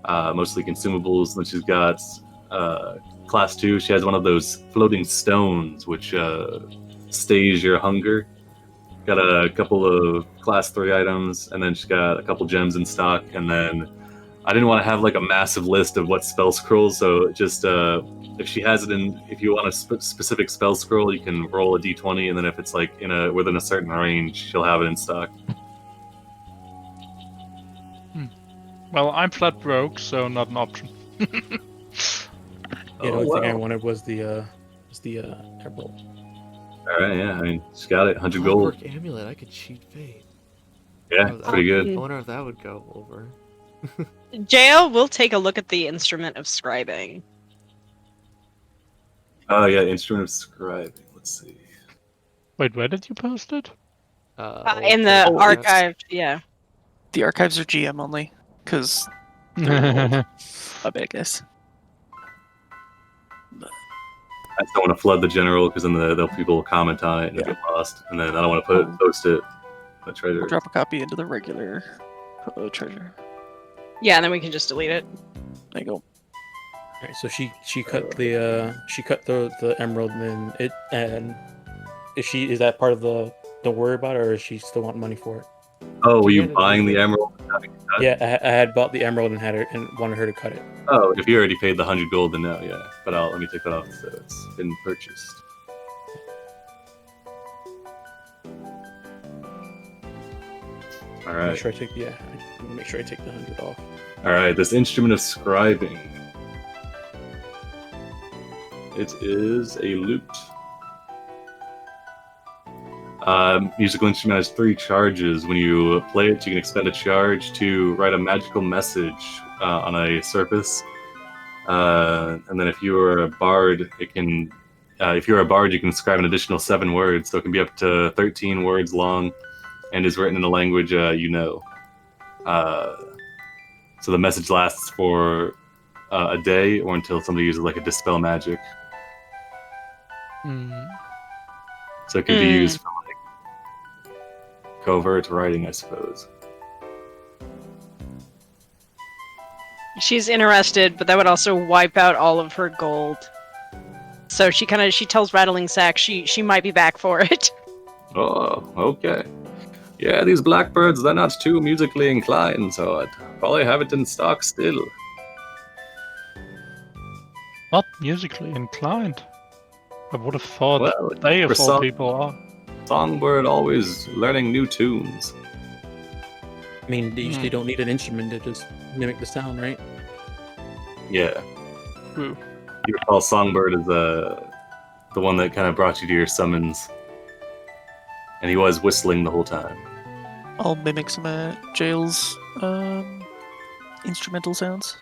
consumables. Then she's got class 2. She has one of those floating stones, which stays your hunger. Got a couple of class 3 items, and then she's got a couple gems in stock. And then I didn't want to have like a massive list of what spell scrolls, so just if she has it in, if you want a specific spell scroll, you can roll a d20, and then if it's like within a certain range, she'll have it in stock. Well, I'm flat broke, so not an option. Yeah, the only thing I wanted was the emerald. All right, yeah, I mean, she's got it, 100 Clockwork gold. amulet. I could cheat fate. Yeah, pretty good. I wonder if that would go over. JL will take a look at the instrument of scribing. Oh yeah, instrument of scribing. Let's see. Wait, where did you post it? In the Oh, archive, yeah. The archives are GM only, because my bad, guys. I just don't want to flood the general because then the people will comment on it and it'll get lost, and then I don't want to post it. The treasure. I'll drop a copy into the regular treasure. Yeah, and then we can just delete it. There you go. Alright, so she cut the emerald, and then is that part of the don't worry about it, or is she still want money for it? Oh, were you buying the emerald? Yeah, I had bought the emerald and wanted her to cut it. Oh, if you already paid the 100 gold, then no, yeah. But let me take that off. So it's been purchased. All right. Make sure I take the 100 off. All right. This instrument of scribing. It is a lute. Musical instrument has 3 charges. When you play it, you can expend a charge to write a magical message on a surface. And then if you are a bard, you can inscribe an additional 7 words. So it can be up to 13 words long, and is written in a language you know. So the message lasts for a day or until somebody uses like a dispel magic. So it could be used for like covert writing, I suppose. She's interested, but that would also wipe out all of her gold. So she tells Rattling Sack she might be back for it. Oh, okay. Yeah, these Blackbirds, they're not too musically inclined, so I'd probably have it in stock still. Not musically inclined. I would have thought Well, they of for all some- people are. Songbird always learning new tunes. I mean, they usually don't need an instrument to just mimic the sound, right? Yeah. True. You recall Songbird as the one that kind of brought you to your summons. And he was whistling the whole time. I'll mimic some Jail's instrumental sounds.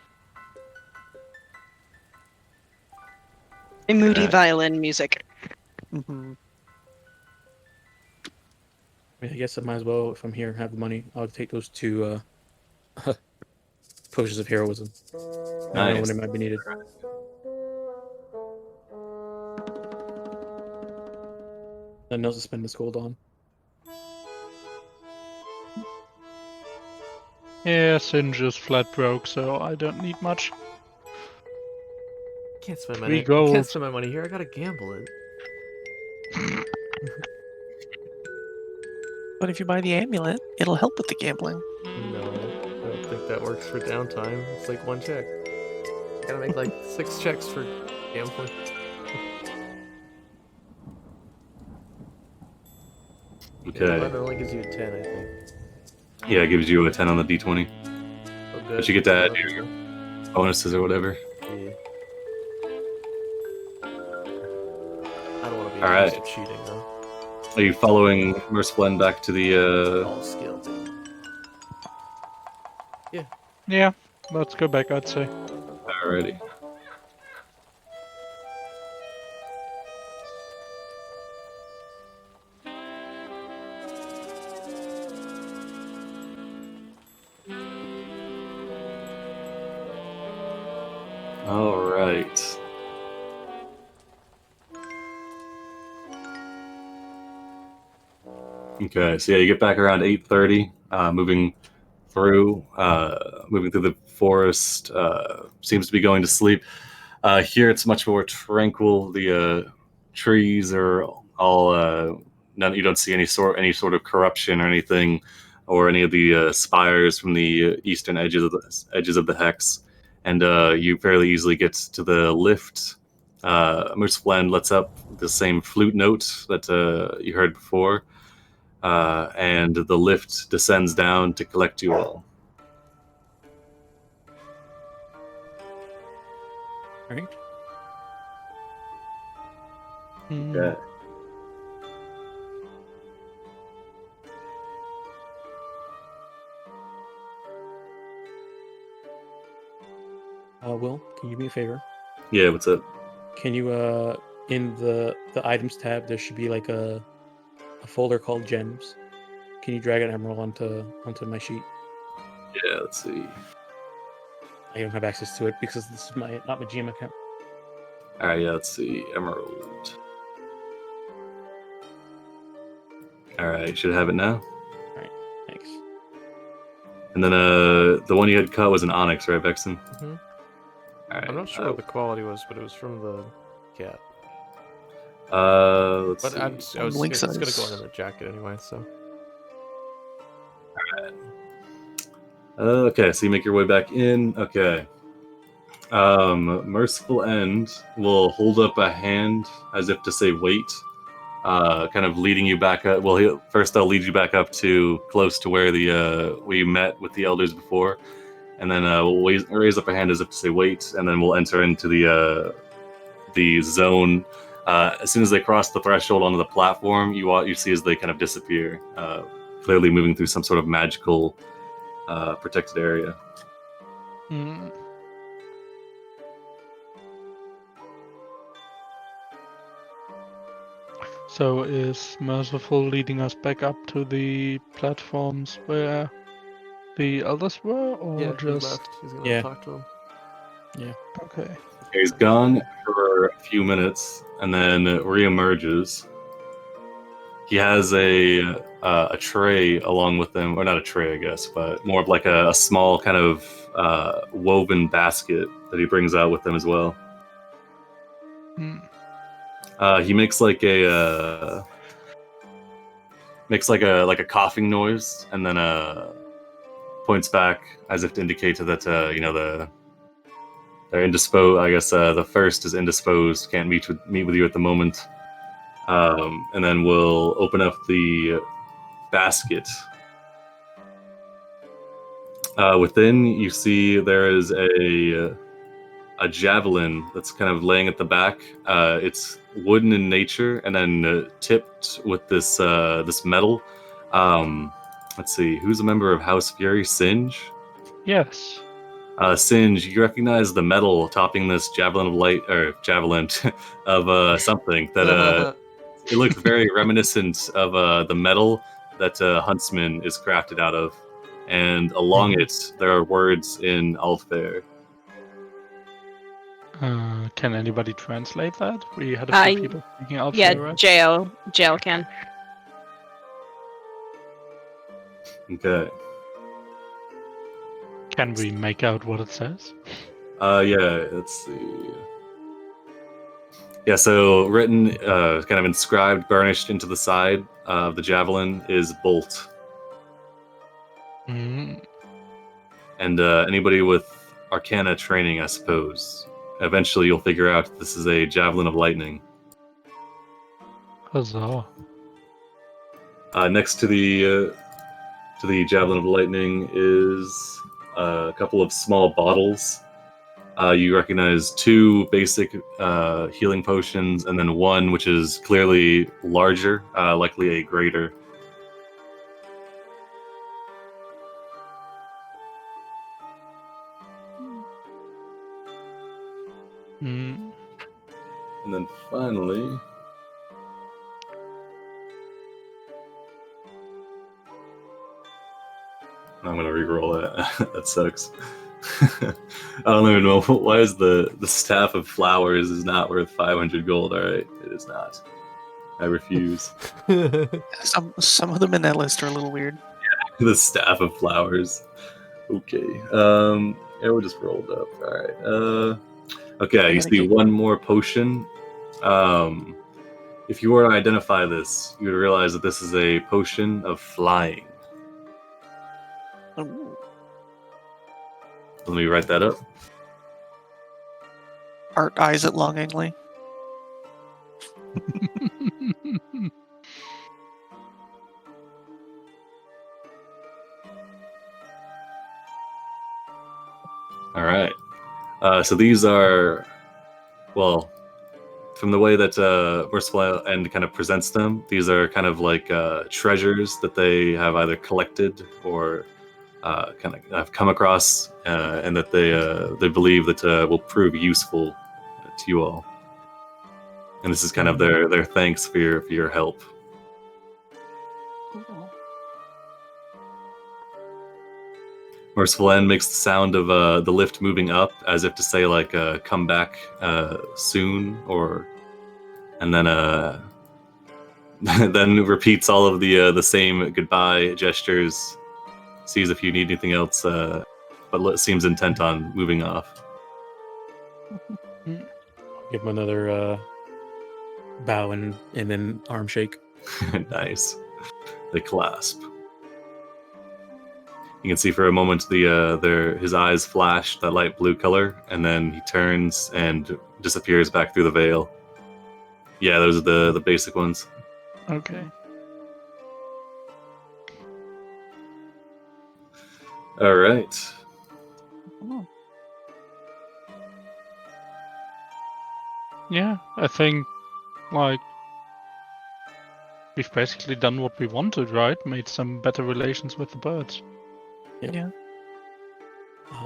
Moody violin music. Mm-hmm. I mean, I guess I might as well, if I'm here and have the money, I'll take those 2 potions of heroism. I don't know when they might be needed. Nothing else to spend this gold on. Yeah, Singe is flat broke, so I don't need much. Can't spend 3 money. gold. Can't spend my money here. I gotta gamble it. But if you buy the amulet, it'll help with the gambling. No, I don't think that works for downtime. It's like 1 check. I gotta make like 6 checks for gambling. Okay. 11 only gives you a 10, I think. Yeah, it gives you a 10 on the d20. Oh, good. But you get to add your bonuses or whatever. Yeah. I don't want to be All accused right. of cheating, though. Are you following Merciful back to the... All skill. Yeah, let's go back, I'd say. Alrighty. All right. Okay, so yeah, you get back around 8:30, moving through the forest. Seems to be going to sleep. Here it's much more tranquil. The trees are all none. You don't see any sort of corruption or anything, or any of the spires from the eastern edges of the hex, and you fairly easily get to the lift. Merciful lets up the same flute note that you heard before, and the lift descends down to collect you all. All right. Okay. Will, can you do me a favor? Yeah, what's up? Can you in the items tab there should be like a folder called gems. Can you drag an emerald onto my sheet? Yeah, let's see. I don't have access to it because this is not my GM account. All right, yeah, let's see. Emerald. All right, should have it now. All right, thanks. And then the one you had cut was an onyx, right, Vexen? Mm-hmm. All right. I'm not sure what the quality was, but it was from the cat. Let's But see. I was Link it's gonna size. go under the jacket anyway, so. Okay, so you make your way back in. Okay. Merciful End will hold up a hand as if to say wait, kind of leading you back up. Well, first they'll lead you back up to close to where we met with the elders before, and then we'll raise up a hand as if to say wait, and then we'll enter into the zone. As soon as they cross the threshold onto the platform, you see as they kind of disappear, clearly moving through some sort of magical protected area. Mm. So is Merciful leading us back up to the platforms where the others were, or Yeah, he just left. He's gonna Yeah. talk to him. okay? He's gone for a few minutes and then reemerges. He has a tray along with him, or not a tray, I guess, but more of like a small kind of woven basket that he brings out with him as well. Hmm. He makes like a coughing noise, and then points back as if to indicate that they're indisposed. I guess the first is indisposed, can't meet with you at the moment. And then we'll open up the basket. Within, you see there is a javelin that's kind of laying at the back. It's wooden in nature, and then tipped with this metal. Let's see, who's a member of House Fury? Singe. Yes. Singe, you recognize the metal topping this javelin of light, or javelin of something that it looks very reminiscent of the metal that Huntsman is crafted out of, and along it there are words in Alfair. Can anybody translate that? We had a few people speaking out there, right? Jail can. Okay. Can we make out what it says? Yeah, let's see. Yeah, so written, kind of inscribed, burnished into the side of the javelin is bolt. Mm. And anybody with Arcana training, I suppose, eventually you'll figure out this is a javelin of lightning. Huzzah. Next to the javelin of lightning is a couple of small bottles. You recognize two basic healing potions, and then one which is clearly larger, likely a greater. Mm. And then finally, I'm gonna re-roll that. That sucks. I don't even know why is the staff of flowers is not worth 500 gold. All right, it is not. I refuse. Some of them in that list are a little weird. The staff of flowers. Okay. Yeah, we'll just rolled up. All right. Okay. You see one more potion. If you were to identify this, you would realize that this is a potion of flying. Ooh. Let me write that up. Art eyes it longingly. All right. So these are, well, from the way that Merciful End kind of presents them, these are kind of like treasures that they have either collected or kind of have come across, and that they believe that will prove useful to you all. And this is kind of their thanks for your help. Cool. Merciful End makes the sound of the lift moving up, as if to say like come back soon, and then then repeats all of the same goodbye gestures, sees if you need anything else, but seems intent on moving off. Give him another bow and then arm shake. Nice. They clasp. You can see for a moment his eyes flash that light blue color, and then he turns and disappears back through the veil. Yeah, those are the basic ones. Okay. All right. Oh. Yeah, I think, like, we've basically done what we wanted, right? Made some better relations with the birds. Yeah.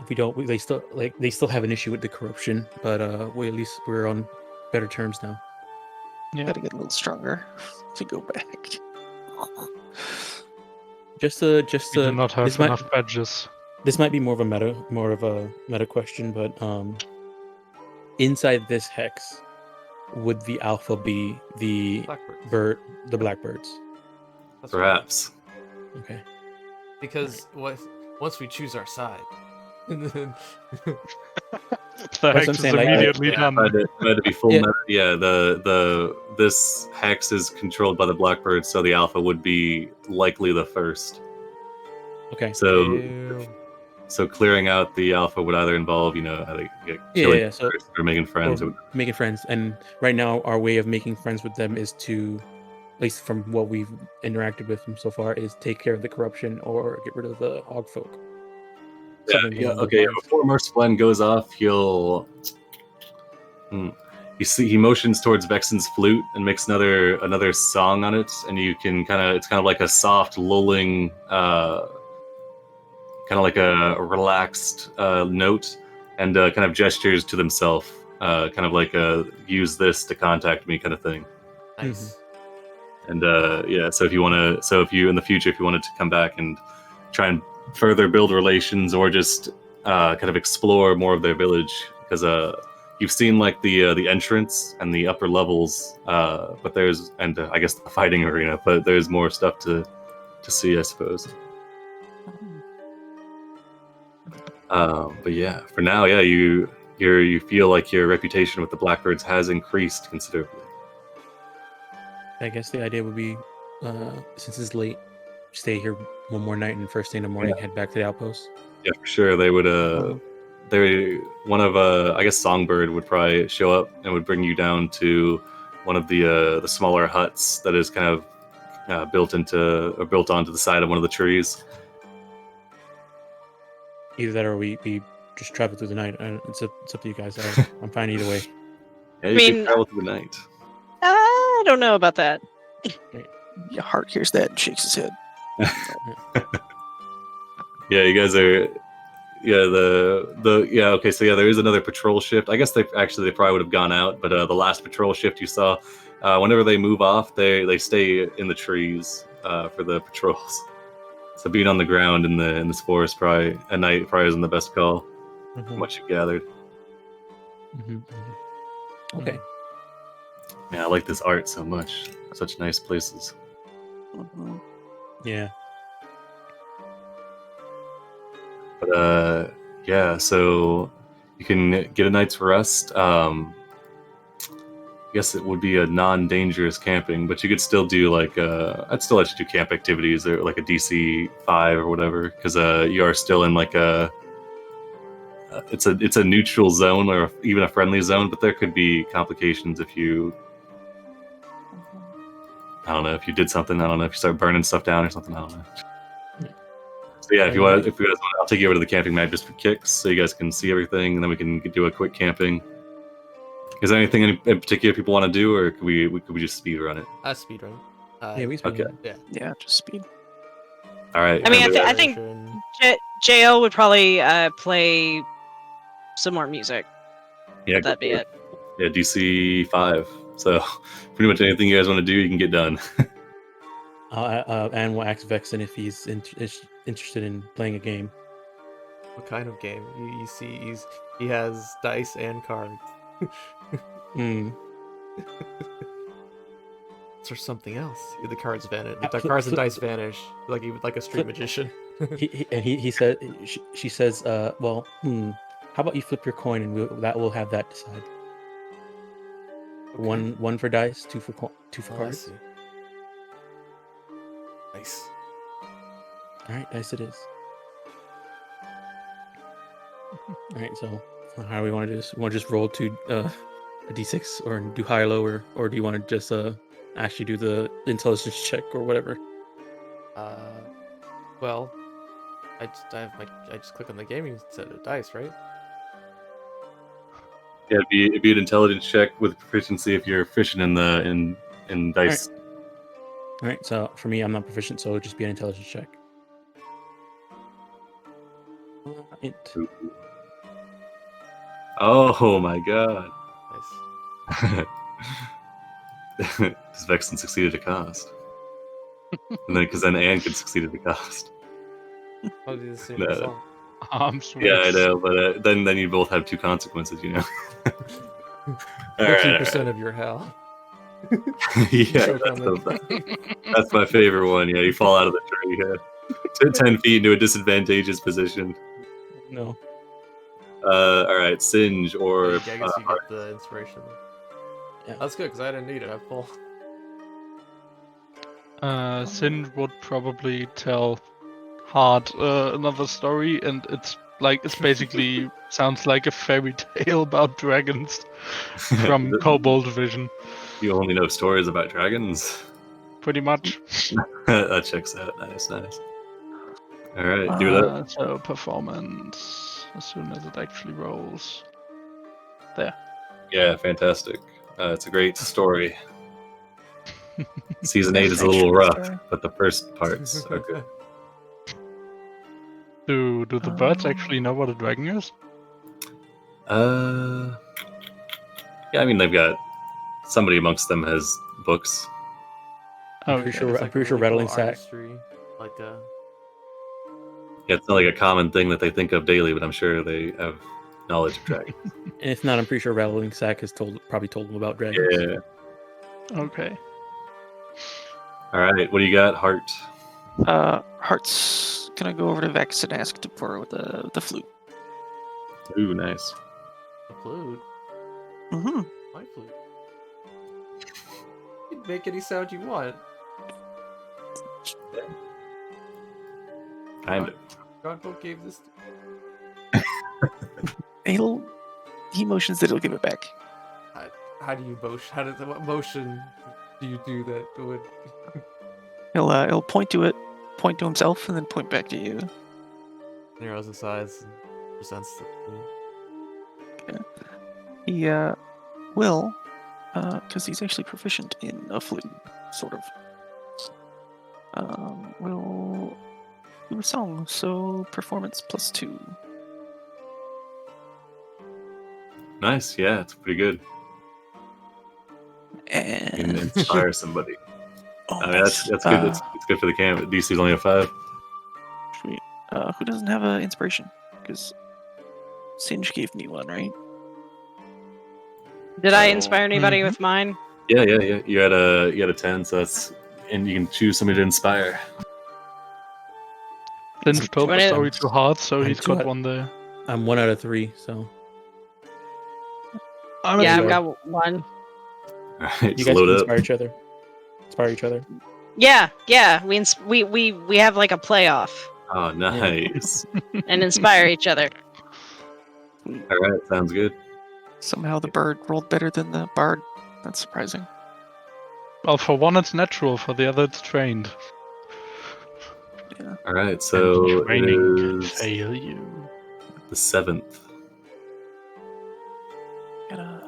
They still have an issue with the corruption, but at least we're on better terms now. Yeah. Gotta get a little stronger to go back. We do not have enough badges. This might be more of a meta question, but inside this hex, would the alpha be the Blackbirds. the blackbirds? That's Perhaps. Okay. Because once we choose our side, The what hex I'm is saying, like, immediately Yeah, done. to be full Yeah. meta, yeah, this hex is controlled by the Blackbird, so the alpha would be likely the first. Okay. So clearing out the alpha would either involve, either killing Yeah. So or making friends. or making friends, and right now our way of making friends with them is to, at least from what we've interacted with them so far, is take care of the corruption or get rid of the hog folk. Something along those Okay. lines. Before Merciful End goes off, he'll. You see, he motions towards Vexen's flute and makes another song on it, and you can it's kind of like a soft, lulling, kind of like a relaxed note, and kind of gestures to himself, kind of like use this to contact me, kind of thing. nice. And so if you in the future, if you wanted to come back and try and further build relations, or just kind of explore more of their village, because you've seen like the entrance and the upper levels, but there's I guess the fighting arena, but there's more stuff to see, I suppose. But yeah, for now, yeah, you feel like your reputation with the Blackbirds has increased considerably. I guess the idea would be, since it's late, stay here one more night, and first thing in the morning head back to the outpost. Yeah, for sure. They would. I guess Songbird would probably show up and would bring you down to one of the smaller huts that is kind of built onto the side of one of the trees. Either that, or we just travel through the night. It's up to you guys. I'm fine either way. Yeah, you can travel through the night. I don't know about that. Your heart hears that and shakes his head. Yeah, you guys are. Yeah, okay. So yeah, there is another patrol shift. I guess they probably would have gone out, but the last patrol shift you saw, whenever they move off, they stay in the trees for the patrols. So being on the ground in this forest at night probably isn't the best call. from what you gathered. Okay. Yeah, I like this art so much. Such nice places. Mhm. Yeah. But yeah, so you can get a night's rest. I guess it would be a non-dangerous camping, but you could still do like I'd still let you do camp activities or like a DC 5 or whatever, because you are still in like a it's a neutral zone or even a friendly zone, but there could be complications if you I don't know if you did something. I don't know if you start burning stuff down or something. I don't know. So yeah, if you guys want, I'll take you over to the camping map just for kicks, so you guys can see everything, and then we can do a quick camping. Is there anything in particular people want to do, or could we just speed run it? Speedrun. Yeah, we speak. Okay. Yeah, just speed. All right. I mean, and, I think JL would probably play some more music. yeah, That'd be it. Yeah, DC 5. So pretty much anything you guys want to do, you can get done. And we'll ask Vexen if he's interested in playing a game. What kind of game? You see, he has dice and cards. Mm. Is there something else? The cards vanish. The cards and dice vanish like a street magician. he said she says well how about you flip your coin and we'll have that decide. Okay. One for dice, two for Oh, I cards. see. Nice. All right, dice it is. All right, so how do we want to do this? We want to just roll to a d6 or do high or lower, or do you want to just actually do the intelligence check or whatever? Well, I just click on the gaming set of dice, right? Yeah, it'd be an intelligence check with proficiency if you're efficient in dice. All right, so for me, I'm not proficient, so it'll just be an intelligence check. Int. Oh my god. Nice. Because Vexen succeeded a cost. And then, because then Anne could succeed at the cost. I'll do the same No. result. Yeah, I know, but then you both have two consequences, you know? All right, 15% of your hell. yeah, Choke on the- that's my favorite one. Yeah, you fall out of the tree. Yeah. 10 feet into a disadvantageous position. No. All right, Singe or I guess you get the inspiration. Yeah. That's good because I didn't need it. I full. Sin would probably tell Hard another story, and it's basically sounds like a fairy tale about dragons from Kobold Vision, You only know stories about dragons. pretty much. That checks out. Nice. All right, do that. So performance as soon as it actually rolls. There. Yeah, fantastic. It's a great story. Season 8 is a little rough, but the first parts are good. Do the birds actually know what a dragon is? Yeah, I mean they've got somebody amongst them has books. I'm pretty sure rattling sack. Artistry, like Yeah, it's not like a common thing that they think of daily, but I'm sure they have knowledge of dragons. And if not, I'm pretty sure rattling sack has probably told them about dragons. Yeah. Okay. All right, what do you got, Heart? Heart's gonna go over to Vex and ask to borrow the flute. Ooh, nice. a flute. Mm-hmm. My flute. You can make any sound you want. Kind of. Godbolt gave this. He motions that he'll give it back. How do you motion? What motion do you do that would? He'll point to it, point to himself, and then point back to you. Narrows his eyes and presents the flute. He will, because he's actually proficient in a flute, sort of. Will do a song, so performance +2. Nice, yeah, it's pretty good. You can And inspire somebody. oh, I mean, that's good. It's good for the camp. DC's only a 5. sweet. Who doesn't have an inspiration? Because Singe gave me one, right? Did I So- inspire anybody Mhm. with mine? Yeah. You had a 10, so that's, and you can choose somebody to inspire. Singe told the When it- story too hard, so I'm he's too got hot. one there. I'm 1 out of 3, so I'm Yeah, at I've zero. got one. All right, you just guys load can up. inspire each other. Inspire each other. Yeah. We have like a playoff Oh, nice. and inspire each other. All right, sounds good. Somehow the bird rolled better than the bard. That's surprising. Well, for one it's natural, for the other it's trained. All right, so and it training can is fail you. the 7th. Gotta...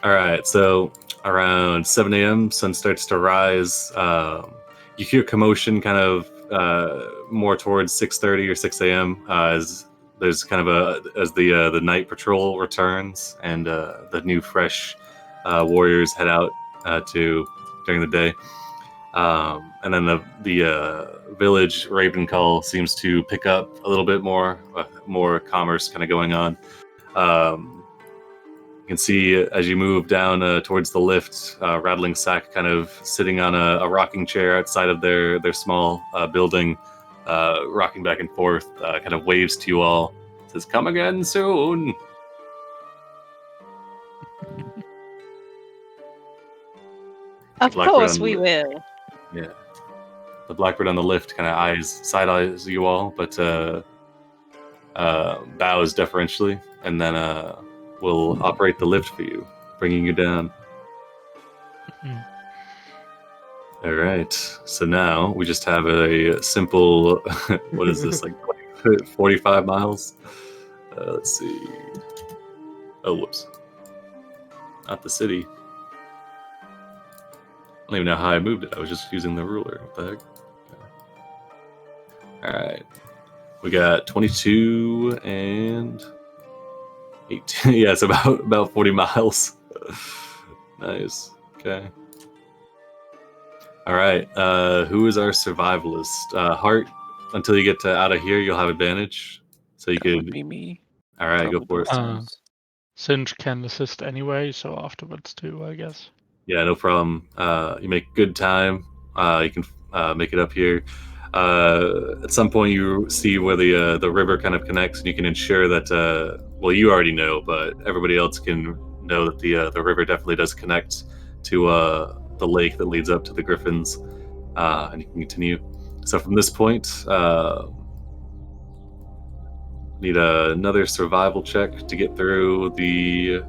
All right, so around 7 a.m., sun starts to rise. You hear commotion kind of more towards 6:30 or 6 a.m. As there's kind of as the night patrol returns and the new fresh warriors head out to during the day. And then the village Raven Call seems to pick up a little bit more commerce kind of going on. You can see as you move down towards the lift, Rattling Sack kind of sitting on a rocking chair outside of their small building, rocking back and forth, kind of waves to you all, says, "Come again soon." Of Blackbird course on we the- will. Yeah. The Blackbird on the lift kind of side eyes you all, but bows deferentially, and then will operate the lift for you, bringing you down. Mhm. All right. So now we just have a simple, what is this, like 45 miles? Let's see. Oh, whoops. Not the city. I don't even know how I moved it. I was just using the ruler. What the heck? Okay. All right. We got 22 and 18. Yeah, it's about 40 miles. Nice. Okay. All right. Who is our survivalist? Hart. Until you get out of here, you'll have advantage. So you That would could. be me. All right, go Probably for it. both Uh, times. Singe can assist anyway, so afterwards too, I guess. Yeah, no problem. You make good time. You can make it up here. At some point, you see where the river kind of connects, and you can ensure that. Well, you already know, but everybody else can know that the river definitely does connect to the lake that leads up to the Griffins, and you can continue. So from this point, need another survival check to get through the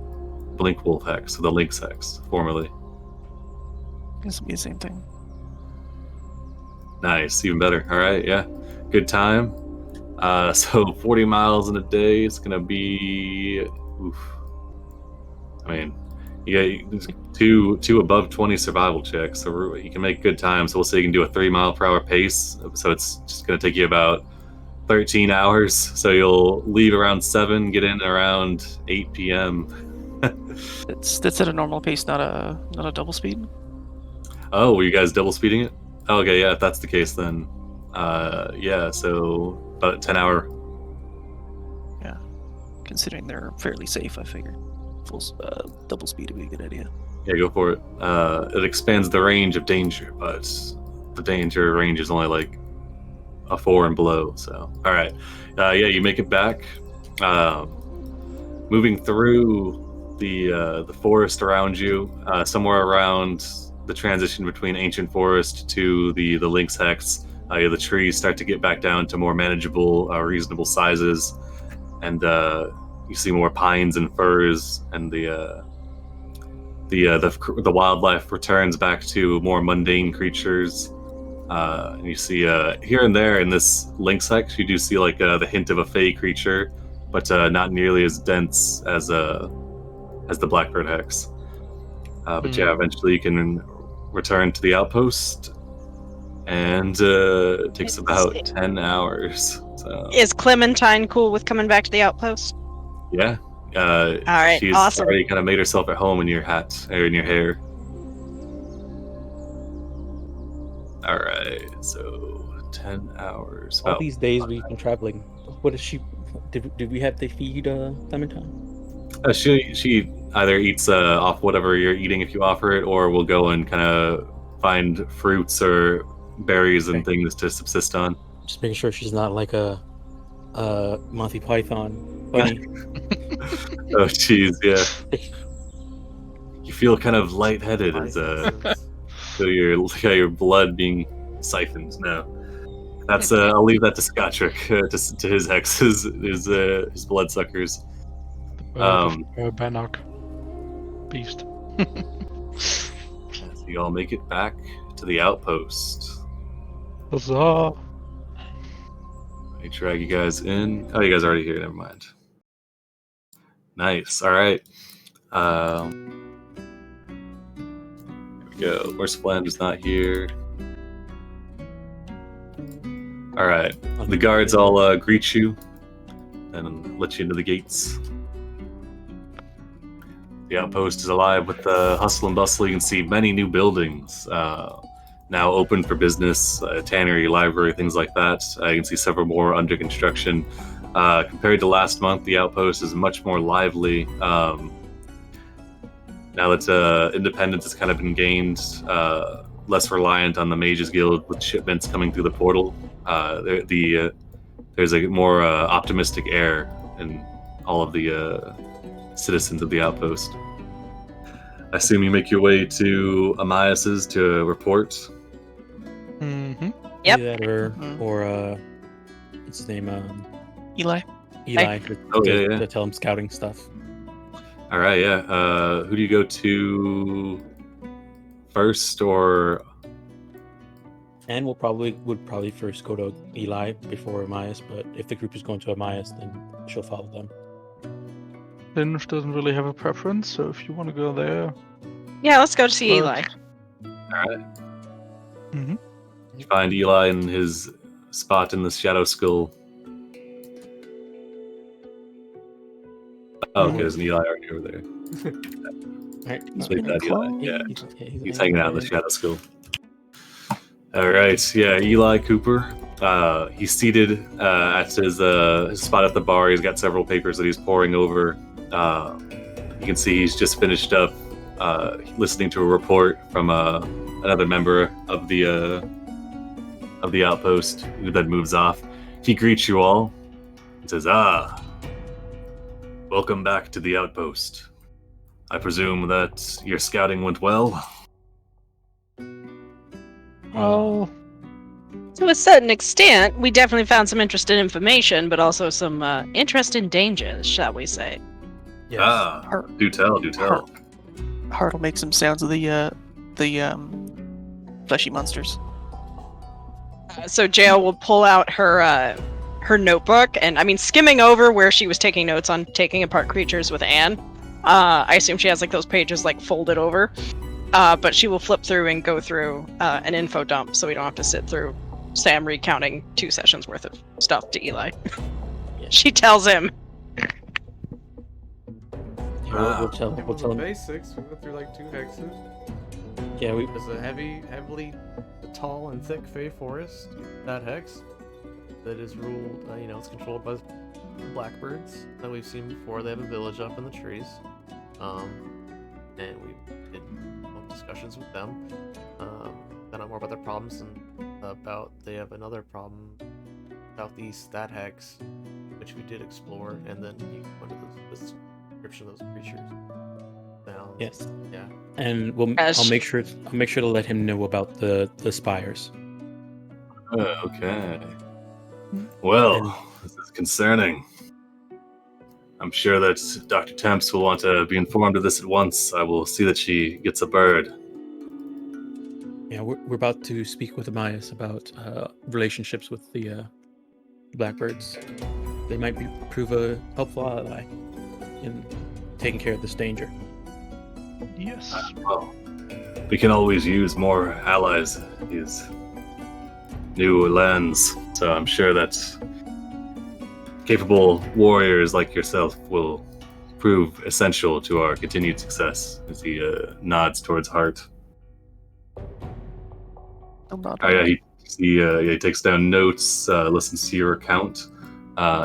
Blink Wolf Hex, so the Lynx Hex, formerly. This would be the same thing. Nice, even better. All right, yeah, good time. So 40 miles in a day. It's gonna be. Oof. I mean, yeah, two above 20 survival checks, so you can make good time. So we'll say you can do a 3 mile per hour pace. So it's just gonna take you about 13 hours. So you'll leave around 7, get in around 8 p.m. That's at a normal pace, not a double speed. Oh, were you guys double speeding it? Oh, okay, yeah, if that's the case, then yeah, so about a 10-hour. Considering they're fairly safe, I figure double speed would be a good idea. Yeah, go for it. It expands the range of danger, but the danger range is only like a 4 and below. So, all right, yeah, you make it back. Moving through the forest around you, somewhere around the transition between ancient forest to the Lynx Hex, the trees start to get back down to more manageable, reasonable sizes, and you see more pines and firs, and the wildlife returns back to more mundane creatures. And you see here and there in this Lynx Hex, you do see like the hint of a fey creature, but not nearly as dense as the Blackbird Hex. But yeah, eventually you can return to the outpost, and it takes about 10 hours. So Is Clementine cool with coming back to the outpost? yeah, All right, she's awesome. already kind of made herself at home in your hat or in your hair. All right. right, so 10 hours. All Oh, these days we've been traveling. What is she? Did we have to feed Clementine? she either eats off whatever you're eating if you offer it, or will go and kind of find fruits or berries and Okay. things to subsist on. Just making sure she's not like a Monty Python bunny. Oh, jeez, yeah. You feel kind of lightheaded as feel your blood being siphoned. No, that's I'll leave that to Scottrick, to his hexes, his bloodsuckers. Bannock. Beast. So you all make it back to the outpost. Huzzah! I drag you guys in. Oh, you guys are already here. Never mind. Nice. All right. Here we go. Where's Flanders? Not here. All right. The guards all greet you and let you into the gates. The outpost is alive with hustle and bustle. You can see many new buildings now open for business, tannery, library, things like that. You can see several more under construction. Compared to last month, the outpost is much more lively. Now that independence has kind of been gained, less reliant on the Mages Guild with shipments coming through the portal, there's a more optimistic air in all of the citizens of the outpost. I assume you make your way to Amias's to report. Mm-hmm. Yep. Either that or what's his name? Eli. Eli. To tell him scouting stuff. All right, yeah. Who do you go to first, or? And would probably first go to Eli before Amias, but if the group is going to Amias, then she'll follow them. Finch doesn't really have a preference, so if you want to go there. Yeah, let's go to see But- Eli. All right. Mhm. You find Eli in his spot in the Shadow Skull. Oh, okay, there's an Eli already over there. Right. Let's make that Eli. Yeah, He's he's hanging out in the Shadow Skull. All right, yeah, Eli Cooper. He's seated at his spot at the bar. He's got several papers that he's poring over. You can see he's just finished up listening to a report from another member of the outpost who then moves off. He greets you all and says, welcome back to the outpost. I presume that your scouting went well? Well, To a certain extent, we definitely found some interesting information, but also some interesting dangers, shall we say. Yes. Do tell. Heart will make some sounds of the fleshy monsters. So Jael will pull out her notebook, and I mean, skimming over where she was taking notes on taking apart creatures with Anne. I assume she has like those pages like folded over, but she will flip through and go through an info dump, so we don't have to sit through Sam recounting 2 sessions worth of stuff to Eli. She tells him. We'll tell him. Basics. We went through like 2 hexes. Yeah, There's a heavily tall and thick Fey forest. That hex that is ruled, it's controlled by Blackbirds that we've seen before. They have a village up in the trees, and we did discussions with them. Found out more about their problems and they have another problem southeast, that hex, which we did explore, and then you went into the description of those creatures. Now, yes. Yeah. And I'll make sure to let him know about the spires. Okay. Well, this is concerning. I'm sure that Dr. Temps will want to be informed of this at once. I will see that she gets a bird. Yeah, we're about to speak with Amias about relationships with the Blackbirds. They might prove a helpful ally in taking care of this danger. yes. Well, we can always use more allies in these new lands, so I'm sure that capable warriors like yourself will prove essential to our continued success, as he nods towards Hart. I'm not. Oh yeah, He takes down notes, listens to your account.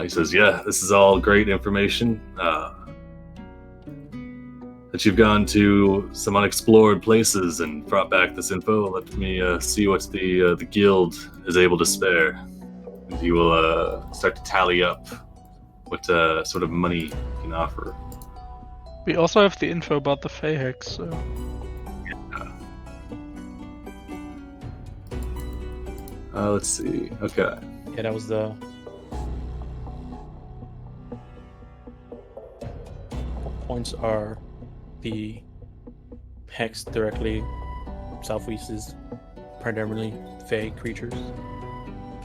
He says, "Yeah, this is all great information. That you've gone to some unexplored places and brought back this info. Let me see what the guild is able to spare." And he will start to tally up what sort of money he can offer. We also have the info about the Fey Hex, so... Let's see. Okay. Yeah, that was the points are the hex directly southeast is primarily Fey creatures.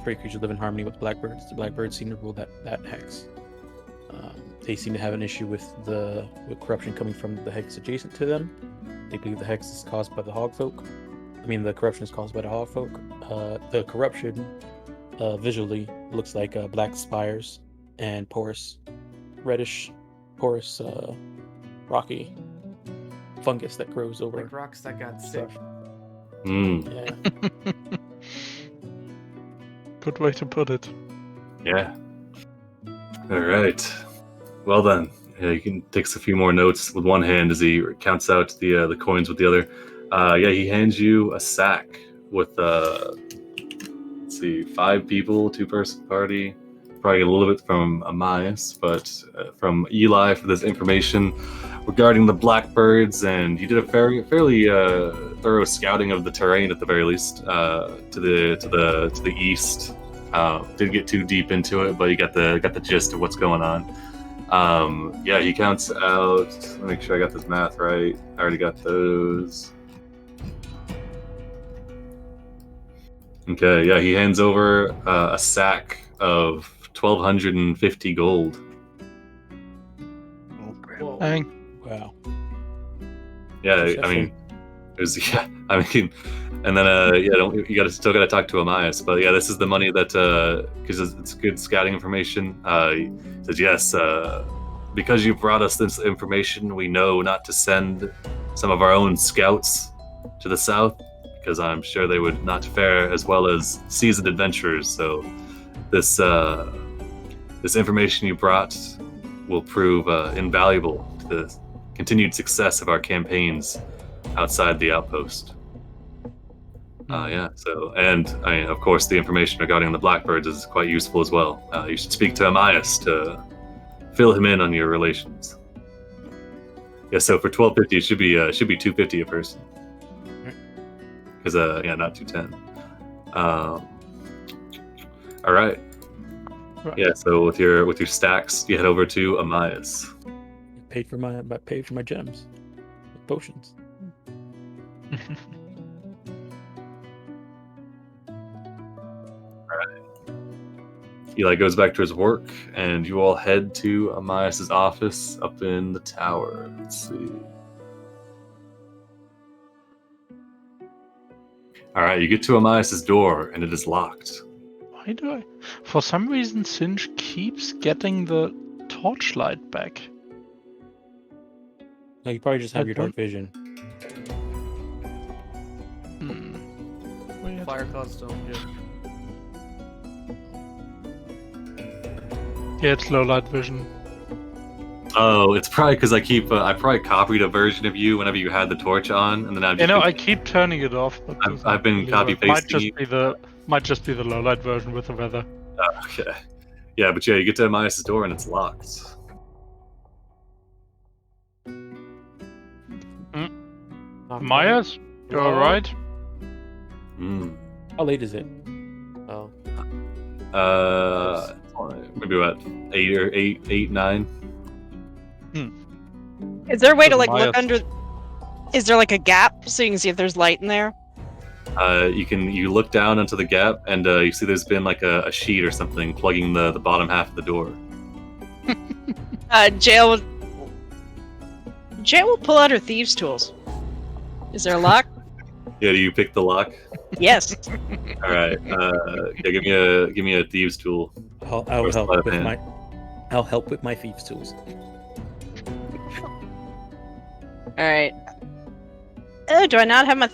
Fey creatures live in harmony with blackbirds. The blackbirds seem to rule that hex. They seem to have an issue with corruption coming from the hex adjacent to them. They believe the hex is caused by the hogfolk. The corruption is caused by the hogfolk. The corruption visually looks like black spires and reddish, porous, rocky fungus that grows over. Like rocks that got sick. Yeah. Good way to put it. Yeah. All right. Well then, he takes a few more notes with one hand as he counts out the coins with the other. He hands you a sack with 5 people, 2-person party. Probably get a little bit from Amias, but from Eli for this information regarding the Blackbirds, and he did a fairly thorough scouting of the terrain at the very least to the east. Didn't get too deep into it, but he got the gist of what's going on. He counts out. Let me make sure I got this math right. I already got those. Okay, he hands over a sack of 1,250 gold. Dang. Wow. Yeah, I mean, it was and then still gotta talk to Amias, but yeah, this is the money that because it's good scouting information. He says yes, because you brought us this information, we know not to send some of our own scouts to the south, because I'm sure they would not fare as well as seasoned adventurers. So this information you brought will prove invaluable to the continued success of our campaigns outside the outpost. Of course, the information regarding the Blackbirds is quite useful as well. You should speak to Amias to fill him in on your relations. Yeah, so for 1,250, it should be 250 a person. Because not 210. All right. Yeah, so with your stacks, you head over to Amias. Paid for my gems, potions. Eli goes back to his work, and you all head to Amias' office up in the tower. Let's see. All right, you get to Amias' door, and it is locked. Why do I? For some reason, Singe keeps getting the torchlight back. No, you probably just have your dark vision. Weird. Fire clouds don't. Yeah, it's low light vision. Oh, it's probably because I probably copied a version of you whenever you had the torch on, and then I keep turning it off. But I've been copy pasting. Might just be the low light version with the weather. Okay. Yeah, but you get to Amias' door and it's locked. Myers, you alright? How late is it? Oh. Maybe about 8, 9. Is there a way to Doesn't look Maya- under? Is there a gap so you can see if there's light in there? You look down into the gap and you see there's been a sheet or something plugging the bottom half of the door. Jail will pull out her thieves' tools. Is there a lock? Yeah, do you pick the lock? Yes. All right. Give me a thieves' tool. I'll help with my thieves' tools. All right. Do I not have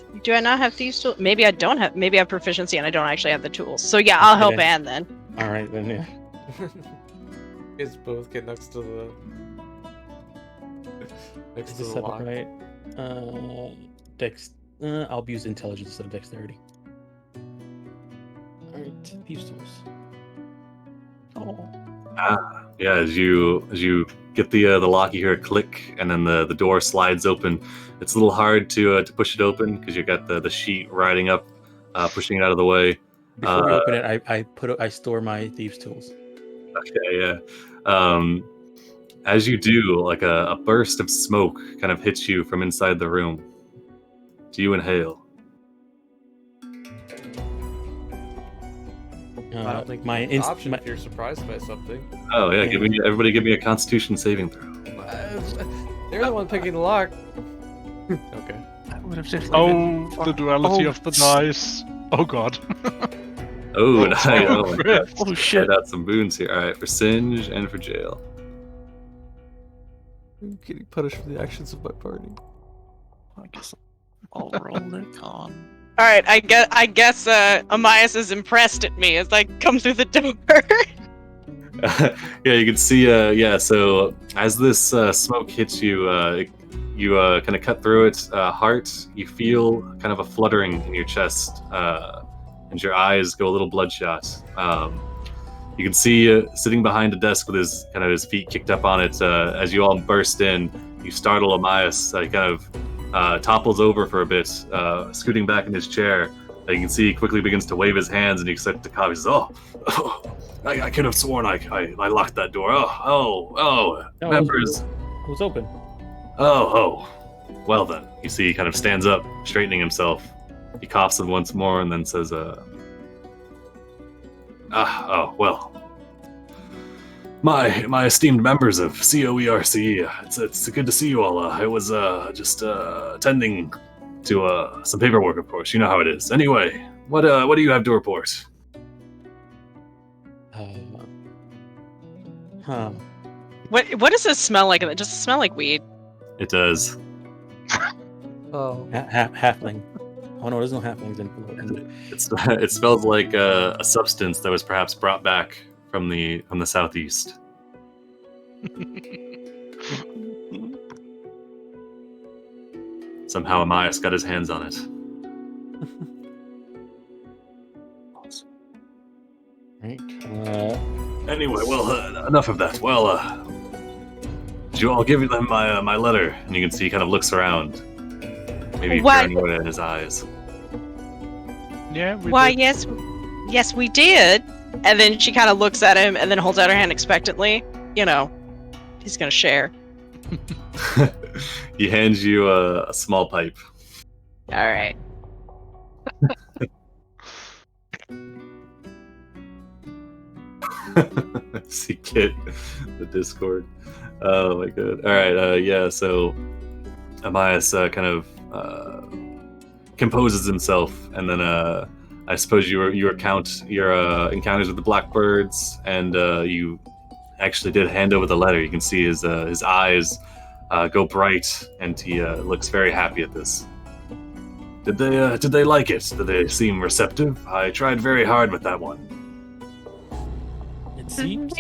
thieves tools? Maybe I don't have. Maybe I have proficiency and I don't actually have the tools. So yeah, I'll help Okay. Anne then. All right, then. Yeah. You guys both get next to the Is this up lock. right? Dex. I'll use intelligence instead of dexterity. All right, thieves tools. Oh. Yeah, as you get the lock, you hear a click, and then the door slides open. It's a little hard to push it open because you got the sheet riding up, pushing it out of the way. Before you open it, I store my thieves tools. Okay, yeah. As you do, like a burst of smoke kind of hits you from inside the room. Do you inhale? I don't think my it's an option if you're surprised by something. Oh yeah, everybody give me a Constitution saving throw. They're the one picking the lock. Okay. I would have definitely Oh, been the duality Oh, of the dice. Oh god. Oh, nice. Oh, my God. Oh shit. Write out some boons here. All right, for Singe and for Jail. I'm getting punished for the actions of my party. I guess I'll roll the con. All right, I guess Amias is impressed at me as I come through the door. Yeah, you can see. So as this smoke hits you, you kind of cut through it. Heart, you feel kind of a fluttering in your chest, and your eyes go a little bloodshot. You can see sitting behind a desk with his feet kicked up on it. As you all burst in, you startle Amias. He kind of topples over for a bit, scooting back in his chair. You can see he quickly begins to wave his hands, and you start to cough. He says, I could have sworn I locked that door. No, Members. It was open. Oh. Well then. You see he kind of stands up, straightening himself. He coughs once more and then says, well. My esteemed members of COERC, it's good to see you all. I was just attending to some paperwork, of course. You know how it is. Anyway, what do you have to report? What does this smell like? Does it smell like weed? It does. Oh. Halfling. Oh no, there's no halflings in It smells like a substance that was perhaps brought back from the southeast. Somehow Amias got his hands on it. Right. Anyway, well, enough of that. Well, did you all give them my letter? And you can see he kind of looks around, maybe Why- paranoia in his eyes. Yeah, we Why, did. yes, we did. And then she kind of looks at him and then holds out her hand expectantly. You know, he's gonna share. He hands you a small pipe. All right. See Kit, the Discord. Oh my god. All right. Yeah. So Amias kind of composes himself, and then I suppose you recount your encounters with the Blackbirds, and you actually did hand over the letter. You can see his eyes go bright, and he looks very happy at this. Did they like it? Did they seem receptive? I tried very hard with that one. It seems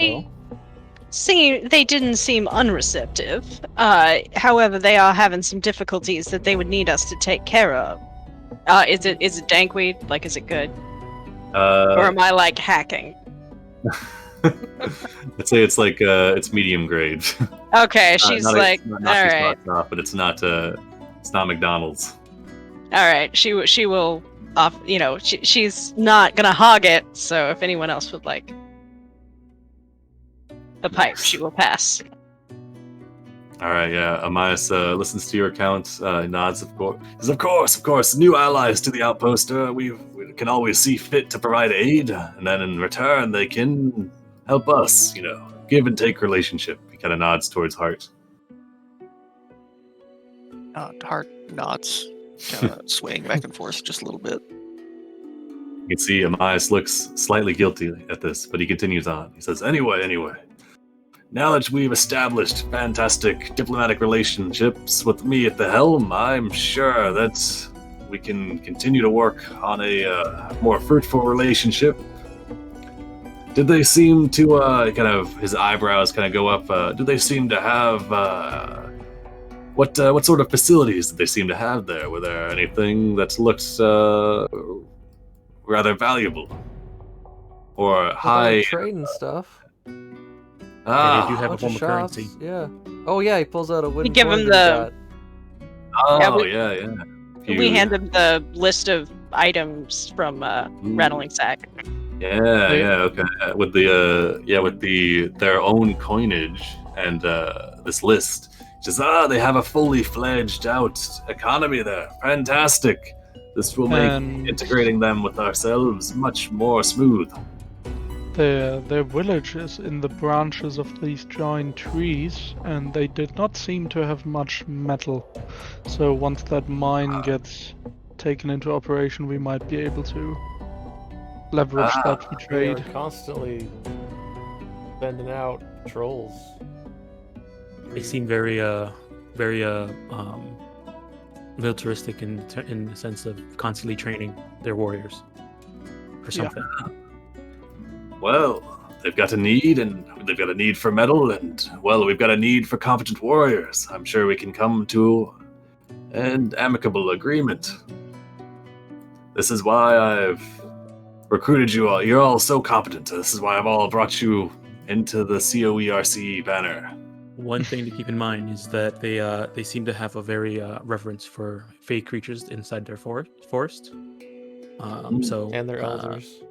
so. They didn't seem unreceptive. However, they are having some difficulties that they would need us to take care of. Is it dankweed? Like, is it good? Or am I like hacking? I'd say it's like it's medium grade. Okay, she's not like, not all too right, smart off, but it's not McDonald's. all right. She will off. You know, she's not gonna hog it. So if anyone else would like the pipe, she will pass. All right, yeah. Amias listens to your account, nods, of course. Says, of course. New allies to the outpost. We can always see fit to provide aid, and then in return they can help us. You know, give and take relationship. He kind of nods towards Hart. Heart nods, kind of swaying back and forth just a little bit. You can see Amias looks slightly guilty at this, but he continues on. He says, anyway. now that we've established fantastic diplomatic relationships with me at the helm, I'm sure that we can continue to work on a more fruitful relationship. Did they seem to, his eyebrows kind of go up, did they seem to have, what sort of facilities did they seem to have there? Were there anything that looked, rather valuable? Or high... trade and stuff. Yeah, they do have a Bunch form of of shops. currency. Yeah. Oh yeah, he pulls out a wooden give coin him that Oh, Yeah, yeah. We hand him the list of items from Rattling Sack. Yeah, okay. With their own coinage and this list. Just they have a fully fledged out economy there. Fantastic. This will make integrating them with ourselves much more smooth. Their village is in the branches of these giant trees, and they did not seem to have much metal. So once that mine gets taken into operation, we might be able to leverage that for They are trade. constantly bending out trolls. They seem very militaristic in the sense of constantly training their warriors for something. Well, they've got a need, and they've got a need for metal, and, well, we've got a need for competent warriors. I'm sure we can come to an amicable agreement. This is why I've recruited you all. You're all so competent. This is why I've all brought you into the COERC banner. One thing to keep in mind is that they seem to have a very reverence for fey creatures inside their forest. So And their elders.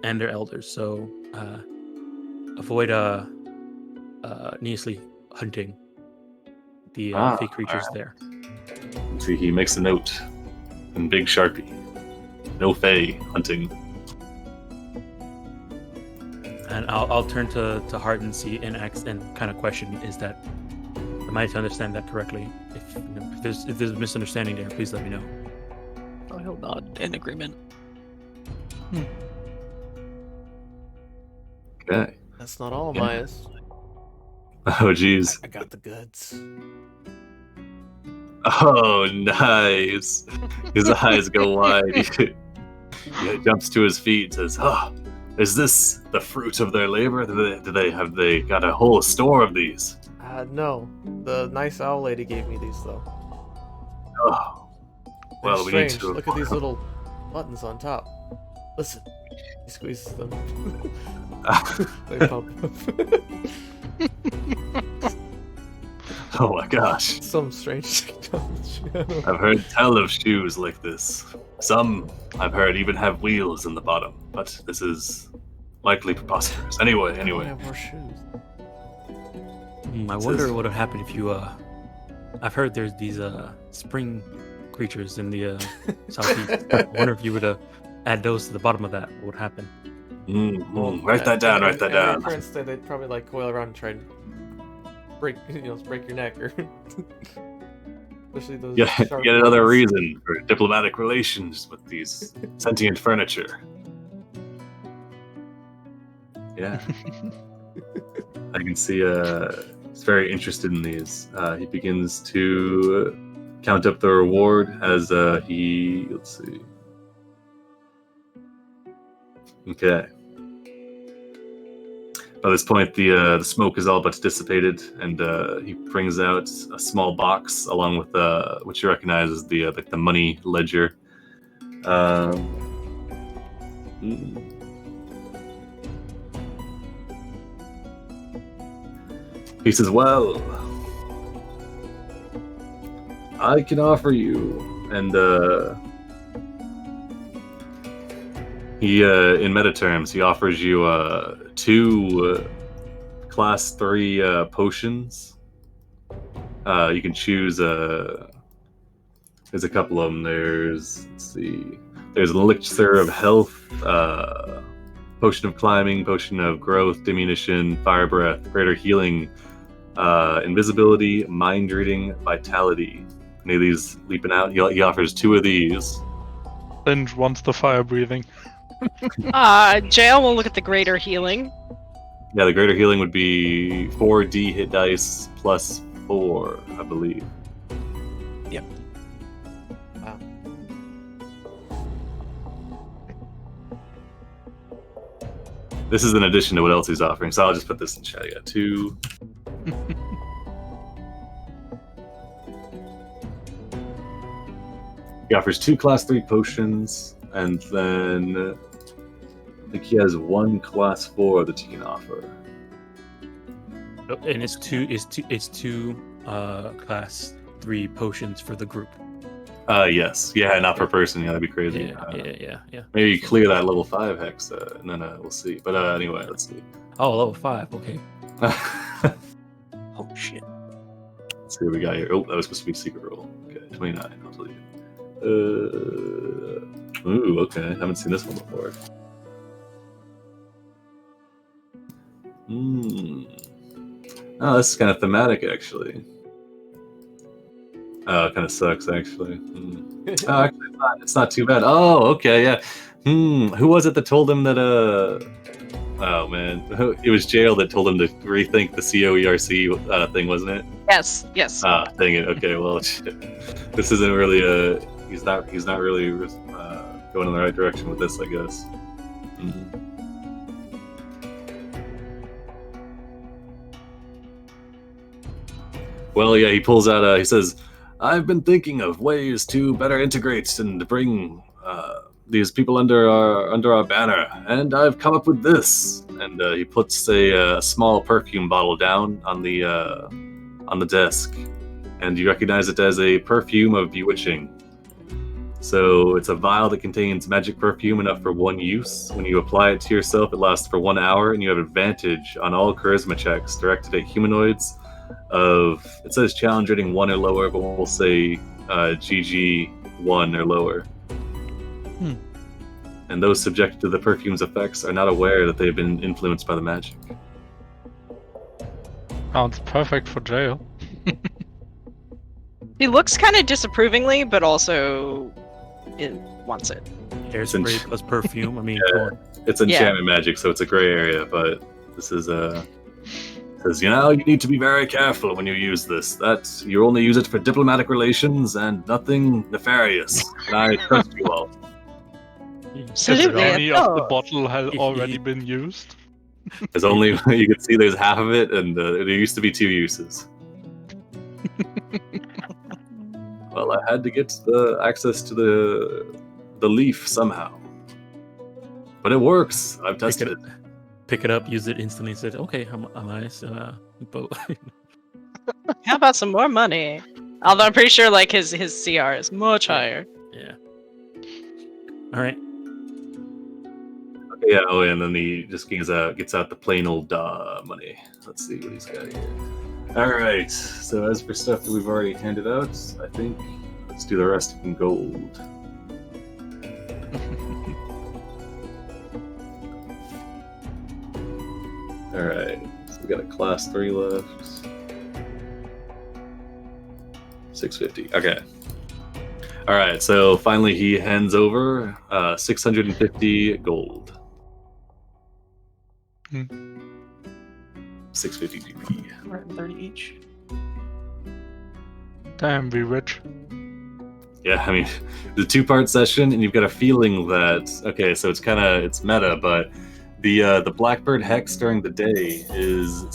And their elders. So avoid needlessly hunting the fey creatures there. See, he makes a note in big Sharpie. No fey hunting. And I'll turn to Hart and see and ask and kind of question: is that am I to understand that correctly? If there's a misunderstanding there, please let me know. I hope not. In agreement. Okay. That's not all, Myas. Oh, jeez. I got the goods. Oh, nice. His eyes go wide. He jumps to his feet and says, "Oh, is this the fruit of their labor? Have they got a whole store of these?" No. The nice owl lady gave me these, though. Oh. Well, They're we need strange. to... Look at these little buttons on top. Listen. He squeezes them. They pump up. Oh my gosh. Some strange technology. I've heard tell of shoes like this. Some, I've heard, even have wheels in the bottom. But this is likely preposterous. Anyway. I have more shoes. I wonder what would happen if you I've heard there's these spring creatures in the southeast. I wonder if you were to add those to the bottom of that, what would happen? Write that down. At my parents' day, they'd probably like coil around and try and break your neck, or especially those. Yeah, sharp yet another ones. reason for diplomatic relations with these sentient furniture. Yeah. I can see he's very interested in these. He begins to count up the reward as let's see. Okay. By this point, the smoke is all but dissipated, and he brings out a small box along with what you recognize as the money ledger. He says, "Well, I can offer you," and he, in meta terms, he offers you 2 class 3 potions. You can choose. There's a couple of them. Let's see. There's an elixir of health, potion of climbing, potion of growth, diminution, fire breath, greater healing, invisibility, mind reading, vitality. Any of these leaping out? He offers 2 of these. Lynch wants the fire breathing. Jael will look at the greater healing. Yeah, the greater healing would be 4d hit dice plus 4, I believe. Yep. Wow. This is in addition to what else he's offering, so I'll just put this in chat. I got 2. He offers 2 class 3 potions, and then I think he has 1 class 4 that he can offer. And it's two class 3 potions for the group. Yes. Yeah, not per person. Yeah, that'd be crazy. Yeah. Maybe clear that level 5 hex, and then we'll see. But anyway, let's see. Oh, level 5. Okay. Oh shit. Let's see what we got here. Oh, that was supposed to be a secret roll. Okay, 29. I'll tell you. Ooh, okay. I haven't seen this one before. Oh, this is kind of thematic, actually. Oh, it kind of sucks, actually. Oh, actually, it's not too bad. Oh, okay, yeah. Who was it that told him that, Oh, man. It was Jail that told him to rethink the COERC thing, wasn't it? Yes. Ah, dang it. Okay, well, this isn't really, he's not really going in the right direction with this, I guess. Well, yeah, he pulls out, he says, I've been thinking of ways to better integrate and bring these people under our banner, and I've come up with this. And he puts a small perfume bottle down on the desk, and you recognize it as a perfume of bewitching. So it's a vial that contains magic perfume enough for 1 use. When you apply it to yourself, it lasts for 1 hour, and you have advantage on all charisma checks directed at humanoids of, it says challenge rating 1 or lower, but we'll say GG 1 or lower. And those subjected to the perfume's effects are not aware that they have been influenced by the magic. Sounds perfect for Jail. He looks kind of disapprovingly, but also wants it. Hairspray plus perfume. I mean, Yeah. come on. It's enchantment magic, so it's a gray area, but this is says, you need to be very careful when you use this. That you only use it for diplomatic relations and nothing nefarious. And I trust you all. Absolutely. Any of the Oh. bottle has already been used. There's only, you can see there's half of it, and there used to be 2 uses. Well, I had to get the access to the leaf somehow. But it works. I've tested it. Pick it up, use it instantly, and said, "Okay, I'm nice." But How about some more money? Although I'm pretty sure like his CR is much higher. yeah. All right. Okay, yeah. Oh, and then he just gets out the plain old money. Let's see what he's got here. All right. So as for stuff that we've already handed out, I think let's do the rest in gold. All right. So we got a class 3 left. 650. Okay. All right. So finally, he hands over 650 gold. 650 GP. 130 each. Damn, we rich. Yeah, I mean, the 2-part session, and you've got a feeling that it's meta, but the Blackbird hex during the day is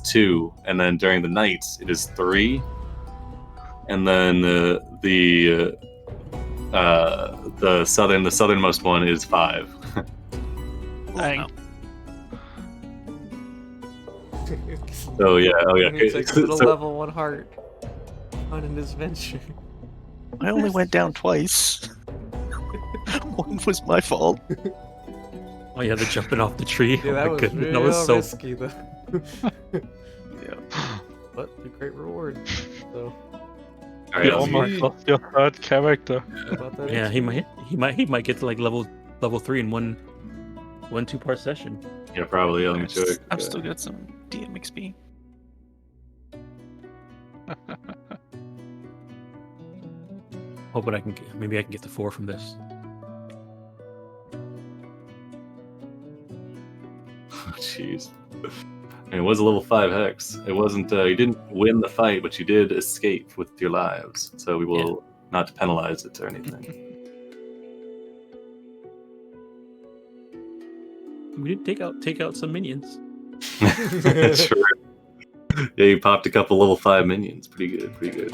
2, and then during the night it is 3, and then the southernmost one is 5. Dang. So yeah, It's like a little So- level 1 heart on an adventure. I only went down twice. One was my fault. Oh yeah, the jumping off the tree. Yeah, Oh that my was goodness, real that was so. risky though. Yeah, but a great reward. So All You right, almost lost your third character. how about that? Yeah, he might get to like level 3 in one 2-part session. yeah, probably. Yeah, let me check. I've still got some DM XP. Hoping maybe I can get the 4 from this. Oh, Jeez. And it was a level 5 hex. It wasn't. You didn't win the fight, but you did escape with your lives. So we will not penalize it or anything. We did take out some minions. Sure. Yeah, you popped a couple level 5 minions. Pretty good. Pretty good.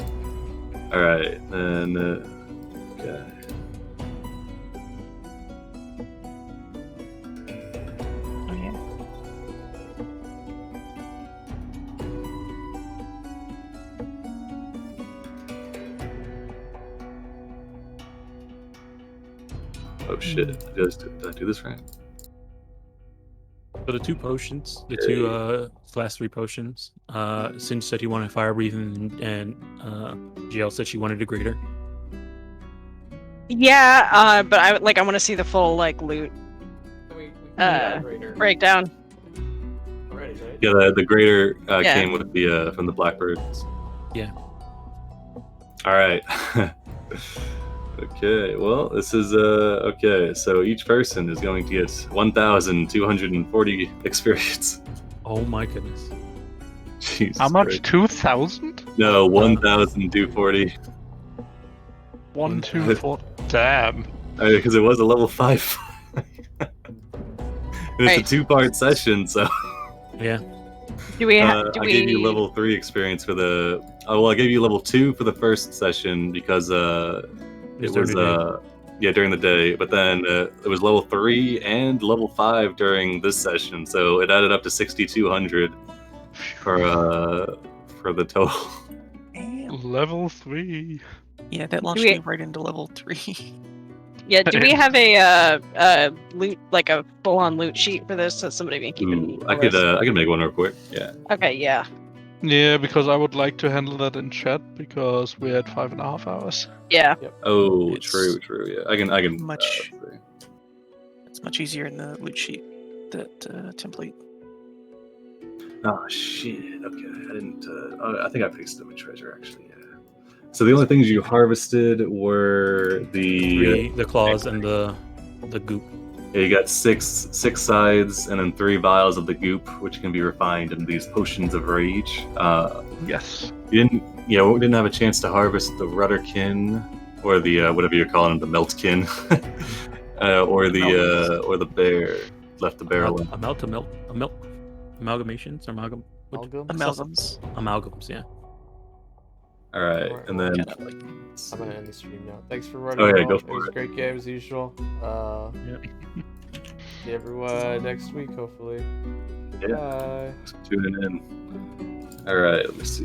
All right, and okay. Oh yeah. Oh shit! Did I do this right? So the 2 potions, the 2 last 3 potions. Singe said he wanted fire breathing, and JL said she wanted a greater. Yeah, but I want to see the full loot We got a greater breakdown. already, right? Yeah, the greater Yeah. came with the from the Blackbirds. Yeah. All right. Okay. Well, this is okay. So each person is going to get 1,240 experience. Oh my goodness. Jesus How much? Christ. 2,000? No, 1,240. 1, 2, 4. Damn. Because it was a level 5. And it's Right. a 2-part session, so Yeah. Do we? I gave you level 3 experience for the. Oh well, I gave you level 2 for the first session because it was during the day, but then it was level 3 and level 5 during this session, so it added up to 6,200 for the total. Damn. Level 3. Yeah, that launched we- me right into level 3. Yeah. Do we have a loot a full-on loot sheet for this so somebody can keep Ooh, it? I could make one real quick. Yeah. Okay. Yeah. Yeah, because I would like to handle that in chat because we're at 5.5 hours. Yeah. Oh, It's true. Yeah, I can. much- let's see. It's much easier in the loot sheet, that template. Oh shit. Okay, I didn't. I think I fixed them in treasure actually. Yeah. So the only things you harvested were the. The claws and the goop. Yeah, you got six sides and then 3 vials of the goop, which can be refined in these potions of rage. Yes. We didn't have a chance to harvest the rudderkin or the whatever you're calling them, the meltkin, or the bear. Left the bear alone. Amalgamations, Amalgams. amalgams. Yeah. All right, and then Kind of like. I'm gonna end the stream now. Thanks for running. Okay, off. go It for was it. a great game as usual. See everyone next week, hopefully. Yeah. Bye. tuning in. All right, let me see.